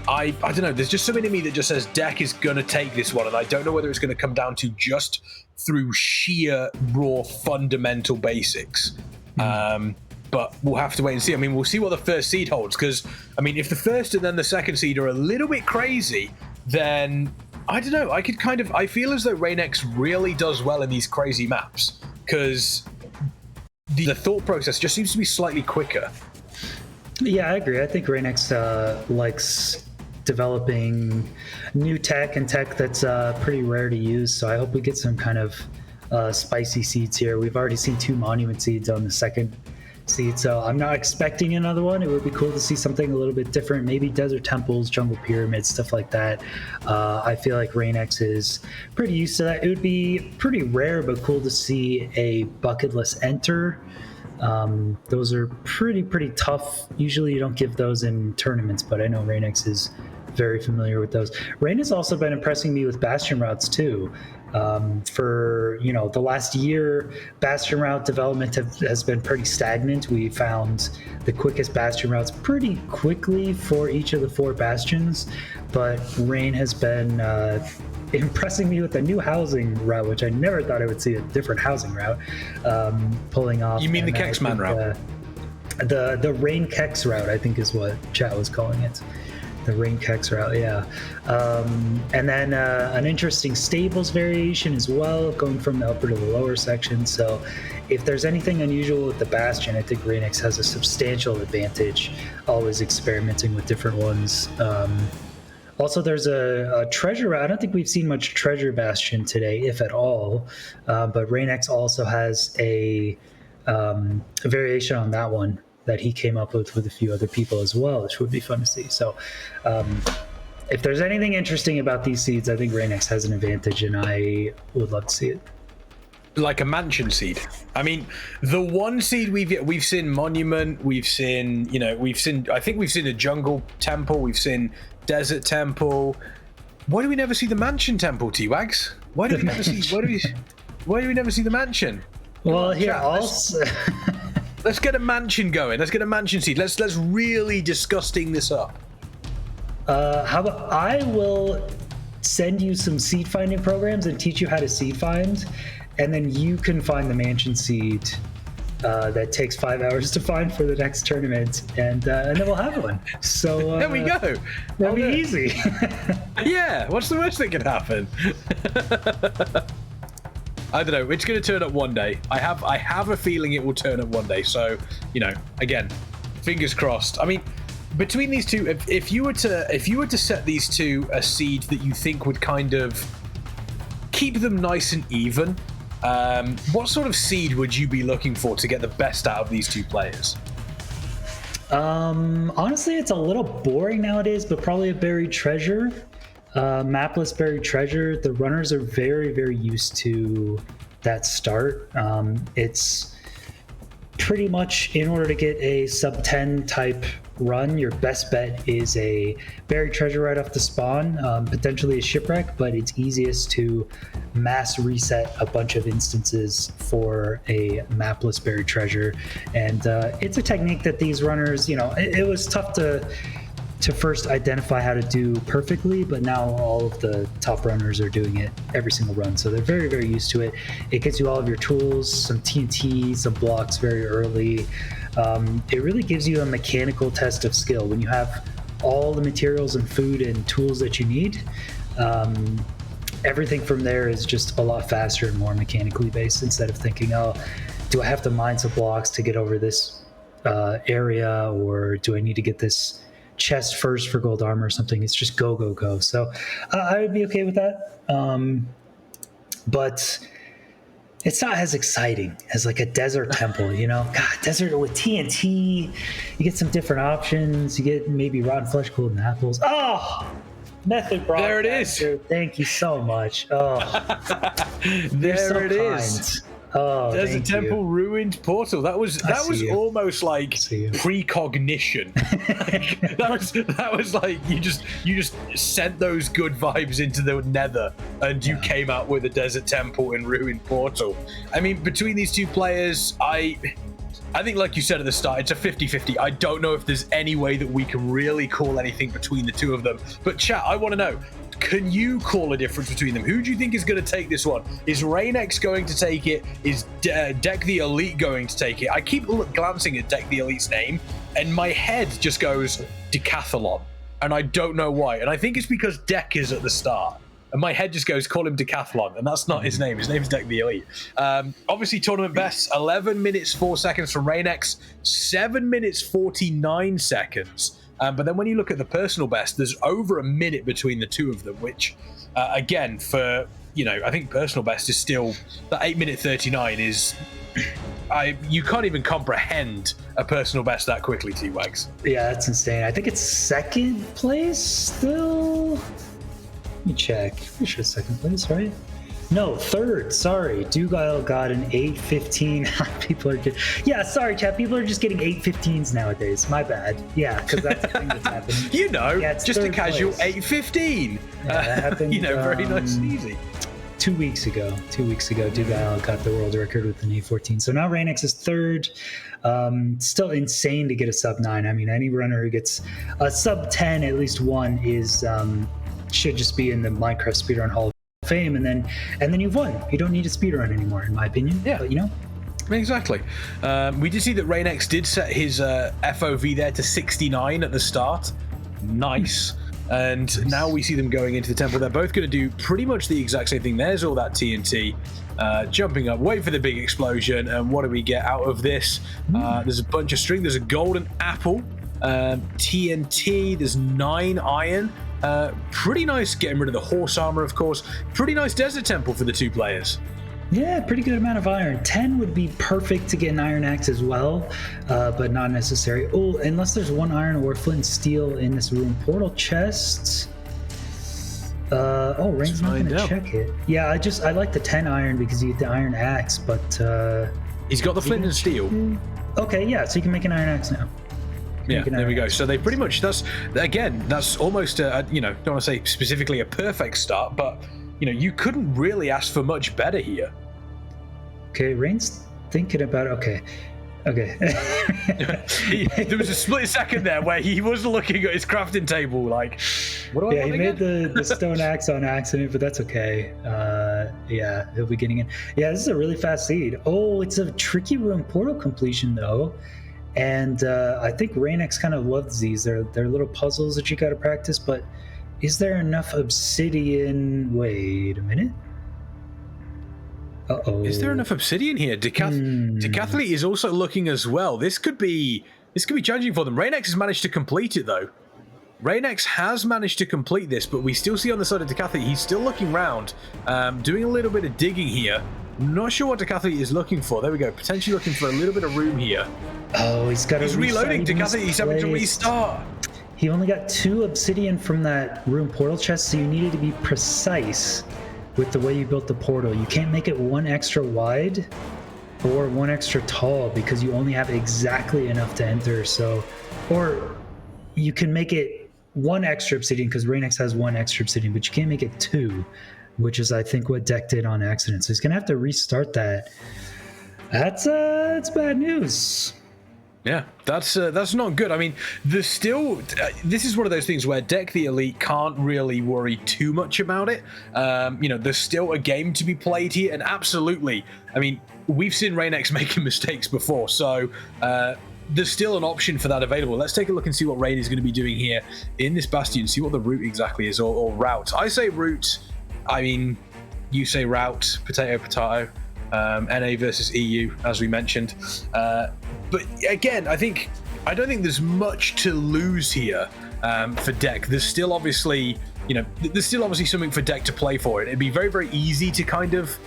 I don't know, there's just something in me that just says Dec is going to take this one, and I don't know whether it's going to come down to just through sheer, raw, fundamental basics. But we'll have to wait and see. I mean, we'll see what the first seed holds, because, if the first and then the second seed are a little bit crazy, then, I don't know, I feel as though Reignex really does well in these crazy maps, because the thought process just seems to be slightly quicker. Yeah, I agree. I think Reignex likes developing new tech and tech that's pretty rare to use. So I hope we get some kind of spicy seeds here. We've already seen 2 monument seeds on the second seed, so I'm not expecting another one. It would be cool to see something a little bit different, maybe desert temples, jungle pyramids, stuff like that. I feel like Reignex is pretty used to that. It would be pretty rare but cool to see a bucketless enter. Those are pretty tough. Usually you don't give those in tournaments, but I know Reignex is very familiar with those. Rain has also been impressing me with bastion routes too. For the last year, bastion route development has been pretty stagnant. We found the quickest bastion routes pretty quickly for each of the 4 bastions, but Rain has been impressing me with a new housing route, which I never thought I would see a different housing route pulling off. You mean the KexMen route? The Rain Kex route, I think, is what chat was calling it. The Rain Kex route, yeah. And then an interesting stables variation as well, going from the upper to the lower section. So if there's anything unusual with the Bastion, I think Reignex has a substantial advantage, always experimenting with different ones. Also, there's a treasure route. I don't think we've seen much treasure Bastion today, if at all. But Reignex also has a variation on that one that he came up with a few other people as well, which would be fun to see. So if there's anything interesting about these seeds, I think Reignex has an advantage, and I would love to see it. Like a mansion seed. I mean, the one seed we've seen monument, we've seen a jungle temple, we've seen desert temple. Why do we never see the mansion temple, T-Wags? Why do we never see the mansion? Well, here also let's get a mansion going. Let's get a mansion seed. Let's really disgusting this up. How about I will send you some seed finding programs and teach you how to seed find, and then you can find the mansion seed that takes 5 hours to find for the next tournament, and then we'll have one. So there we go. That'll be easy. Yeah, what's the worst that could happen? I don't know. It's going to turn up one day. I have a feeling it will turn up one day. So, you know, again, fingers crossed. I mean, between these two, if you were to set these two a seed that you think would kind of keep them nice and even, what sort of seed would you be looking for to get the best out of these two players? Honestly, it's a little boring nowadays, but probably a buried treasure. Mapless buried treasure. The runners are very, very used to that start. It's pretty much, in order to get a sub 10 type run, your best bet is a buried treasure right off the spawn, potentially a shipwreck, but it's easiest to mass reset a bunch of instances for a mapless buried treasure. And it's a technique that these runners, you know, it was tough to first identify how to do perfectly, but now all of the top runners are doing it every single run, so they're very, very used to it. It gets you all of your tools, some TNT, some blocks very early. It really gives you a mechanical test of skill when you have all the materials and food and tools that you need. Everything from there is just a lot faster and more mechanically based, instead of thinking, oh, do I have to mine some blocks to get over this area, or do I need to get this chest first for gold armor or something? It's just go, go, go. So I would be okay with that. But it's not as exciting as like a desert temple, you know? God, desert with TNT, you get some different options. You get maybe rotten flesh, golden apples. Oh, method broadcaster. There it is. Thank you so much. Oh, there it is. Oh, Desert Temple ruined portal. That was almost like precognition. that was like you just sent those good vibes into the nether, and you came out with a Desert Temple and ruined portal. I mean, between these two players, I think, like you said at the start, it's a 50-50. I don't know if there's any way that we can really call anything between the two of them. But chat, I want to know, can you call a difference between them? Who do you think is going to take this one? Is Reignex going to take it? Is DecTheElite going to take it? I keep glancing at DecTheElite's name, and my head just goes Decathlon, and I don't know why. And I think it's because Dec is at the start, and my head just goes, call him Decathlon, and that's not his name. His name is DecTheElite. Obviously, tournament best, 11 minutes 4 seconds from Reignex, 7 minutes 49 seconds. But then when you look at the personal best, there's over a minute between the two of them, which, again, for, you know, I think personal best is still, that 8 minute 39 is, you can't even comprehend a personal best that quickly, T-Wags. Yeah, that's insane. I think it's second place still. Let me check. Pretty sure it's second place, right? No, third. Sorry. Dylqn got an 8:15. People are just... Yeah, sorry, chat. People are just getting 8:15s nowadays. My bad. Yeah, because that's the thing that's happening. You know, yeah, just a casual 8:15. Yeah, that happened, you know, very nice and easy. 2 weeks ago, Dylqn got the world record with an 8:14. So now Reignex is third. Still insane to get a sub 9. I mean, any runner who gets a sub 10, at least one, is should just be in the Minecraft Speedrun Hall of Fame, and then you've won. You don't need a speedrun anymore, in my opinion. Yeah, but, you know. Exactly. We did see that Reignex did set his FOV there to 69 at the start. Nice. And now we see them going into the temple. They're both going to do pretty much the exact same thing. There's all that TNT jumping up, wait for the big explosion. And what do we get out of this? There's a bunch of string. There's a golden apple, TNT. There's 9 iron. Pretty nice getting rid of the horse armor, of course. Pretty nice desert temple for the two players. Yeah, pretty good amount of iron. 10 would be perfect to get an iron axe as well, but not necessary. Oh, unless there's 1 iron or flint and steel in this room. Portal chest. Rain's not going to check it. Yeah, I like the 10 iron because you get the iron axe, but... He's got the flint and steel. Okay, yeah, so you can make an iron axe now. Yeah, there we go. So they pretty much, that's almost, you know, don't want to say specifically a perfect start, but, you know, you couldn't really ask for much better here. Okay, Rain's thinking about, okay. Okay. There was a split second there where he was looking at his crafting table like, what do I want he again? made the stone axe on accident, but that's okay. Yeah, he'll be getting in. Yeah, this is a really fast seed. Oh, it's a tricky room portal completion though. And I think Reignex kind of loves these. They're little puzzles that you got to practice, but is there enough obsidian? Wait a minute. Uh-oh. Is there enough obsidian here? DecTheElite is also looking as well. This could be challenging for them. Reignex has managed to complete it though. Reignex has managed to complete this, but we still see on the side of DecTheElite, he's still looking around, doing a little bit of digging here. Not sure what DecTheElite is looking for. There we go. Potentially looking for a little bit of room here. Oh, he's reloading. DecTheElite, he's having to restart. He only got 2 obsidian from that room portal chest, so you needed to be precise with the way you built the portal. You can't make it 1 extra wide or 1 extra tall because you only have exactly enough to enter. So, or you can make it 1 extra obsidian because Reignex has 1 extra obsidian, but you can't make it 2, which is I think what Dec did on accident. So he's gonna have to restart that. That's bad news. Yeah, that's not good. I mean, there's still this is one of those things where DecTheElite can't really worry too much about it. There's still a game to be played here, and absolutely, I mean, we've seen Reignex making mistakes before, so there's still an option for that available. Let's take a look and see what Reign is going to be doing here in this bastion. See what the route exactly is, or route. I say route. I mean, you say route. Potato, potato. NA versus EU, as we mentioned. But again, I don't think there's much to lose here for Dec. There's still obviously, something for Dec to play for. It'd be very, very easy to kind of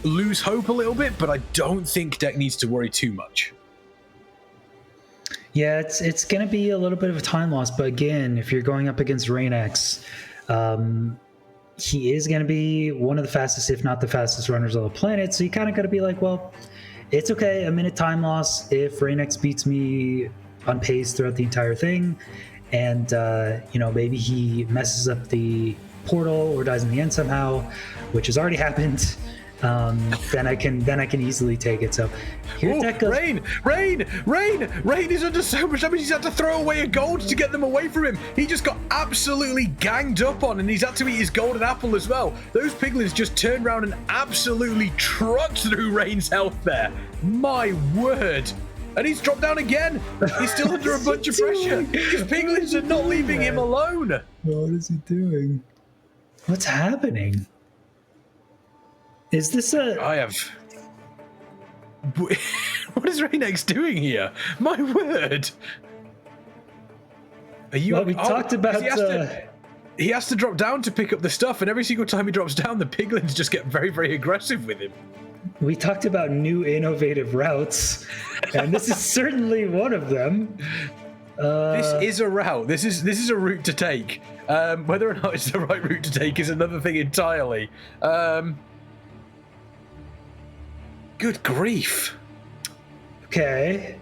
lose hope a little bit, but I don't think Dec needs to worry too much. Yeah, it's going to be a little bit of a time loss, but again, if you're going up against Reignex, he is going to be one of the fastest, if not the fastest runners on the planet. So you kind of got to be like, well, it's okay. A minute time loss if Reignex beats me on pace throughout the entire thing. And, maybe he messes up the portal or dies in the end somehow, which has already happened. Then I can easily take it. So here Dec goes. Reign is under so much damage. He's had to throw away a gold to get them away from him. He just got absolutely ganged up on, and he's had to eat his golden apple as well. Those piglins just turned around and absolutely trucked through Reign's health there. My word. And he's dropped down again. He's still under a bunch of pressure. His piglins are not leaving him alone. What is he doing? What's happening? Is this a... I have... What is Reignex doing here? My word! Are you... Well, we talked about... He has to drop down to pick up the stuff, and every single time he drops down, the piglins just get very, very aggressive with him. We talked about new innovative routes, and this is certainly one of them. This is a route. This is a route to take. Whether or not it's the right route to take is another thing entirely. Good grief. Okay.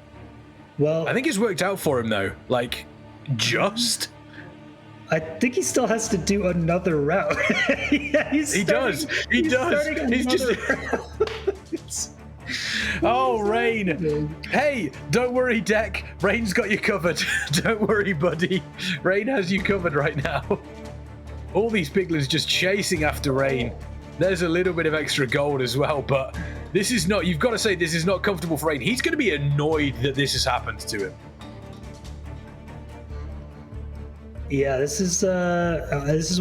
Well, I think it's worked out for him though. Like, just. I think he still has to do another route. Yeah, he does. He's just. Oh, Reign. Hey, don't worry, Dec. Reign's got you covered. Don't worry, buddy. Reign has you covered right now. All these piglins just chasing after Reign. There's a little bit of extra gold as well, but this is not, you've got to say, this is not comfortable for Reign. He's going to be annoyed that this has happened to him. Yeah, this is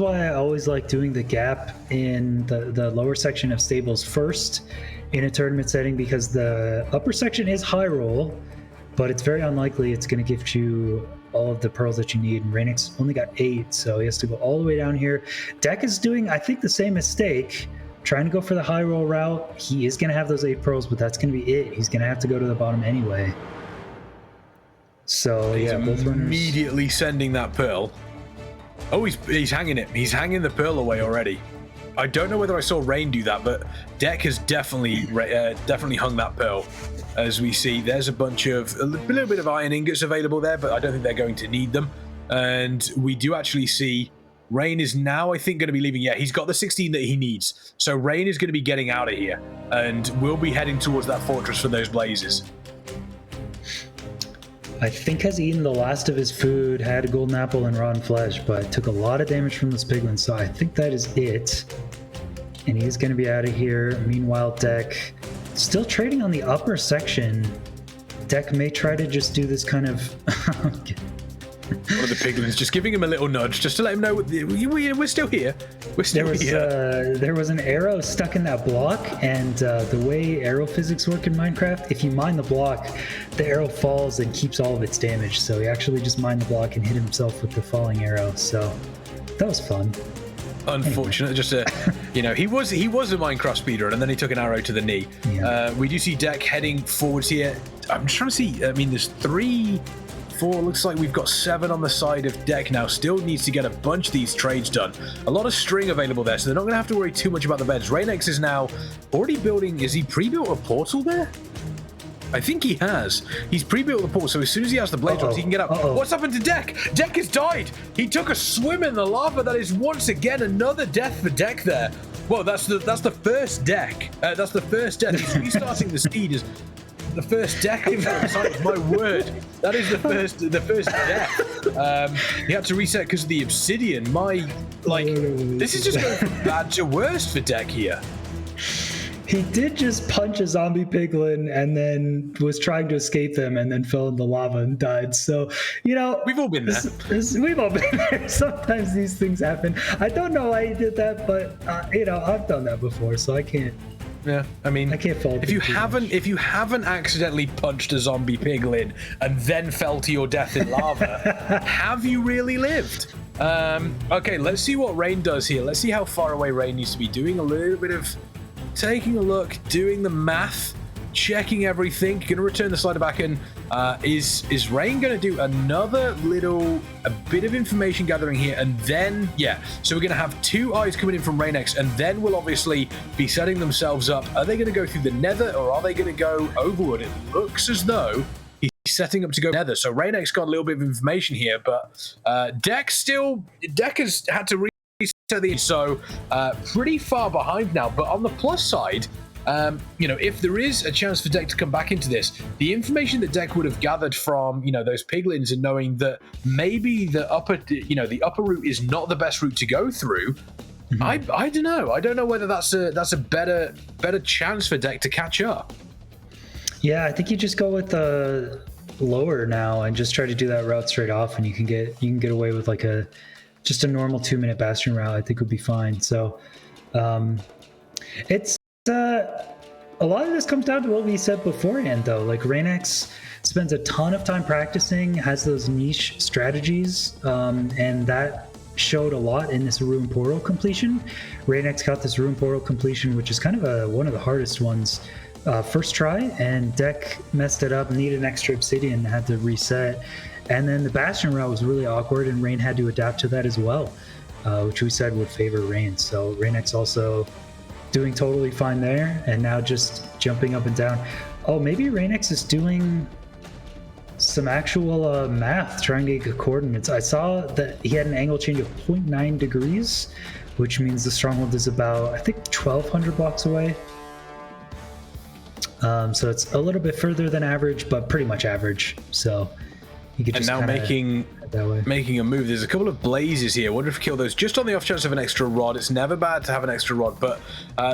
why I always like doing the gap in the lower section of stables first in a tournament setting, because the upper section is high roll, but it's very unlikely it's going to give you all of the pearls that you need. And Reignex only got 8, so he has to go all the way down here. Dec is doing, I think, the same mistake, trying to go for the high roll route. He is going to have those 8 pearls, but that's going to be it. He's going to have to go to the bottom anyway. So he's yeah, both runners immediately sending that pearl. Oh, he's hanging it. He's hanging the pearl away already. I don't know whether I saw Reign do that, but Dec has definitely hung that pearl. As we see, there's a little bit of iron ingots available there, but I don't think they're going to need them. And we do actually see Rain is now, I think, going to be leaving. Yeah, he's got the 16 that he needs. So Rain is going to be getting out of here, and we'll be heading towards that fortress for those blazes. I think has eaten the last of his food, had a golden apple and rotten flesh, but took a lot of damage from this piglin, so I think that is it. And he's going to be out of here. Meanwhile, Dec still trading on the upper section. Dec may try to just do this kind of... One of the piglins just giving him a little nudge just to let him know we're still here. We're still here. There was an arrow stuck in that block, and the way arrow physics work in Minecraft, if you mine the block, the arrow falls and keeps all of its damage. So he actually just mined the block and hit himself with the falling arrow. So that was fun. Unfortunate, just he was a Minecraft speedrun, and then he took an arrow to the knee. Yeah. We do see Dec heading forwards here. I'm just trying to see. I mean, there's 3, 4. Looks like we've got 7 on the side of Dec now. Still needs to get a bunch of these trades done. A lot of string available there, so they're not going to have to worry too much about the beds. Reignex is now already building. Is he pre-built a portal there? I think he has. He's pre-built the portal, so as soon as he has the blade drops, he can get up. What's happened to Dec? Dec has died. He took a swim in the lava. That is once again another death for Dec there. Well, that's the first Dec. That's the first death. He's restarting the steed as the first Dec. I'm so excited. My word, that is the first death. He had to reset because of the obsidian. This is just going from bad to worst for Dec here. He did just punch a zombie piglin and then was trying to escape them and then fell in the lava and died. So, we've all been there. We've all been there. Sometimes these things happen. I don't know why he did that, but, I've done that before, so I can't. Yeah, I mean, I can't fault if you haven't accidentally punched a zombie piglin and then fell to your death in lava, have you really lived? Okay, let's see what Rain does here. Let's see how far away Rain needs to be. Doing a little bit of taking a look, doing the math, checking everything. Going to return the slider back in. Is Rain going to do another a bit of information gathering here, and then so we're going to have 2 eyes coming in from Reignex, and then we'll obviously be setting themselves up. Are they going to go through the Nether, or are they going to go Overwood? It looks as though he's setting up to go Nether. So Reignex got a little bit of information here, but Dec has had to so pretty far behind now. But on the plus side, if there is a chance for Dec to come back into this, the information that Dec would have gathered from those piglins and knowing that maybe the upper route is not the best route to go through. I don't know. I don't know whether that's a better chance for Dec to catch up. Yeah, I think you just go with the lower now and just try to do that route straight off, and you can get away with just a normal 2-minute bastion route. I think would be fine. So it's a lot of this comes down to what we said beforehand, though. Like, Reignex spends a ton of time practicing, has those niche strategies, and that showed a lot in this Ruin Portal completion. Reignex got this Ruin Portal completion, which is kind of one of the hardest ones, first try, and Dec messed it up, needed an extra obsidian, had to reset. And then the bastion route was really awkward, and Rain had to adapt to that as well, which we said would favor Rain. So Reignex also doing totally fine there, and now just jumping up and down. Oh, maybe Reignex is doing some actual math, trying to get coordinates. I saw that he had an angle change of 0.9 degrees, which means the stronghold is about, I think, 1,200 blocks away. So it's a little bit further than average, but pretty much average. So you could just making a move. There's a couple of blazes here. I wonder if we kill those just on the off chance of an extra rod. It's never bad to have an extra rod, but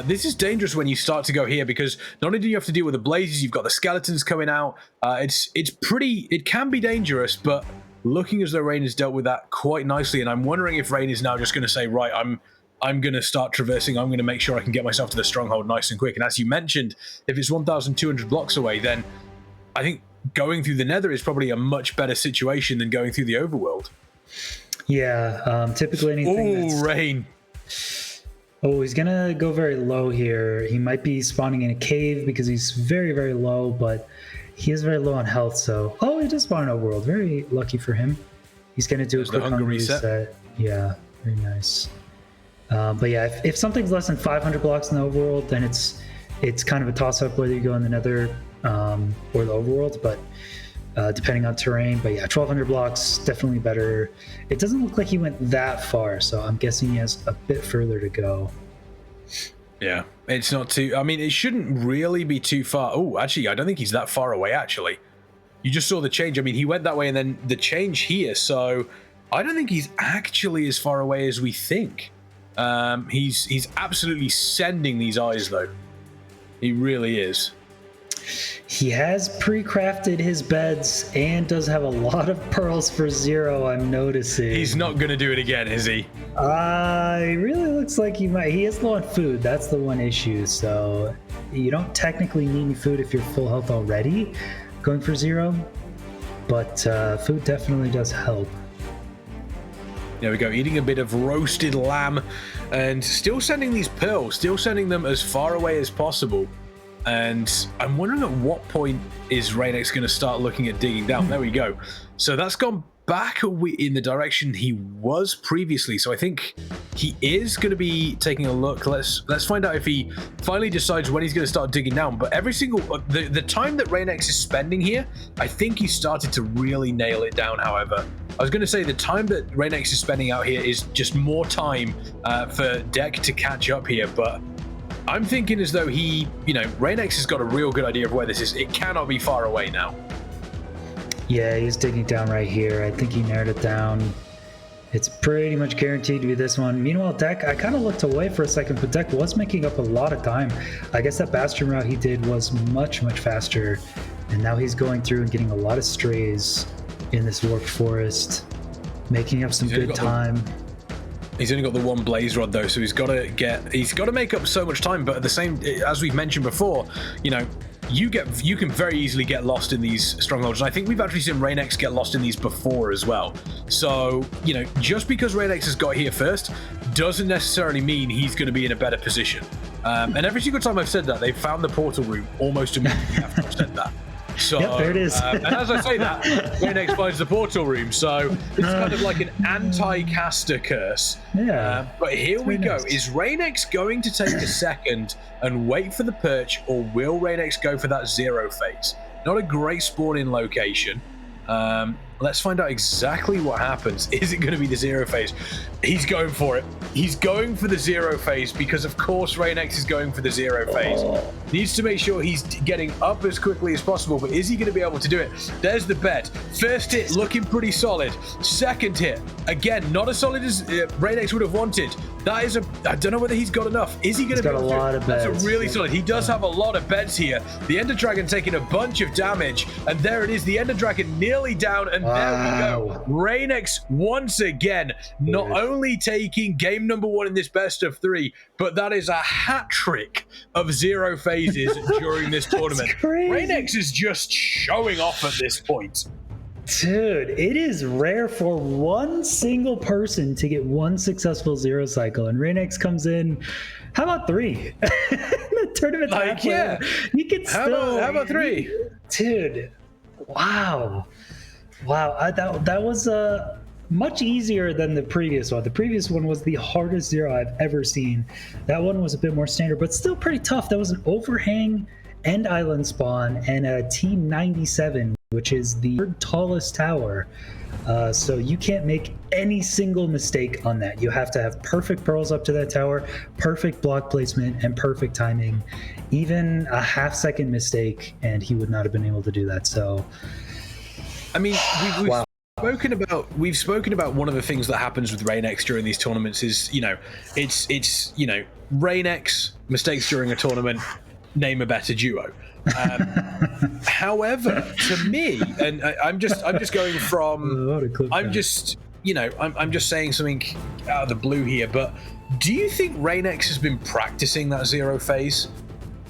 this is dangerous when you start to go here, because not only do you have to deal with the blazes, you've got the skeletons coming out. It can be dangerous, but looking as though Rain has dealt with that quite nicely, and I'm wondering if Rain is now just going to say, right, I'm going to start traversing. I'm going to make sure I can get myself to the stronghold nice and quick. And as you mentioned, if it's 1,200 blocks away, then I think going through the Nether is probably a much better situation than going through the overworld. Yeah, typically anything Rain. Oh, he's gonna go very low here. He might be spawning in a cave because he's very, very low, but he is very low on health, so... Oh, he does spawn in overworld. Very lucky for him. He's gonna do a quick hunger reset. Yeah, very nice. But yeah, if something's less than 500 blocks in the overworld, then it's kind of a toss-up whether you go in the Nether or the overworld. But depending on terrain. But yeah, 1200 blocks, definitely better. It doesn't look like he went that far, so I'm guessing he has a bit further to go. Yeah, it's not too... I mean, it shouldn't really be too far. Oh, actually, I don't think he's that far away, actually. You just saw the change. I mean, he went that way and then the change here, so I don't think he's actually as far away as we think. He's absolutely sending these eyes, though. He really is. He has pre-crafted his beds and does have a lot of pearls for 0, I'm noticing. He's not going to do it again, is he? It really looks like he might. He is low on food. That's the one issue. So you don't technically need any food if you're full health already, going for 0. But food definitely does help. There we go, eating a bit of roasted lamb and still sending these pearls, still sending them as far away as possible. And I'm wondering at what point is Reignex going to start looking at digging down. There we go. So that's gone back in the direction he was previously. So I think he is going to be taking a look. Let's find out if he finally decides when he's going to start digging down. But every single the time that Reignex is spending here, I think he started to really nail it down. However, I was going to say the time that Reignex is spending out here is just more time for Dec to catch up here. But I'm thinking as though he, Reignex has got a real good idea of where this is. It cannot be far away now. Yeah, he's digging down right here. I think he narrowed it down. It's pretty much guaranteed to be this one. Meanwhile, Dec, I kind of looked away for a second, but Dec was making up a lot of time. I guess that Bastion route he did was much, much faster. And now he's going through and getting a lot of strays in this warped forest, making up some good time. He's only got the one blaze rod though, so he's got to make up so much time. But at the same, as we've mentioned before, you can very easily get lost in these strongholds, and I think we've actually seen Reignex get lost in these before as well. So just because Reignex has got here first doesn't necessarily mean he's going to be in a better position. And every single time I've said that, they've found the portal room almost immediately after I've said that. So, yep, there it is. And as I say that, Reignex finds the portal room. So it's kind of like an anti-caster curse. Yeah. But here we go. Nice. Is Reignex going to take a second and wait for the perch, or will Reignex go for that 0 phase? Not a great spawn-in location. Let's find out exactly what happens. Is it going to be the 0 phase? He's going for it. He's going for the 0 phase because, of course, Reignex is going for the 0 phase. Needs to make sure he's getting up as quickly as possible, but is he going to be able to do it? There's the bet. First hit looking pretty solid. Second hit, again, not as solid as Reignex would have wanted. That is I don't know whether he's got enough. Is he going to be able to do it? He's got a lot of beds. That's a really solid. He does have a lot of beds here. The Ender Dragon taking a bunch of damage, and there it is. The Ender Dragon nearly down, and there we go. Reignex once again, not only taking game number 1 in this best of 3, but that is a hat trick of 0 phases during this tournament. Reignex is just showing off at this point. Dude, it is rare for one single person to get one successful 0 cycle, and Reignex comes in. How about 3? The tournament's halfway. Yeah. You can still. How about 3? Dude, wow. That was much easier than the previous one. The previous one was the hardest 0 I've ever seen. That one was a bit more standard, but still pretty tough. That was an overhang end island spawn and a T97, which is the third tallest tower. So you can't make any single mistake on that. You have to have perfect pearls up to that tower, perfect block placement, and perfect timing. Even a half-second mistake, and he would not have been able to do that. So, I mean, we've spoken about one of the things that happens with Reignex during these tournaments is, it's Reignex mistakes during a tournament, name a better duo. However, to me, and I'm just going from, I'm just saying something out of the blue here, but do you think Reignex has been practicing that 0 phase?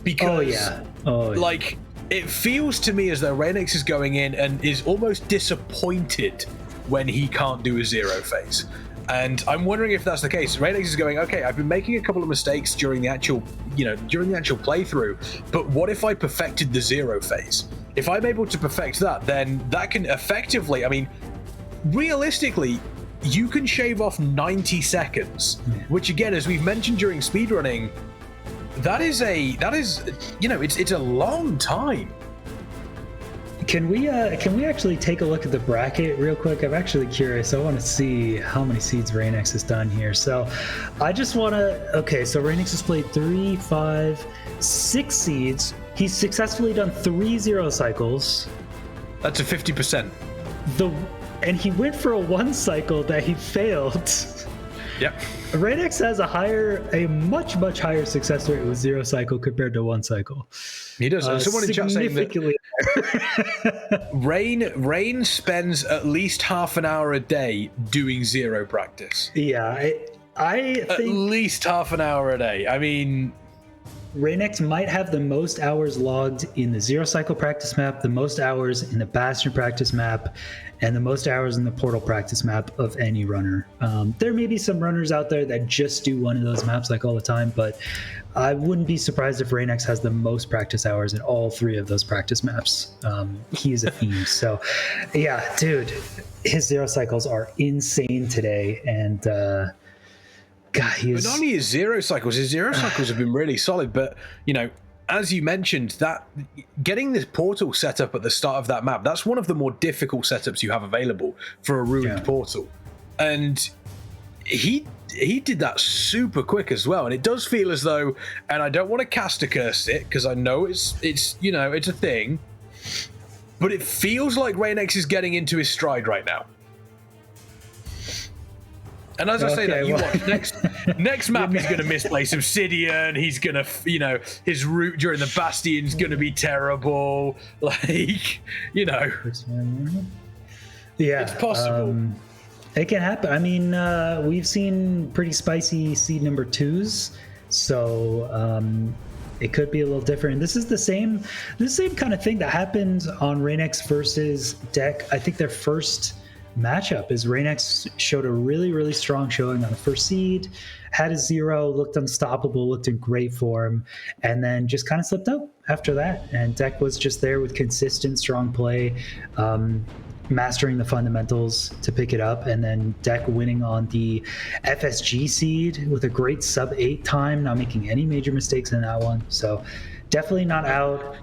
Because, like, it feels to me as though Reignex is going in and is almost disappointed when he can't do a 0 phase. And I'm wondering if that's the case. Reignex is going, okay, I've been making a couple of mistakes during the actual playthrough, but what if I perfected the 0 phase? If I'm able to perfect that, then that can effectively, I mean, realistically, you can shave off 90 seconds, which again, as we've mentioned during speedrunning, it's a long time. Can we actually take a look at the bracket real quick? I'm actually curious. I want to see how many seeds Reignex has done here. So I just want to, okay, so Reignex has played 3, 5, 6 seeds. He's successfully done 3 0 cycles. That's a 50%. And he went for a 1 cycle that he failed. Yep. Reignex has a much higher success rate with 0 cycle compared to 1 cycle. He does. Someone in chat saying that Rain spends at least half an hour a day doing 0 practice. Yeah, I think at least half an hour a day. I mean, Reignex might have the most hours logged in the 0 cycle practice map, the most hours in the Bastion practice map, and the most hours in the Portal practice map of any runner. There may be some runners out there that just do one of those maps like all the time, but I wouldn't be surprised if Reignex has the most practice hours in all 3 of those practice maps. He is a fiend. So yeah, dude, his 0 cycles are insane today. And God, but not only his 0 cycles have been really solid, but you know, as you mentioned, that getting this portal set up at the start of that map, that's one of the more difficult setups you have available for a ruined portal. And he did that super quick as well. And it does feel as though, and I don't want to cast a curse it, because I know it's you know, it's a thing, but it feels like Reignex is getting into his stride right now. And as I say that, you watch next map, he's going to misplace Obsidian. He's going to, you know, his route during the Bastion's going to be terrible. Like, you know, yeah, it's possible. It can happen. I mean, we've seen pretty spicy seed number 2s, so it could be a little different. This is the same kind of thing that happened on Reignex versus Dec. I think their first matchup is Reignex showed a really strong showing on the first seed, had a 0, looked unstoppable, looked in great form, and then just kind of slipped out after that. And Dec was just there with consistent strong play, mastering the fundamentals to pick it up, and then Dec winning on the FSG seed with a great sub 8 time, not making any major mistakes in that one. So definitely not out.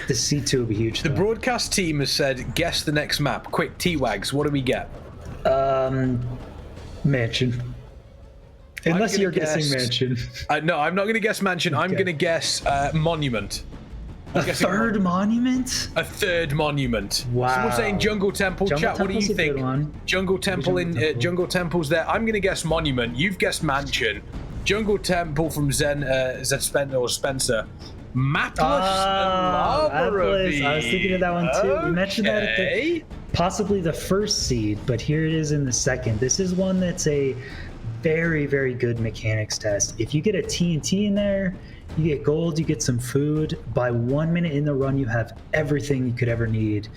The C2 will be huge. The broadcast team has said, guess the next map. Quick, T-Wags, what do we get? Mansion. Unless you're guessing Mansion. No, I'm not going to guess Mansion. Okay. I'm going to guess Monument. A third monument? A third monument. Wow. Someone's saying Jungle Temple. Chat, what do you think? Jungle Temple Jungle Temple's there. I'm going to guess Monument. You've guessed Mansion. Jungle Temple from Spencer. Mapless and Lava. I was thinking of that one too. We mentioned that at possibly the first seed, but here it is in the second. This is one that's a very good mechanics test. If you get a TNT in there, you get gold, you get some food. By 1 minute in the run, you have everything you could ever need,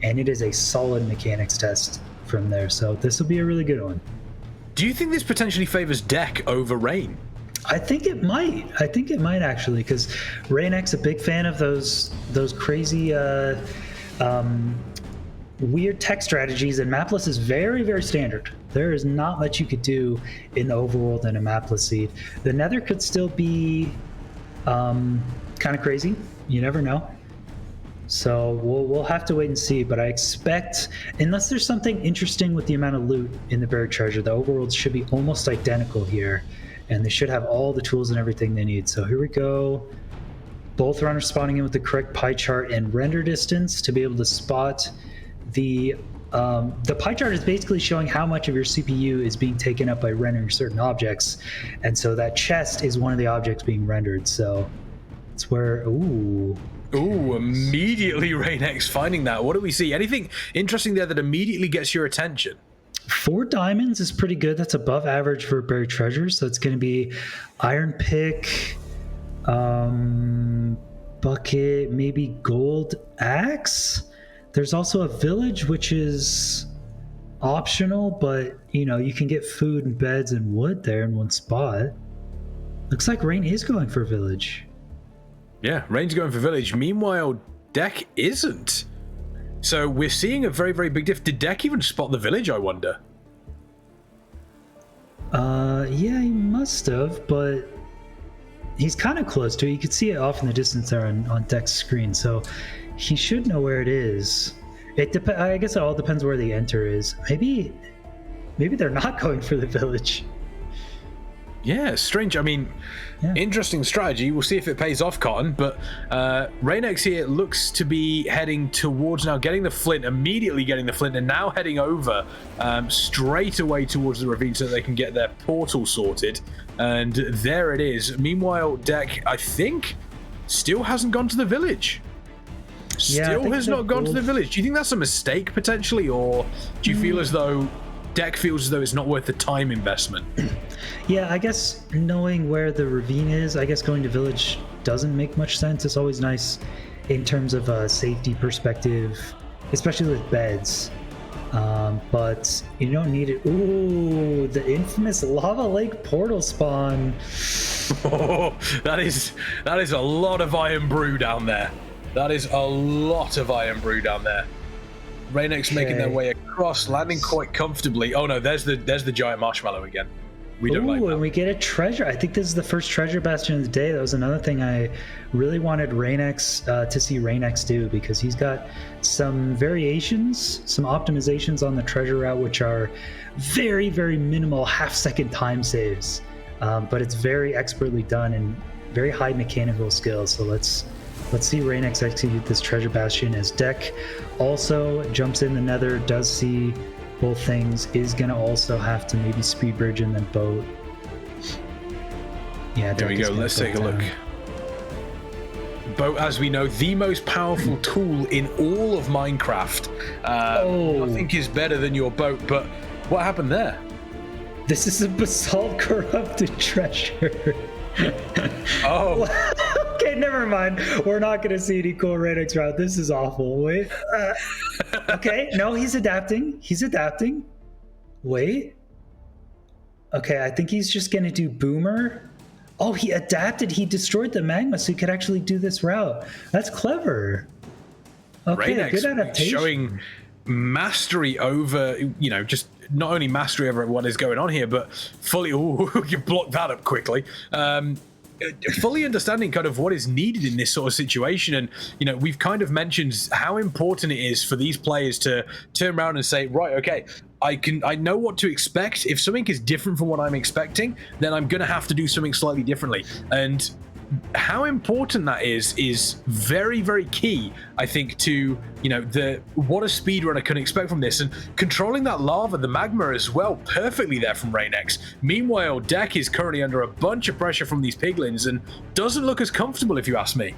and it is a solid mechanics test from there. So this will be a really good one. Do you think this potentially favors Dec over Rain? I think it might actually, because Reignex a big fan of those crazy weird tech strategies, and mapless is very standard. There is not much you could do in the overworld in a mapless seed. The nether could still be kind of crazy. You never know. So we'll have to wait and see, but I expect, unless there's something interesting with the amount of loot in the buried treasure, the overworld should be almost identical here. And they should have all the tools and everything they need. So here we go. Both runners spawning in with the correct pie chart and render distance to be able to spot the pie chart is basically showing how much of your CPU is being taken up by rendering certain objects. And so that chest is one of the objects being rendered. So it's where, immediately Reignex finding that. What do we see? Anything interesting there that immediately gets your attention? 4 diamonds is pretty good. That's above average for buried treasure. So it's going to be iron pick, bucket, maybe gold axe. There's also a village, which is optional, but you know, you can get food and beds and wood there in one spot. Looks like Rain is going for village. Yeah, Rain's going for village. Meanwhile, Dec isn't. So we're seeing a very big diff. Did Dec even spot the village, I wonder? Yeah, he must have, but he's kind of close to it. You could see it off in the distance there on Dec's screen. So He should know where it is. I guess it all depends where the enter is. Maybe they're not going for the village. Yeah, strange. I mean, interesting strategy. We'll see if it pays off, Cotton. But Reignex here looks to be heading towards now, immediately getting the flint, and now heading over straight away towards the ravine so that they can get their portal sorted. And there it is. Meanwhile, Dec, I think, still hasn't gone to the village. Still has not gone to the village. Do you think that's a mistake, potentially? Or do you feel as though Dec feels as though it's not worth the time investment? Yeah, I guess knowing where the ravine is, I guess going to village doesn't make much sense. It's always nice in terms of a safety perspective, especially with beds. But you don't need it. Ooh, the infamous lava lake portal spawn. Oh, that is a lot of Iron Brew down there. That is a lot of Iron Brew down there. Reignex making their way across, landing quite comfortably. Oh no, there's the giant marshmallow again. We don't like that. And we get a treasure. I think this is the first treasure bastion of the day. That was another thing I really wanted Reignex to see Reignex do, because he's got some variations, some optimizations on the treasure route, which are very, very minimal half-second time saves. But it's very expertly done and very high mechanical skills. So let's see Reignex execute this treasure bastion as Dec also jumps in the nether, does see both things, is going to also have to maybe speed bridge and then boat. Yeah, there we go. Let's take a look. Boat, as we know, the most powerful tool in all of Minecraft. Nothing is better than your boat, but what happened there? This is a basalt corrupted treasure. Oh. Okay, never mind. We're not going to see any cool Reignex route. This is awful. Wait. Okay, no, he's adapting. Wait. Okay, I think he's just going to do Boomer. Oh, he adapted. He destroyed the magma so he could actually do this route. That's clever. Okay, Reignex good adaptation. Showing mastery over, just not only mastery over what is going on here, but fully, you blocked that up quickly. Fully understanding kind of what is needed in this sort of situation. And, we've kind of mentioned how important it is for these players to turn around and say, right, okay, I know what to expect. If something is different from what I'm expecting, then I'm going to have to do something slightly differently. And how important that is very, very key, I think, to what a speedrunner can expect from this, and controlling that lava, the magma as well, perfectly there from Reignex. Meanwhile, Dec is currently under a bunch of pressure from these piglins and doesn't look as comfortable, if you ask me.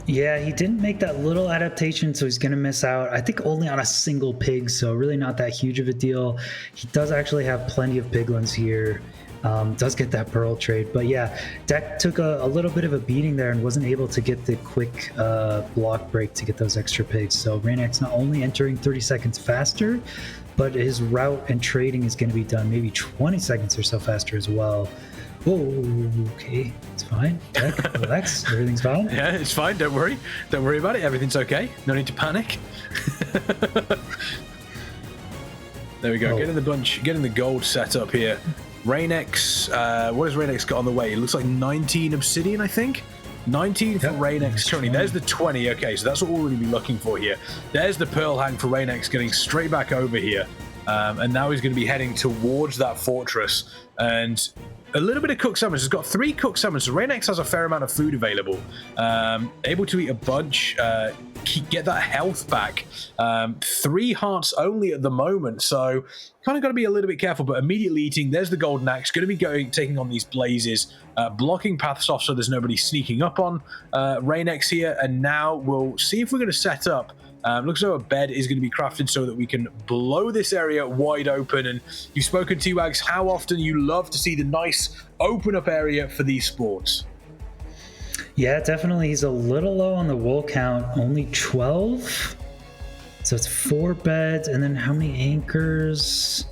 Yeah, he didn't make that little adaptation, so he's going to miss out. I think only on a single pig, so really not that huge of a deal. He does actually have plenty of piglins here. Does get that pearl trade, but yeah, Dec took a little bit of a beating there and wasn't able to get the quick block break to get those extra pigs. So Reignex not only entering 30 seconds faster, but his route and trading is going to be done maybe 20 seconds or so faster as well. Oh, okay, it's fine. Dec, relax, everything's fine. Yeah, it's fine. Don't worry about it. Everything's okay. No need to panic. There we go. Getting the gold set up here. Reignex, what has Reignex got on the way? It looks like 19 obsidian, I think. 19 for Reignex currently. There's the 20. Okay, so that's what we'll really be looking for here. There's the pearl hang for Reignex getting straight back over here. And now he's going to be heading towards that fortress. And a little bit of cooked salmon. He's got 3 cooked salmon, so Reignex has a fair amount of food available. Able to eat a bunch, get that health back. 3 hearts only at the moment, so kind of got to be a little bit careful, but immediately eating. There's the golden axe, going to be taking on these blazes, blocking paths off so there's nobody sneaking up on Reignex here. And now we'll see if we're going to set up. Looks as though a bed is going to be crafted so that we can blow this area wide open. And you've spoken to Wags how often you love to see the nice open up area for these spawns. Yeah, definitely. He's a little low on the wool count, only 12. So it's 4 beds, and then how many anchors?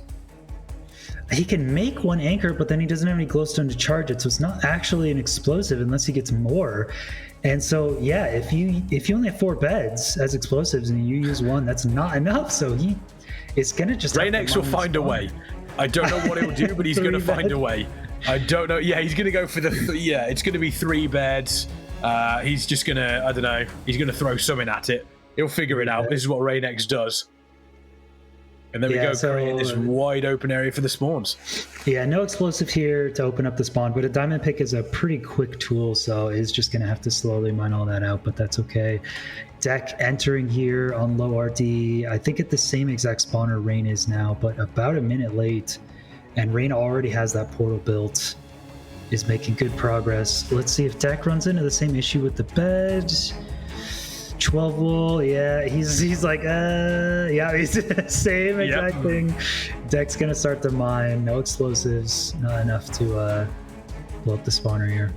He can make 1 anchor, but then he doesn't have any glowstone to charge it, so it's not actually an explosive unless he gets more. And so, yeah, if you only have 4 beds as explosives and you use 1, that's not enough. So it's gonna just. Reignex will find a way. I don't know what he'll do, but he's gonna find a way. I don't know. Yeah, he's gonna go for it's gonna be 3 beds. He's just gonna, I don't know, he's gonna throw something at it. He'll figure it out. This is what Reignex does. And there we go, creating this wide open area for the spawns. Yeah, no explosive here to open up the spawn, but a diamond pick is a pretty quick tool, so he's just going to have to slowly mine all that out, but that's okay. Dec entering here on low RD, I think at the same exact spawner Rain is now, but about a minute late, and Rain already has that portal built, is making good progress. Let's see if Dec runs into the same issue with the bed. 12 wool, yeah, he's like, yeah, he's the same exact thing. Dec's gonna start the mine, no explosives, not enough to blow up the spawner here.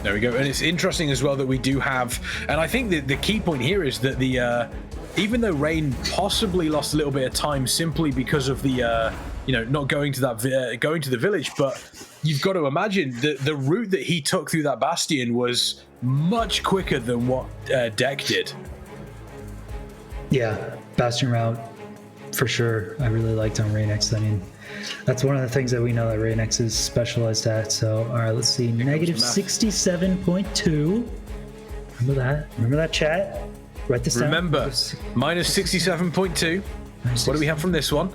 There we go, and it's interesting as well that we do have, and I think the key point here is that the even though Rain possibly lost a little bit of time simply because of the not going to that going to the village, but you've got to imagine the route that he took through that bastion was much quicker than what Dec did. Yeah, bastion route for sure. I really liked on Reignex. I mean, that's one of the things that we know that Reignex is specialized at. So, all right, let's see. Negative 67.2. Remember that, chat? Write this down. Remember, minus 67.2. What do we have from this one?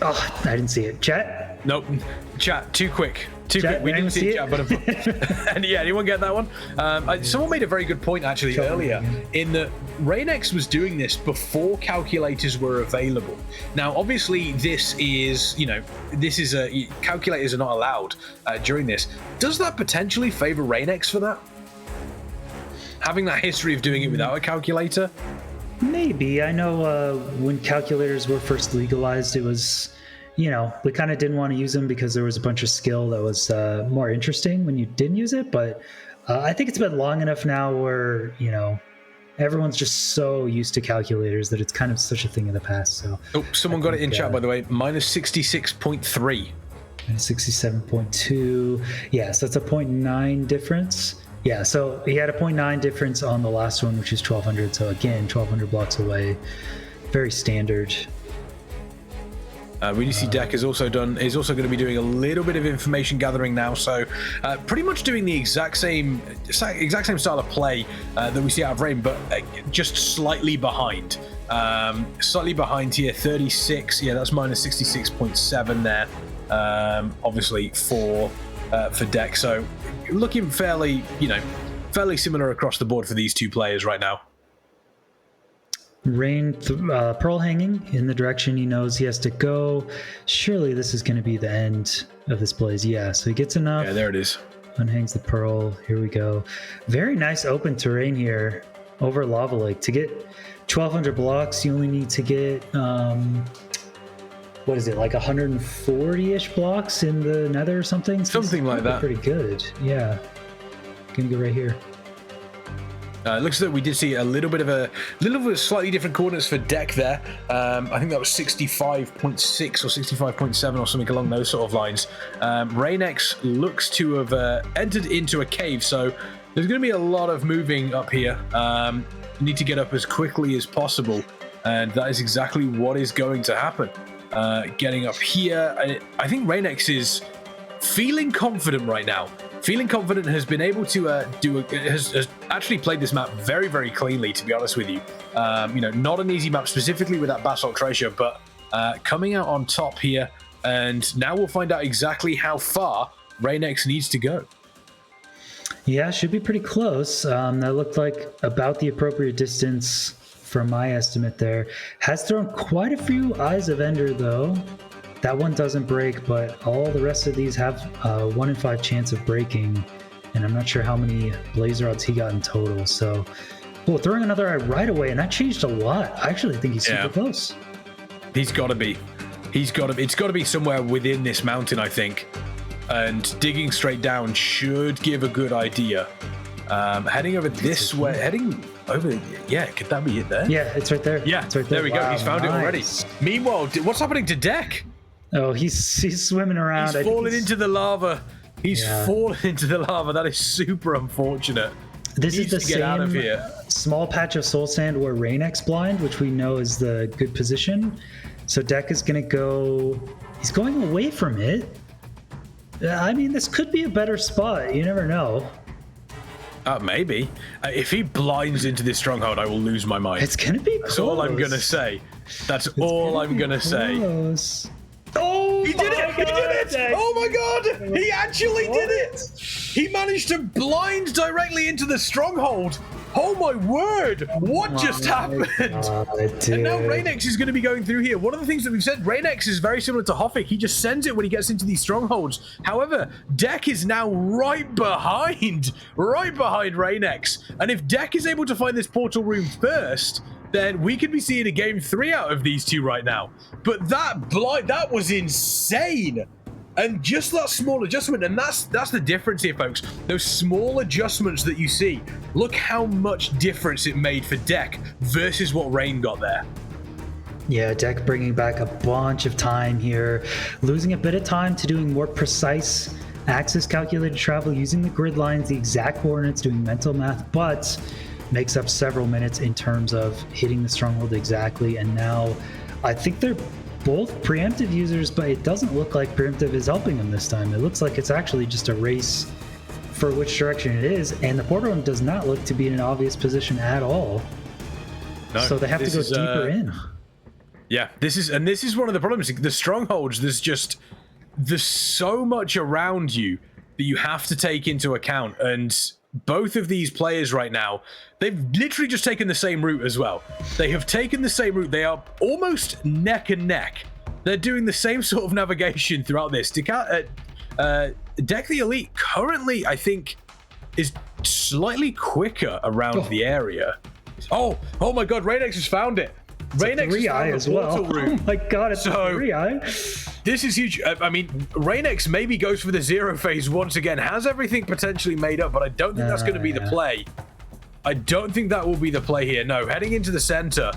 Oh, I didn't see it. Chat? Nope. Chat, too quick. Too Chat, quick. We didn't see it, chat, but and yeah, anyone get that one? Someone made a very good point actually earlier in that Reignex was doing this before calculators were available. Now, obviously, this is calculators are not allowed during this. Does that potentially favor Reignex for that? Having that history of doing it without a calculator? Maybe. I know when calculators were first legalized, it was, we kind of didn't want to use them because there was a bunch of skill that was more interesting when you didn't use it. But I think it's been long enough now where, everyone's just so used to calculators that it's kind of such a thing of the past. So, someone got it in chat, by the way, minus 66.3. Minus 67.2. Yeah, so that's a 0.9 difference. Yeah, so he had a 0.9 difference on the last one, which is 1200. So again, 1200 blocks away. Very standard. We do see Dec is also going to be doing a little bit of information gathering now. So pretty much doing the exact same style of play that we see out of Rain, but just slightly behind. Slightly behind here, 36. Yeah, that's minus 66.7 there. Obviously for Dec. So looking fairly similar across the board for these two players right now. Rain Pearl hanging in the direction he knows he has to go. Surely this is going to be the end of this blaze. Yeah, so he gets enough. Yeah, there it is. Unhangs the Pearl. Here we go. Very nice open terrain here over Lava Lake. To get 1200 blocks, you only need to get what is it, like 140-ish blocks in the nether or something? Something like that. Pretty good. Yeah. Gonna go right here. It looks like we did see a little bit of slightly different coordinates for Dec there. I think that was 65.6 or 65.7 or something along those sort of lines. Reignex looks to have entered into a cave, so there's going to be a lot of moving up here. You need to get up as quickly as possible, and that is exactly what is going to happen. Getting up here, I think Reignex is feeling confident right now. Feeling confident, has been able to has actually played this map very, very cleanly, to be honest with you. Not an easy map specifically with that basalt treasure, but coming out on top here, and now we'll find out exactly how far Reignex needs to go. Yeah, should be pretty close. That looked like about the appropriate distance from my estimate there. Has thrown quite a few Eyes of Ender though. That one doesn't break, but all the rest of these have 1 in 5 chance of breaking, and I'm not sure how many blaze rods he got in total. So, throwing another eye right away, and that changed a lot. I actually think he's super close. He's got to be. It's got to be somewhere within this mountain, I think. And digging straight down should give a good idea. Heading over this way, yeah, could that be it there? Yeah, it's right there. Yeah, it's right there. There we go. He's found it already. Meanwhile, what's happening to Dec? Oh, he's swimming around. He's fallen into the lava. He's fallen into the lava. That is super unfortunate. This is the same small patch of soul sand where Reignex blind, which we know is the good position. So Dec is going to go... He's going away from it. I mean, this could be a better spot. You never know. Maybe. If he blinds into this stronghold, I will lose my mind. It's gonna be close. That's all I'm gonna say. That's all I'm gonna say. Oh, he did it! He did it! Oh my god! He actually did it! He managed to blind directly into the stronghold. Oh my word! What just happened? And now Reignex is going to be going through here. One of the things that we've said, Reignex is very similar to Hoffik. He just sends it when he gets into these strongholds. However, Dec is now right behind Reignex. And if Dec is able to find this portal room first, then we could be seeing a game 3 out of these two right now. But that was insane. And just that small adjustment, and that's the difference here, folks. Those small adjustments that you see, look how much difference it made for Dec versus what Reign got there. Yeah, Dec bringing back a bunch of time here, losing a bit of time to doing more precise axis calculated travel, using the grid lines, the exact coordinates, doing mental math, but makes up several minutes in terms of hitting the stronghold exactly. And now I think they're both preemptive users, but it doesn't look like preemptive is helping them this time. It looks like it's actually just a race for which direction it is, and the portal room does not look to be in an obvious position at all. No, so they have to go deeper in. Yeah, this is one of the problems. The strongholds, there's so much around you that you have to take into account, and both of these players right now, they've literally just taken the same route as well. They have taken the same route. They are almost neck and neck. They're doing the same sort of navigation throughout this. DecTheElite currently, I think, is slightly quicker around the area. Oh my god, Reignex has found it. Reignex has found as well. Oh my god, it's a 3-eye. This is huge. I mean, Reignex maybe goes for the zero phase once again, has everything potentially made up, but I don't think that's going to be the play. I don't think that will be the play here. No, heading into the center,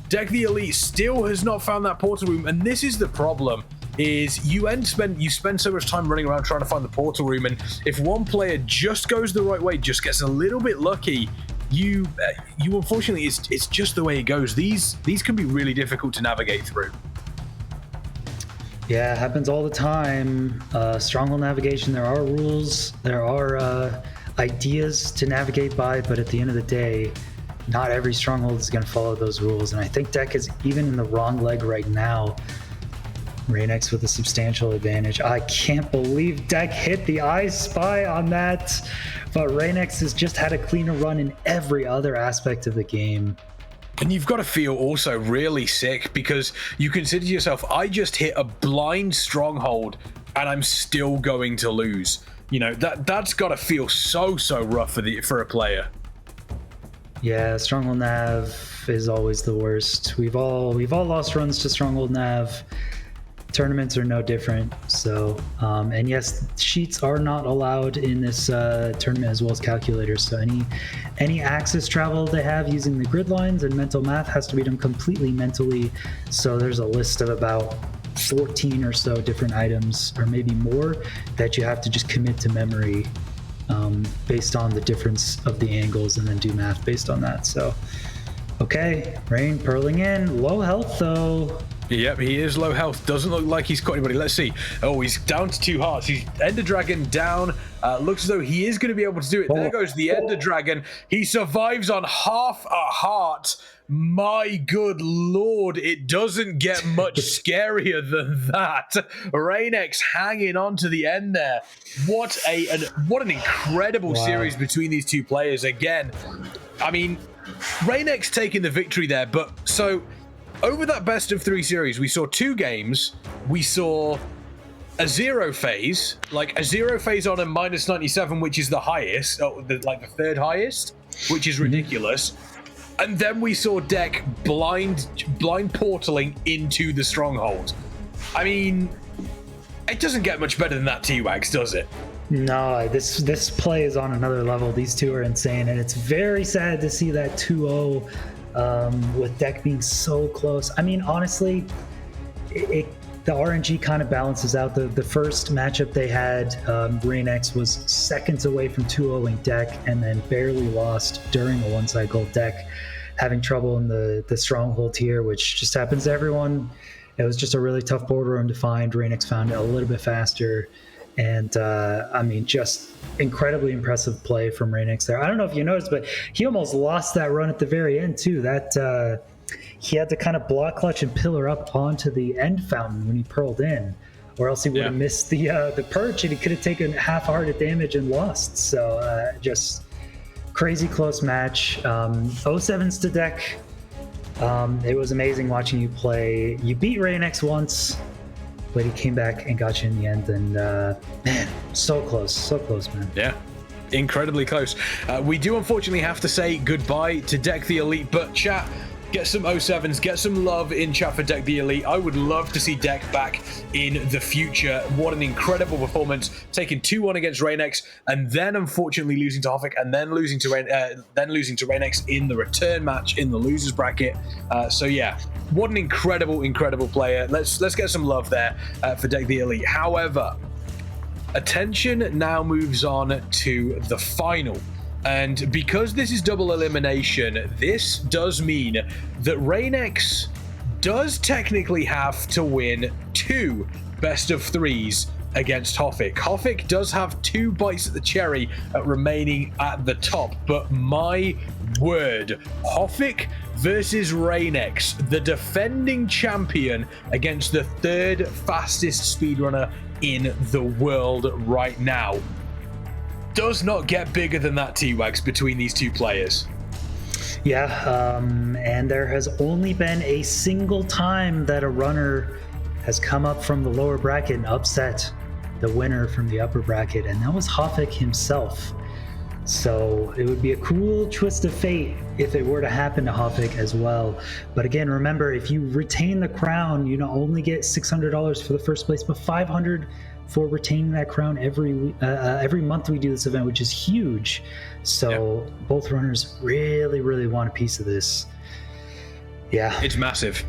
DecTheElite still has not found that portal room, and this is the problem. Is you spend so much time running around trying to find the portal room, and if one player just goes the right way, just gets a little bit lucky, you unfortunately, it's just the way it goes. These can be really difficult to navigate through. Yeah, it happens all the time. Stronghold navigation, there are rules, there are ideas to navigate by, but at the end of the day, not every stronghold is going to follow those rules. And I think Dec is even in the wrong leg right now. Reignex with a substantial advantage. I can't believe Dec hit the I Spy on that, but Reignex has just had a cleaner run in every other aspect of the game. And you've got to feel also really sick because you consider to yourself, I just hit a blind stronghold and I'm still going to lose. You know, that's got to feel so rough for a player. Yeah, Stronghold Nav is always the worst. We've all lost runs to Stronghold Nav. Tournaments are no different. So, and yes, sheets are not allowed in this tournament as well as calculators. So any axis travel they have using the grid lines and mental math has to be done completely mentally. So there's a list of about 14 or so different items, or maybe more, that you have to just commit to memory based on the difference of the angles, and then do math based on that. So, okay, Reign purling in, low health though. Yep, he is low health. Doesn't look like he's caught anybody. Let's see. Oh, he's down to 2 hearts. He's Ender Dragon down. Looks as though he is going to be able to do it. There goes the Ender Dragon. He survives on half a heart. My good lord, it doesn't get much scarier than that. Reignex hanging on to the end there. What an incredible series between these two players. Again, I mean, Reignex taking the victory there, but so over that best of 3 series, we saw 2 games. We saw a zero phase, like a zero phase on a -97, which is the highest, like the 3rd highest, which is ridiculous. And then we saw Dec blind portaling into the stronghold. I mean, it doesn't get much better than that, T-Wags, does it? No, this play is on another level. These two are insane, and it's very sad to see that 2-0 with Dec being so close. I mean, honestly, the RNG kind of balances out. The first matchup they had, Reignex was seconds away from 2-0ing Dec, and then barely lost during the 1 cycle. Dec having trouble in the stronghold here, which just happens to everyone. It was just a really tough border room to find. Reignex found it a little bit faster, And I mean, just incredibly impressive play from Reignex there. I don't know if you noticed, but he almost lost that run at the very end too. That he had to kind of block clutch and pillar up onto the end fountain when he pearled in, or else he would have missed the perch and he could have taken half-hearted damage and lost. So just crazy close match. 07s to deck. It was amazing watching you play. You beat Reignex once, but he came back and got you in the end. And man, so close, man. Yeah, incredibly close. We do unfortunately have to say goodbye to DecTheElite, but chat, get some 07s, get some love in chat for DecTheElite. I would love to see Dec back in the future. What an incredible performance, taking 2-1 against Reignex, and then unfortunately losing to Hoffik, and then losing to Reignex in the return match in the losers bracket. So yeah, what an incredible player. Let's get some love there for DecTheElite. However, attention now moves on to the final. And because this is double elimination, this does mean that Reignex does technically have to win 2 best of 3s against Hoffik. Hoffik does have 2 bites at the cherry remaining at the top, but my word, Hoffik versus Reignex, the defending champion against the 3rd fastest speedrunner in the world right now. Does not get bigger than that, T-Wags, between these 2 players. Yeah, and there has only been a single time that a runner has come up from the lower bracket and upset the winner from the upper bracket, and that was Hoffik himself. So it would be a cool twist of fate if it were to happen to Hoffik as well. But again, remember, if you retain the crown, you not only get $600 for the first place, but $500 for retaining that crown every month we do this event, which is huge. So both runners really want a piece of this. Yeah, it's massive.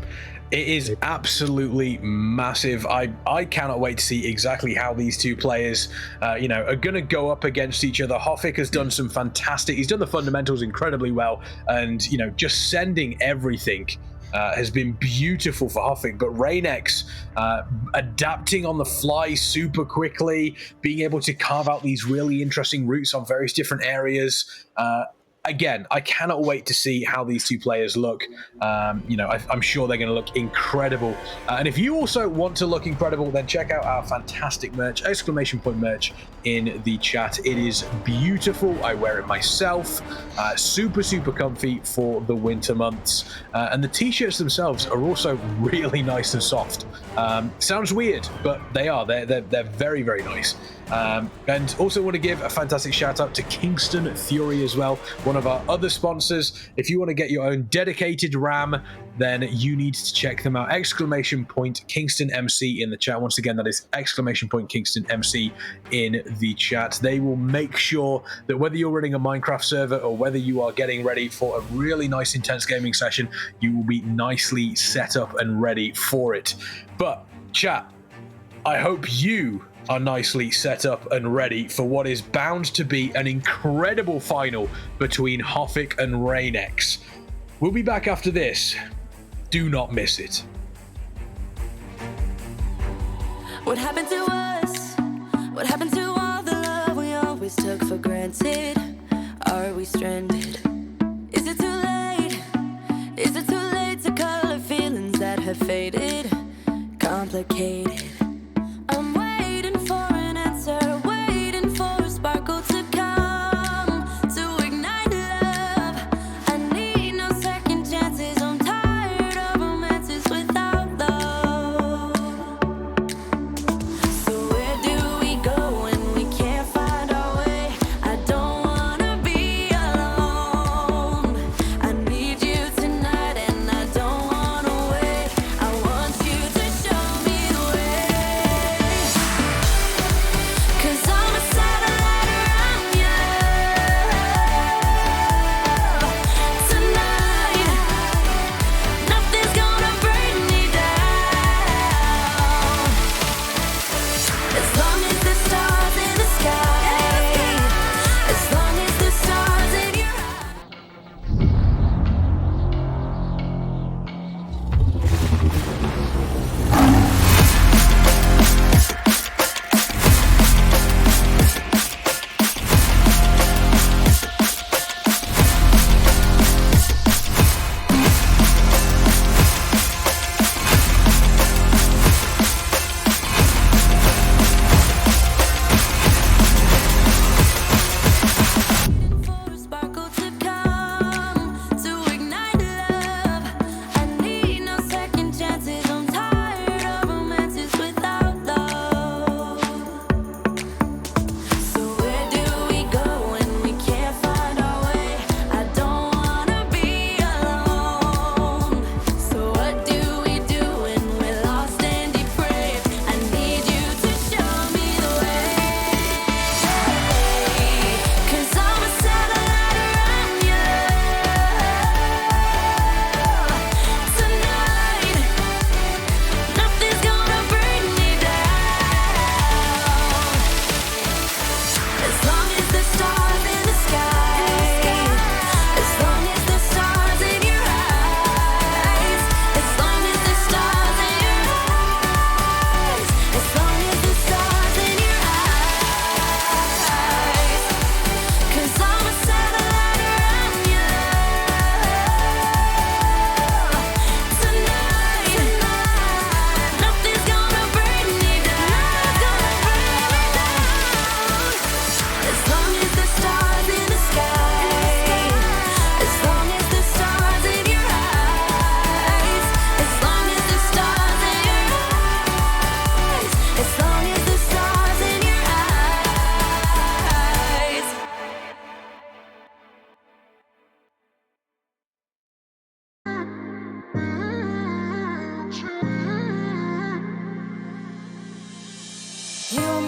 It is absolutely massive. I cannot wait to see exactly how these 2 players are going to go up against each other. Hoffik has done some fantastic, he's done the fundamentals incredibly well, and just sending everything has been beautiful for Hoffik. But Reignex adapting on the fly super quickly, being able to carve out these really interesting routes on various different areas. Again, I cannot wait to see how these 2 players look. I'm sure they're going to look incredible. And if you also want to look incredible, then check out our fantastic merch, exclamation point merch in the chat. It is beautiful. I wear it myself. Super comfy for the winter months. And the t-shirts themselves are also really nice and soft. Sounds weird, but they are. They're very nice. And also want to give a fantastic shout out to Kingston Fury as well, one of our other sponsors. If you want to get your own dedicated RAM, then you need to check them out. Exclamation point Kingston MC in the chat. Once again, that is exclamation point Kingston MC in the chat. They will make sure that whether you're running a Minecraft server or whether you are getting ready for a really nice intense gaming session, you will be nicely set up and ready for it. But chat, I hope you are nicely set up and ready for what is bound to be an incredible final between Hoffik and Reignex. We'll be back after this. Do not miss it. What happened to us? What happened to all the love we always took for granted? Are we stranded? Is it too late? Is it too late to color feelings that have faded? Complicated. I'm waiting for an answer, waiting for a sparkle to come, to ignite love. I need no second chances, I'm tired of romances without love. So where do we go when we can't find our way? I don't wanna be alone. I need you tonight and I don't wanna wait. I want you to show me the way.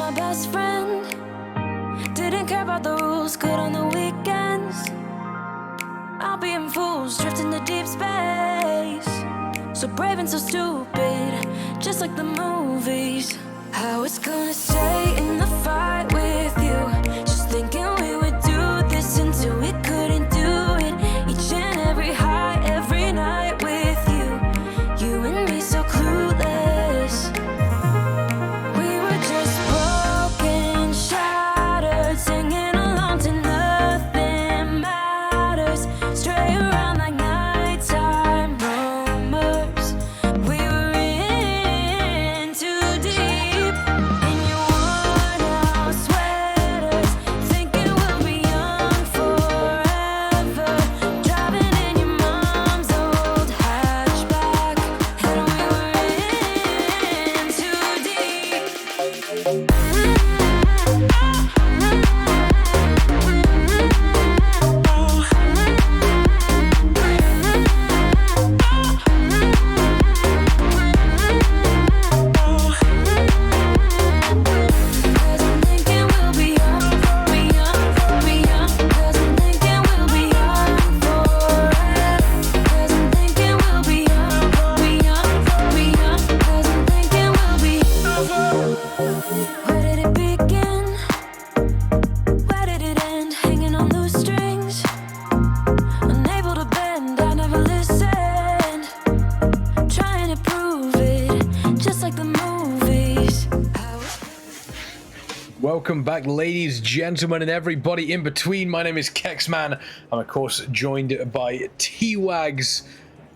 my best friend. Didn't care about the rules, good on the weekends. I'll be in fools, drifting to deep space. So brave and so stupid, just like the movies. I was gonna stay in the fight with you, just thinking we would do this until we couldn't do it. Each and every high, every night with you, you and me so clueless. We were just broken, shattered, singing along to nothing matters. Stray around like nighttime rumors. We were in too deep. In your worn out sweaters, thinking we'll be young forever. Driving in your mom's old hatchback, and we were in too deep. Cause I'm thinking we'll be young, be young, be young. Cause I'm thinking we'll be young forever. Cause I'm thinking we'll be young, be young, be young. Cause I'm thinking we'll be. Where did it begin? Where did it end? Hanging on loose strings, unable to bend. I never listened, trying to prove it, just like the movies. Welcome back, ladies, gentlemen, and everybody in between. My name is KexMen. I'm, of course, joined by T-Wags,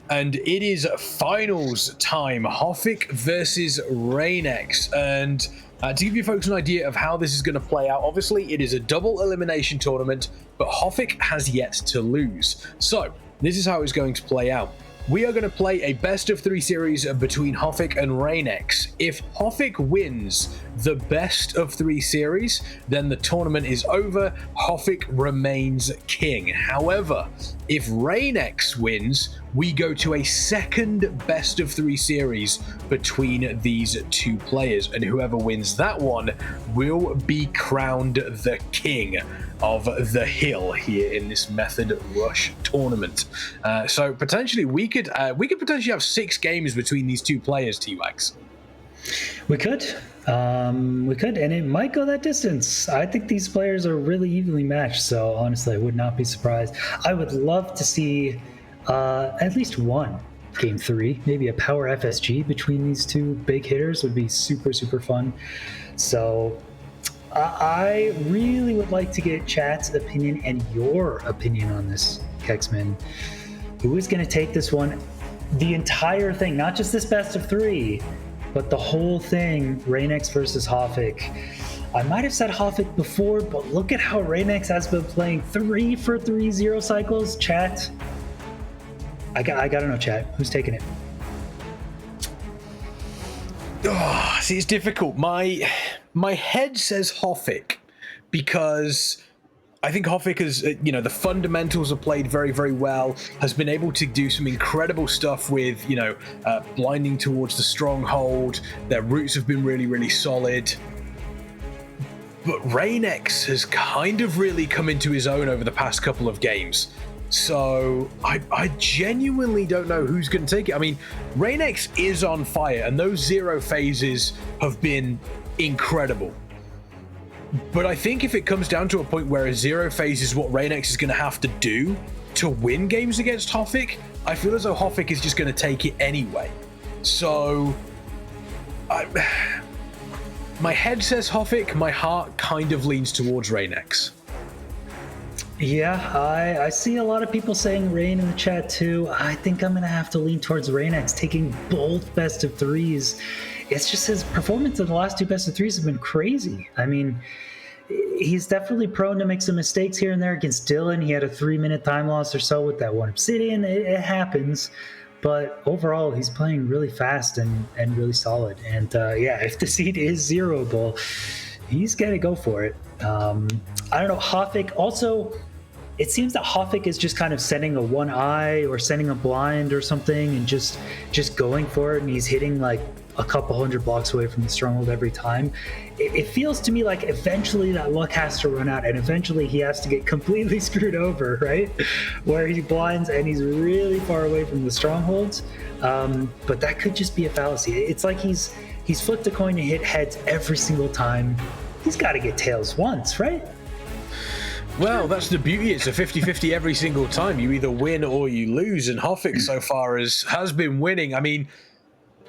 and it is finals time. Hoffik versus Reignex. And to give you folks an idea of how this is going to play out, obviously, it is a double elimination tournament, but Hoffik has yet to lose. So, this is how it's going to play out. We are going to play a best-of-3 series between Hoffik and Reignex. If Hoffik wins the best-of-3 series, then the tournament is over. Hoffik remains king. However, if Reignex wins, we go to a second best-of-3 series between these two players, and whoever wins that one will be crowned the king of the hill here in this Method Rush tournament. So potentially we could potentially have 6 games between these two players, T-Wags. We could, and it might go that distance. I think these players are really evenly matched, so honestly, I would not be surprised. I would love to see at least one game 3, maybe a power FSG between these two big hitters would be super, super fun. So I really would like to get chat's opinion and your opinion on this, KexMen. Who is going to take this one, the entire thing, not just this best of 3, but the whole thing, Reignex versus Hoffik. I might have said Hoffik before, but look at how Reignex has been playing 3 for 3 0 cycles. Chat, I gotta know, chat. Who's taking it? Oh, see, it's difficult. My head says Hoffik because I think Hoffik has, the fundamentals are played very, very well, has been able to do some incredible stuff with, blinding towards the stronghold. Their roots have been really, really solid. But Reignex has kind of really come into his own over the past couple of games. So I genuinely don't know who's going to take it. I mean, Reignex is on fire, and those 0 phases have been incredible. But I think if it comes down to a point where a 0 phase is what Reignex is going to have to do to win games against Hoffik, I feel as though Hoffik is just going to take it anyway. So my head says Hoffik, my heart kind of leans towards Reignex. Yeah, I see a lot of people saying Rain in the chat too. I think I'm going to have to lean towards Reignex, taking both best of 3s. It's just his performance in the last 2 best of 3s have been crazy. I mean, he's definitely prone to make some mistakes here and there against Dylqn. He had a 3-minute time loss or so with that one Obsidian. It happens. But overall, he's playing really fast and really solid. And if the seed is zeroable, he's got to go for it. I don't know. Hoffik also, it seems that Hoffik is just kind of sending a one eye or sending a blind or something and just going for it, and he's hitting like a couple hundred blocks away from the stronghold every time. It feels to me like eventually that luck has to run out and eventually he has to get completely screwed over, right? Where he blinds and he's really far away from the strongholds. But that could just be a fallacy. It's like he's flipped a coin and hit heads every single time. He's got to get tails once, right? Well, that's the beauty. It's a 50-50 every single time. You either win or you lose, and Hoffik so far has been winning. I mean,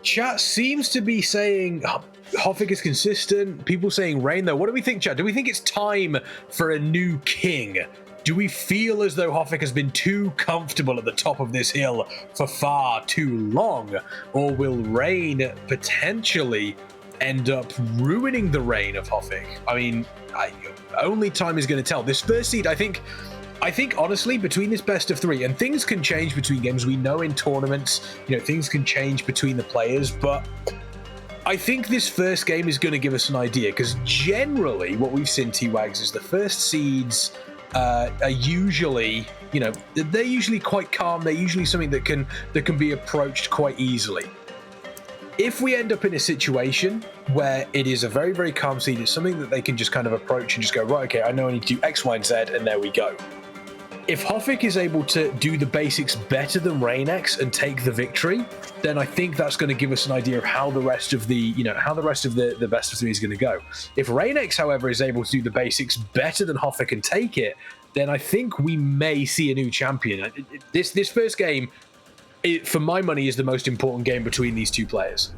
chat seems to be saying Hoffik is consistent. People saying Reign, though. What do we think, chat? Do we think it's time for a new king? Do we feel as though Hoffik has been too comfortable at the top of this hill for far too long? Or will Reign potentially end up ruining the reign of Hoffik? I mean, only time is going to tell. This first seed, I think honestly, between this best of three, and things can change between games. We know in tournaments, things can change between the players, but I think this first game is going to give us an idea, because generally what we've seen, T-Wags, is the first seeds are usually, they're usually quite calm. They're usually something that can be approached quite easily. If we end up in a situation where it is a very, very calm seed, it's something that they can just kind of approach and just go, right, okay, I know I need to do X, Y, and Z, and there we go. If Hoffik is able to do the basics better than Reignex and take the victory, then I think that's going to give us an idea of how the rest of the, the best of three is going to go. If Reignex, however, is able to do the basics better than Hoffik and take it, then I think we may see a new champion. This first game, for my money, is the most important game between these two players.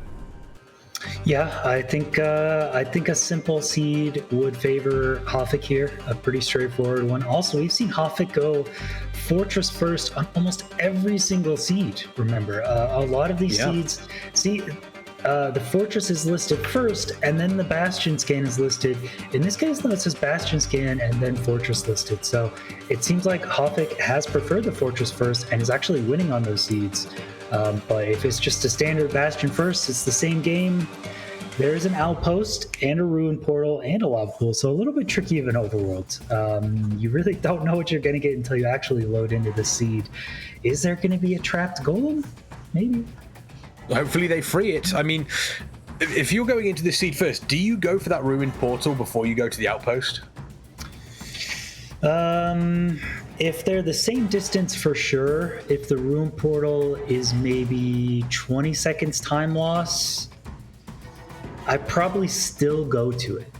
Yeah, I think a simple seed would favor Hoffik here, a pretty straightforward one. Also, we've seen Hoffik go Fortress first on almost every single seed. Remember, a lot of these seeds, the Fortress is listed first, and then the Bastion scan is listed. In this case, though, it says Bastion scan and then Fortress listed. So it seems like Hoffik has preferred the Fortress first and is actually winning on those seeds. But if it's just a standard Bastion first, it's the same game. There's an Outpost and a Ruin Portal and a Lava Pool, so a little bit tricky of an overworld. You really don't know what you're going to get until you actually load into the seed. Is there going to be a trapped golem? Maybe. Hopefully they free it. I mean, if you're going into the seed first, do you go for that Ruin Portal before you go to the Outpost? If they're the same distance, for sure. If the Ruin Portal is maybe 20 seconds time loss, I probably still go to it.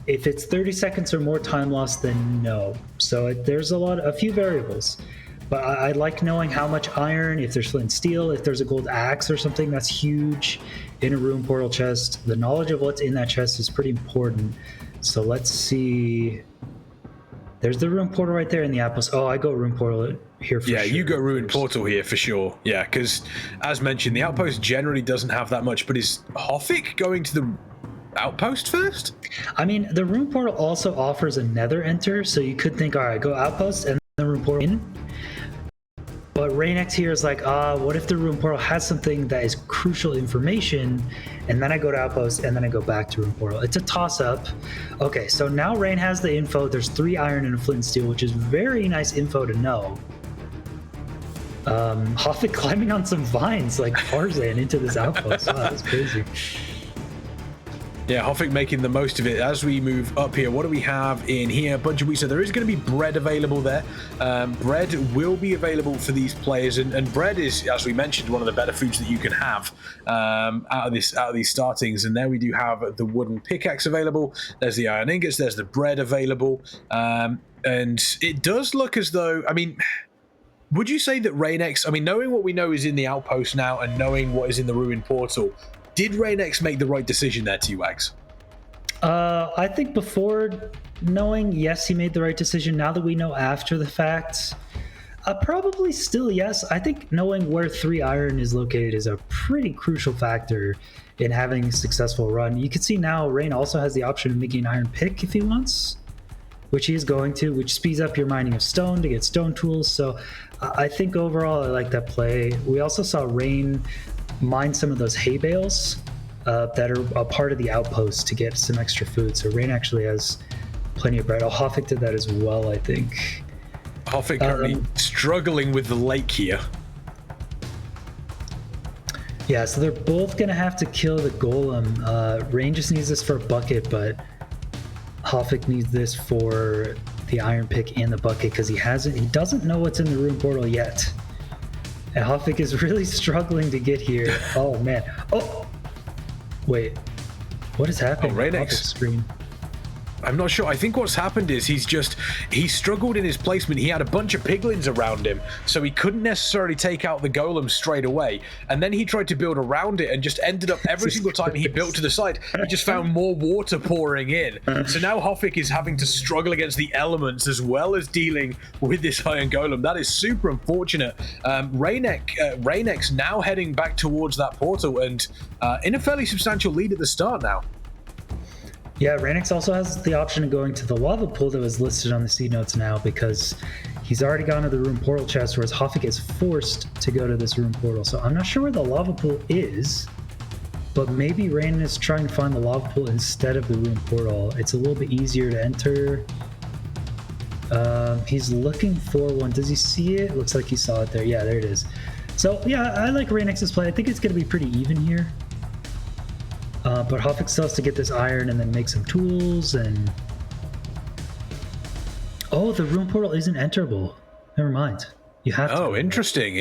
If it's 30 seconds or more time loss, then no. So there's a few variables. But I like knowing how much iron, if there's flint and steel, if there's a gold axe or something, that's huge in a Ruin Portal chest. The knowledge of what's in that chest is pretty important. So let's see. There's the Ruin Portal right there in the Outpost. Oh, I go Ruin Portal here for sure. Yeah, you go Ruin Portal here for sure. Yeah, because as mentioned, the Outpost generally doesn't have that much, but is Hoffik going to the Outpost first? I mean, the Ruin Portal also offers a Nether enter, so you could think, all right, go Outpost and then Ruin Portal in. But Reignex here is like, what if the Ruin Portal has something that is crucial information, and then I go to Outpost, and then I go back to Ruin Portal? It's a toss-up. Okay, so now Reign has the info. There's 3 iron and a flint and steel, which is very nice info to know. Hoffik climbing on some vines like Tarzan into this Outpost. Wow, that's crazy. Yeah, Hoffik making the most of it. As we move up here, what do we have in here? A bunch of wheat. So there is going to be bread available there. Bread will be available for these players, and bread is, as we mentioned, one of the better foods that you can have out of these startings. And there we do have the wooden pickaxe available. There's the iron ingots. There's the bread available, and it does look as though, I mean, would you say that Reignex, I mean, knowing what we know is in the Outpost now and knowing what is in the Ruin Portal, did Reignex make the right decision there, T-Wags? I think before knowing, yes, he made the right decision. Now that we know after the fact, probably still yes. I think knowing where 3 iron is located is a pretty crucial factor in having a successful run. You can see now Reign also has the option of making an iron pick if he wants, which he is going to, which speeds up your mining of stone to get stone tools. So I think overall I like that play. We also saw Reign mine some of those hay bales that are a part of the Outpost to get some extra food. So Reign actually has plenty of bread. Oh, Hoffik did that as well, I think. Hoffik currently struggling with the lake here. Yeah, so they're both gonna have to kill the golem. Rain just needs this for a bucket, but Hoffik needs this for the iron pick and the bucket because he doesn't know what's in the rune portal yet. And Hoffik is really struggling to get here. Oh man. Oh wait. What is happening? Oh, Reignex. Screen. I'm not sure. I think what's happened is he struggled in his placement. He had a bunch of piglins around him, so he couldn't necessarily take out the golem straight away. And then he tried to build around it and just ended up every single time he built to the side, he just found more water pouring in. So now Hoffik is having to struggle against the elements as well as dealing with this iron golem. That is super unfortunate. Reignex now heading back towards that portal and in a fairly substantial lead at the start now. Yeah, Reignex also has the option of going to the lava pool that was listed on the seed notes now because he's already gone to the rune portal chest, whereas Hoffik is forced to go to this rune portal. So I'm not sure where the lava pool is, but maybe Reignex is trying to find the lava pool instead of the rune portal. It's a little bit easier to enter. He's looking for one. Does he see it? Looks like he saw it there. Yeah, there it is. So yeah, I like Reignex's play. I think it's going to be pretty even here. But Hoffik still has to get this iron and then make some tools and... Oh, the rune portal isn't enterable. Never mind. You have to... Oh, interesting.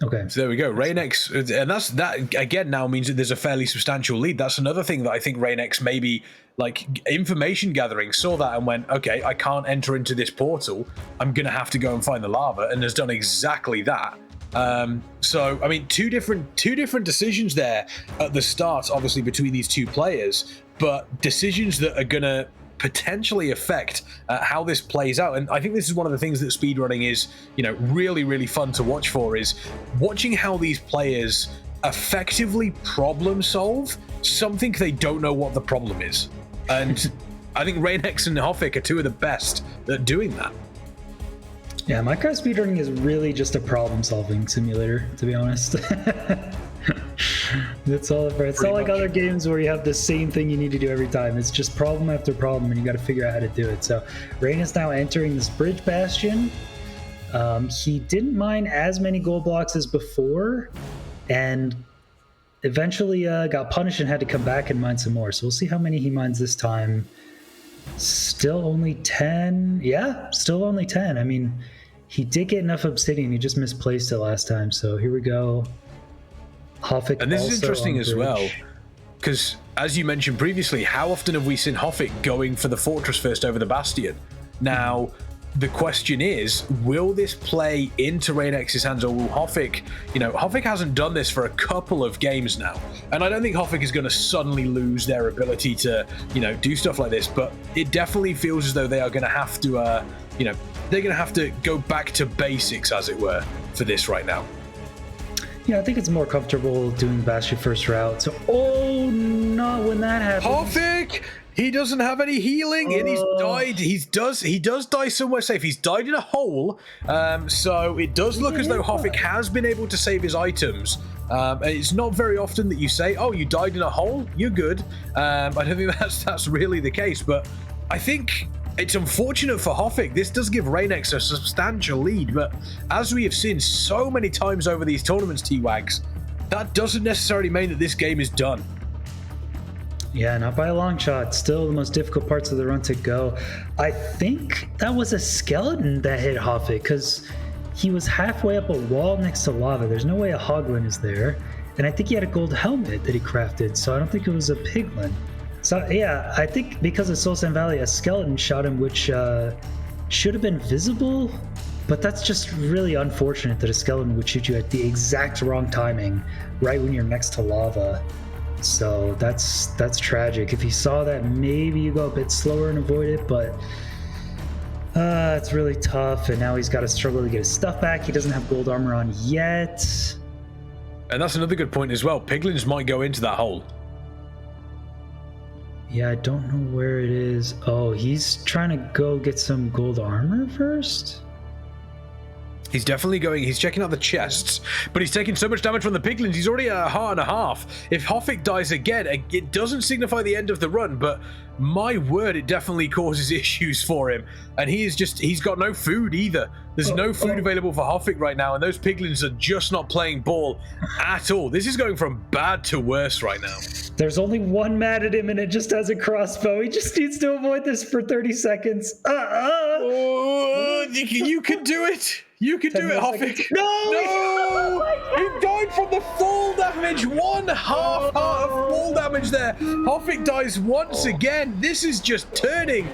Okay. So there we go. Reignex, and that again now means that there's a fairly substantial lead. That's another thing that I think Reignex maybe, like, information gathering, saw that and went, okay, I can't enter into this portal. I'm going to have to go and find the lava, and has done exactly that. So I mean, two different decisions there at the start, obviously between these two players, but decisions that are gonna potentially affect how this plays out. And I think this is one of the things that speedrunning is, really fun to watch for, is watching how these players effectively problem solve something they don't know what the problem is. And I think Reignex and Hoffik are two of the best at doing that. Yeah, Minecraft speedrunning is really just a problem-solving simulator, to be honest. That's all. It's not like other games where you have the same thing you need to do every time. It's just problem after problem, and you got to figure out how to do it. So, Rain is now entering this bridge bastion. He didn't mine as many gold blocks as before, and eventually got punished and had to come back and mine some more. So we'll see how many he mines this time. Still only 10. Yeah, still only 10. I mean, he did get enough obsidian. He just misplaced it last time. So here we go. Hoffik. And this is interesting as well, because as you mentioned previously, how often have we seen Hoffik going for the fortress first over the bastion? Now, the question is, will this play into Reignex's hands, or will Hoffik, Hoffik hasn't done this for a couple of games now, and I don't think Hoffik is going to suddenly lose their ability to, do stuff like this, but it definitely feels as though they are going to have to, they're going to have to go back to basics, as it were, for this right now. Yeah, I think it's more comfortable doing Bastion first route. So, oh, not when that happens. Hoffik! He doesn't have any healing, and he's died. He does die somewhere safe. He's died in a hole, so it does look as though Hoffik has been able to save his items. And it's not very often that you say, "Oh, you died in a hole, you're good." I don't think that's really the case, but I think it's unfortunate for Hoffik. This does give Reignex a substantial lead, but as we have seen so many times over these tournaments, T-Wags, that doesn't necessarily mean that this game is done. Yeah, not by a long shot. Still the most difficult parts of the run to go. I think that was a skeleton that hit Hoffik, because he was halfway up a wall next to lava. There's no way a hoglin is there. And I think he had a gold helmet that he crafted, so I don't think it was a piglin. So yeah, I think because of Soul Sand Valley, a skeleton shot him, which should have been visible, but that's just really unfortunate that a skeleton would shoot you at the exact wrong timing, right when you're next to lava. So that's tragic. If you saw that, maybe you go a bit slower and avoid it, but it's really tough, and now he's got to struggle to get his stuff back. He doesn't have gold armor on yet. And that's another good point as well. Piglins might go into that hole. Yeah, I don't know where it is. Oh, he's trying to go get some gold armor first? He's definitely going, he's checking out the chests, but he's taking so much damage from the piglins. He's already at a heart and a half. If Hoffik dies again, it doesn't signify the end of the run, but my word, it definitely causes issues for him. And he's got no food either. There's no food available for Hoffik right now, and those piglins are just not playing ball at all. This is going from bad to worse right now. There's only one mad at him, and it just has a crossbow. He just needs to avoid this for 30 seconds. You can do it. You can do it, Hoffik. No! He died from the fall damage. 1/2 heart of fall damage there. Hoffik dies once again. This is just turning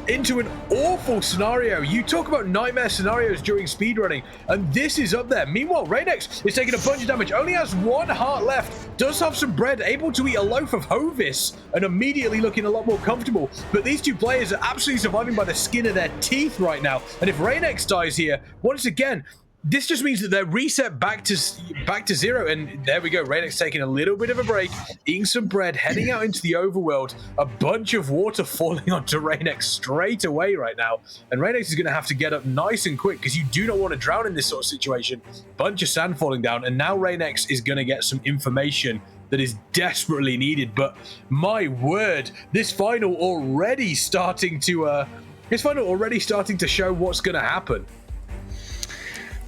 into an awful scenario. You talk about nightmare scenarios during speedrunning, and this is up there. Meanwhile, Reignex is taking a bunch of damage, only has 1 heart left, does have some bread, able to eat a loaf of Hovis, and immediately looking a lot more comfortable. But these two players are absolutely surviving by the skin of their teeth right now. And if Reignex dies here, once again, this just means that they're reset back to 0, and there we go. Reignex taking a little bit of a break, eating some bread, heading out into the overworld. A bunch of water falling onto Reignex straight away right now, and Reignex is going to have to get up nice and quick because you do not want to drown in this sort of situation. Bunch of sand falling down, and now Reignex is going to get some information that is desperately needed. But my word, this final already starting to show what's going to happen.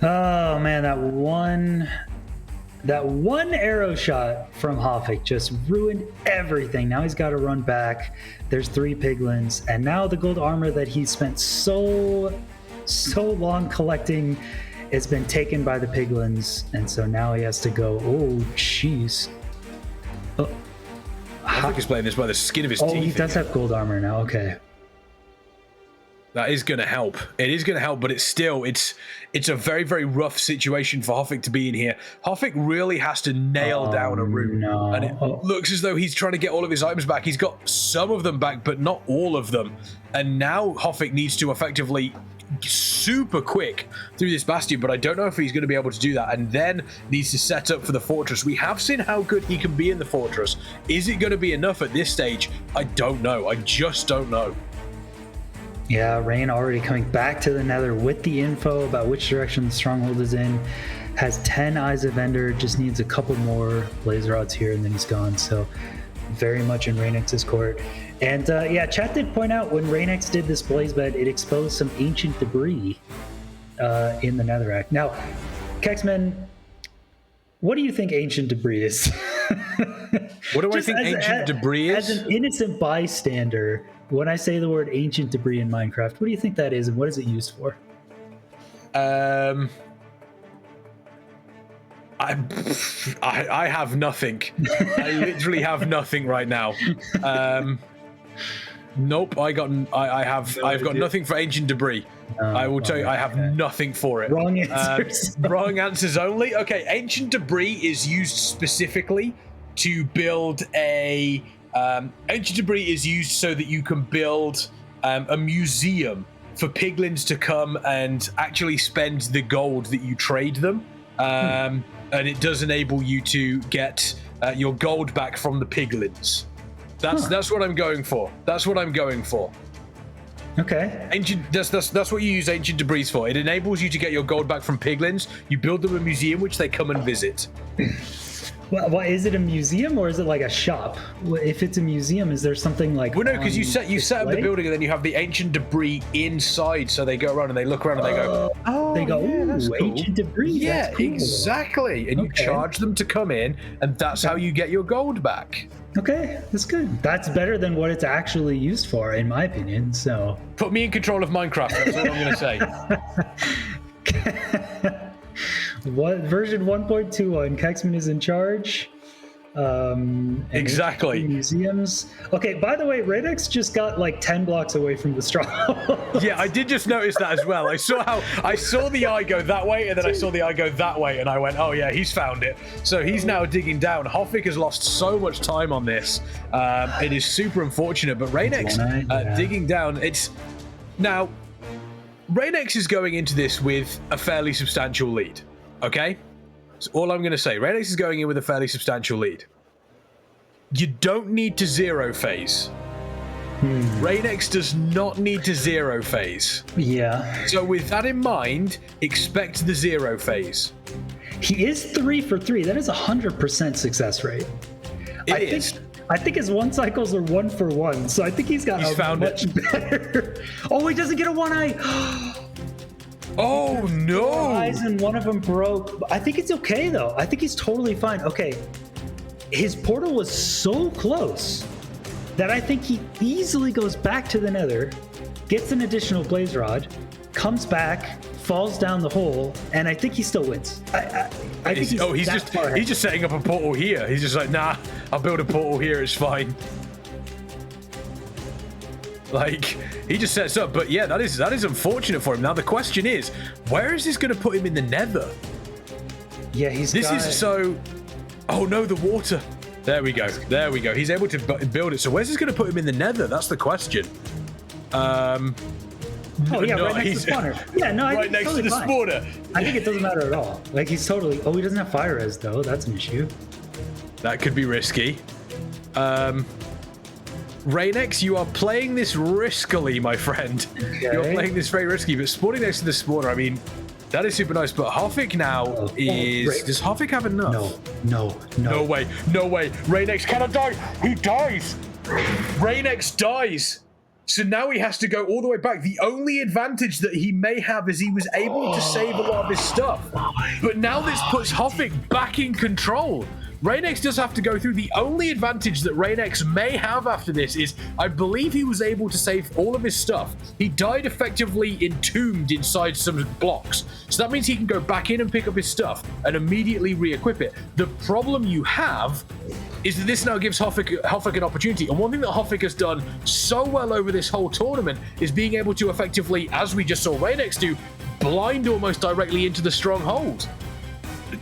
Oh man, that one arrow shot from Hoffik just ruined everything. Now he's got to run back. There's 3 piglins, and now the gold armor that he spent so long collecting has been taken by the piglins, and so now he has to go. Oh jeez. Hoffik is playing this by the skin of his teeth. Oh, he does have gold armor now. Okay. That is going to help. It is going to help, but it's a very, very rough situation for Hoffik to be in here. Hoffik really has to nail down a route. No. And it looks as though he's trying to get all of his items back. He's got some of them back, but not all of them. And now Hoffik needs to effectively super quick through this bastion, but I don't know if he's going to be able to do that, and then needs to set up for the fortress. We have seen how good he can be in the fortress. Is it going to be enough at this stage? I don't know. I just don't know. Yeah, Rain already coming back to the Nether with the info about which direction the stronghold is in. Has 10 Eyes of Ender, just needs a couple more blaze rods here, and then he's gone. So very much in Reignex's court. And yeah, chat did point out when Reignex did this blaze bed, it exposed some ancient debris in the Netherrack. Now, KexMen, what do you think ancient debris is? What do I think ancient debris is? As an innocent bystander, when I say the word ancient debris in Minecraft, what do you think that is, and what is it used for? I have nothing. I literally have nothing right now. Nope, I've got nothing for ancient debris. I will tell you, I have nothing for it. Wrong answers. Wrong answers only. Okay, ancient debris is used specifically to build a. Ancient debris is used so that you can build a museum for piglins to come and actually spend the gold that you trade them. And it does enable you to get your gold back from the piglins. That's what I'm going for. That's what I'm going for. Okay. Ancient. That's what you use ancient debris for. It enables you to get your gold back from piglins. You build them a museum which they come and visit. Well, is it a museum or is it like a shop? If it's a museum, is there something like? Well, no, because you set up the building and then you have the ancient debris inside. So they go around and they look around and they go, oh, they go, yeah, that's cool. Ancient debris. Yeah, that's cool. Exactly. And you charge them to come in, and that's how you get your gold back. Okay, that's good. That's better than what it's actually used for, in my opinion. So put me in control of Minecraft. That's all I'm going to say. What version 1.21? KexMen is in charge. Exactly. Museums. Okay, by the way, Reignex just got like 10 blocks away from the stronghold. Yeah, I did just notice that as well. I saw the eye go that way, and then I saw the eye go that way, and I went, oh yeah, he's found it. So he's now digging down. Hoffik has lost so much time on this. It is super unfortunate, but Reignex digging down. Now, Reignex is going into this with a fairly substantial lead. Okay? So all I'm going to say, Reignex is going in with a fairly substantial lead. You don't need to zero phase. Reignex does not need to zero phase. Yeah. So with that in mind, expect the zero phase. He is 3 for 3. That is 100% success rate. I think his 1 cycles are 1 for 1, so I think he's found much better. Oh, he doesn't get a 1 eye. Oh no! 4 eyes and one of them broke. I think it's okay though. I think he's totally fine. Okay, his portal was so close that I think he easily goes back to the Nether, gets an additional blaze rod, comes back, falls down the hole, and I think he still wins. I think he's just setting up a portal here. He's just like, nah, I'll build a portal here. It's fine. Like, he just sets up, but yeah, that is unfortunate for him. Now the question is, where is this going to put him in the Nether? Yeah, oh no, the water. There we go. There we go. He's able to build it. So where's this going to put him in the Nether? That's the question. Oh yeah, no, right next to the spawner. Yeah, no, right next to the spawner. I think it doesn't matter at all. Like, he's totally. Oh, he doesn't have fire res though. That's an issue. That could be risky. Reignex, you are playing this riskily, my friend. Okay. You're playing this very risky, but spawning next to the spawner, I mean, that is super nice. But Hoffik now does Hoffik have enough? No. No way. Reignex cannot die. He dies. Reignex dies. So now he has to go all the way back. The only advantage that he may have is he was able to save a lot of his stuff. But now this puts Hoffik back in control. Reignex does have to go through. The only advantage that Reignex may have after this is, I believe he was able to save all of his stuff. He died effectively entombed inside some blocks. So that means he can go back in and pick up his stuff and immediately re-equip it. The problem you have is that this now gives Hoffik an opportunity. And one thing that Hoffik has done so well over this whole tournament is being able to effectively, as we just saw Reignex do, blind almost directly into the stronghold.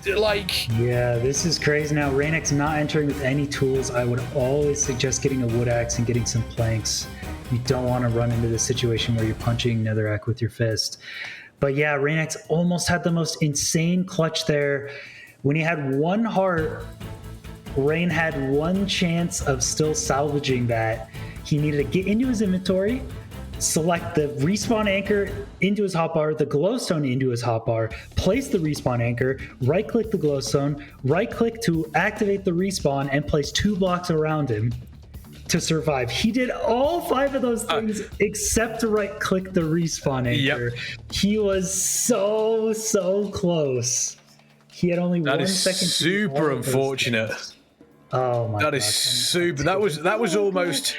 Like, yeah, this is crazy. Now Reignex not entering with any tools. I would always suggest getting a wood axe and getting some planks. You don't want to run into the situation where you're punching netherrack with your fist. But yeah, Reignex almost had the most insane clutch there. When he had 1 heart, Rain had 1 chance of still salvaging that. He needed to get into his inventory, select the respawn anchor into his hotbar, the glowstone into his hotbar, place the respawn anchor, right-click the glowstone, right-click to activate the respawn, and place 2 blocks around him to survive. He did all 5 of those things except to right-click the respawn anchor. Yep. He was so close. He had only 1 second. That is super unfortunate. Oh my god. That is super. That was almost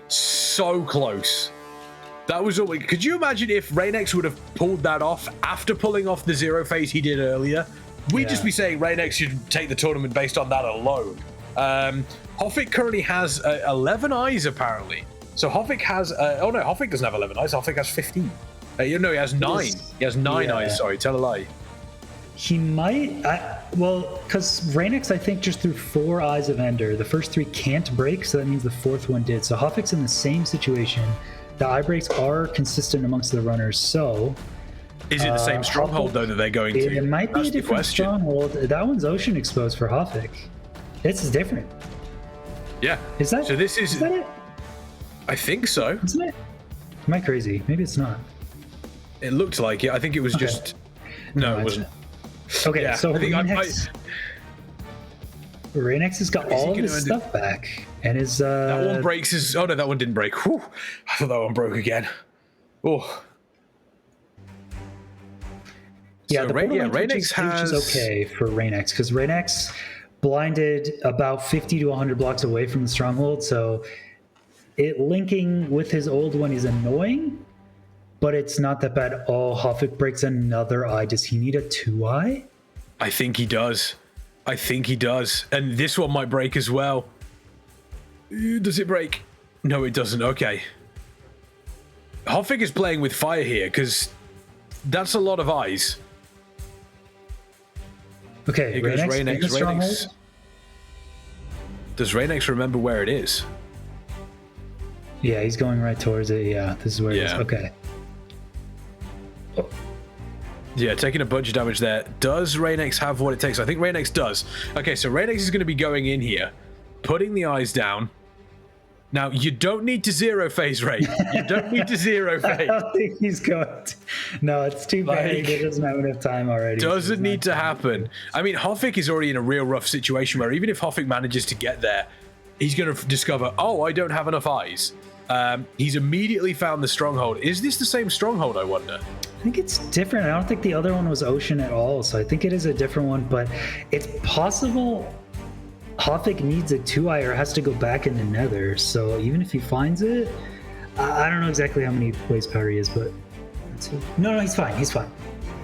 so close. That was all. Could you imagine if Reignex would have pulled that off after pulling off the zero phase he did earlier? We'd just be saying Reignex should take the tournament based on that alone. Hoffik currently has 11 eyes, apparently. So Hoffik has... oh, no, Hoffik doesn't have 11 eyes. Hoffik has 15. No, he has 9. He has 9 eyes. Sorry, tell a lie. He might... well, because Reignex, I think, just threw 4 eyes of Ender. The first 3 can't break, so that means the 4th one did. So Hoffik's in the same situation. The eye breaks are consistent amongst the runners, so... Is it the same stronghold, though, that they're going to? It might be a different stronghold. That one's ocean exposed for Hoffik. This is different. Yeah. Is that, so this is that it? I think so. Isn't it? Am I crazy? Maybe it's not. It looked like it. I think it was just... No, it wasn't. Okay, yeah, so Reignex has got all of his stuff back. And his... That one breaks his... Oh, no, that one didn't break. Whew. I thought that one broke again. Oh. Yeah, so the Reignex has... is okay for Reignex, because Reignex blinded about 50 to 100 blocks away from the stronghold, so it linking with his old one is annoying, but it's not that bad. Oh, Hoffik breaks another eye. Does he need a 2-eye? I think he does. And this one might break as well. Does it break? No, it doesn't. Okay. Hoffik is playing with fire here, because that's a lot of eyes. Okay, here goes Reignex. Does Reignex remember where it is? Yeah, he's going right towards it. Yeah, this is where it is. Okay. Oh. Yeah, taking a bunch of damage there. Does Reignex have what it takes? I think Reignex does. Okay, so Reignex is going to be going in here, putting the eyes down, Now, you don't need to zero phase, Ray. You don't need to zero I phase. don't think he's going to. No, it's too bad. Like, He doesn't have enough time already. Doesn't need to happen. I mean, Hoffik is already in a real rough situation where even if Hoffik manages to get there, he's going to discover, oh, I don't have enough eyes. He's immediately found the stronghold. Is this the same stronghold, I wonder? I think it's different. I don't think the other one was ocean at all, so I think it is a different one, but it's possible Hoffik needs a 2-eye or has to go back in the nether, so even if he finds it, I don't know exactly how many blaze powder he is, but no, he's fine.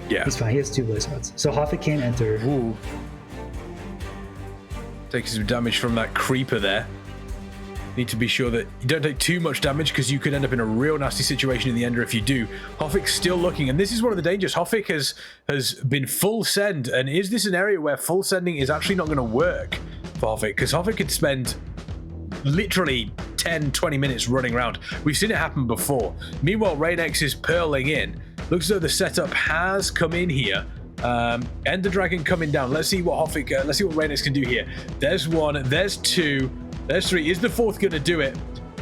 Yeah. He's fine. He has 2 blaze pods. So Hoffik can't enter. Ooh. Taking some damage from that creeper there. Need to be sure that you don't take too much damage because you could end up in a real nasty situation in the ender if you do. Hoffik's still looking, and this is one of the dangers. Hoffik has been full send, and is this an area where full sending is actually not going to work for Hoffik? Because Hoffik could spend literally 10-20 minutes running around. We've seen it happen before. Meanwhile, Reignex is pearling in. Looks as though the setup has come in here. Ender Dragon coming down. Let's see what Hoffik, let's see what Reignex can do here. There's 1, there's 2, there's 3. Is the 4th going to do it?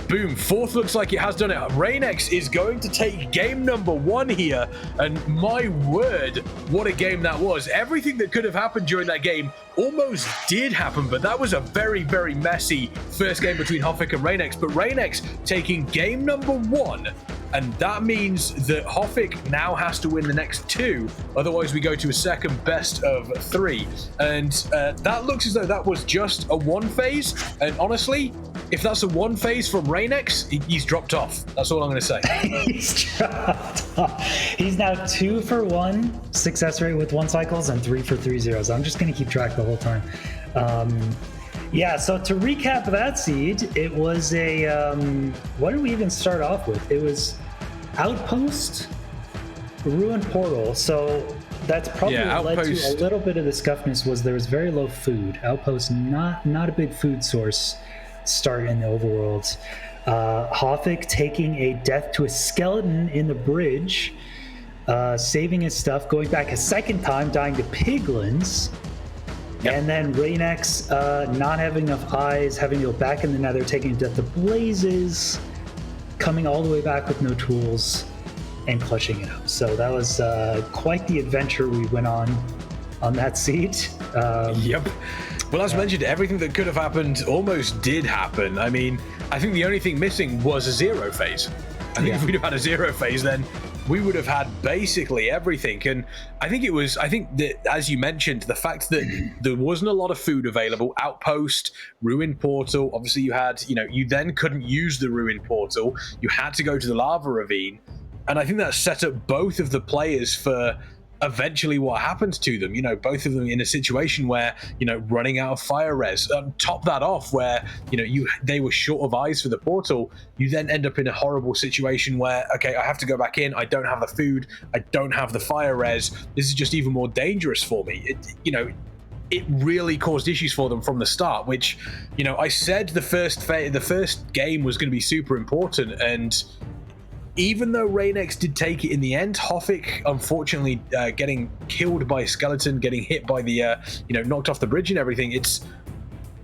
Boom. 4th looks like it has done it. Reignex is going to take game number 1 here. And my word, what a game that was. Everything that could have happened during that game almost did happen, but that was a very, very messy first game between Hoffik and Reignex. But Reignex taking game number 1, and that means that Hoffik now has to win the next 2. Otherwise, we go to a second best of 3. And that looks as though that was just a 1 phase. And honestly, if that's a 1 phase from Reignex, he's dropped off. That's all I'm going to say. He's dropped off. He's now 2 for 1 success rate with 1 cycles and 3 for 3 zeros. I'm just going to keep track the whole time. Yeah, so to recap that seed, it was a, what did we even start off with? It was Outpost, Ruined Portal. So that's probably what led to a little bit of the scuffness was there was very low food. Outpost, not a big food source start in the overworld. Hoffik taking a death to a skeleton in the bridge, saving his stuff, going back a second time, dying to piglins. Yep. And then Reignex not having enough eyes, having to go back in the nether, taking a death to blazes, coming all the way back with no tools, and clutching it up. So that was quite the adventure we went on that seat. Yep. Well, as mentioned, everything that could have happened almost did happen. I mean, I think the only thing missing was a 0 phase. I think if we'd have had a 0 phase, then we would have had basically everything. And I think that, as you mentioned, the fact that there wasn't a lot of food available, Outpost, Ruined Portal, obviously you then couldn't use the Ruined Portal. You had to go to the Lava Ravine. And I think that set up both of the players for eventually what happens to them, both of them in a situation where, running out of fire res. Top that off where, they were short of eyes for the portal. You then end up in a horrible situation where, okay, I have to go back in. I don't have the food. I don't have the fire res. This is just even more dangerous for me. It really caused issues for them from the start, which, I said the first game was going to be super important. And even though Reignex did take it in the end, Hoffik, unfortunately, getting killed by a skeleton, getting hit by the, knocked off the bridge and everything,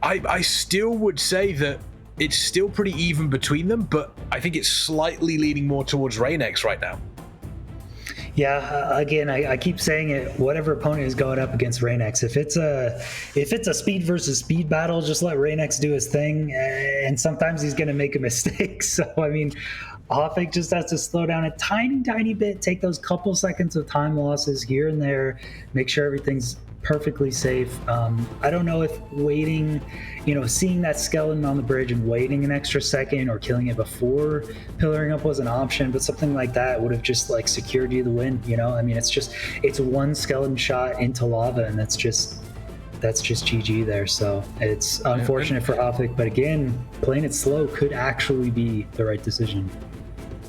I still would say that it's still pretty even between them, but I think it's slightly leaning more towards Reignex right now. Yeah, again, I keep saying it, whatever opponent is going up against Reignex, if it's a speed versus speed battle, just let Reignex do his thing, and sometimes he's going to make a mistake. So, I mean, Hoffik just has to slow down a tiny bit, take those couple seconds of time losses here and there, make sure everything's perfectly safe. I don't know if waiting, seeing that skeleton on the bridge and waiting an extra second or killing it before pillaring up was an option, but something like that would have just secured you the win. I mean, it's one skeleton shot into lava, and that's just GG there. So it's unfortunate for Hoffik, but again, playing it slow could actually be the right decision.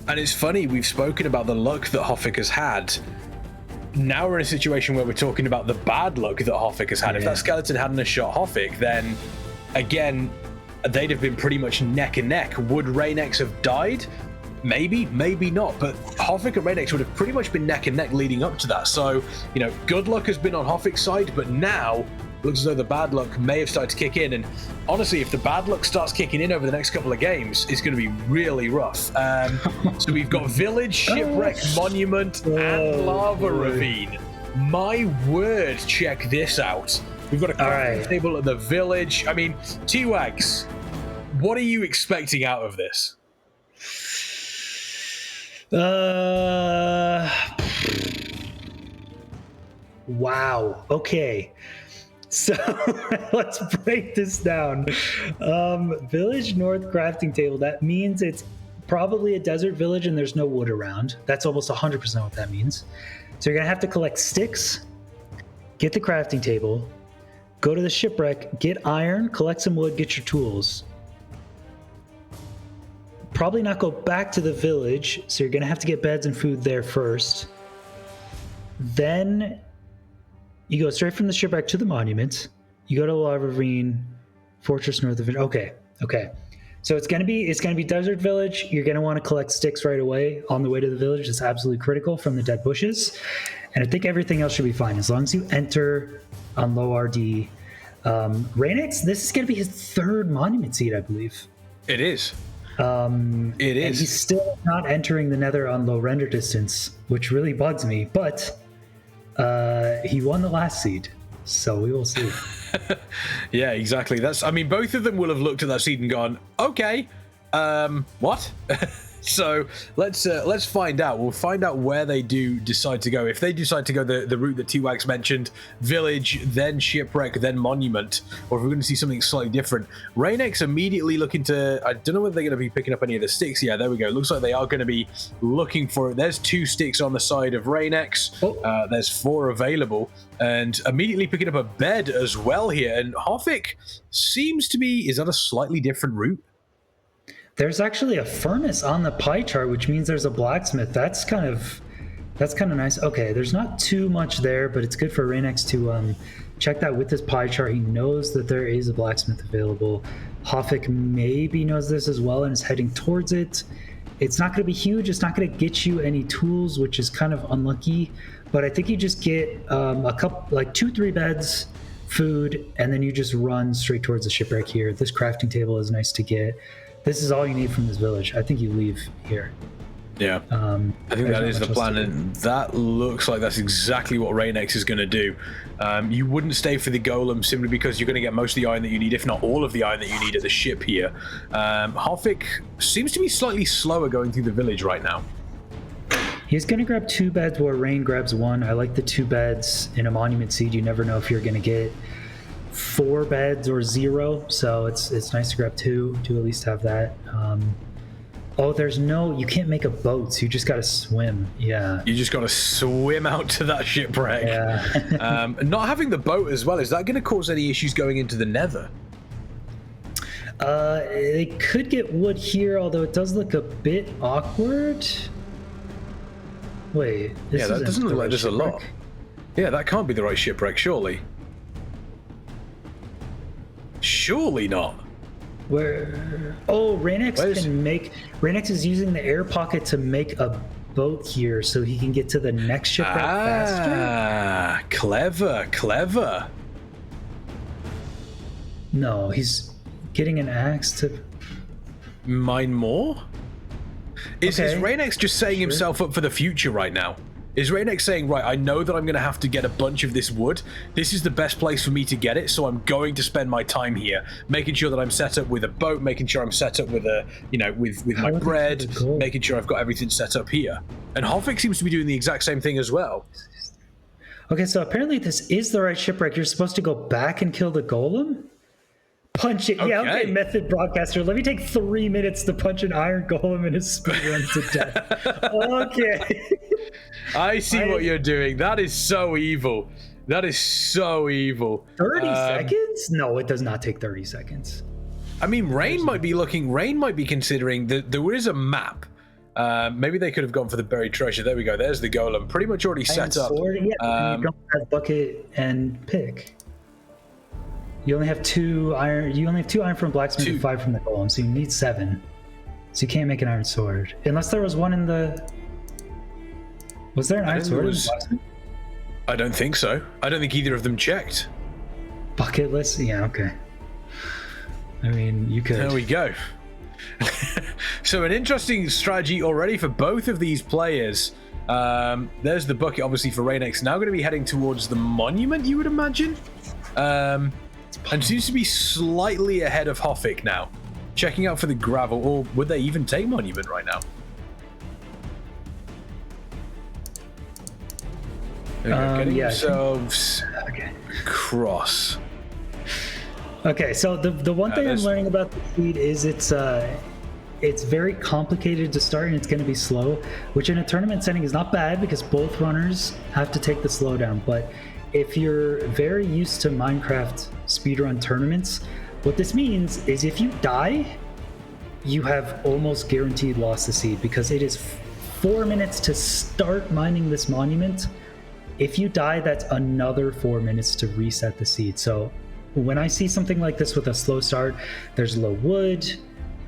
And it's funny, we've spoken about the luck that Hoffik has had. Now we're in a situation where we're talking about the bad luck that Hoffik has had. Yeah. If that skeleton hadn't shot Hoffik, then again, they'd have been pretty much neck and neck. Would Reignex have died? Maybe, maybe not. But Hoffik and Reignex would have pretty much been neck and neck leading up to that. So, good luck has been on Hoffik's side, but now looks as though the bad luck may have started to kick in. And honestly, if the bad luck starts kicking in over the next couple of games, it's going to be really rough. So we've got Village, Shipwreck, Monument, and Lava Ravine. My word, check this out. We've got a crafting table at the Village. I mean, T-Wags, what are you expecting out of this? Wow. Okay. So let's break this down. Village North crafting table. That means it's probably a desert village and there's no wood around. That's almost 100% what that means. So you're going to have to collect sticks, get the crafting table, go to the shipwreck, get iron, collect some wood, get your tools. Probably not go back to the village, so you're going to have to get beds and food there first. Then you go straight from the shipwreck to the monument. You go to Lava Ravine, Fortress North of it. Okay. So it's gonna be Desert Village. You're gonna want to collect sticks right away on the way to the village. It's absolutely critical from the dead bushes. And I think everything else should be fine as long as you enter on low RD. Reignex, this is gonna be his third monument seed, I believe. It is. It is. And he's still not entering the Nether on low render distance, which really bugs me. But he won the last seed, so we will see. Yeah, exactly. I mean, both of them will have looked at that seed and gone, okay, what? So let's find out. We'll find out where they do decide to go. If they decide to go the route that T-Wags mentioned, Village, then Shipwreck, then Monument, or if we're going to see something slightly different. Reignex immediately looking to, I don't know whether they're going to be picking up any of the sticks. Yeah, there we go. Looks like they are going to be looking for it. There's 2 sticks on the side of Reignex. There's 4 available, and immediately picking up a bed as well here. And Hoffik seems to be, is that a slightly different route? There's actually a furnace on the pie chart, which means there's a blacksmith. That's kind of nice. Okay, there's not too much there, but it's good for Reignex to check that with his pie chart. He knows that there is a blacksmith available. Hoffik maybe knows this as well and is heading towards it. It's not going to be huge. It's not going to get you any tools, which is kind of unlucky. But I think you just get a couple, like 2-3 beds, food, and then you just run straight towards the shipwreck here. This crafting table is nice to get. This is all you need from this village. I think you leave here. Yeah, I think that is the plan, and that looks like that's exactly what Reignex is going to do. You wouldn't stay for the golem simply because you're going to get most of the iron that you need, if not all of the iron that you need at the ship here. Hoffik seems to be slightly slower going through the village right now. He's going to grab 2 beds where Rain grabs 1. I like the 2 beds in a monument seed. You never know if you're going to get 4 beds or 0, so it's nice to grab 2 to at least have that. You can't make a boat, so you just gotta swim. Yeah, you just gotta swim out to that shipwreck. Yeah. Not having the boat as well, is that going to cause any issues going into the Nether? They could get wood here, although it does look a bit awkward. Wait, yeah, that doesn't look like there's a lot. Yeah, that can't be the right shipwreck, surely. Surely not. Where? Oh, Reignex is using the air pocket to make a boat here, so he can get to the next shipwreck faster. Ah, clever. No, he's getting an axe to mine more. Is Reignex just setting himself up for the future right now? Is Reignex saying, right, I know that I'm going to have to get a bunch of this wood. This is the best place for me to get it, so I'm going to spend my time here, making sure that I'm set up with a boat, making sure I'm set up with a, with my bread, making sure I've got everything set up here. And Hoffik seems to be doing the exact same thing as well. Okay, so apparently this is the right shipwreck. You're supposed to go back and kill the golem? Punch it. Okay. Yeah, okay, method broadcaster. Let me take 3 minutes to punch an iron golem in his speedrun to death. Okay. I see what you're doing. That is so evil. 30 seconds? No, it does not take 30 seconds. I mean, Rain might be considering that there is a map. Maybe they could have gone for the buried treasure. There we go. There's the golem. Pretty much already set up. Yeah, you don't have bucket and pick. You only have 2 iron. You only have 2 iron from blacksmith and 5 from the golem, so you need 7. So you can't make an iron sword unless there was one in the. Was there an iron sword in the blacksmith? I don't think so. I don't think either of them checked. Bucket list? Yeah, okay. I mean, you could. There we go. So an interesting strategy already for both of these players. There's the bucket, obviously, for Reignex. Now going to be heading towards the monument, you would imagine. And seems to be slightly ahead of Hoffik now. Checking out for the gravel, or would they even take monument right now? Getting themselves across. Okay, so the one thing I'm learning about the speed is it's very complicated to start and it's going to be slow, which in a tournament setting is not bad because both runners have to take the slowdown. But if you're very used to Minecraft speedrun tournaments, what this means is if you die, you have almost guaranteed loss to seed because it is 4 minutes to start mining this monument. If you die, that's another 4 minutes to reset the seed. So when I see something like this with a slow start, there's low wood,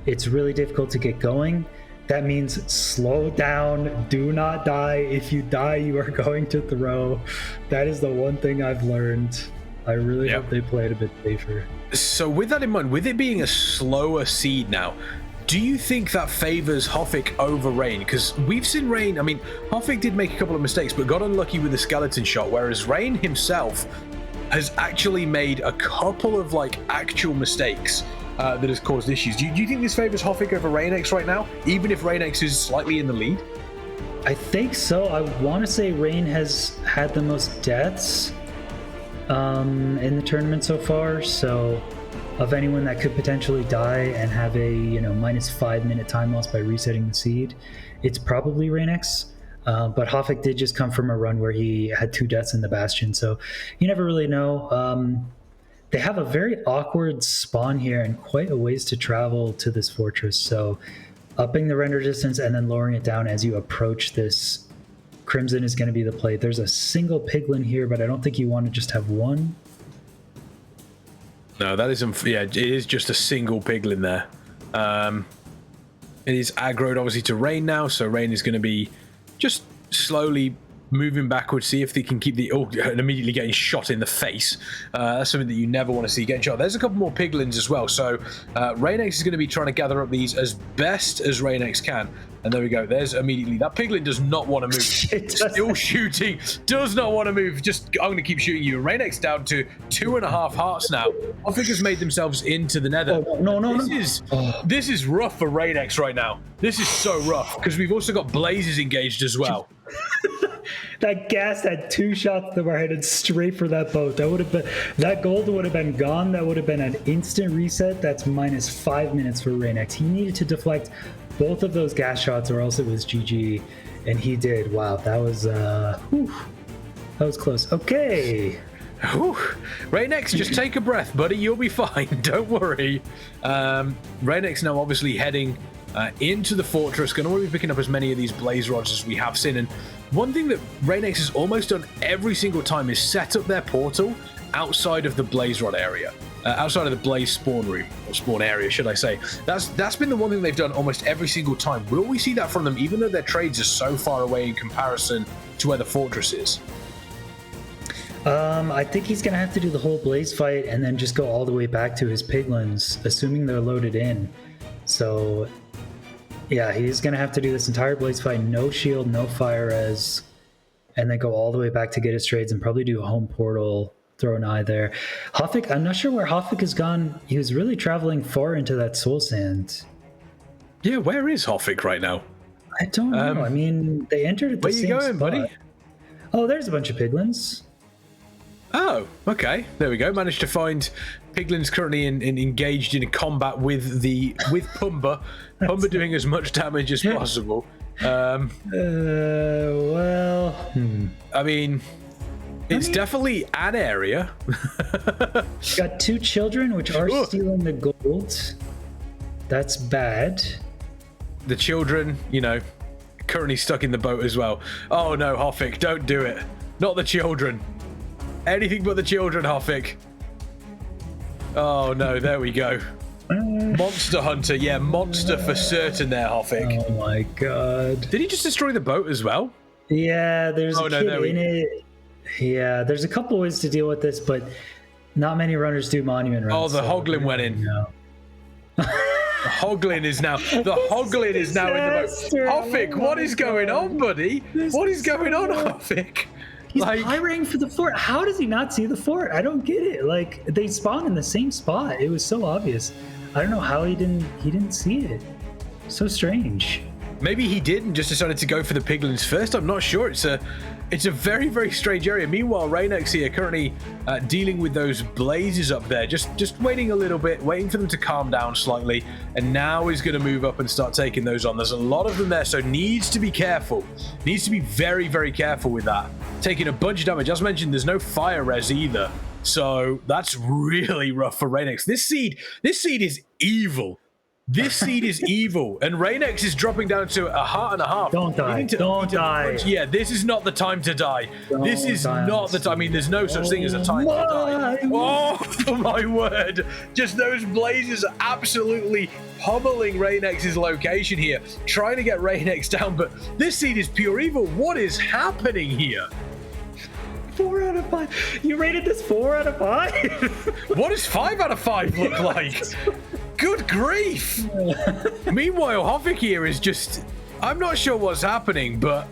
it's really difficult to get going. That means slow down, do not die. If you die, you are going to throw. That is the one thing I've learned. I really hope they play it a bit safer. So with that in mind, with it being a slower seed now, do you think that favors Hoffik over Reign? Because we've seen Reign, I mean, Hoffik did make a couple of mistakes, but got unlucky with the skeleton shot, whereas Reign himself has actually made a couple of actual mistakes that has caused issues. Do you think this favors Hoffik over Reignex right now, even if Reignex is slightly in the lead? I think so. I want to say Reign has had the most deaths in the tournament so far, so of anyone that could potentially die and have a minus 5 minute time loss by resetting the seed, it's probably Reignex. But Hoffik did just come from a run where he had 2 deaths in the Bastion, so you never really know. They have a very awkward spawn here and quite a ways to travel to this fortress, so upping the render distance and then lowering it down as you approach this Crimson is going to be the play. There's a single piglin here, but I don't think you want to just have one. No, that isn't. Yeah, it is just a single piglin there. It is aggroed obviously to Reign now, so Reign is going to be just slowly moving backwards, see if they can keep the... Oh, and immediately getting shot in the face. That's something that you never want to see getting shot. There's a couple more piglins as well, so Reignex is going to be trying to gather up these as best as Reignex can. And there we go. There's immediately... That piglin does not want to move. Still shooting. Does not want to move. Just, I'm going to keep shooting you. Reignex down to 2.5 hearts now. Hoffik has made themselves into the nether. Oh, no. This is rough for Reignex right now. This is so rough, because we've also got blazes engaged as well. That gas had 2 shots to our head and straight for that boat. That gold would have been gone. That would have been an instant reset. That's minus 5 minutes for Reignex. He needed to deflect both of those gas shots or else it was GG, and he did. Wow, that was that was close. Okay. Reignex, just take a breath, buddy. You'll be fine. Don't worry. Reignex now obviously heading into the fortress. Going to be picking up as many of these blaze rods as we have seen. And one thing that Reignex has almost done every single time is set up their portal outside of the blaze rod area. Outside of the blaze spawn room, or spawn area, should I say. That's been the one thing they've done almost every single time. Will we see that from them, even though their trades are so far away in comparison to where the fortress is? I think he's going to have to do the whole blaze fight and then just go all the way back to his piglins, assuming they're loaded in. So, yeah, he's going to have to do this entire blaze fight, no shield, no fire res, and then go all the way back to get his trades and probably do a home portal, throw an eye there. Hoffik, I'm not sure where Hoffik has gone. He was really traveling far into that soul sand. Yeah, where is Hoffik right now? I don't know. I mean, they entered at the same spot. Where you going, buddy? Oh, there's a bunch of piglins. Oh, okay. There we go. Managed to find piglins currently engaged in a combat with Pumba. Pumba doing as much damage as possible. I mean, it's definitely an area. Got 2 children, which are stealing the gold. That's bad. The children, currently stuck in the boat as well. Oh no, Hoffik, don't do it. Not the children. Anything but the children, Hoffik. Oh no, there we go. Monster Hunter, yeah, monster for certain there, Hoffik. Oh my god. Did he just destroy the boat as well? Yeah, there's a kid in it. Yeah, there's a couple ways to deal with this, but Not many runners do monument runs. Oh, the Hoglin went in. No. The Hoglin is now. The Hoglin is now in the boat. Hoffik, what is going on, buddy? What is going on, Hoffik? He's pyring for the fort. How does he not see the fort? I don't get it. Like, they spawn in the same spot. It was so obvious. I don't know how he didn't see it. So strange. Maybe he did and just decided to go for the piglins first. I'm not sure. It's a very, very strange area. Meanwhile, Reignex here currently dealing with those blazes up there. Just waiting a little bit, waiting for them to calm down slightly. And now he's going to move up and start taking those on. There's a lot of them there, so needs to be careful. Needs to be very, very careful with that. Taking a bunch of damage. As mentioned, there's no fire res either. So that's really rough for Reignex. This seed is evil. This seed is evil, and Reignex is dropping down to a heart and a half. Don't die. Don't die. Yeah, this is not the time to die. This is not the time. I mean, there's no such thing as a time to die. Oh, my word. Just those blazes are absolutely pummeling Reignex's location here, trying to get Reignex down, but this seed is pure evil. What is happening here? 4 out of 5. You rated this 4 out of 5? What does 5 out of 5 look like? Good grief! Meanwhile, Hoffik here is just... I'm not sure what's happening, but...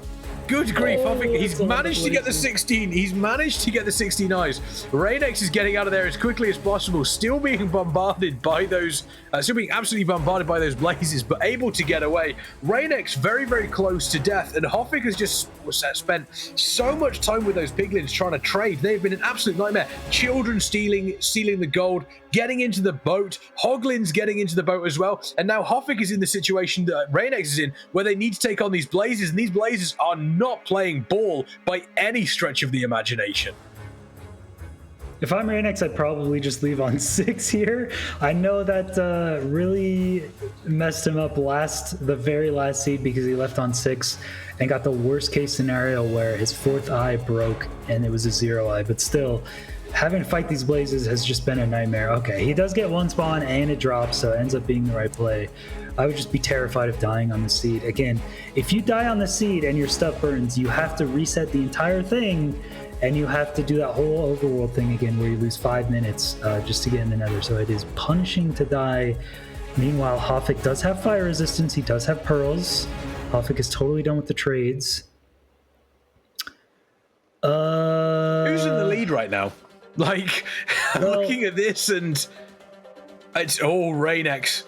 Good grief, Hoffik, he's managed to get the 16. He's managed to get the 16 eyes. Reignex is getting out of there as quickly as possible, still being bombarded by those... still being absolutely bombarded by those blazes, but able to get away. Reignex very, very close to death, and Hoffik has just spent so much time with those piglins trying to trade. They've been an absolute nightmare. Children stealing the gold, getting into the boat, Hoglin's getting into the boat as well, and now Hoffik is in the situation that Reignex is in, where they need to take on these blazes, and these blazes are not playing ball by any stretch of the imagination. If I'm Reignex, I'd probably just leave on 6 here. I know that really messed him up the very last seed, because he left on 6 and got the worst case scenario where his 4th eye broke and it was a 0 eye. But still, having to fight these blazes has just been a nightmare. Okay, he does get 1 spawn and it drops, so it ends up being the right play. I would just be terrified of dying on the seed. Again, if you die on the seed and your stuff burns, you have to reset the entire thing, and you have to do that whole overworld thing again where you lose 5 minutes just to get in the nether. So it is punishing to die. Meanwhile, Hoffik does have fire resistance. He does have pearls. Hoffik is totally done with the trades. Who's in the lead right now? Like, looking at this, and it's Reignex.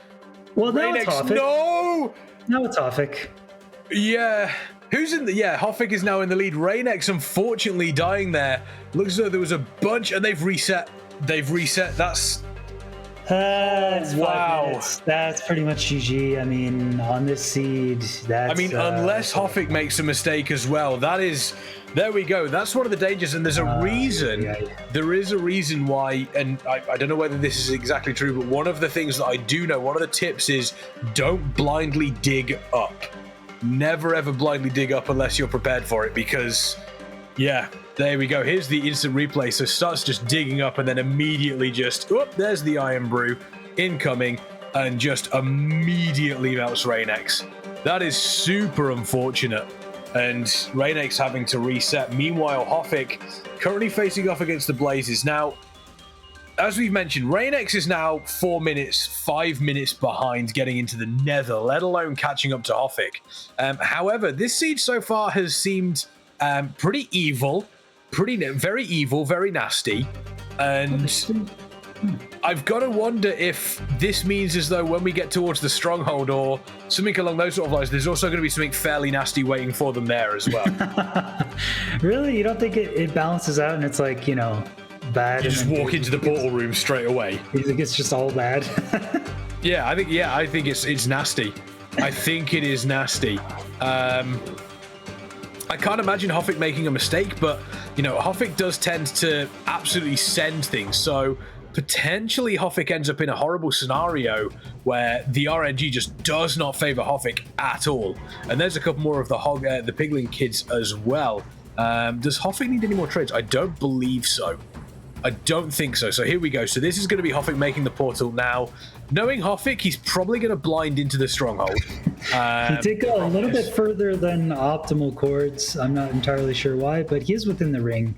Well, now Reignex, it's Hoffik. no! Now it's Hoffik. Yeah. Who's in the... Yeah, Hoffik is now in the lead. Reignex, unfortunately, dying there. Looks as though there was a bunch, and they've reset. That's... That's 5 minutes. That's pretty much GG. I mean, on this seed, that's... I mean, unless Hoffik makes a mistake as well, that is... There we go. That's one of the dangers, and there's a reason. Yeah. There is a reason why, and I don't know whether this is exactly true, but one of the things that I do know, one of the tips is don't blindly dig up. Never ever blindly dig up unless you're prepared for it, because, yeah, there we go. Here's the instant replay. So starts just digging up and then immediately just, there's the Iron Brew incoming, and just immediately melts Reignex. That is super unfortunate. And Reignex having to reset. Meanwhile, Hoffik currently facing off against the Blazes. Now, as we've mentioned, Reignex is now 5 minutes behind getting into the nether, let alone catching up to Hoffik. However, this seed so far has seemed pretty evil, very evil, very nasty. And I've got to wonder if this means as though when we get towards the stronghold or something along those sort of lines, there's also going to be something fairly nasty waiting for them there as well. Really? You don't think it balances out and it's like, you know, bad? You just walk into the portal room straight away. You think it's just all bad? Yeah, I think it's nasty. I think it is nasty. I can't imagine Hoffik making a mistake, but, you know, Hoffik does tend to absolutely send things, so potentially Hoffik ends up in a horrible scenario where the RNG just does not favor Hoffik at all. And there's a couple more of the Piglin kids as well. Does Hoffik need any more trades? I don't believe so. I don't think so. So here we go. So this is going to be Hoffik making the portal now. Knowing Hoffik, he's probably going to blind into the stronghold. He did go a little bit further than optimal chords. I'm not entirely sure why, but he is within the ring.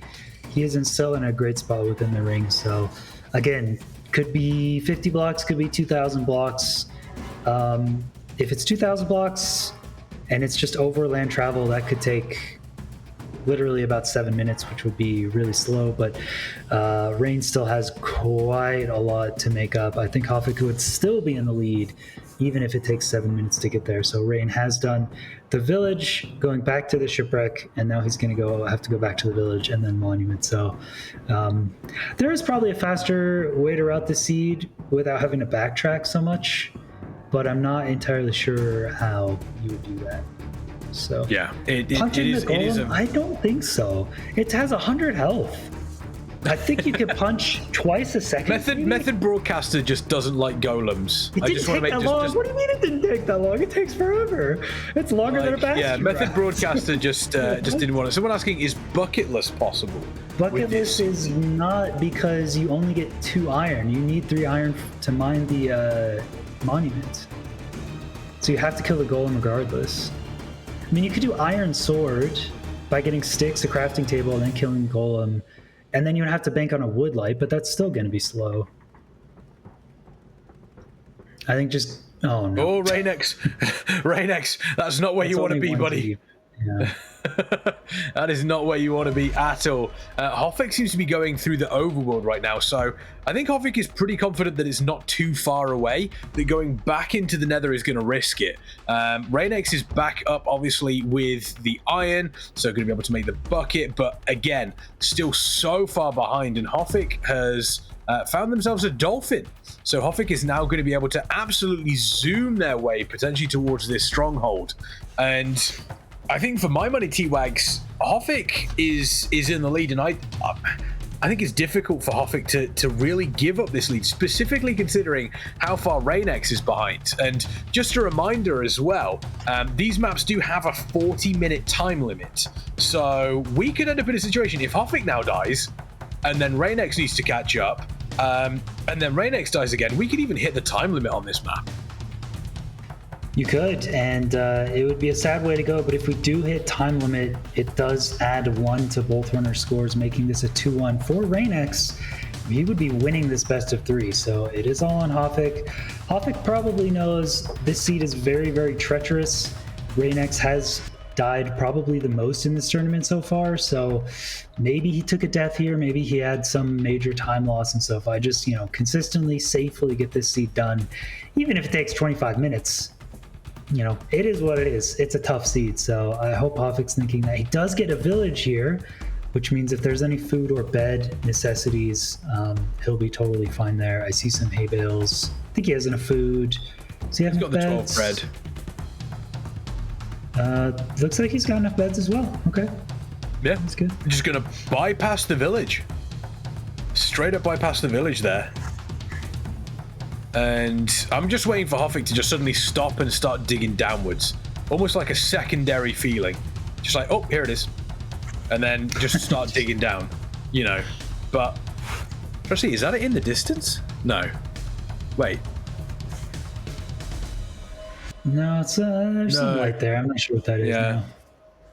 he isn't still in a great spot within the ring. So again, could be 50 blocks, could be 2,000 blocks. If it's 2,000 blocks and it's just over land travel, that could take literally about 7 minutes, which would be really slow. But Reign still has quite a lot to make up. I think Hoffik would still be in the lead, even if it takes 7 minutes to get there. So Reign has done the village, going back to the shipwreck, and now he's going to have to go back to the village and then monument. So there is probably a faster way to route the seed without having to backtrack so much, but I'm not entirely sure how you would do that. So yeah, it is. I don't think so. It has 100 health. I think you could punch twice a second. Method Broadcaster just doesn't like golems. It didn't take that long. What do you mean it didn't take that long? It takes forever. It's longer than a bastion. Yeah, Method Broadcaster just didn't want it. Someone asking, is bucketless possible? Bucketless is not, because you only get 2 iron. You need 3 iron to mine the monument. So you have to kill the golem regardless. I mean, you could do Iron Sword by getting sticks, a crafting table, and then killing the golem. And then you would have to bank on a wood light, but that's still going to be slow. I think just... Oh, no. Oh, Reignex. Reignex, that's not where you want to be, buddy. Yeah. That is not where you want to be at all. Hoffik seems to be going through the overworld right now, so I think Hoffik is pretty confident that it's not too far away, that going back into the nether is going to risk it. Reignex is back up, obviously, with the iron, so going to be able to make the bucket, but again, still so far behind, and Hoffik has found themselves a dolphin. So Hoffik is now going to be able to absolutely zoom their way, potentially towards this stronghold. And I think for my money, T-Wags, Hoffik is in the lead, and I think it's difficult for Hoffik to really give up this lead, specifically considering how far Reignex is behind. And just a reminder as well, these maps do have a 40-minute time limit. So we could end up in a situation, if Hoffik now dies, and then Reignex needs to catch up, and then Reignex dies again, we could even hit the time limit on this map. You could, and it would be a sad way to go, but if we do hit time limit, it does add 1 to both runners' scores, making this a 2-1 for Reignex. He would be winning this best of 3, so it is all on Hoffik. Hoffik probably knows this seed is very, very treacherous. Reignex has died probably the most in this tournament so far, so maybe he took a death here, maybe he had some major time loss and stuff. I just, consistently, safely get this seed done, even if it takes 25 minutes. It is what it is. It's a tough seed, so I hope Hoffik's thinking that. He does get a village here, which means if there's any food or bed necessities, he'll be totally fine there. I see some hay bales. I think he has enough food. Does he have enough beds? He's got the 12 bread. Looks like he's got enough beds as well. Okay. Yeah, that's good. I'm just gonna bypass the village. Straight up bypass the village there. And I'm just waiting for Hoffik to just suddenly stop and start digging downwards. Almost like a secondary feeling. Just like, oh, here it is. And then just start digging down, But, actually, is that it in the distance? No. Wait. No, it's there's some light there. I'm not sure what that is. Yeah. No.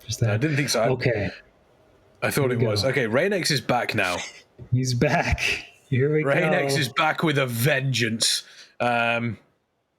Just that. No, I didn't think so. Okay. I thought it was. Okay, Reignex is back now. He's back. Here we go. Reignex is back with a vengeance.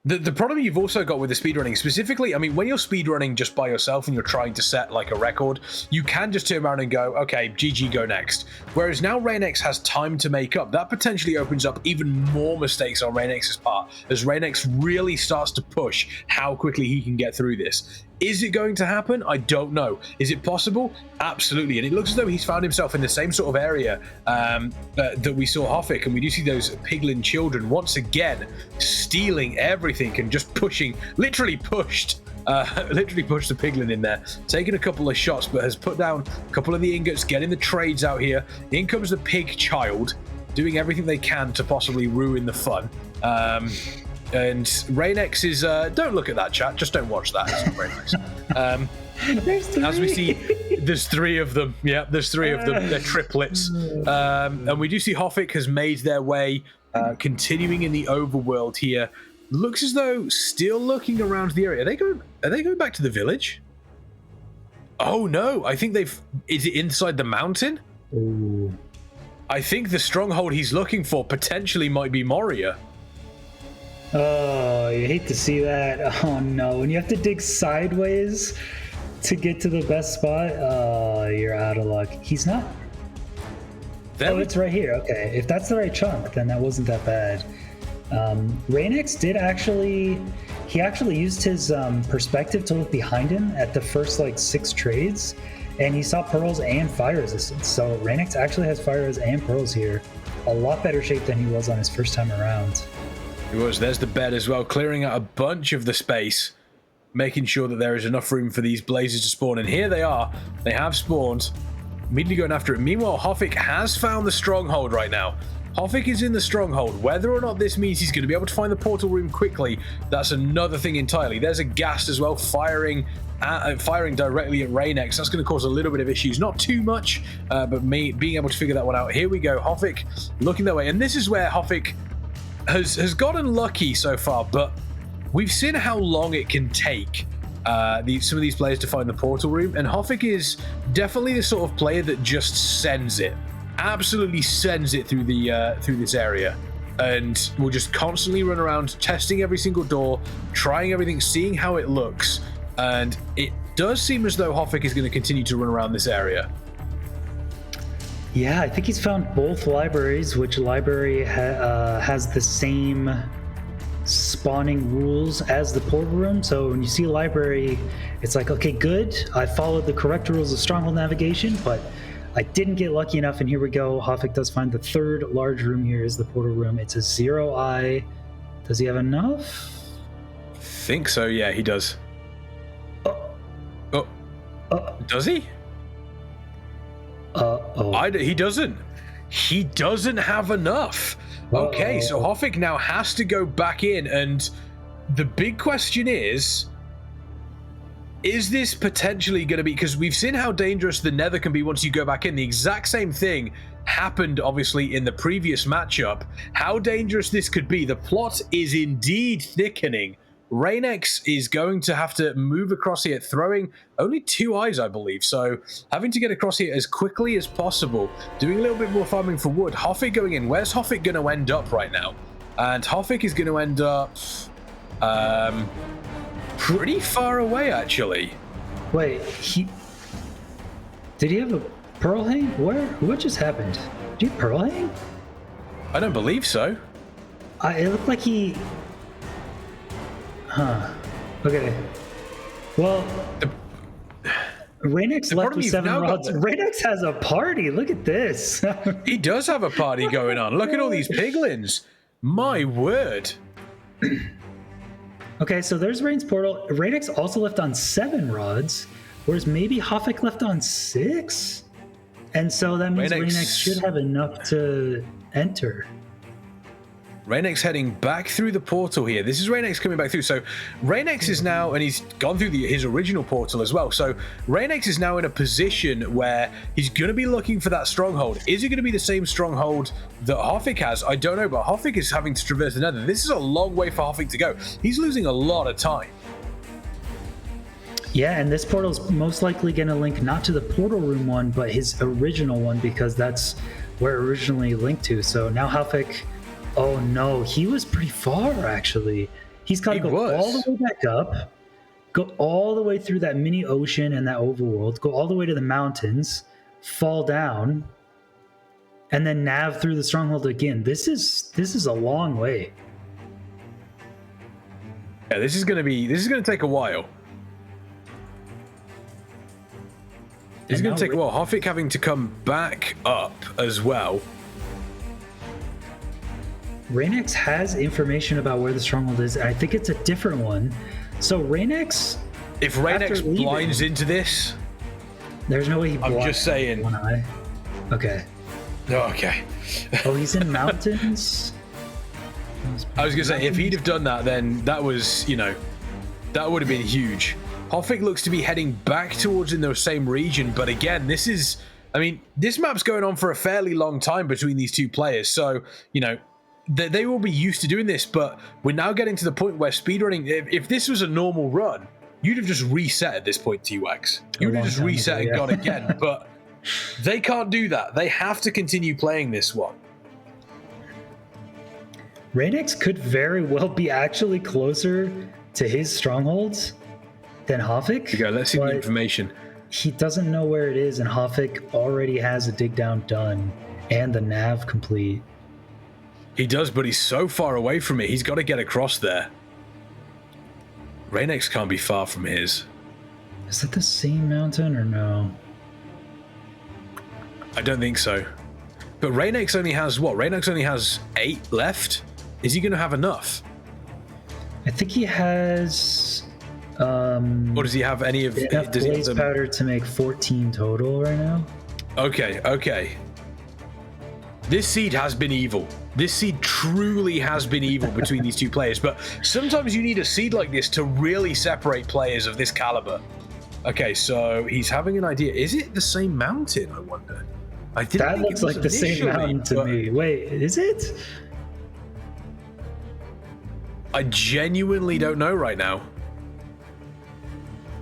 The problem you've also got with the speedrunning, specifically, I mean, when you're speedrunning just by yourself and you're trying to set like a record, you can just turn around and go, okay, GG, go next. Whereas now Reignex has time to make up. That potentially opens up even more mistakes on Reignex's part, as Reignex really starts to push how quickly he can get through this. Is it going to happen? I don't know. Is it possible? Absolutely. And it looks as though he's found himself in the same sort of area that we saw Hoffik, and we do see those piglin children once again stealing everything and just pushing, literally pushed the piglin in there, taking a couple of shots, but has put down a couple of the ingots, getting the trades out here. In comes the pig child, doing everything they can to possibly ruin the fun. And Reignex is, don't look at that, chat, just don't watch that. It's not very nice. As we see, there's 3 of them. Yeah, there's 3 of them. They're triplets. And we do see Hoffik has made their way, continuing in the overworld here. Looks as though still looking around the area. Are they going back to the village? Oh no, I think is it inside the mountain? Ooh. I think the stronghold he's looking for potentially might be Moria. Oh, you hate to see that. Oh no, when you have to dig sideways to get to the best spot, oh, you're out of luck. He's not. It's right here. Okay, if that's the right chunk, then that wasn't that bad. Reignex did actually used his perspective to look behind him at the first like 6 trades, and he saw pearls and fire resistance. So Reignex actually has fire res and pearls here. A lot better shape than he was on his first time around. He was. There's the bed as well, clearing out a bunch of the space, making sure that there is enough room for these blazes to spawn. And here they are. They have spawned. Immediately going after it. Meanwhile, Hoffik has found the stronghold right now. Hoffik is in the stronghold. Whether or not this means he's going to be able to find the portal room quickly, that's another thing entirely. There's a ghast as well, firing directly at Reignex. That's going to cause a little bit of issues. Not too much, but being able to figure that one out. Here we go. Hoffik looking that way. And this is where Hoffik has gotten lucky so far, but we've seen how long it can take some of these players to find the portal room, and Hoffik is definitely the sort of player that just sends it, absolutely sends it through this area, and will just constantly run around testing every single door, trying everything, seeing how it looks. And it does seem as though Hoffik is going to continue to run around this area. Yeah, I think he's found both libraries, which library has the same spawning rules as the portal room. So when you see a library, it's like, okay, good, I followed the correct rules of stronghold navigation, but I didn't get lucky enough. And here we go. Hoffik does find the 3rd large room. Here is the portal room. It's a 0i. Does he have enough? Think so. Yeah, he does. Does he? He doesn't. He doesn't have enough. Okay, so Hoffik now has to go back in, and the big question is this potentially going to be, because we've seen how dangerous the Nether can be once you go back in. The exact same thing happened, obviously, in the previous matchup. How dangerous this could be. The plot is indeed thickening. Reignex is going to have to move across here, throwing only 2 eyes, I believe. So having to get across here as quickly as possible, doing a little bit more farming for wood. Hoffik going in. Where's Hoffik going to end up right now? And Hoffik is going to end up pretty far away, actually. Wait, did he have a pearl hang? What just happened? Did he have pearl hang? I don't believe so. It looked like he... Huh. Okay. Well, Reignex left with 7 rods. Reignex has a party. Look at this. He does have a party going on. Look at all these piglins. My word. Okay, so there's Rain's portal. Reignex also left on 7 rods, whereas maybe Hoffik left on 6. And so that means Reignex should have enough to enter. Reignex heading back through the portal here. This is Reignex coming back through. So Reignex is now, and he's gone through his original portal as well. So Reignex is now in a position where he's going to be looking for that stronghold. Is it going to be the same stronghold that Hoffik has? I don't know, but Hoffik is having to traverse the Nether. This is a long way for Hoffik to go. He's losing a lot of time. Yeah, and this portal is most likely going to link not to the portal room one, but his original one, because that's where it originally linked to. So now Hoffik... Oh no, he was pretty far actually. He's got to go all the way back up, go all the way through that mini ocean and that overworld, go all the way to the mountains, fall down, and then nav through the stronghold again. This is a long way. Yeah, this is going to take a while. This is going to take a while. Hoffik having to come back up as well. Reignex has information about where the stronghold is, and I think it's a different one. So Reignex... If Reignex blinds into this... There's no way he blinds. I'm just saying. One eye. Okay. Okay. Oh, he's in mountains? I was going to say, if he'd have done that, then that was, that would have been huge. Hoffik looks to be heading back towards in the same region, but again, this is... I mean, this map's going on for a fairly long time between these two players, so, they will be used to doing this, but we're now getting to the point where speedrunning, if this was a normal run, you'd have just reset at this point, T-Wax. You would have just reset and gone again, but They can't do that. They have to continue playing this one. Reignex could very well be actually closer to his strongholds than Hoffik. Here we go. Let's see the information. He doesn't know where it is, and Hoffik already has a dig down done and the nav complete. He does, but he's so far away from it. He's got to get across there. Reignex can't be far from his. Is that the same mountain or no? I don't think so. But Reignex only has what? Reignex only has 8 left. Is he going to have enough? I think he has. Or does he have any of? Enough does blaze powder to make 14 total right now. Okay. This seed has been evil. This seed truly has been evil between these two players. But sometimes you need a seed like this to really separate players of this caliber. Okay, so he's having an idea. Is it the same mountain? I wonder. That looks like the same mountain to me. Wait, is it? I genuinely don't know right now.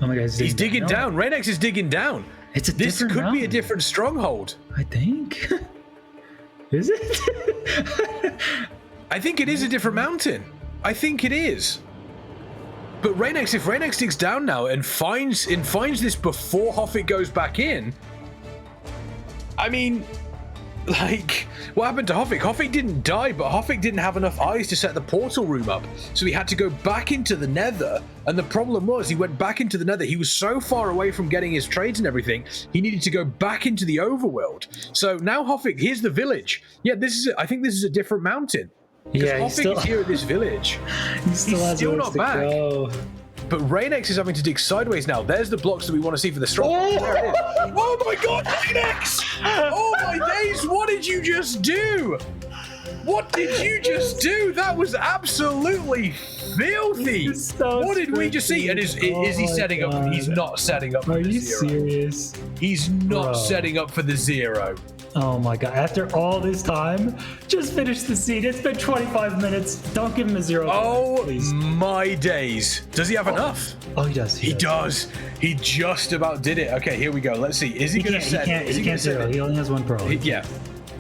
Oh my God, he's digging down. Reignex is digging down. This could be a different stronghold. I think. Is it? I think it is a different mountain. I think it is. But Reignex, if Reignex digs down now and finds this before Hoffik goes back in, I mean, like, what happened to Hoffik? Hoffik didn't die, but Hoffik didn't have enough eyes to set the portal room up. So he had to go back into the nether. And the problem was he went back into the nether. He was so far away from getting his trades and everything, he needed to go back into the overworld. So now Hoffik, here's the village. Yeah, I think this is a different mountain. Yeah, Hoffik is here at this village. He's still not back. Go. But Reignex is having to dig sideways now. There's the blocks that we want to see for the stronghold. There it is. Oh my God, Reignex! Oh my days, what did you just do? What did you just do? That was absolutely filthy. So what did we just see? And is he setting up? He's not setting up for the 0. Are you serious? He's not setting up for the 0. Oh my God. After all this time, just finish the seed. It's been 25 minutes. Don't give him a 0. Oh, please. My days. Does he have enough? Oh, he does. He does. He just about did it. Okay, here we go. Let's see. Is he going to set it? He can't 0. He only has 1 pro. Yeah.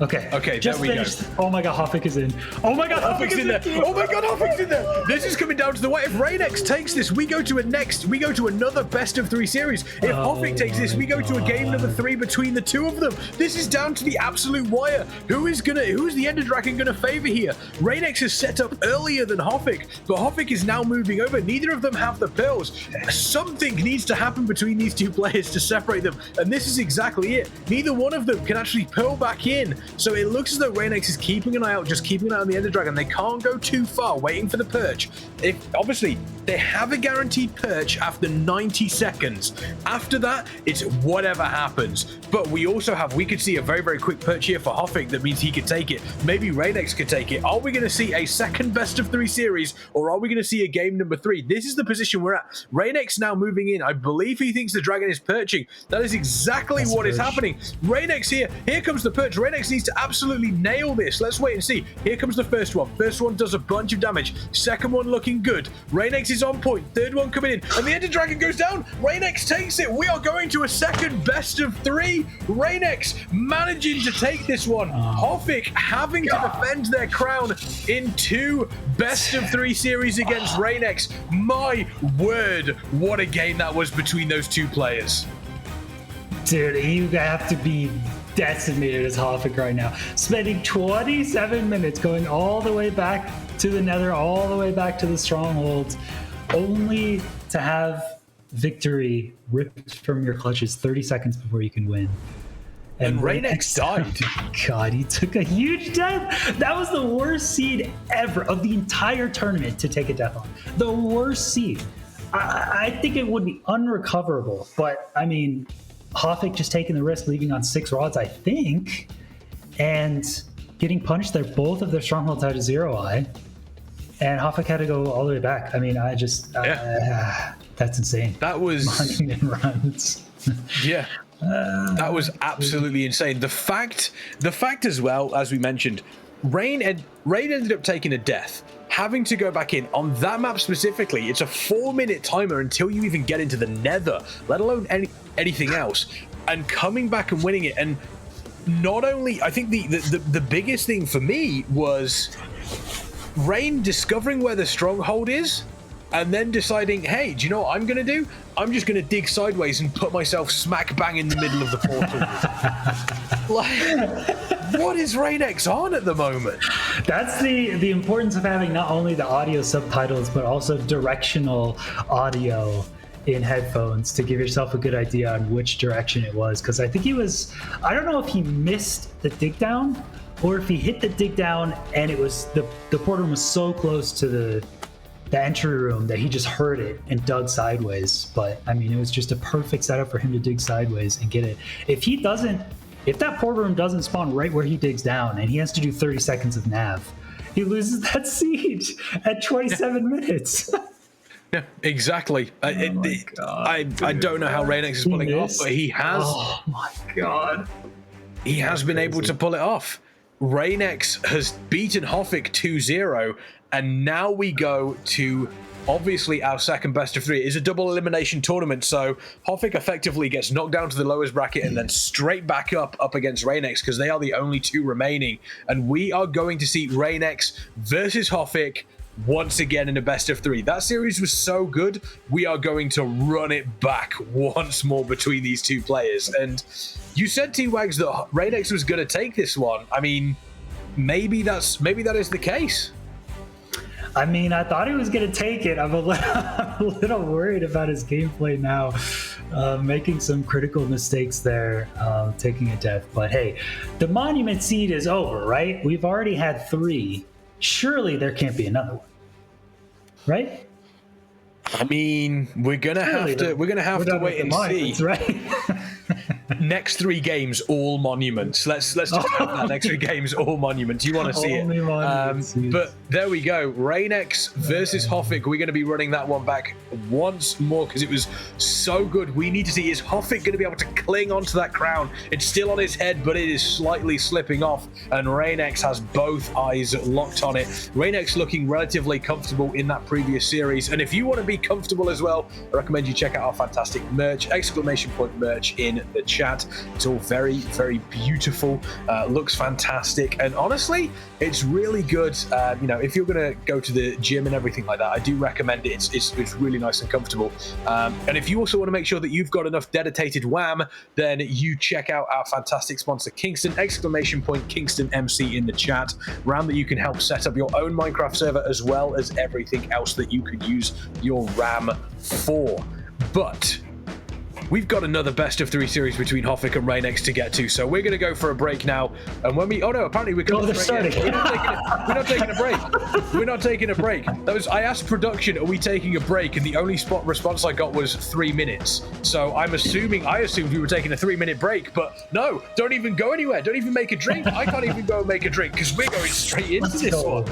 Okay, just there we go. Oh my God, Hoffik is in. Oh my God, Hoffik's in there. Oh my God, Hoffik's in there. This is coming down to the wire. If Reignex takes this, we go to another best of 3 series. If Hoffik takes this, we go to a game number 3 between the two of them. This is down to the absolute wire. Who's the Ender Dragon gonna favor here? Reignex is set up earlier than Hoffik, but Hoffik is now moving over. Neither of them have the pills. Something needs to happen between these two players to separate them, and this is exactly it. Neither one of them can actually pearl back in. So it looks as though Reignex is keeping an eye out, just keeping an eye on the Ender Dragon. They can't go too far, waiting for the perch. Obviously, they have a guaranteed perch after 90 seconds. After that, it's whatever happens. But we could see a very, very quick perch here for Hoffik. That means he could take it. Maybe Reignex could take it. Are we going to see a second best of 3 series, or are we going to see a game number 3? This is the position we're at. Reignex now moving in. I believe he thinks the dragon is perching. That is exactly what is happening. Reignex here. Here comes the perch. Reignex needs to absolutely nail this. Let's wait and see. Here comes the first one. First one does a bunch of damage. Second one looking good. Reignex is on point. Third one coming in. And the Ender Dragon goes down. Reignex takes it. We are going to a second best of 3. Reignex managing to take this one. Hoffik having to defend their crown in 2 best of 3 series against Reignex. My word, what a game that was between those two players. Dude, you have to be decimated as Hoffik right now. Spending 27 minutes going all the way back to the nether, all the way back to the strongholds, only to have victory ripped from your clutches 30 seconds before you can win. And Reignex died. God, he took a huge death. That was the worst seed ever of the entire tournament to take a death on. The worst seed. I think it would be unrecoverable, but I mean, Hoffik just taking the risk, leaving on 6 rods, I think, and getting punished there. Both of their strongholds had a 0 eye, and Hoffik had to go all the way back. I mean, that's insane. That was monument runs. Yeah. That was absolutely insane. The fact as well, as we mentioned, Rain ended up taking a death, having to go back in. On that map specifically, it's a 4-minute timer until you even get into the nether, let alone anything else. and coming back and winning it. And not only, I think the biggest thing for me was Reign discovering where the stronghold is and then deciding, hey, do you know what I'm going to do? I'm just going to dig sideways and put myself smack bang in the middle of the portal. Like, what is Reignex on at the moment? That's the importance of having not only the audio subtitles, but also directional audio in headphones to give yourself a good idea on which direction it was. Because I think I don't know if he missed the dig down or if he hit the dig down and it was the portal room was so close to the entry room that he just heard it and dug sideways. But I mean, it was just a perfect setup for him to dig sideways and get it. If that portal room doesn't spawn right where he digs down and he has to do 30 seconds of nav, he loses that siege at 27 minutes. Yeah, exactly. I don't know how Reignex is pulling it off, but he has. Oh my god. He has been able to pull it off. Reignex has beaten Hoffik 2-0, and now we go to obviously our second best of three. It is a double elimination tournament, so Hoffik effectively gets knocked down to the lowest bracket and then straight back up against Reignex because they are the only two remaining. And we are going to see Reignex versus Hoffik once again in a best of three. That series was so good, we are going to run it back once more between these two players. And you said, T-Wags, that Reignex was going to take this one. I mean, maybe that is the case. I mean, I thought he was going to take it. I'm a little worried about his gameplay now, making some critical mistakes there, taking a death. But hey, the Monument Seed is over, right? We've already had 3. Surely there can't be another one, right? I mean, we're gonna have to wait and see. Right? Next 3 games, all monuments. Let's just have that. Next 3 games, all monuments. You want to see it? But there we go. Reignex versus Hoffik. We're going to be running that one back once more because it was so good. We need to see, is Hoffik going to be able to cling onto that crown? It's still on his head, but it is slightly slipping off, and Reignex has both eyes locked on it. Reignex looking relatively comfortable in that previous series, and if you want to be comfortable as well, I recommend you check out our fantastic merch, !merch in the chat. It's all very, very beautiful, looks fantastic, and honestly, it's really good. If you're going to go to the gym and everything like that, I do recommend it. It's really nice and comfortable. And if you also want to make sure that you've got enough dedicated wham, then you check out our fantastic sponsor, Kingston, Kingston MC in the chat. RAM that you can help set up your own Minecraft server as well as everything else that you could use your RAM for. But we've got another best of 3 series between Hoffik and Reignex to get to, so we're going to go for a break now. And when we, apparently we're going to starting. We're not taking a break. We're not taking a break. I asked production, are we taking a break? And the only response I got was 3 minutes. So I assumed we were taking a 3-minute break, but no, don't even go anywhere. Don't even make a drink. I can't even go and make a drink because we're going straight into this one.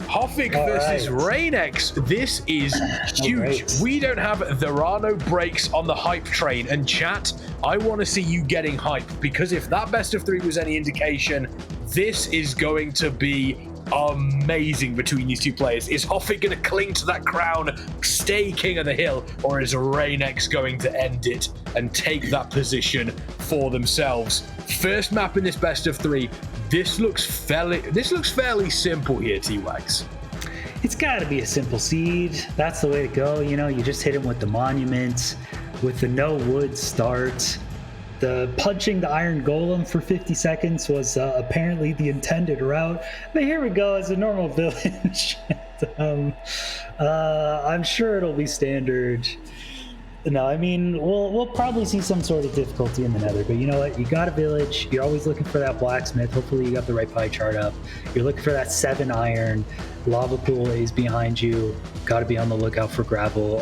Hoffik versus Reignex. This is huge. Right. We don't have, there are no breaks on the hype train. And chat, I want to see you getting hype, because if that best of 3 was any indication, this is going to be amazing between these two players. Is Hoffik going to cling to that crown, stay king of the hill, or is Reignex going to end it and take that position for themselves? First map in this best of 3. This looks fairly simple here, T-Wags. It's got to be a simple seed. That's the way to go. You just hit him with the monument, with the no wood start. The punching the iron golem for 50 seconds was apparently the intended route. But here we go as a normal village. I'm sure it'll be standard. No, I mean, we'll probably see some sort of difficulty in the nether, but you know what? You got a village. You're always looking for that blacksmith. Hopefully you got the right pie chart up. You're looking for that 7 iron. Lava pool is behind you. Got to be on the lookout for gravel.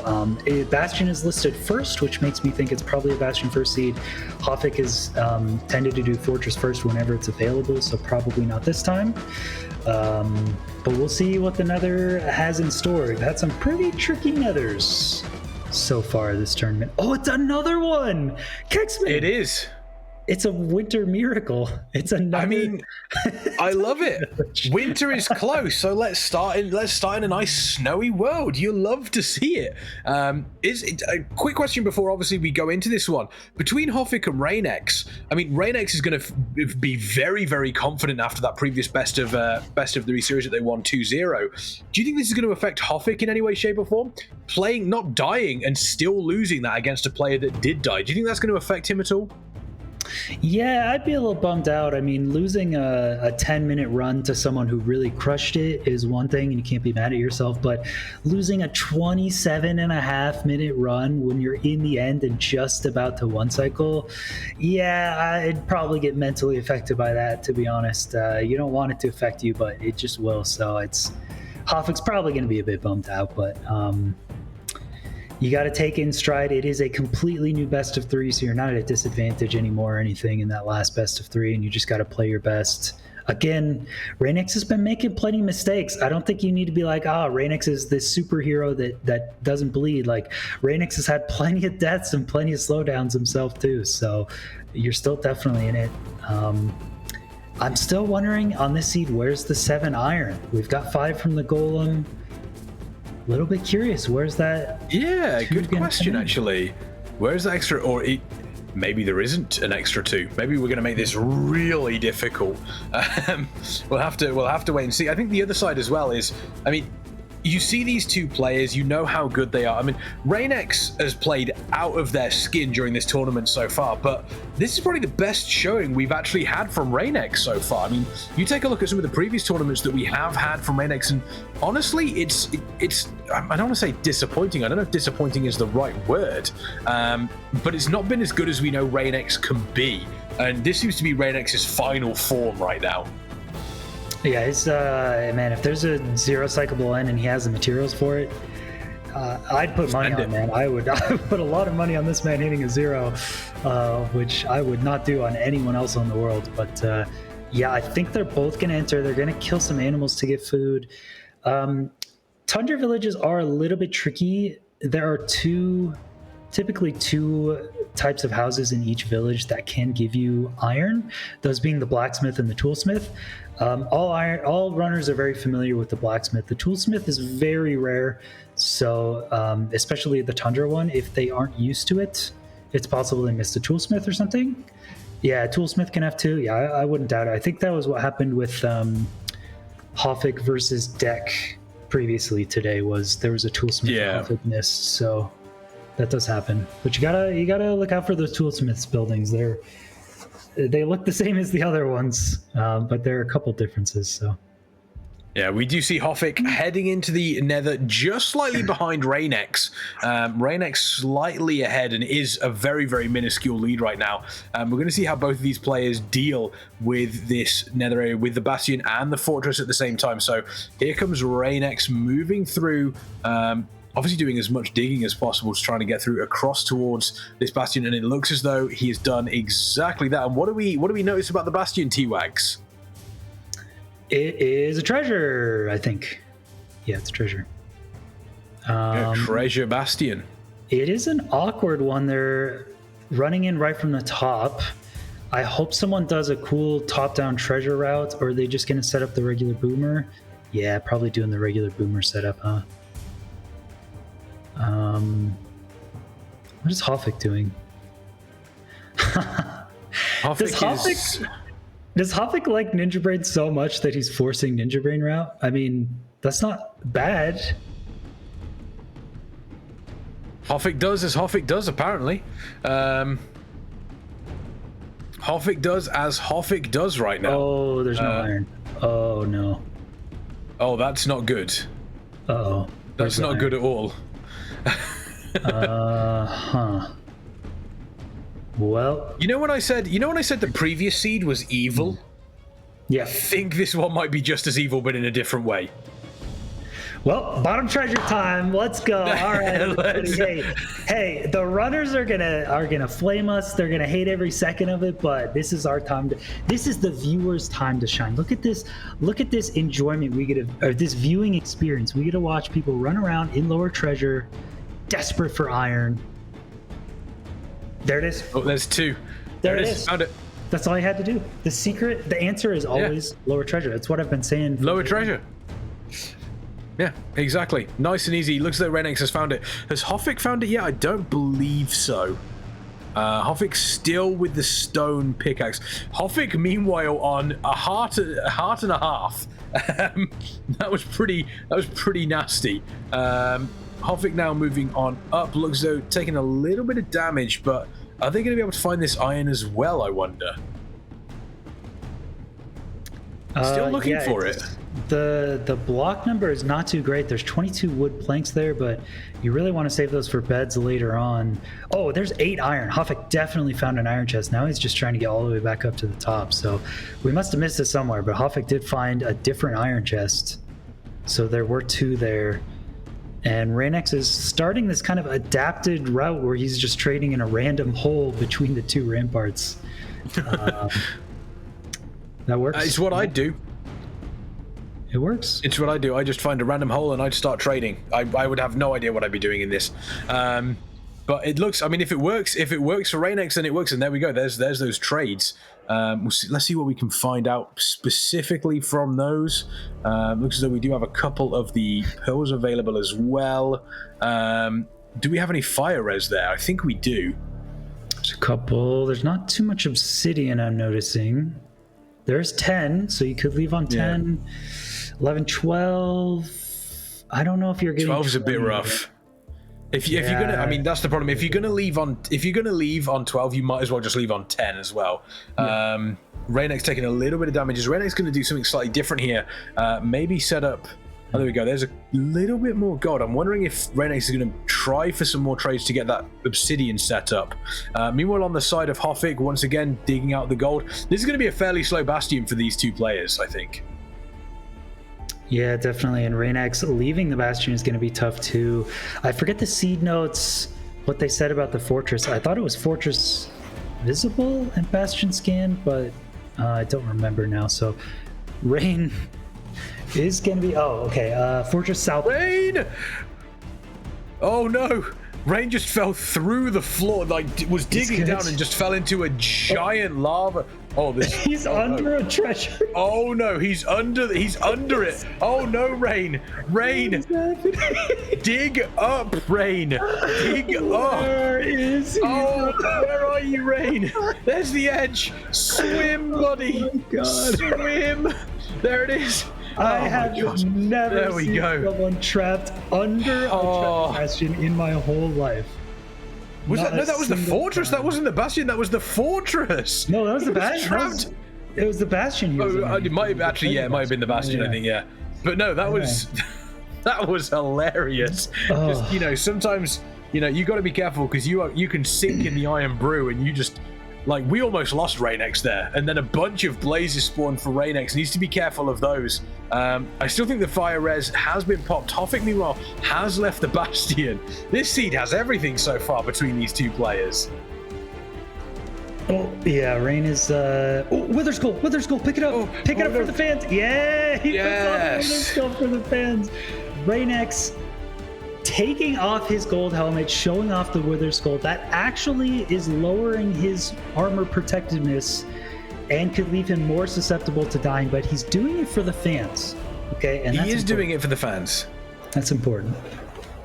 Bastion is listed first, which makes me think it's probably a Bastion first seed. Hoffik has tended to do Fortress first whenever it's available, so probably not this time. But we'll see what the nether has in store. We've had some pretty tricky nethers so far this tournament. Oh, it's another one! KexMen! It is. it's a winter miracle. It's another. I mean, I love it. Winter is close, so let's start in a nice snowy world. You love to see it. A quick question before obviously we go into this one between Hoffik and Reignex. I mean, Reignex is going to be very, very confident after that previous best of 3 series that they won 2-0. Do you think this is going to affect Hoffik in any way, shape, or form? Playing, not dying, and still losing that against a player that did die. Do you think that's going to affect him at all? Yeah, I'd be a little bummed out. I mean, losing a 10-minute run to someone who really crushed it is one thing, and you can't be mad at yourself, but losing a 27.5-minute run when you're in the end and just about to one cycle, yeah, I'd probably get mentally affected by that, to be honest. You don't want it to affect you, but it just will, so Hoffik's probably going to be a bit bummed out, but you got to take it in stride. It is a completely new best of 3, so you're not at a disadvantage anymore or anything in that last best of 3, and you just got to play your best. Again, Reignex has been making plenty of mistakes. I don't think you need to be like, Reignex is this superhero that doesn't bleed. Like, Reignex has had plenty of deaths and plenty of slowdowns himself too, so you're still definitely in it. I'm still wondering on this seed, where's the 7 iron? We've got 5 from the Golem. A little bit curious, where's that? Yeah, good question actually. Where's the extra, or maybe there isn't an extra 2. Maybe we're going to make this really difficult. We'll have to wait and see. I think the other side as well is, I mean, you see these 2 players, you know how good they are. I mean, Reignex has played out of their skin during this tournament so far, but this is probably the best showing we've actually had from Reignex so far. I mean, you take a look at some of the previous tournaments that we have had from Reignex, and honestly, it's I don't want to say disappointing. I don't know if disappointing is the right word, but it's not been as good as we know Reignex can be. And this seems to be Reignex's final form right now. Yeah, it's man, if there's a 0 cyclable N and he has the materials for it, I'd put money on, man. I would put a lot of money on this man hitting a 0, which I would not do on anyone else in the world. But yeah, I think they're both going to enter. They're going to kill some animals to get food. Tundra villages are a little bit tricky. There are typically two types of houses in each village that can give you iron, those being the blacksmith and the toolsmith. All runners are very familiar with the blacksmith. The toolsmith is very rare, so especially the Tundra one, if they aren't used to it, it's possible they missed a toolsmith or something. Yeah, toolsmith can have 2. Yeah, I wouldn't doubt it. I think that was what happened with Hoffik versus Dec previously today. Was there was a toolsmith Hoffik missed, so that does happen. But you gotta look out for those toolsmiths buildings. They look the same as the other ones, but there are a couple differences. So yeah, we do see Hoffik heading into the Nether just slightly behind Reignex. Reignex slightly ahead and is a very, very minuscule lead right now. We're going to see how both of these players deal with this Nether area, with the Bastion and the Fortress at the same time. So here comes Reignex moving through, obviously doing as much digging as possible to trying to get through across towards this Bastion, and it looks as though he has done exactly that. And what do we notice about the Bastion, T-Wags? It is a treasure, I think. Yeah, it's a treasure. Treasure Bastion. It is an awkward one. They're running in right from the top. I hope someone does a cool top-down treasure route, or are they just going to set up the regular boomer? Yeah, probably doing the regular boomer setup, huh? What is Hoffik doing? Does Hoffik like Ninja Brain so much that he's forcing Ninja Brain route? I mean, that's not bad. Hoffik does as Hoffik does, apparently. Hoffik does as Hoffik does right now. Oh, there's no iron. Oh, no. Oh, that's not good. Uh-oh. That's not good at all. Well, you know when I said the previous seed was evil? Yeah. I think this one might be just as evil, but in a different way. Well, bottom treasure time. Let's go. All right. Hey, the runners are gonna flame us. They're gonna hate every second of it, but this is our time this is the viewers' time to shine. Look at this enjoyment we get or this viewing experience. We get to watch people run around in lower treasure, desperate for iron. There it is. Oh, there's 2. There it is. Found it. That's all I had to do. The answer is always lower treasure. That's what I've been saying. Lower treasure. Yeah, exactly. Nice and easy. Looks like Reignex has found it. Has Hoffik found it yet? I don't believe so. Hoffik still with the stone pickaxe. Hoffik, meanwhile, on a heart and a half. That was pretty nasty. Hoffik now moving on up. Looks though taking a little bit of damage, but are they going to be able to find this iron as well, I wonder? Still looking for it. The block number is not too great. There's 22 wood planks there, but you really want to save those for beds later on. Oh, there's 8 iron. Hoffik definitely found an iron chest. Now he's just trying to get all the way back up to the top. So we must have missed it somewhere, but Hoffik did find a different iron chest. So there were 2 there. And Reignex is starting this kind of adapted route where he's just trading in a random hole between the 2 ramparts. That works. It's what I do. It works. It's what I do. I just find a random hole and I'd start trading. I would have no idea what I'd be doing in this. But it looks, I mean, if it works for Reignex, then it works. And there we go. There's those trades. Let's see what we can find out specifically from those. Looks as though we do have a couple of the pearls available as well. Do we have any fire res there? I think we do. There's a couple. There's not too much obsidian, I'm noticing. There's 10, so you could leave on 10. 11, 12. I don't know if you're getting 12 is a bit rough. If you're gonna, I mean, that's the problem. If you're gonna leave on 12, you might as well just leave on 10 as well. Yeah. Reignex taking a little bit of damage. Is Reignex going to do something slightly different here? Maybe set up. Oh, there we go. There's a little bit more gold. I'm wondering if Reignex is going to try for some more trades to get that obsidian set up. Meanwhile, on the side of Hoffik, once again, digging out the gold. This is going to be a fairly slow bastion for these 2 players, I think. Yeah, definitely. And Reignex leaving the bastion is going to be tough, too. I forget the seed notes, what they said about the fortress. I thought it was fortress visible and bastion scan, but I don't remember now. So, Rain is going to be... Oh, okay. Fortress South... Rain! Oh, no! Rain just fell through the floor, like, was digging down and just fell into a giant lava... Oh, this... He's under a treasure. Oh, no, he's under it. Oh, no, Rain. Rain. Dig up, Rain. Dig up. Where is he? Oh, where are you, Rain? There's the edge. Swim, buddy. Oh, my God. Swim. There it is. I have never seen someone trapped under a treasure bastion in my whole life. Was that? No, that was the fortress. That wasn't the bastion. That was the fortress. No, that was the bastion. It was the bastion. It might have actually. Yeah, it might have been the bastion. I think. Yeah, but no, that was that was hilarious. Just, sometimes you got to be careful because you can sink in the iron brew and you just. Like, we almost lost Reignex there, and then a bunch of blazes spawned for Reignex. Needs to be careful of those. I still think the fire res has been popped. Hoffik, meanwhile, has left the bastion. This seed has everything so far between these 2 players. Oh, yeah, Rain is... Wither Skull, pick it up. Pick it up for the fans. Yeah, he puts on the Wither Skull for the fans. Reignex taking off his gold helmet, showing off the Wither Skull. That actually is lowering his armor protectiveness and could leave him more susceptible to dying, but he's doing it for the fans. Okay, and he is doing it for the fans. That's important.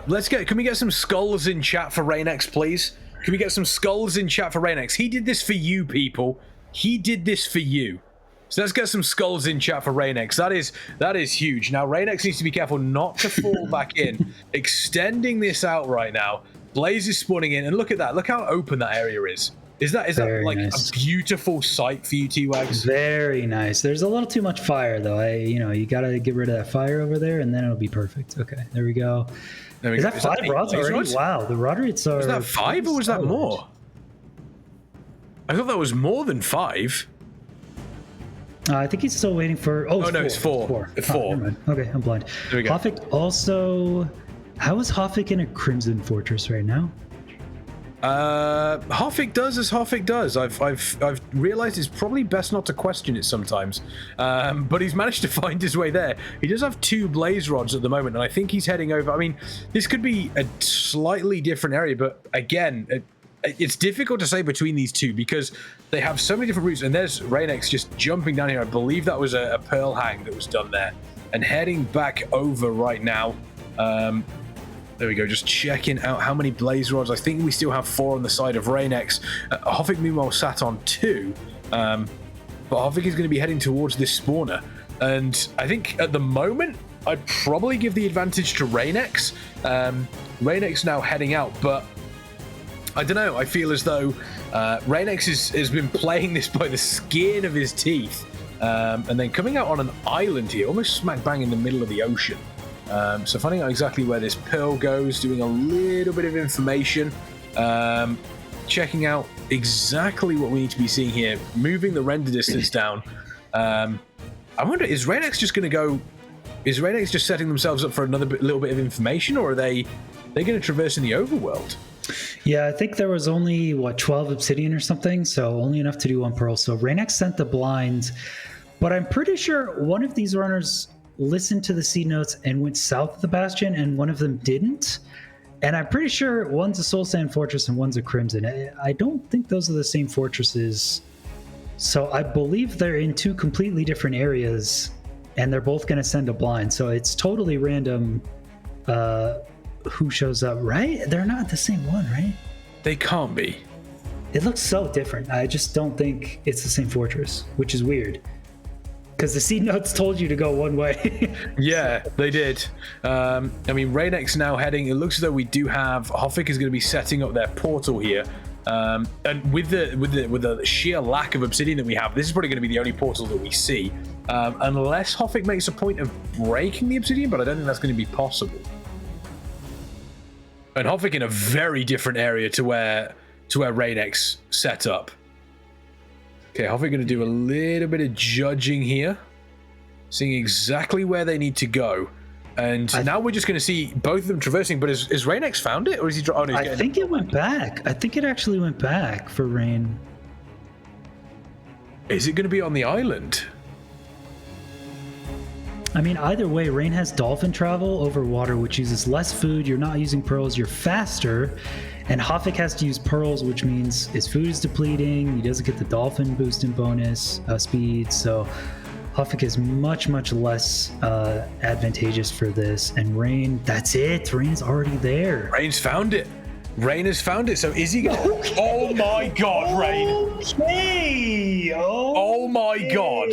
Can we get some skulls in chat for Reignex, please? Can we get some skulls in chat for Reignex? He did this for you, people. He did this for you. So let's get some skulls in chat for Reignex. That is huge. Now, Reignex needs to be careful not to fall back in. Extending this out right now. Blaze is spawning in, and look at that. Look how open that area is. Is that like nice. A beautiful sight for you, T-Wags? Very nice. There's a little too much fire, though. You got to get rid of that fire over there, and then it'll be perfect. Okay, there we go. Is that 5 rods already? Rods? Wow, the rod rates are... Was that 5 or was that more? I thought that was more than 5. I think he's still waiting for... Oh, no, it's 4. It's 4. Okay, I'm blind. There we go. Hoffik also... How is Hoffik in a Crimson Fortress right now? Hoffik does as Hoffik does. I've realized it's probably best not to question it sometimes. But he's managed to find his way there. He does have 2 blaze rods at the moment, and I think he's heading over. I mean, this could be a slightly different area, but again, it's difficult to say between these two because they have so many different routes. And there's Reignex just jumping down here. I believe that was a pearl hang that was done there, and heading back over right now. There we go, just checking out how many blaze rods. I think we still have 4 on the side of Reignex. Hoffik, meanwhile, sat on 2. But Hoffik is going to be heading towards this spawner. And I think at the moment, I'd probably give the advantage to Reignex. Reignex now heading out, but I don't know. I feel as though Reignex has been playing this by the skin of his teeth. And then coming out on an island here, almost smack bang in the middle of the ocean. So finding out exactly where this pearl goes, doing a little bit of information, checking out exactly what we need to be seeing here, moving the render distance down. I wonder, is Reignex just going to go? Is Reignex just setting themselves up for another little bit of information, or are they going to traverse in the overworld? Yeah, I think there was only 12 obsidian or something, so only enough to do 1 pearl. So Reignex sent the blind, but I'm pretty sure one of these runners listened to the seed notes and went south of the bastion, and one of them didn't. And I'm pretty sure one's a soul sand fortress and one's a crimson. I don't think those are the same fortresses. So I believe they're in 2 completely different areas, and they're both going to send a blind. So it's totally random who shows up, right? They're not the same one, right? They can't be. It looks so different. I just don't think it's the same fortress, which is weird. Because the seed notes told you to go one way. Yeah, they did. I mean, Reignex now heading. It looks as though we do have Hoffik is going to be setting up their portal here. And with the sheer lack of obsidian that we have, this is probably going to be the only portal that we see, unless Hoffik makes a point of breaking the obsidian. But I don't think that's going to be possible. And Hoffik in a very different area to where Reignex set up. Okay, Hoffik going to do a little bit of judging here, seeing exactly where they need to go. And now we're just going to see both of them traversing. But has Reignex found it, or is he? Oh, no, I think it went back. I think it actually went back for Rain. Is it going to be on the island? I mean, either way, Rain has dolphin travel over water, which uses less food. You're not using pearls. You're faster. And Hoffik has to use pearls, which means his food is depleting. He doesn't get the dolphin boost in bonus speed. So Hoffik is much, much less advantageous for this. And Rain, that's it. Rain is already there. Rain's found it. Rain has found it. So is he going to... Okay. Oh, my God, Rain. Okay. Oh, my God.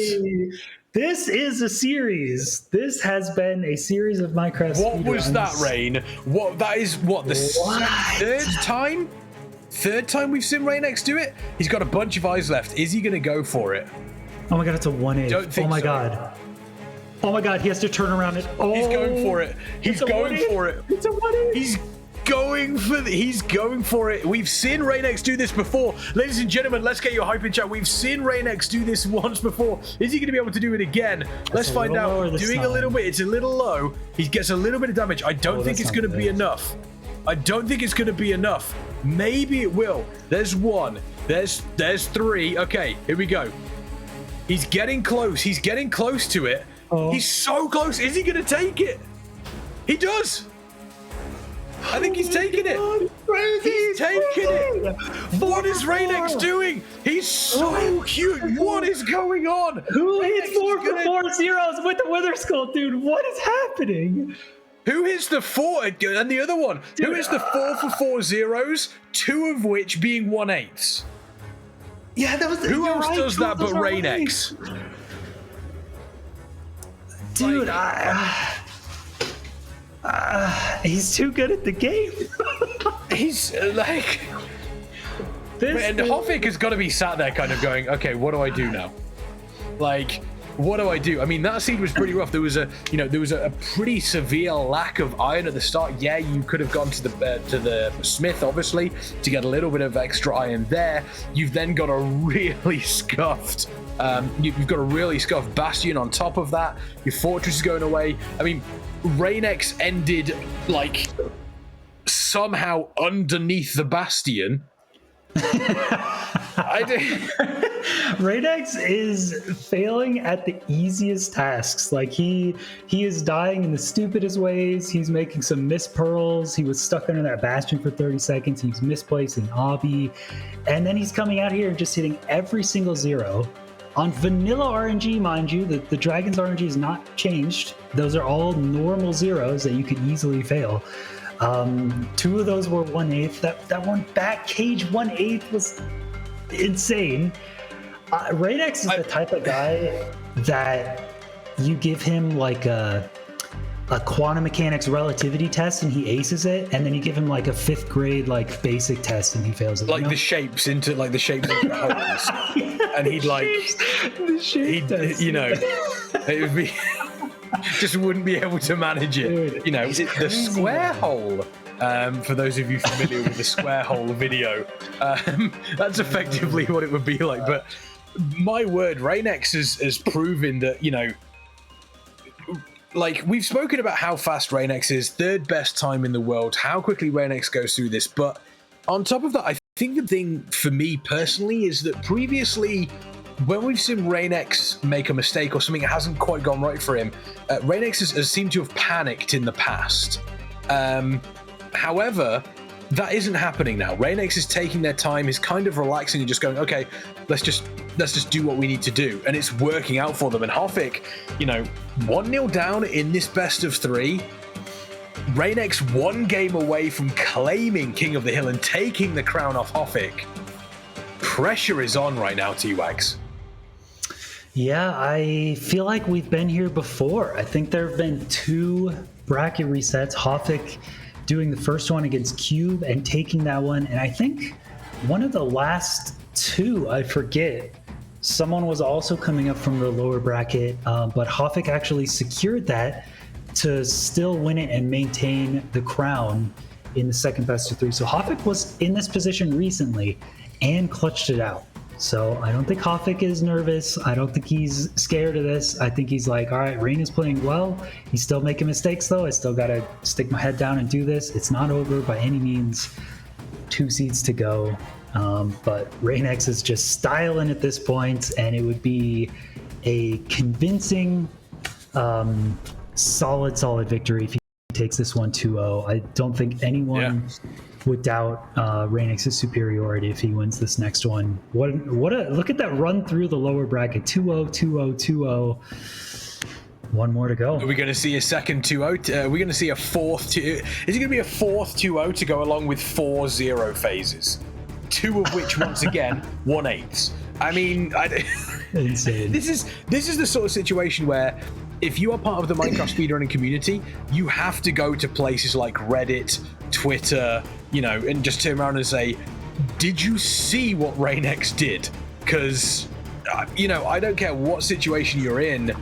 This is a series. This has been a series of Minecraft What was that, Rain? What? That is what? The third time we've seen Reignex do it? He's got a bunch of eyes left. Is he going to go for it? Oh my God, it's a 1-8. Don't think Oh my so. God. Oh my God, he has to turn around and... Oh, he's going for it. He's going for it. It's a 1-8. He's going for it. We've seen Reignex do this before. Ladies and gentlemen, let's get your hype in chat. We've seen Reignex do this once before. Is he going to be able to do it again? Let's find out. Doing a little bit. It's a little low. He gets a little bit of damage. I don't think it's going to be enough. I don't think it's going to be enough. Maybe it will. There's 1. There's 3. Okay, here we go. He's getting close. He's getting close to it. Oh. He's so close. Is he going to take it? He does. I think he's taking it. He's taking it. What is Reignex doing? He's so cute. What is going on? Who hits 4 for 4 zeros with the Wither Skull, dude? What is happening? Who hits the 4 and the other one? Dude, who hits the 4 for 4 zeros? 2 of which being 1/8. Yeah, that was. Who else does that but Reignex? Dude, he's too good at the game. He's like... And Hoffik has got to be sat there kind of going, okay, what do I do now? Like, what do I do? I mean, that seed was pretty rough. There was a pretty severe lack of iron at the start. Yeah, you could have gone to the smith, obviously, to get a little bit of extra iron there. You've then got a really scuffed... you've got a really scuffed bastion on top of that. Your fortress is going away. I mean... Reignex ended like somehow underneath the bastion I do. Reignex is failing at the easiest tasks. Like he is dying in the stupidest ways. He's making some missed pearls. He was stuck under that bastion for 30 seconds. He's misplacing Obby. And then he's coming out here and just hitting every single zero. On vanilla RNG, mind you, the Dragon's RNG is not changed. Those are all normal zeros that you could easily fail. 2 of those were 1/8. That one back cage 1/8 was insane. Reignex is the type of guy that you give him like a quantum mechanics relativity test and he aces it, and then you give him like a 5th grade like basic test and he fails it. Like the shapes into holes, and he'd like it would be just wouldn't be able to manage it. Dude, The square hole. For those of you familiar with the square hole video, that's effectively what it would be like. But my word, Reignex has proven that, like we've spoken about how fast Reignex is, 3rd best time in the world, how quickly Reignex goes through this. But on top of that, I think the thing for me personally is that previously, when we've seen Reignex make a mistake or something hasn't quite gone right for him, Reignex has seemed to have panicked in the past. However, that isn't happening now. Reignex is taking their time, is kind of relaxing and just going, okay, let's just do what we need to do. And it's working out for them. And Hoffik, 1-0 down in this best of 3. Reignex 1 game away from claiming King of the Hill and taking the crown off Hoffik. Pressure is on right now, T-Wags. Yeah, I feel like we've been here before. I think there have been 2 bracket resets. Hoffik doing the first one against Cube and taking that one. And I think one of the last 2, I forget, someone was also coming up from the lower bracket, but Hoffik actually secured that to still win it and maintain the crown in the second best of 3. So Hoffik was in this position recently and clutched it out. So I don't think Hoffik is nervous. I don't think he's scared of this. I think he's like, all right, Rain is playing well. He's still making mistakes though. I still got to stick my head down and do this. It's not over by any means. 2 seeds to go. But Reignex is just styling at this point, and it would be a convincing, solid victory if he takes this one 2-0. I don't think anyone would doubt Reignex's superiority if he wins this next one. What a look at that run through the lower bracket. 2-0, 2-0, 2-0. 1 more to go. Are we going to see a second 2-0? Are we going to see a 4th? Is it going to be a 4th 2-0 to go along with 4 0 phases? 2 of which, once again, 1/8. I mean, insane. This is the sort of situation where, if you are part of the Minecraft speedrunning community, you have to go to places like Reddit, Twitter, and just turn around and say, did you see what Reignex did? Because, I don't care what situation you're in,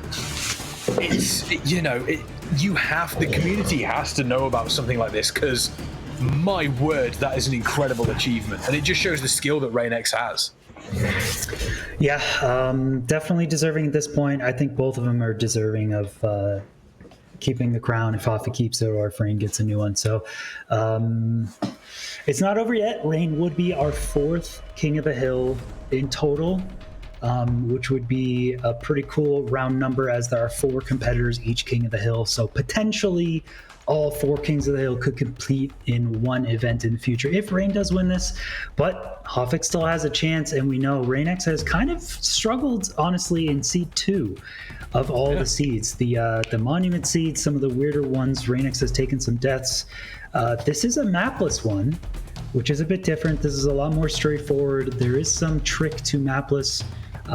the community has to know about something like this, because my word, that is an incredible achievement. And it just shows the skill that Reignex has. Yeah, definitely deserving at this point. I think both of them are deserving of keeping the crown if Hoffik keeps it or if Rain gets a new one. So it's not over yet. Rain would be our 4th King of the Hill in total, which would be a pretty cool round number, as there are 4 competitors each King of the Hill. So potentially all 4 Kings of the Hill could compete in one event in the future if Rain does win this. But Hoffik still has a chance, and we know Reignex has kind of struggled, honestly, in Seed 2 of all the seeds. The Monument seeds, some of the weirder ones, Reignex has taken some deaths. This is a mapless one, which is a bit different. This is a lot more straightforward. There is some trick to mapless.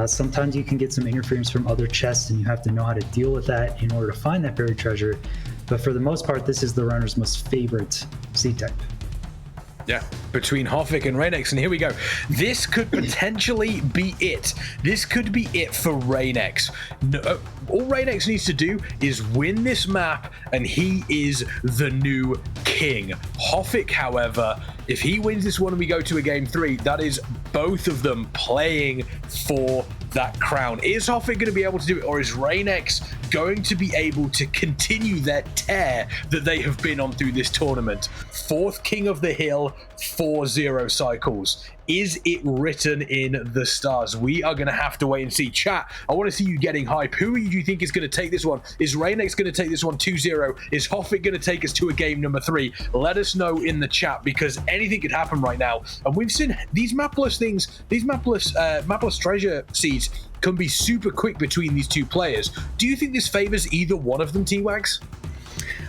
Sometimes you can get some interference from other chests, and you have to know how to deal with that in order to find that buried treasure. But for the most part, this is the runner's most favorite seed type. Yeah, between Hoffik and Reignex, and here we go. This could potentially be it. This could be it for Reignex. No, all Reignex needs to do is win this map, and he is the new king. Hoffik, however, if he wins this one and we go to a game 3, that is both of them playing for that crown. Is Hoffik going to be able to do it, or is Reignex going to be able to continue their tear that they have been on through this tournament? 4th King of the Hill, 4 0 cycles. Is it written in the stars? We are going to have to wait and see. Chat, I want to see you getting hype. Who do you think is going to take this one? Is Reignex going to take this one 2-0? Is Hoffik going to take us to a game number 3? Let us know in the chat, because anything could happen right now. And we've seen these mapless things, these mapless treasure seeds can be super quick between these two players. Do you think this favors either one of them, T-Wags?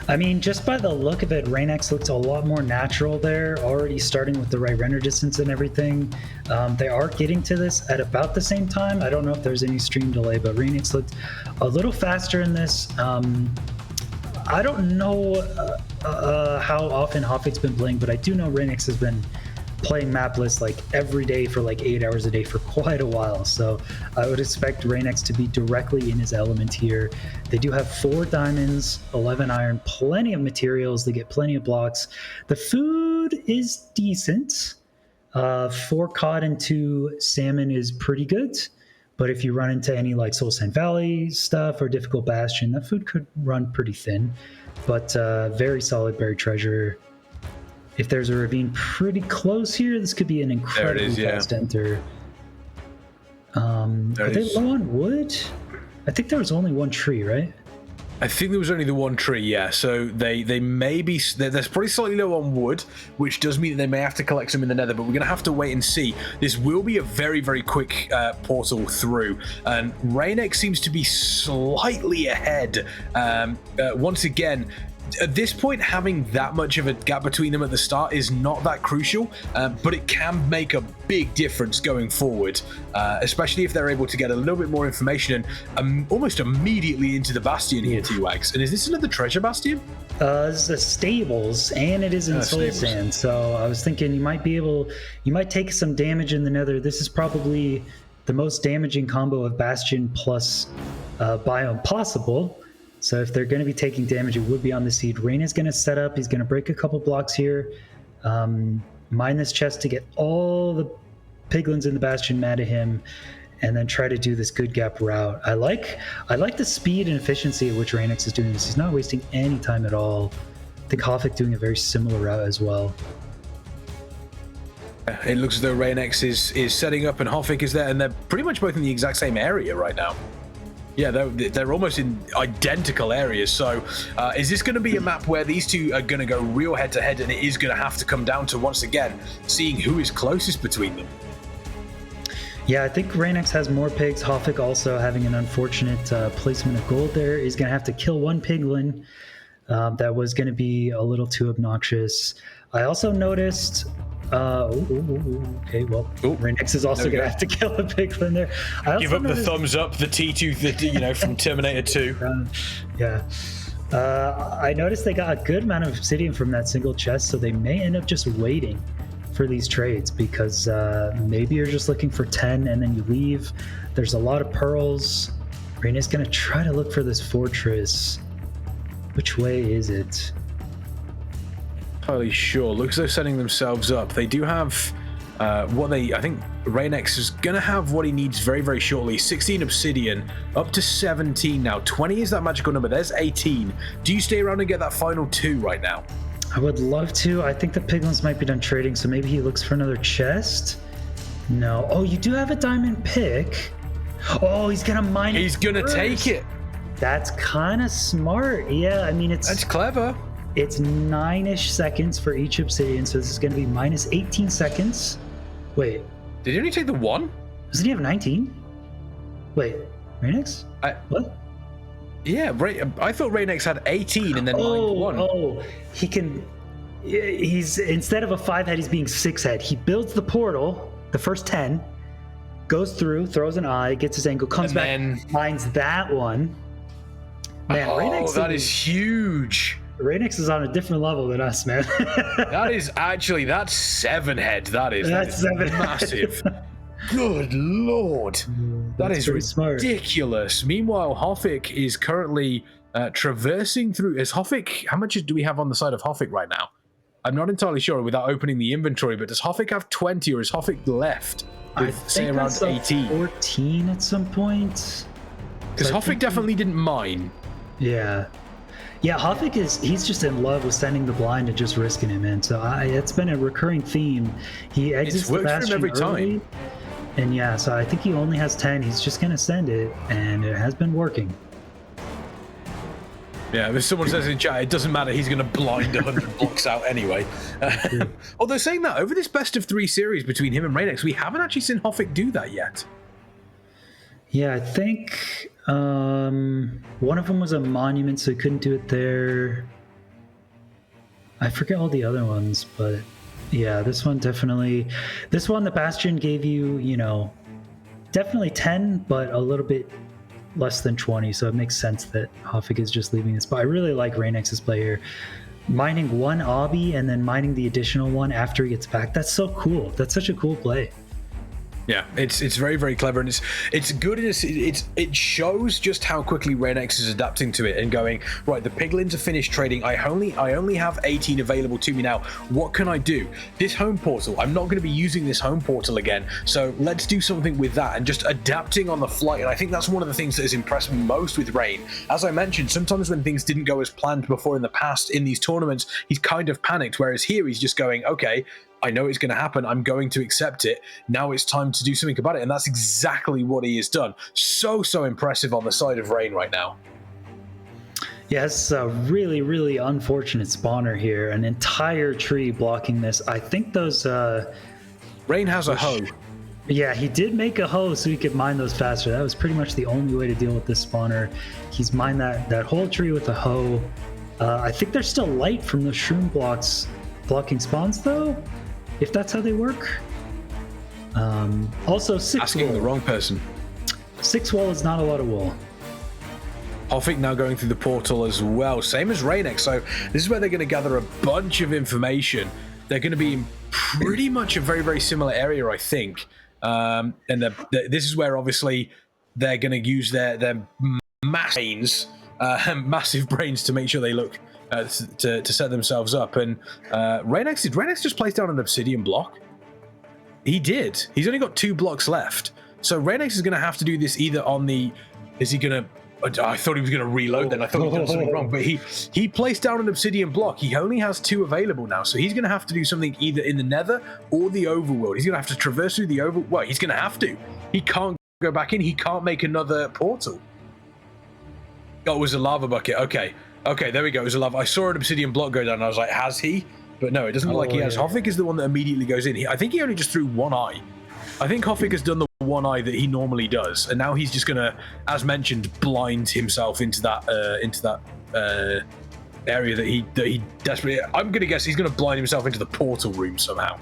I mean, just by the look of it, Reignex looked a lot more natural there, already starting with the right render distance and everything. They are getting to this at about the same time. I don't know if there's any stream delay, but Reignex looked a little faster in this. I don't know how often Hoffik's been playing, but I do know Reignex has been playing mapless like every day for like 8 hours a day for quite a while. So I would expect Reignex to be directly in his element here. They do have 4 diamonds, 11 iron, plenty of materials. They get plenty of blocks. The food is decent. 4 cod and 2 salmon is pretty good. But if you run into any like Soul Sand Valley stuff or Difficult Bastion, that food could run pretty thin. But very solid buried treasure. If there's a ravine pretty close here, this could be an incredibly fast enter. Are they low on wood? I think there was only 1 tree, right? I think there was only the 1 tree, yeah. So they may be, they're probably slightly low on wood, which does mean that they may have to collect some in the nether, but we're going to have to wait and see. This will be a very, very quick portal through, and Reignex seems to be slightly ahead. Once again, at this point, having that much of a gap between them at the start is not that crucial, but it can make a big difference going forward, especially if they're able to get a little bit more information and almost immediately into the bastion here, T-Wags. And is this another treasure bastion? It's the stables, and it is in Soul Sand. So I was thinking you might take some damage in the nether. This is probably the most damaging combo of bastion plus biome possible. So if they're going to be taking damage, it would be on the seed. Rain is going to set up. He's going to break a couple blocks here. Mine this chest to get all the piglins in the bastion mad at him, and then try to do this good gap route. I like the speed and efficiency at which Reignex is doing this. He's not wasting any time at all. I think Hoffik doing a very similar route as well. It looks as though Reignex is setting up and Hoffik is there, and they're pretty much both in the exact same area right now. Yeah, they're almost in identical areas. So is this going to be a map where these two are going to go real head-to-head, and it is going to have to come down to, once again, seeing who is closest between them? Yeah, I think Reignex has more pigs. Hoffik also having an unfortunate placement of gold there. He's going to have to kill 1 piglin. That was going to be a little too obnoxious. I also noticed... okay, well, Reignex is also going to have to kill a piglin there. Give up the thumbs up, the T2, from Terminator 2. Yeah. I noticed they got a good amount of obsidian from that single chest, so they may end up just waiting for these trades, because maybe you're just looking for 10 and then you leave. There's a lot of pearls. Reignex is going to try to look for this fortress. Which way is it? Entirely sure. Looks like they're setting themselves up. They do have I think Reignex is going to have what he needs very, very shortly. 16 obsidian, up to 17 now. 20 is that magical number. There's 18. Do you stay around and get that final 2 right now? I would love to. I think the piglins might be done trading, so maybe he looks for another chest. No. Oh, you do have a diamond pick. Oh, he's going to mine it. He's going to take it. That's kind of smart. Yeah, I mean, that's clever. It's 9-ish seconds for each obsidian, so this is going to be minus 18 seconds. Wait. Did he only take the 1? Doesn't he have 19? Wait, Reignex? What? Yeah, I thought Reignex had 18 and then mined 1. Oh, he's instead of a 5 head, he's being 6 head. He builds the portal, the first 10, goes through, throws an eye, gets his angle, comes back, mines that one. Man, Reignex that is huge. Reignex is on a different level than us, man. That's 7 head. That's 7 massive. Good lord. That is ridiculous. Smart. Meanwhile, Hoffik is currently traversing through. How much do we have on the side of Hoffik right now? I'm not entirely sure without opening the inventory, but does Hoffik have 20 or is Hoffik left with, say, around 18? 14 at some point. Because Hoffik definitely didn't mine. Yeah. Yeah, Hoffik he's just in love with sending the blind and just risking it, man. So it's been a recurring theme. He exits the bastion every time. And yeah, so I think he only has 10. He's just going to send it, and it has been working. Yeah, if someone says in chat, it doesn't matter, he's going to blind 100 blocks out anyway. Although saying that, over this best of 3 series between him and Reignex, we haven't actually seen Hoffik do that yet. Yeah, I think one of them was a monument, so he couldn't do it there. I forget all the other ones, but yeah, this one definitely. This one, the Bastion gave you, you know, definitely 10, but a little bit less than 20, so it makes sense that Hoffik is just leaving this. But I really like Reignex's play here. Mining one obby and then mining the additional one after he gets back. That's so cool. That's such a cool play. Yeah, it's very, very clever, and it's good. It shows just how quickly Reignex is adapting to it and going, right, the piglins are finished trading. I only have 18 available to me now. What can I do? This home portal, I'm not going to be using this home portal again, so let's do something with that, and just adapting on the fly. And I think that's one of the things that has impressed me most with Reign. As I mentioned, sometimes when things didn't go as planned before in the past in these tournaments, he's kind of panicked, whereas here he's just going, okay, I know it's going to happen. I'm going to accept it. Now it's time to do something about it. And that's exactly what he has done. So impressive on the side of Reign right now. Yeah, it's a really, really unfortunate spawner here. An entire tree blocking this. I think those... Reign has a hoe. Yeah, he did make a hoe so he could mine those faster. That was pretty much the only way to deal with this spawner. He's mined that whole tree with a hoe. I think there's still light from the shroom blocks blocking spawns, though, if that's how they work. Also, 6 asking wool. The wrong person. 6 wool is not a lot of wool. Hoffik now going through the portal as well, same as Reignex. So this is where they're going to gather a bunch of information. They're going to be in pretty much a very, very similar area, I think. And this is where obviously they're going to use their massive brains to make sure they look to set themselves up. And Reignex, did Reignex just place down an obsidian block? He did. He's only got 2 blocks left. So Reignex is going to have to do this either on the... Is he going to... I thought he was going to reload then. I thought he'd done something wrong. But he placed down an obsidian block. He only has 2 available now. So he's going to have to do something either in the nether or the overworld. He's going to have to traverse through the overworld. Well, he's going to have to. He can't go back in. He can't make another portal. Oh, it was a lava bucket. Okay, there we go. It was a lava. I saw an obsidian block go down and I was like, has he? But no, it doesn't look like he has. Yeah. Hoffik is the one that immediately goes in. I think he only just threw one eye. I think Hoffik has done the one eye that he normally does, and now he's just gonna, as mentioned, blind himself into that area that he desperately. I'm gonna guess he's gonna blind himself into the portal room somehow.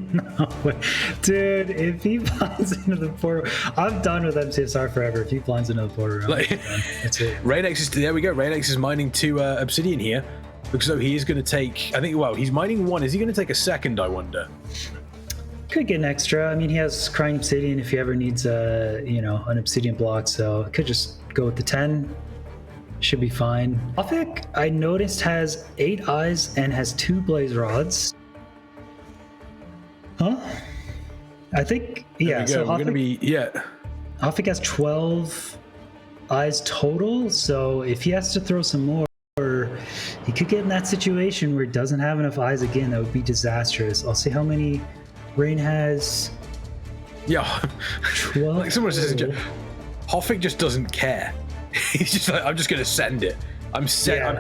No way. Dude, if he blinds into the portal, I'm done with MCSR forever. If he blinds into the portal, that's it. Reignex is there. We go. Reignex is mining 2 obsidian here, because so he is going to take. I think. Well, he's mining 1. Is he going to take a second? I wonder. Could get an extra. I mean, he has crying obsidian if he ever needs an obsidian block. So could just go with the 10. Should be fine. Hoffik, I noticed, has 8 eyes and has 2 blaze rods. Huh? I think, yeah. So we're gonna be, yeah. Hoffik has 12 eyes total, so if he has to throw some more, he could get in that situation where he doesn't have enough eyes again. That would be disastrous. I'll see how many Reign has. Yeah. 12. Like someone says, Hoffik just doesn't care. He's just like, I'm just gonna send it. I'm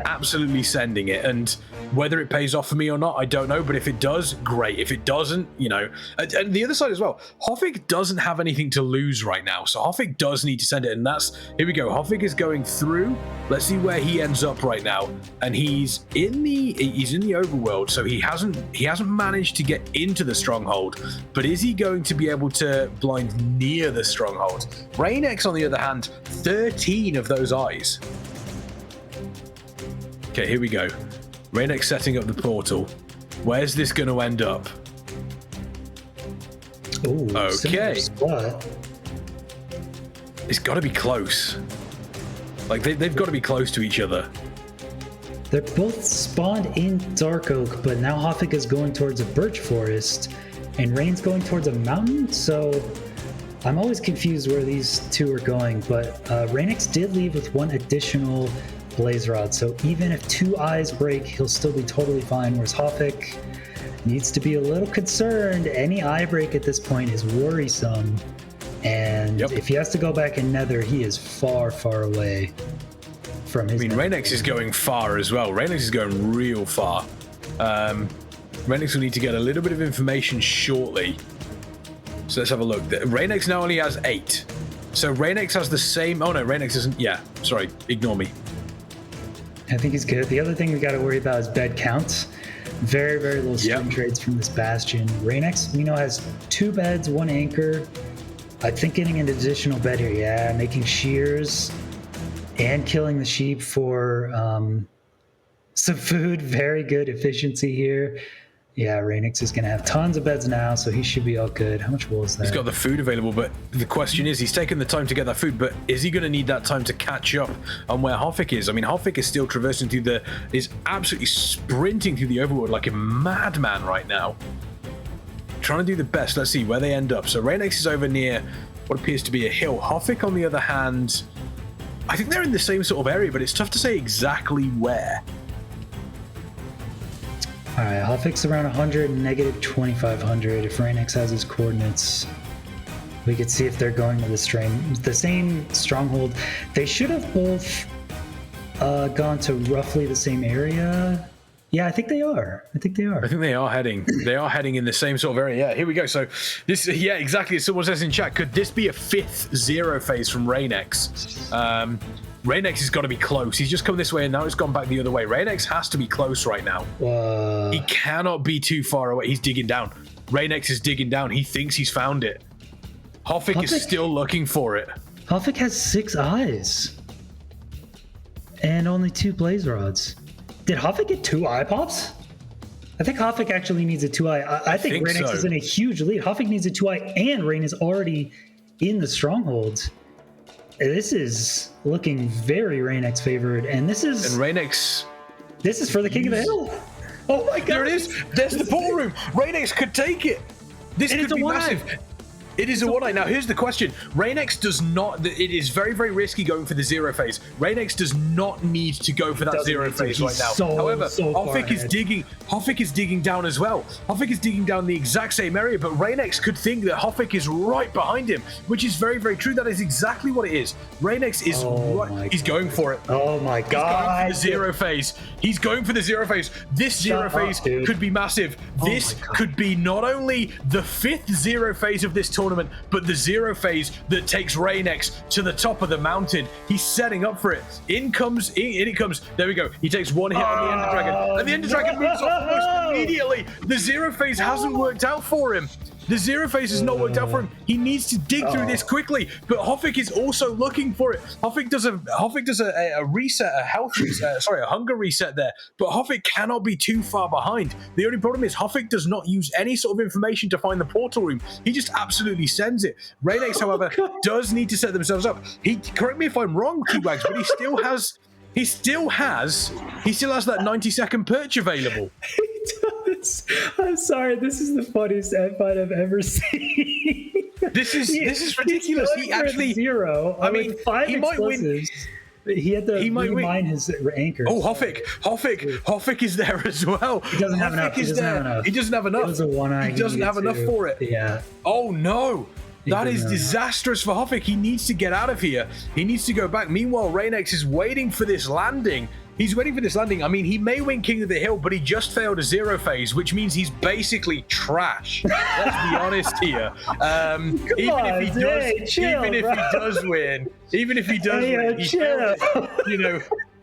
absolutely sending it, and whether it pays off for me or not, I don't know. But if it does, great. If it doesn't, and the other side as well, Hoffik doesn't have anything to lose right now, so Hoffik does need to send it. And that's, here we go. Hoffik is going through. Let's see where he ends up right now. And he's in the overworld, so he hasn't managed to get into the stronghold. But is he going to be able to blind near the stronghold? Reignex, on the other hand, 13 of those eyes. Okay, here we go. Reignex setting up the portal. Where's this going to end up? Ooh, okay. It's got to be close. Like, they've got to be close to each other. They're both spawned in Dark Oak, but now Hoffik is going towards a birch forest, and Reign's going towards a mountain, so I'm always confused where these two are going, but Reignex did leave with 1 additional blaze rod. So even if 2 eyes break, he'll still be totally fine. Whereas Hoffik needs to be a little concerned. Any eye break at this point is worrisome. And if he has to go back in nether, he is far, far away from his. I mean, Reignex is going far as well. Reignex is going real far. Reignex will need to get a little bit of information shortly. So let's have a look. Reignex now only has 8. So Reignex has the same. Oh no, Reignex isn't. Yeah, sorry, ignore me. I think he's good. The other thing we got to worry about is bed counts. Very, very low spring trades from this Bastion. Reignex, we know, has 2 beds, 1 anchor. I think getting an additional bed here, making shears and killing the sheep for some food. Very good efficiency here. Yeah, Reignex is going to have tons of beds now, so he should be all good. How much wool is that? He's got the food available, but the question is, he's taken the time to get that food, but is he going to need that time to catch up on where Hoffik is? I mean, Hoffik is still traversing through is absolutely sprinting through the overworld like a madman right now. Trying to do the best. Let's see where they end up. So Reignex is over near what appears to be a hill. Hoffik, on the other hand, I think they're in the same sort of area, but it's tough to say exactly where. All right, Hoffik's around 100 and negative 2,500. If Reignex has his coordinates, we could see if they're going to the same stronghold. They should have both gone to roughly the same area. Yeah, I think they are. I think they are heading. They are heading in the same sort of area. Yeah, here we go. So this, exactly. Someone says in chat, could this be a 5th zero phase from Reignex? Reignex has got to be close. He's just come this way and now it's gone back the other way. Reignex has to be close right now. He cannot be too far away. He's digging down. Reignex is digging down. He thinks he's found it. Hoffik is still looking for it. Hoffik has 6 eyes and only 2 blaze rods. Did Hoffik get 2 eye pops? I think Hoffik actually needs a 2 eye. I think Reignex is in a huge lead. Hoffik needs a 2 eye and Rain is already in the stronghold. This is looking very Reignex favored, and this is Reignex. This is for the King of the Hill. Oh my God! There it is. There's the portal room. Reignex could take it. This could be massive. It is a 1-eye. Now, here's the question. Reignex does not... It is very, very risky going for the zero phase. Reignex does not need to go for that zero phase right now. However, Hoffik is digging down as well. Hoffik is digging down the exact same area, but Reignex could think that Hoffik is right behind him, which is very, very true. That is exactly what it is. Reignex is right. He's going for it. Oh my God. He's going for the zero phase. He's going for the zero phase. This zero phase could be massive. This could be not only the 5th zero phase of this tournament, but the zero phase that takes Reignex to the top of the mountain. He's setting up for it. In it comes. There we go. He takes 1 hit on the Ender Dragon, and the Ender Dragon moves off almost immediately. The zero phase hasn't worked out for him. The zero phase has not worked out for him. He needs to dig through this quickly, but Hoffik is also looking for it. Hoffik does a reset, a hunger reset there, but Hoffik cannot be too far behind. The only problem is Hoffik does not use any sort of information to find the portal room. He just absolutely sends it. Reignex, however, does need to set themselves up. Correct me if I'm wrong, Keywags, but he still has that 90-second perch available. He does. I'm sorry. This is the funniest ad fight I've ever seen. This is ridiculous. He actually 0. I mean, 5 he might win. He had to remine his anchor. Oh, Hoffik is there as well. He doesn't have enough. He doesn't have enough. It was a 1-eye. He doesn't have enough for it. Yeah. Oh no. That is disastrous for Hoffik. He needs to get out of here. He needs to go back. Meanwhile, Reignex is waiting for this landing. I mean, he may win King of the Hill, but he just failed a zero phase, which means he's basically trash. Let's be honest here. Even if he does win,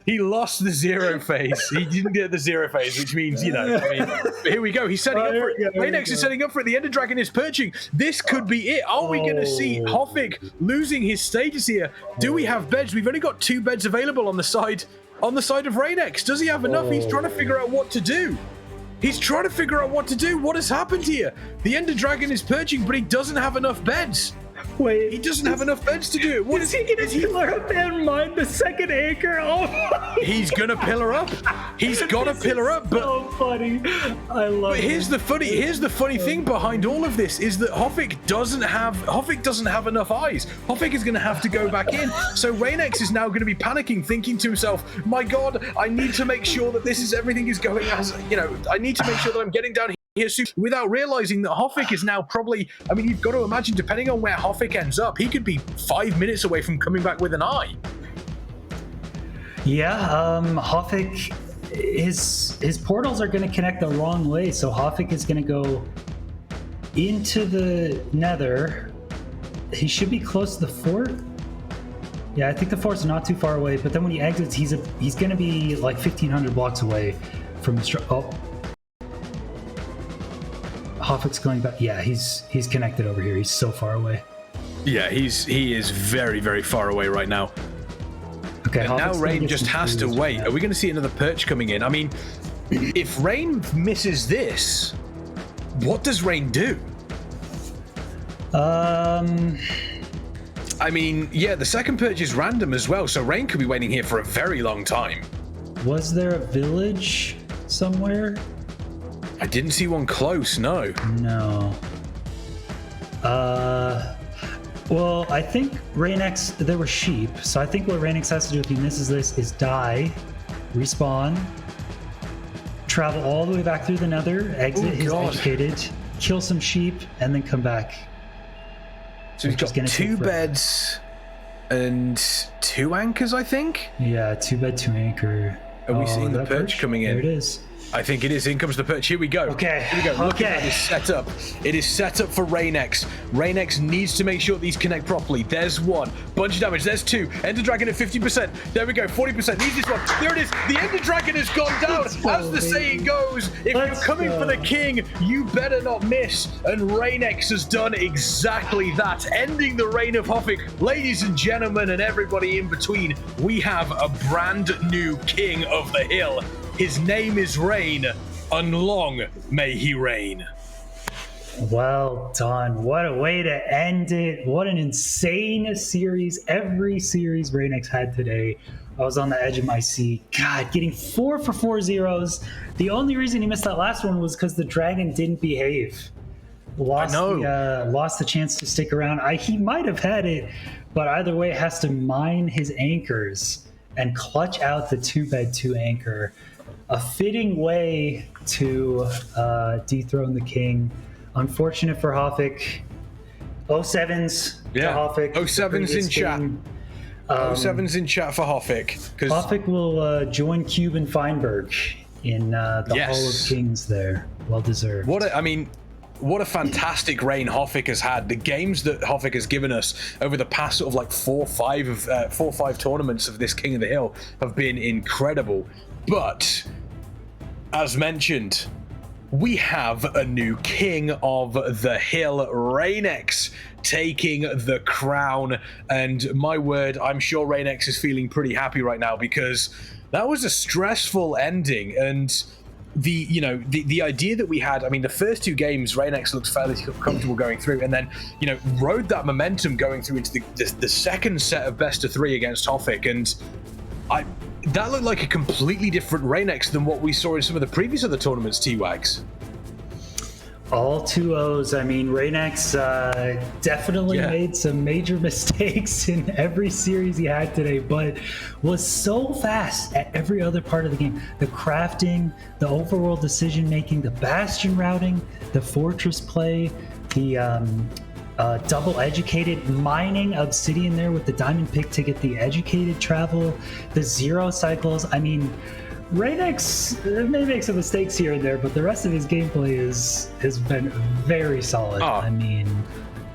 he lost the zero phase. He didn't get the zero phase, which means, but here we go. He's setting up for it. Reignex is setting up for it. The Ender Dragon is perching. This could be it. Are we going to see Hoffik losing his stages here? Do we have beds? We've only got 2 beds available on the side of Reignex. Does he have enough? He's trying to figure out what to do. What has happened here? The Ender Dragon is perching, but he doesn't have enough beds. Wait, He doesn't have enough beds to do it. What is he gonna pillar up and mine the second anchor? Oh my! He's gonna pillar up. He's gotta pillar up. But so funny. I love it. here's the funny thing behind all of this is that Hoffik doesn't have enough eyes. Hoffik is gonna have to go back in. So Reignex is now gonna be panicking, thinking to himself, my God, I need to make sure that everything is going as, I need to make sure that I'm getting down here soon, without realizing that Hoffik is now probably, I mean, you've got to imagine, depending on where Hoffik ends up, he could be 5 minutes away from coming back with an eye. Yeah, Hoffik, his portals are going to connect the wrong way, so Hoffik is going to go into the nether. He should be close to the fort. Yeah, I think the fort's not too far away, but then when he exits, he's going to be like 1,500 blocks away from the... Oh. Hoffik's going back. Yeah, he's connected over here. He's so far away. Yeah, he is very, very far away right now. Okay, and now Rain just has to wait. Are we going to see another perch coming in? I mean, if Rain misses this, what does Rain do? I mean, yeah, the second perch is random as well, so Rain could be waiting here for a very long time. Was there a village somewhere? I didn't see one close, no. No. Well, I think Reignex, there were sheep, so I think what Reignex has to do if he misses this is die, respawn, travel all the way back through the nether, exit his educated, kill some sheep, and then come back. So he's got 2 beds and 2 anchors, I think? Yeah, 2 bed, 2 anchor. Are we seeing the perch coming in? There it is. I think it is. In comes the perch. Here we go. Okay. Here we go. Look at that. It's set up. It is set up for Reignex. Reignex needs to make sure these connect properly. There's 1. Bunch of damage. There's 2. Ender Dragon at 50%. There we go. 40%. Needs this one. There it is. The Ender Dragon has gone down. As the saying goes, if you're coming for the king, you better not miss. And Reignex has done exactly that, ending the reign of Hoffik. Ladies and gentlemen, and everybody in between, we have a brand new king of the hill. His name is Rain, and long may he reign. Well done. What a way to end it. What an insane series. Every series Reignex had today, I was on the edge of my seat. God, getting 4 for 4 zeros. The only reason he missed that last one was because the dragon didn't behave. Lost the chance to stick around. He might have had it, but either way, has to mine his anchors and clutch out the 2 bed 2 anchor. A fitting way to dethrone the king. Unfortunate for Hoffik. 07s to Hoffik. 07s in chat. 07s in chat for Hoffik. Hoffik will join Cube and Feinberg in the Hall of Kings there. Well deserved. What a fantastic reign Hoffik has had. The games that Hoffik has given us over the past sort of like 4 or 5 tournaments of this King of the Hill have been incredible. But as mentioned, we have a new king of the hill, Reignex, taking the crown. And my word, I'm sure Reignex is feeling pretty happy right now, because that was a stressful ending. And the idea that we had, I mean, the first 2 games, Reignex looks fairly comfortable going through, and then, rode that momentum going through into the second set of best of 3 against Hoffik. And that looked like a completely different Reignex than what we saw in some of the previous other tournaments, T-Wags. All 2-0s. I mean, Reignex definitely made some major mistakes in every series he had today, but was so fast at every other part of the game. The crafting, the overworld decision-making, the bastion routing, the fortress play, the double educated mining obsidian there with the diamond pick to get the educated travel, the 0 cycles. I mean, Reignex may make some mistakes here and there, but the rest of his gameplay has been very solid. I mean,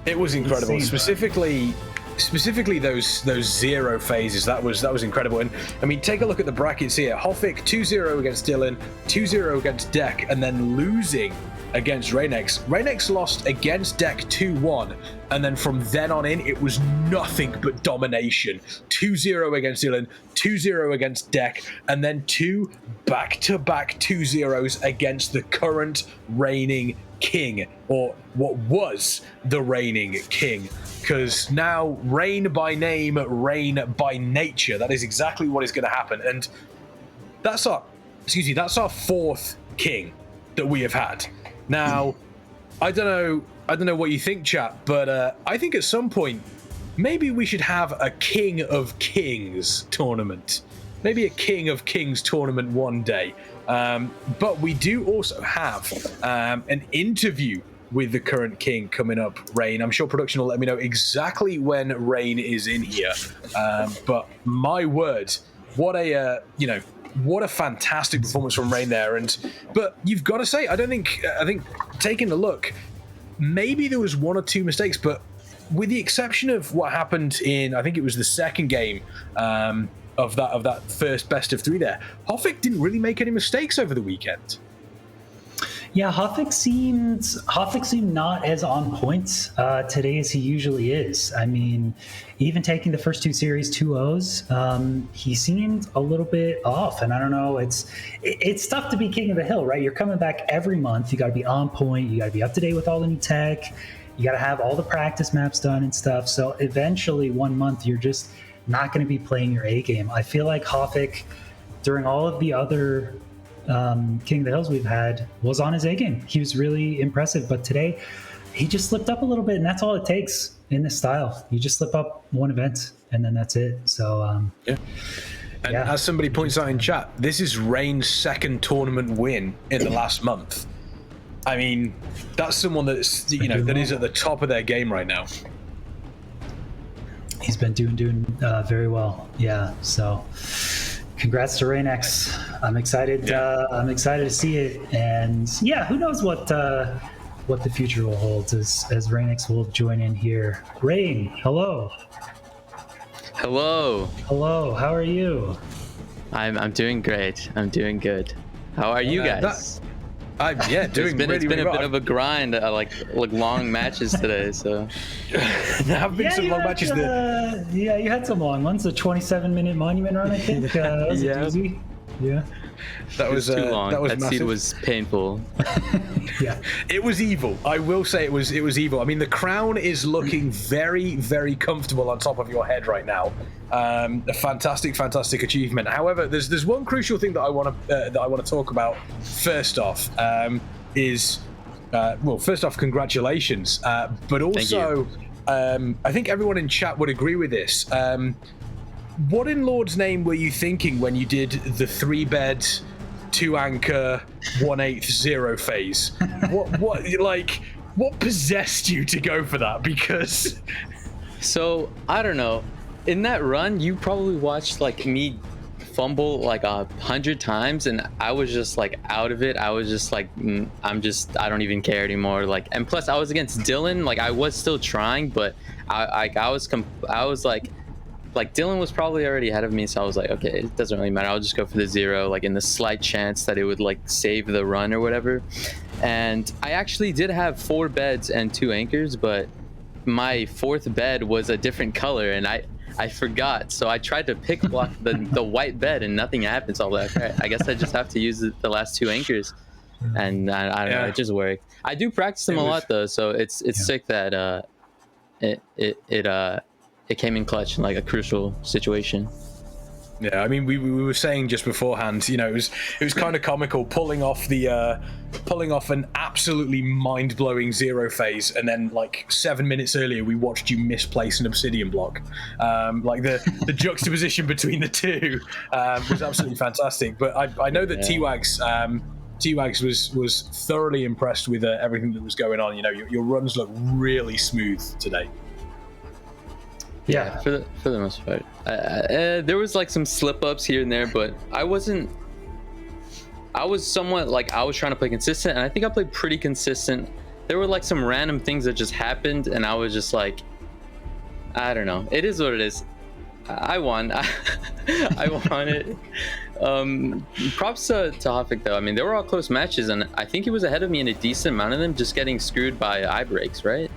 it was incredible. Insane, specifically those 0 phases. That was incredible. And I mean, take a look at the brackets here. Hoffik 2-0 against Dylqn, 2-0 against Dec, and then losing against Reignex. Reignex lost against Dec 2-1, And then from then on in, it was nothing but domination. 2-0 against Dylqn, 2-0 against Dec, and then 2 back-to-back 2-0s against the current reigning king, or what was the reigning king. Because now, reign by name, reign by nature. That is exactly what is going to happen. And that's our 4th king that we have had. Now, I don't know what you think, chat, but I think at some point, maybe we should have a King of Kings tournament. Maybe a King of Kings tournament one day. But we do also have an interview with the current king coming up, Rain. I'm sure production will let me know exactly when Rain is in here. But my word, what a fantastic performance from Rain there. But you've got to say, I think taking a look, maybe there was 1 or 2 mistakes, but with the exception of what happened in, I think it was the second game of that first best of 3 there, Hoffik didn't really make any mistakes over the weekend. Yeah, Hoffik seemed not as on point today as he usually is. I mean, even taking the first 2 series 2-0s, he seemed a little bit off. And I don't know, it's tough to be king of the hill, right? You're coming back every month. You got to be on point. You got to be up to date with all the new tech. You got to have all the practice maps done and stuff. So eventually, one month, you're just not going to be playing your A game. I feel like Hoffik, during all of the other King of the Hills we've had, was on his A game. He was really impressive, but today he just slipped up a little bit, and that's all it takes in this style. You just slip up one event, and then that's it. So And as somebody points out in chat, this is Rain's 2nd tournament win in the last month. I mean, that's someone that's that is at the top of their game right now. He's been doing very well. Yeah. So congrats to Reignex. I'm excited. I'm excited to see it. And yeah, who knows what the future will hold as Reignex will join in here. Rain, hello. Hello. Hello. How are you? I'm doing great. I'm doing good. How are you guys? Doing really, it's been really a bit of a grind, like long matches today. So there have been some long matches. You had some long ones. The 27-minute monument run, I think. That was a doozy. Yeah. That was too long. That was that massive. seed was painful. Yeah. It was evil. I will say it was evil. I mean, the crown is looking very, very comfortable on top of your head right now. A fantastic achievement. However, there's one crucial thing that I want to talk about. First off, first off, congratulations. But also, I think everyone in chat would agree with this. What in Lord's name were you thinking when you did the 3-bed, 2-anchor, 1/8 0 phase? What possessed you to go for that? Because So I don't know. In that run, you probably watched like me fumble like 100 times, and I was just like out of it. I was just like, I don't even care anymore. Like, and plus I was against Dylqn. Like I was still trying, but I was like Dylqn was probably already ahead of me, so I was like, okay, it doesn't really matter. I'll just go for the 0, like in the slight chance that it would like save the run or whatever. And I actually did have 4 beds and 2 anchors, but my 4th bed was a different color, and I forgot. So I tried to pick block the white bed, and nothing happened. So I was like, okay, I guess I just have to use the last 2 anchors. And I don't know, it just worked. I do practice them a lot though, so it's sick that it came in clutch in like a crucial situation. Yeah, I mean, we were saying just beforehand, it was kind of comical pulling off an absolutely mind-blowing 0 phase, and then like 7 minutes earlier we watched you misplace an obsidian block. Like the juxtaposition between the two was absolutely fantastic. But I know that T-Wags was thoroughly impressed with everything that was going on. Your runs look really smooth today. Yeah, for the most part. There was like some slip-ups here and there, but I was somewhat like, I was trying to play consistent, and I think I played pretty consistent. There were like some random things that just happened, and I was just like, I don't know. It is what it is. I won. I won it. Props to Hoffik though. I mean, they were all close matches, and I think he was ahead of me in a decent amount of them, just getting screwed by eye breaks, right?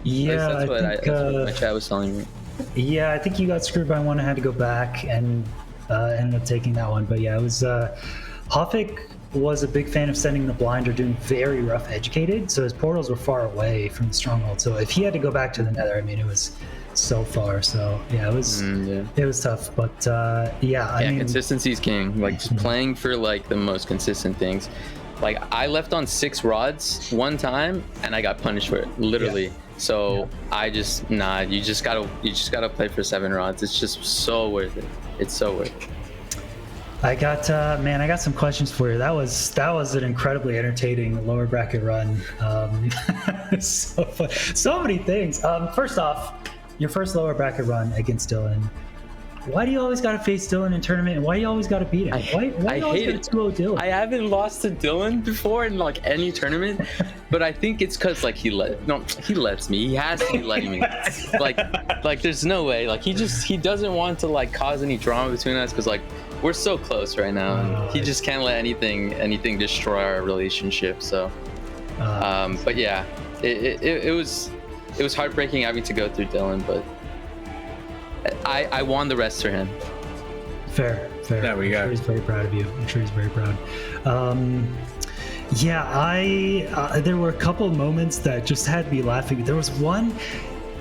Yeah, That's what I think, that's what my chat was telling me. yeah, I think you got screwed by one and had to go back and ended up taking that one. But yeah, it was Hoffik was a big fan of sending the blind or doing very rough educated, so his portals were far away from the stronghold. So if he had to go back to the nether, I mean, it was so far. So yeah, it was tough. But yeah, I mean, consistency is king. Like just playing for like the most consistent things. Like I left on 6 rods one time and I got punished for it, literally. Yeah. So I just you just gotta play for 7 rods. It's just so worth it. It's so worth it. I got I got some questions for you. That was an incredibly entertaining lower bracket run. So fun. So many things. First off, your first lower bracket run against Dylqn. Why do you always got to face Dylqn in tournament, and why do you always got to beat him? Why do you always got to 2-0 Dylqn? I haven't lost to Dylqn before in like any tournament, but I think it's because like he lets me. He has to be letting me. like there's no way. Like he doesn't want to like cause any drama between us because like we're so close right now, and he just can't let anything destroy our relationship. So, but yeah, it was heartbreaking having to go through Dylqn, but I won the rest for him. Fair. There we go. I'm sure he's very proud of you. I'm sure he's very proud. Yeah, there were a couple of moments that just had me laughing. There was one,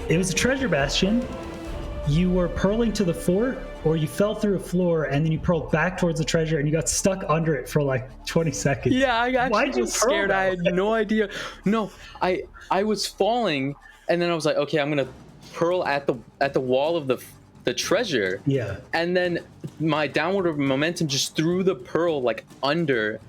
it was a treasure bastion. You were pearling to the fort, or you fell through a floor and then you pearled back towards the treasure and you got stuck under it for like 20 seconds. Yeah, I actually was scared. I had no idea. No, I was falling and then I was like, okay, I'm gonna pearl at the wall of the treasure. Yeah. And then my downward momentum just threw the pearl like under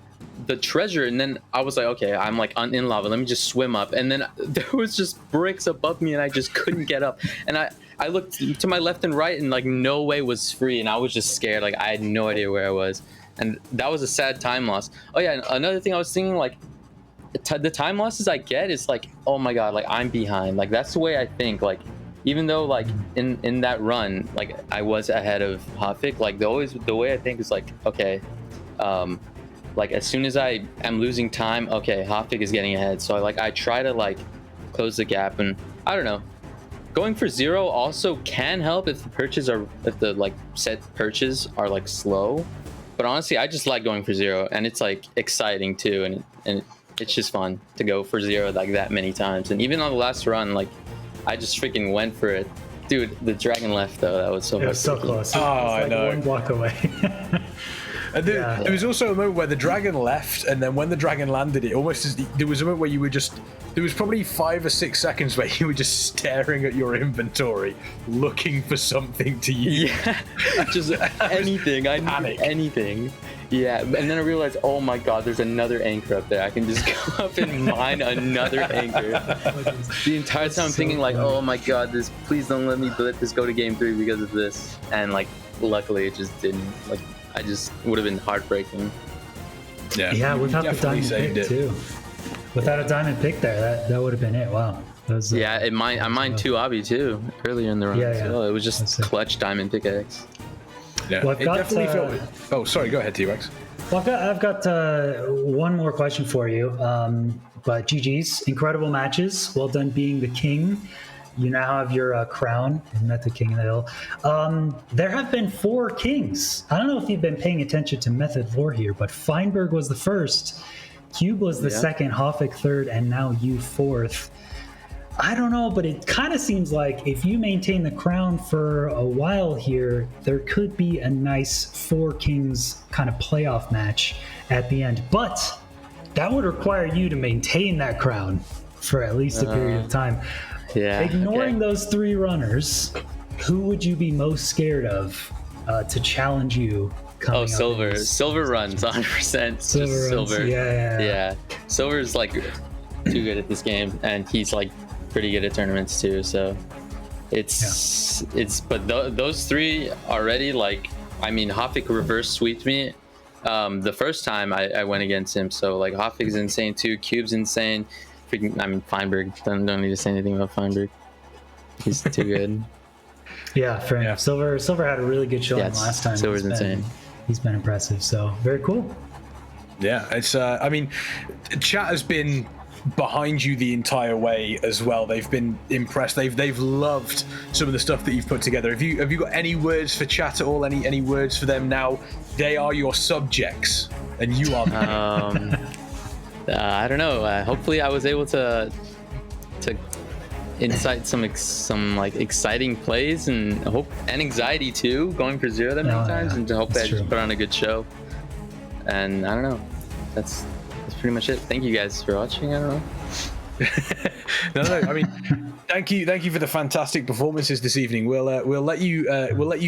the treasure, and then I was like, okay, I'm like in lava, let me just swim up. And then there was just bricks above me and I just couldn't get up. And I looked to my left and right and like no way was free, and I was just scared. Like I had no idea where I was, and that was a sad time loss. Oh yeah, and another thing I was thinking, like the time losses I get is like, oh my god, like I'm behind. Like that's the way I think. Like even though like in that run, like I was ahead of Hoffik, like the way I think is like, okay, like as soon as I am losing time, okay, Hoffik is getting ahead. So I try to like close the gap, and I don't know. Going for 0 also can help if the like set perches are like slow. But honestly, I just like going for 0, and it's like exciting too, and it's just fun to go for 0 like that many times. And even on the last run, like I just freaking went for it. Dude, the dragon left though. That was so it was so close. Oh, it was like I know. 1 block away. And there was also a moment where the dragon left, and then when the dragon landed, there was a moment where you were just, there was probably 5 or 6 seconds where you were just staring at your inventory, looking for something to use. Yeah, just anything. I need anything. Yeah, and then I realized, oh my god, there's another anchor up there. I can just go up and mine another anchor. The entire time I'm thinking like, oh my god, please don't let this go to game 3 because of this. And like, luckily it just didn't. Like, I just would have been heartbreaking. Yeah, without the diamond pick too. Without a diamond pick there, that would have been it. Wow. That was, I mined 2 obby too earlier in the run. Yeah. So it was just clutch diamond pickaxe. Yeah, well, it definitely felt. Oh, sorry. Go ahead, T-Rex. Well, I've got one more question for you. But GG's, incredible matches. Well done being the king. You now have your crown. Isn't that the king of the hill? There have been 4 kings. I don't know if you've been paying attention to method lore here, but Feinberg was the first, Cube was the second, Hoffik third, and now you 4th. I don't know, but it kind of seems like if you maintain the crown for a while here, there could be a nice 4 kings kind of playoff match at the end. But that would require you to maintain that crown for at least a period of time. Yeah. Ignoring those 3 runners, who would you be most scared of to challenge you? Oh, Silver. Silver runs 100%. Silver. Yeah. Silver's like too good at this game, and he's like pretty good at tournaments too. So but those 3 already, like, I mean, Hoffik reverse sweeped me the first time I went against him. So like Hoffik's insane too. Cube's insane. I mean, Feinberg. Don't need to say anything about Feinberg. He's too good. Yeah, fair enough. Silver had a really good showing last time. Silver's insane. He's been impressive. So very cool. Yeah, it's. I mean, chat has been behind you the entire way as well. They've been impressed. They've loved some of the stuff that you've put together. Have you got any words for chat at all? Any words for them now? They are your subjects, and you are. I don't know. Hopefully, I was able to incite some like exciting plays and anxiety too, going for zero that many times, and to hope that I just put on a good show. And I don't know. That's pretty much it. Thank you guys for watching. I don't know. No. I mean, thank you for the fantastic performances this evening. We'll let you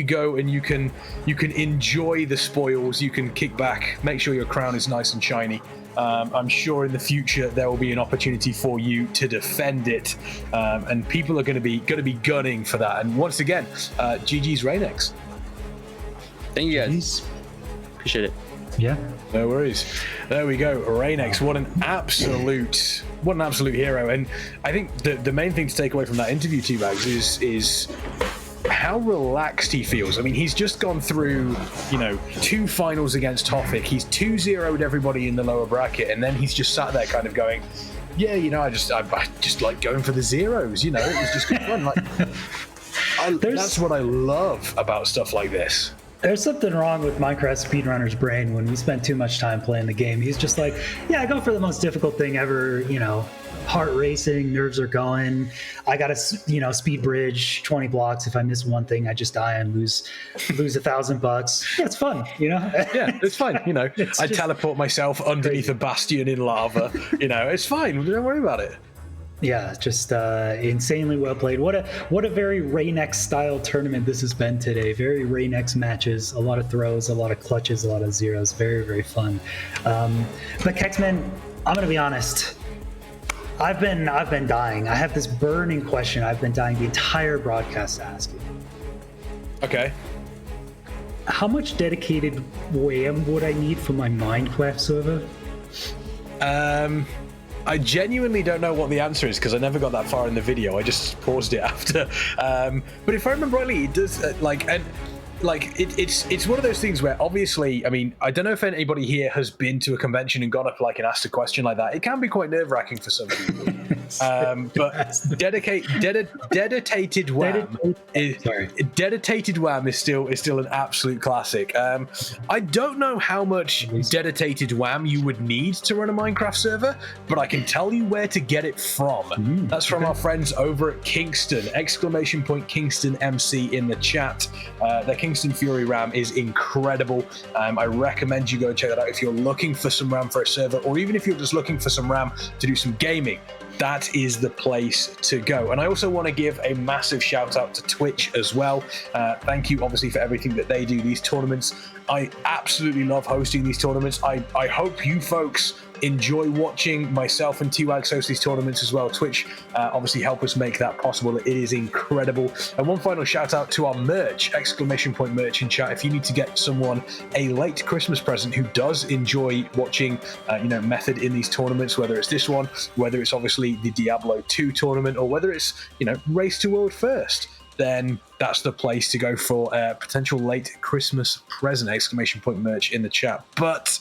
go, and you can enjoy the spoils. You can kick back, make sure your crown is nice and shiny. I'm sure in the future there will be an opportunity for you to defend it, and people are going to be gunning for that. And once again, GG's Reignex. Thank you guys. Appreciate it. Yeah. No worries. There we go. Reignex, what an absolute hero. And I think the main thing to take away from that interview, T-Bags, is how relaxed he feels. I mean, he's just gone through, 2 finals against Hoffik. He's 2-0'd everybody in the lower bracket, and then he's just sat there kind of going, yeah, I just like going for the zeros, it was just good fun. That's what I love about stuff like this. There's something wrong with Minecraft speedrunner's brain when we spend too much time playing the game. He's just like, yeah, I go for the most difficult thing ever, heart racing, nerves are going. I got to, speed bridge 20 blocks. If I miss one thing, I just die and lose $1,000. Yeah, it's fun, Yeah, it's fine. I teleport myself underneath a bastion in lava. It's fine. Don't worry about it. Yeah, just insanely well played. What a very Reignex style tournament this has been today. Very Reignex matches, a lot of throws, a lot of clutches, a lot of zeros. Very, very fun. But KexMen, I'm gonna be honest. I've been dying. I have this burning question I've been dying the entire broadcast to ask you. Okay. How much dedicated RAM would I need for my Minecraft server? I genuinely don't know what the answer is because I never got that far in the video. I just paused it after. But if I remember rightly, it does it's one of those things where obviously, I mean, I don't know if anybody here has been to a convention and gone up and asked a question like that. It can be quite nerve-wracking for some people. But dedicated WAM is still an absolute classic. I don't know how much dedicated WAM you would need to run a Minecraft server, but I can tell you where to get it from. That's from our friends over at Kingston! Kingston MC in the chat. Their Kingston Fury RAM is incredible. I recommend you go check that out if you're looking for some RAM for a server, or even if you're just looking for some RAM to do some gaming. That is the place to go. And I also want to give a massive shout out to Twitch as well. Thank you obviously for everything that they do. These tournaments, I absolutely love hosting these tournaments. I hope you folks enjoy watching myself and T-Wags host these tournaments as well. Twitch obviously help us make that possible. It is incredible. And one final shout out to our merch, ! Merch in chat. If you need to get someone a late Christmas present who does enjoy watching Method in these tournaments, whether it's this one, whether it's obviously the Diablo 2 tournament, or whether it's Race to World First, then that's the place to go for a potential late Christmas present! Merch in the chat. But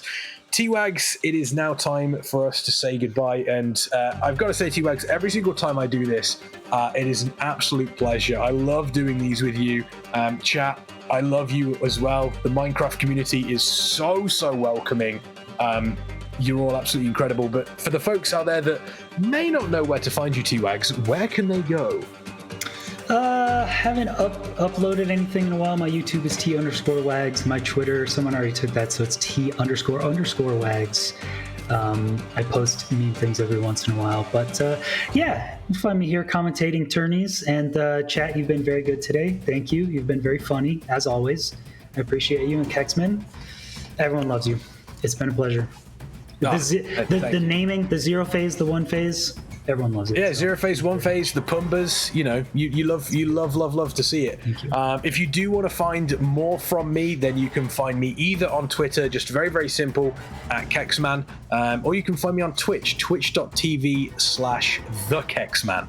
T-Wags, it is now time for us to say goodbye, and I've got to say, T-Wags, every single time I do this, it is an absolute pleasure. I love doing these with you. Chat, I love you as well. The Minecraft community is so welcoming. You're all absolutely incredible, but for the folks out there that may not know where to find you, T-Wags, where can they go? Haven't uploaded anything in a while. My YouTube is T_Wags. My Twitter, someone already took that, so it's T__Wags. I post meme things every once in a while, but yeah, you find me here commentating tourneys. And chat, you've been very good today. Thank you. You've been very funny as always. I appreciate you. And KexMen, everyone loves you. It's been a pleasure. The naming, the 0 phase, the 1 phase, Everyone loves it. Yeah, so. 0 phase, 1 phase, the Pumbas, you know, you love to see it. Thank you. If you do want to find more from me, then you can find me either on Twitter, just very simple, at KexMen, or you can find me on Twitch, twitch.tv/TheKexMen.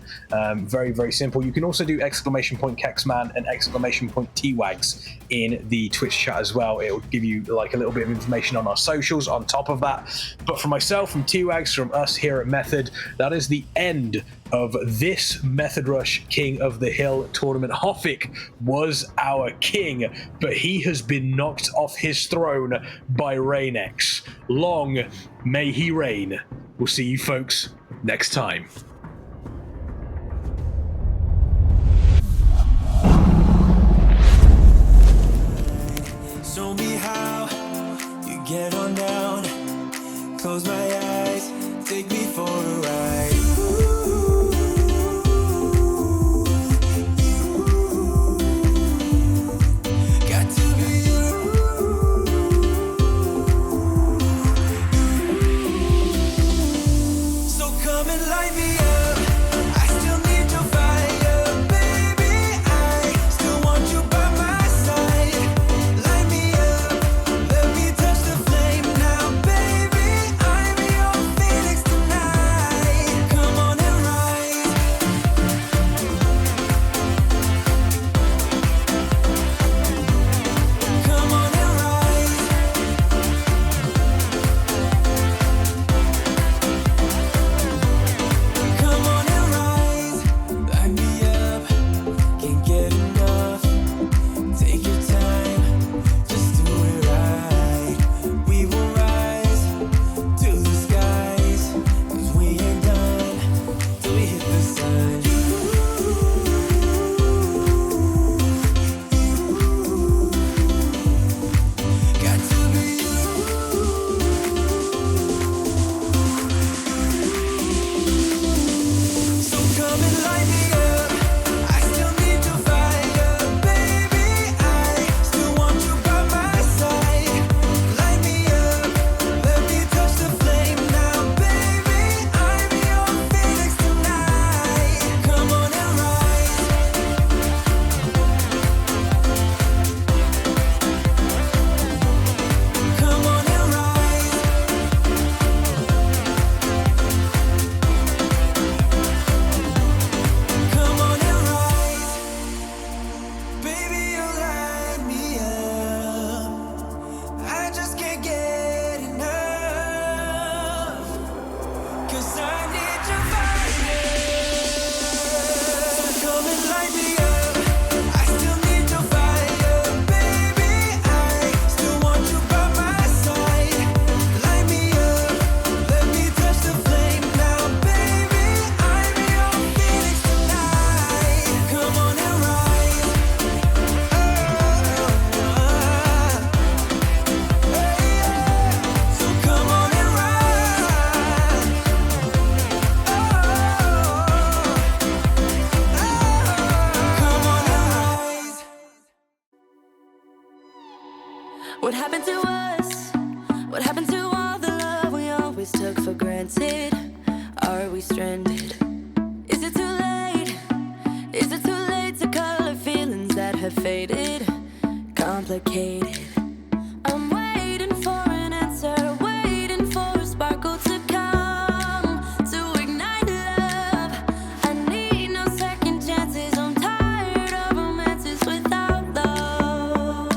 Very simple. You can also do !KexMen and !TWags in the Twitch chat as well. It will give you like a little bit of information on our socials on top of that. But from myself, from TWags, from us here at Method, that is the end of this Method Rush King of the Hill tournament. Hoffik was our king, but he has been knocked off his throne by Reignex. Long may he reign. We'll see you folks next time. Show me how you get on down. Close my eyes, take me for a ride. Got to be you. So come and light me up. I still need your fire, baby. I still want you by my side. Light me up, let me touch the flame now, baby. I'm your phoenix tonight. Come on and rise. Come on and rise. Come on and rise. Light me up, can't get enough. Take your time, just do it right. We will rise to the skies, 'cause we ain't done till we hit the sun. Got to be you. So come and light me up. I still need your fire, baby. I still want you by my side. Light me up, let me touch the flame now, baby. I'm your phoenix tonight. Come on and rise. Come on and rise. Come on and rise. Baby, you light me up. I just can't get enough. 'Cause I need your fire. So come and light me up. I still need your fire, baby. I still want you by my side. Light me up, let me touch the flame now, baby. I'm your phoenix tonight. Come on and rise. So come on and rise. Come on and rise. What happened to us? What happened to all the love we always took for granted? Are we stranded? Is it too late? Is it too late to color feelings that have faded? Complicated. I'm waiting for an answer, waiting for a sparkle to come to ignite love. I need no second chances. I'm tired of romances without love.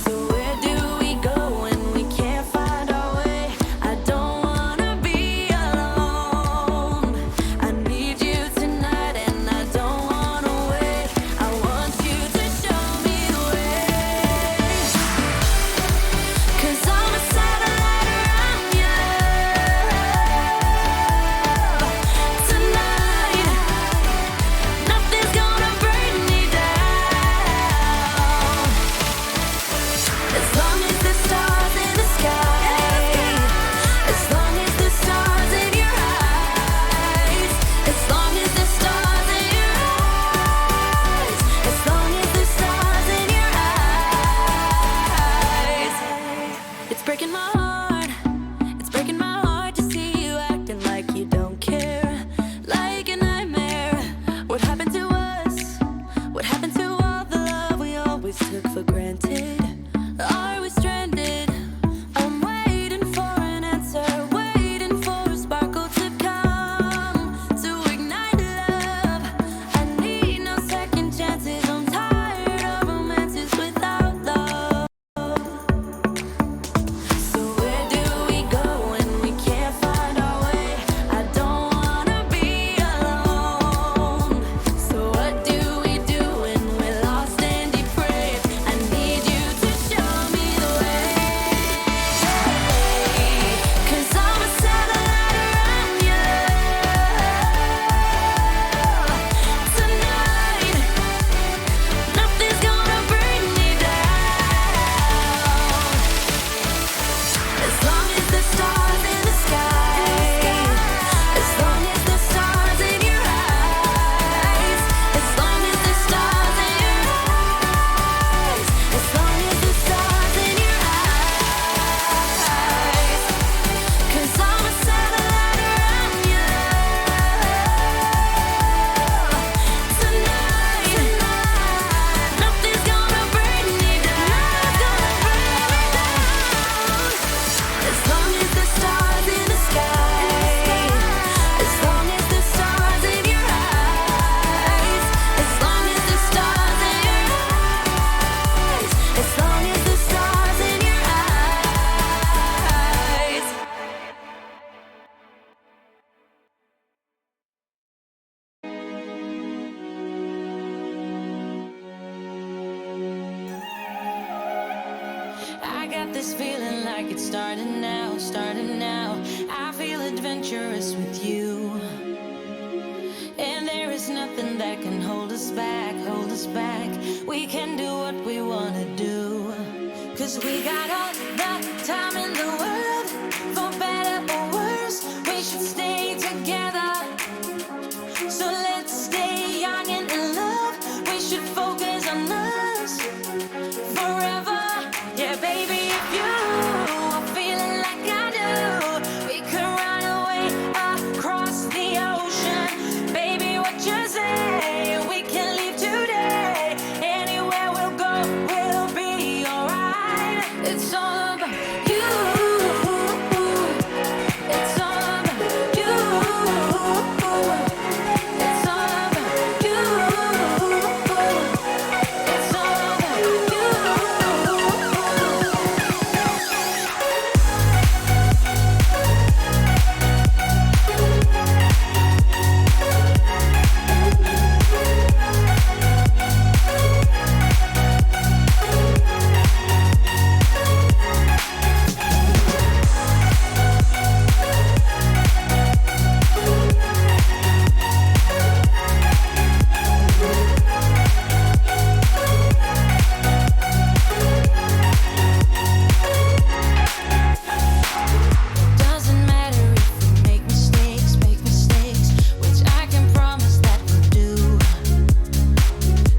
So where do we go when we can't find our way? I don't wanna be alone. I need you tonight and I don't wanna wait. I want you to show me the way. this feeling like it's starting now, starting now. I feel adventurous with you. And there is nothing that can hold us back, hold us back. We can do what we wanna do. Cause we got all the time in the world. For better or worse, we should stay together. So let's stay young and in love. We should focus on us forever. Yeah, baby, if you are feeling like I do, we could run away across the ocean. Baby, what you say? We can leave today. Anywhere we'll go, we'll be alright. It's all about you. It's all about you. It's all about you. It's all about you. Doesn't matter if we make mistakes, which I can promise that we'll do.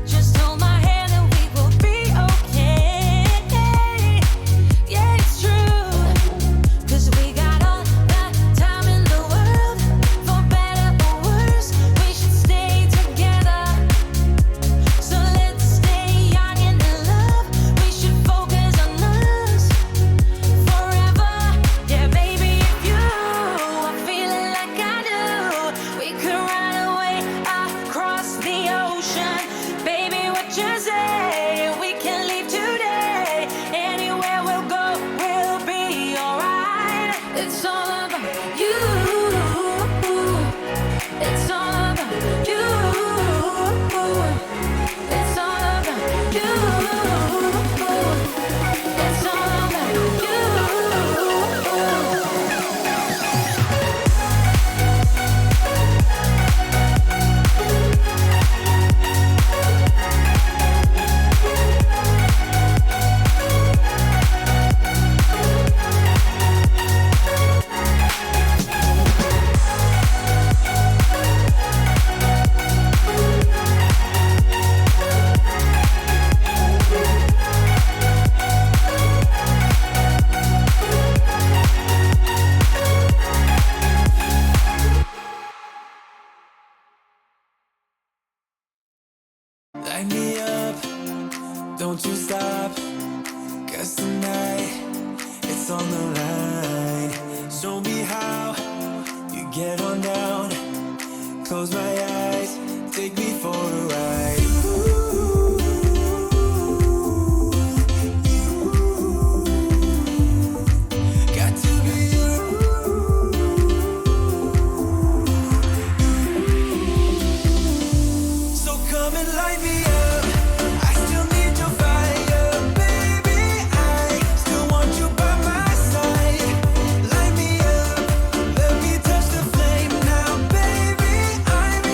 Just hold my hand and we will be okay. Yeah, it's true. Cause we got all the time in the world. For better or worse, we should stay together. So let's stay young and in love. We should focus on us forever. Yeah, baby, if you are feeling like I do, we could run away across the ocean. Baby, what you say? We can leave today. Anywhere we'll go, we'll be alright. It's all about you. It's all about you. It's all about you. It's all about you. Light me up, don't you stop. Cause tonight, it's on the line. Show me how you get on down. Close my eyes, take me for a ride. Got to be you. So come and light me up. I still need your fire, baby. I still want you by my side. Light me up, let me touch the flame now, baby. I'm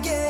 again.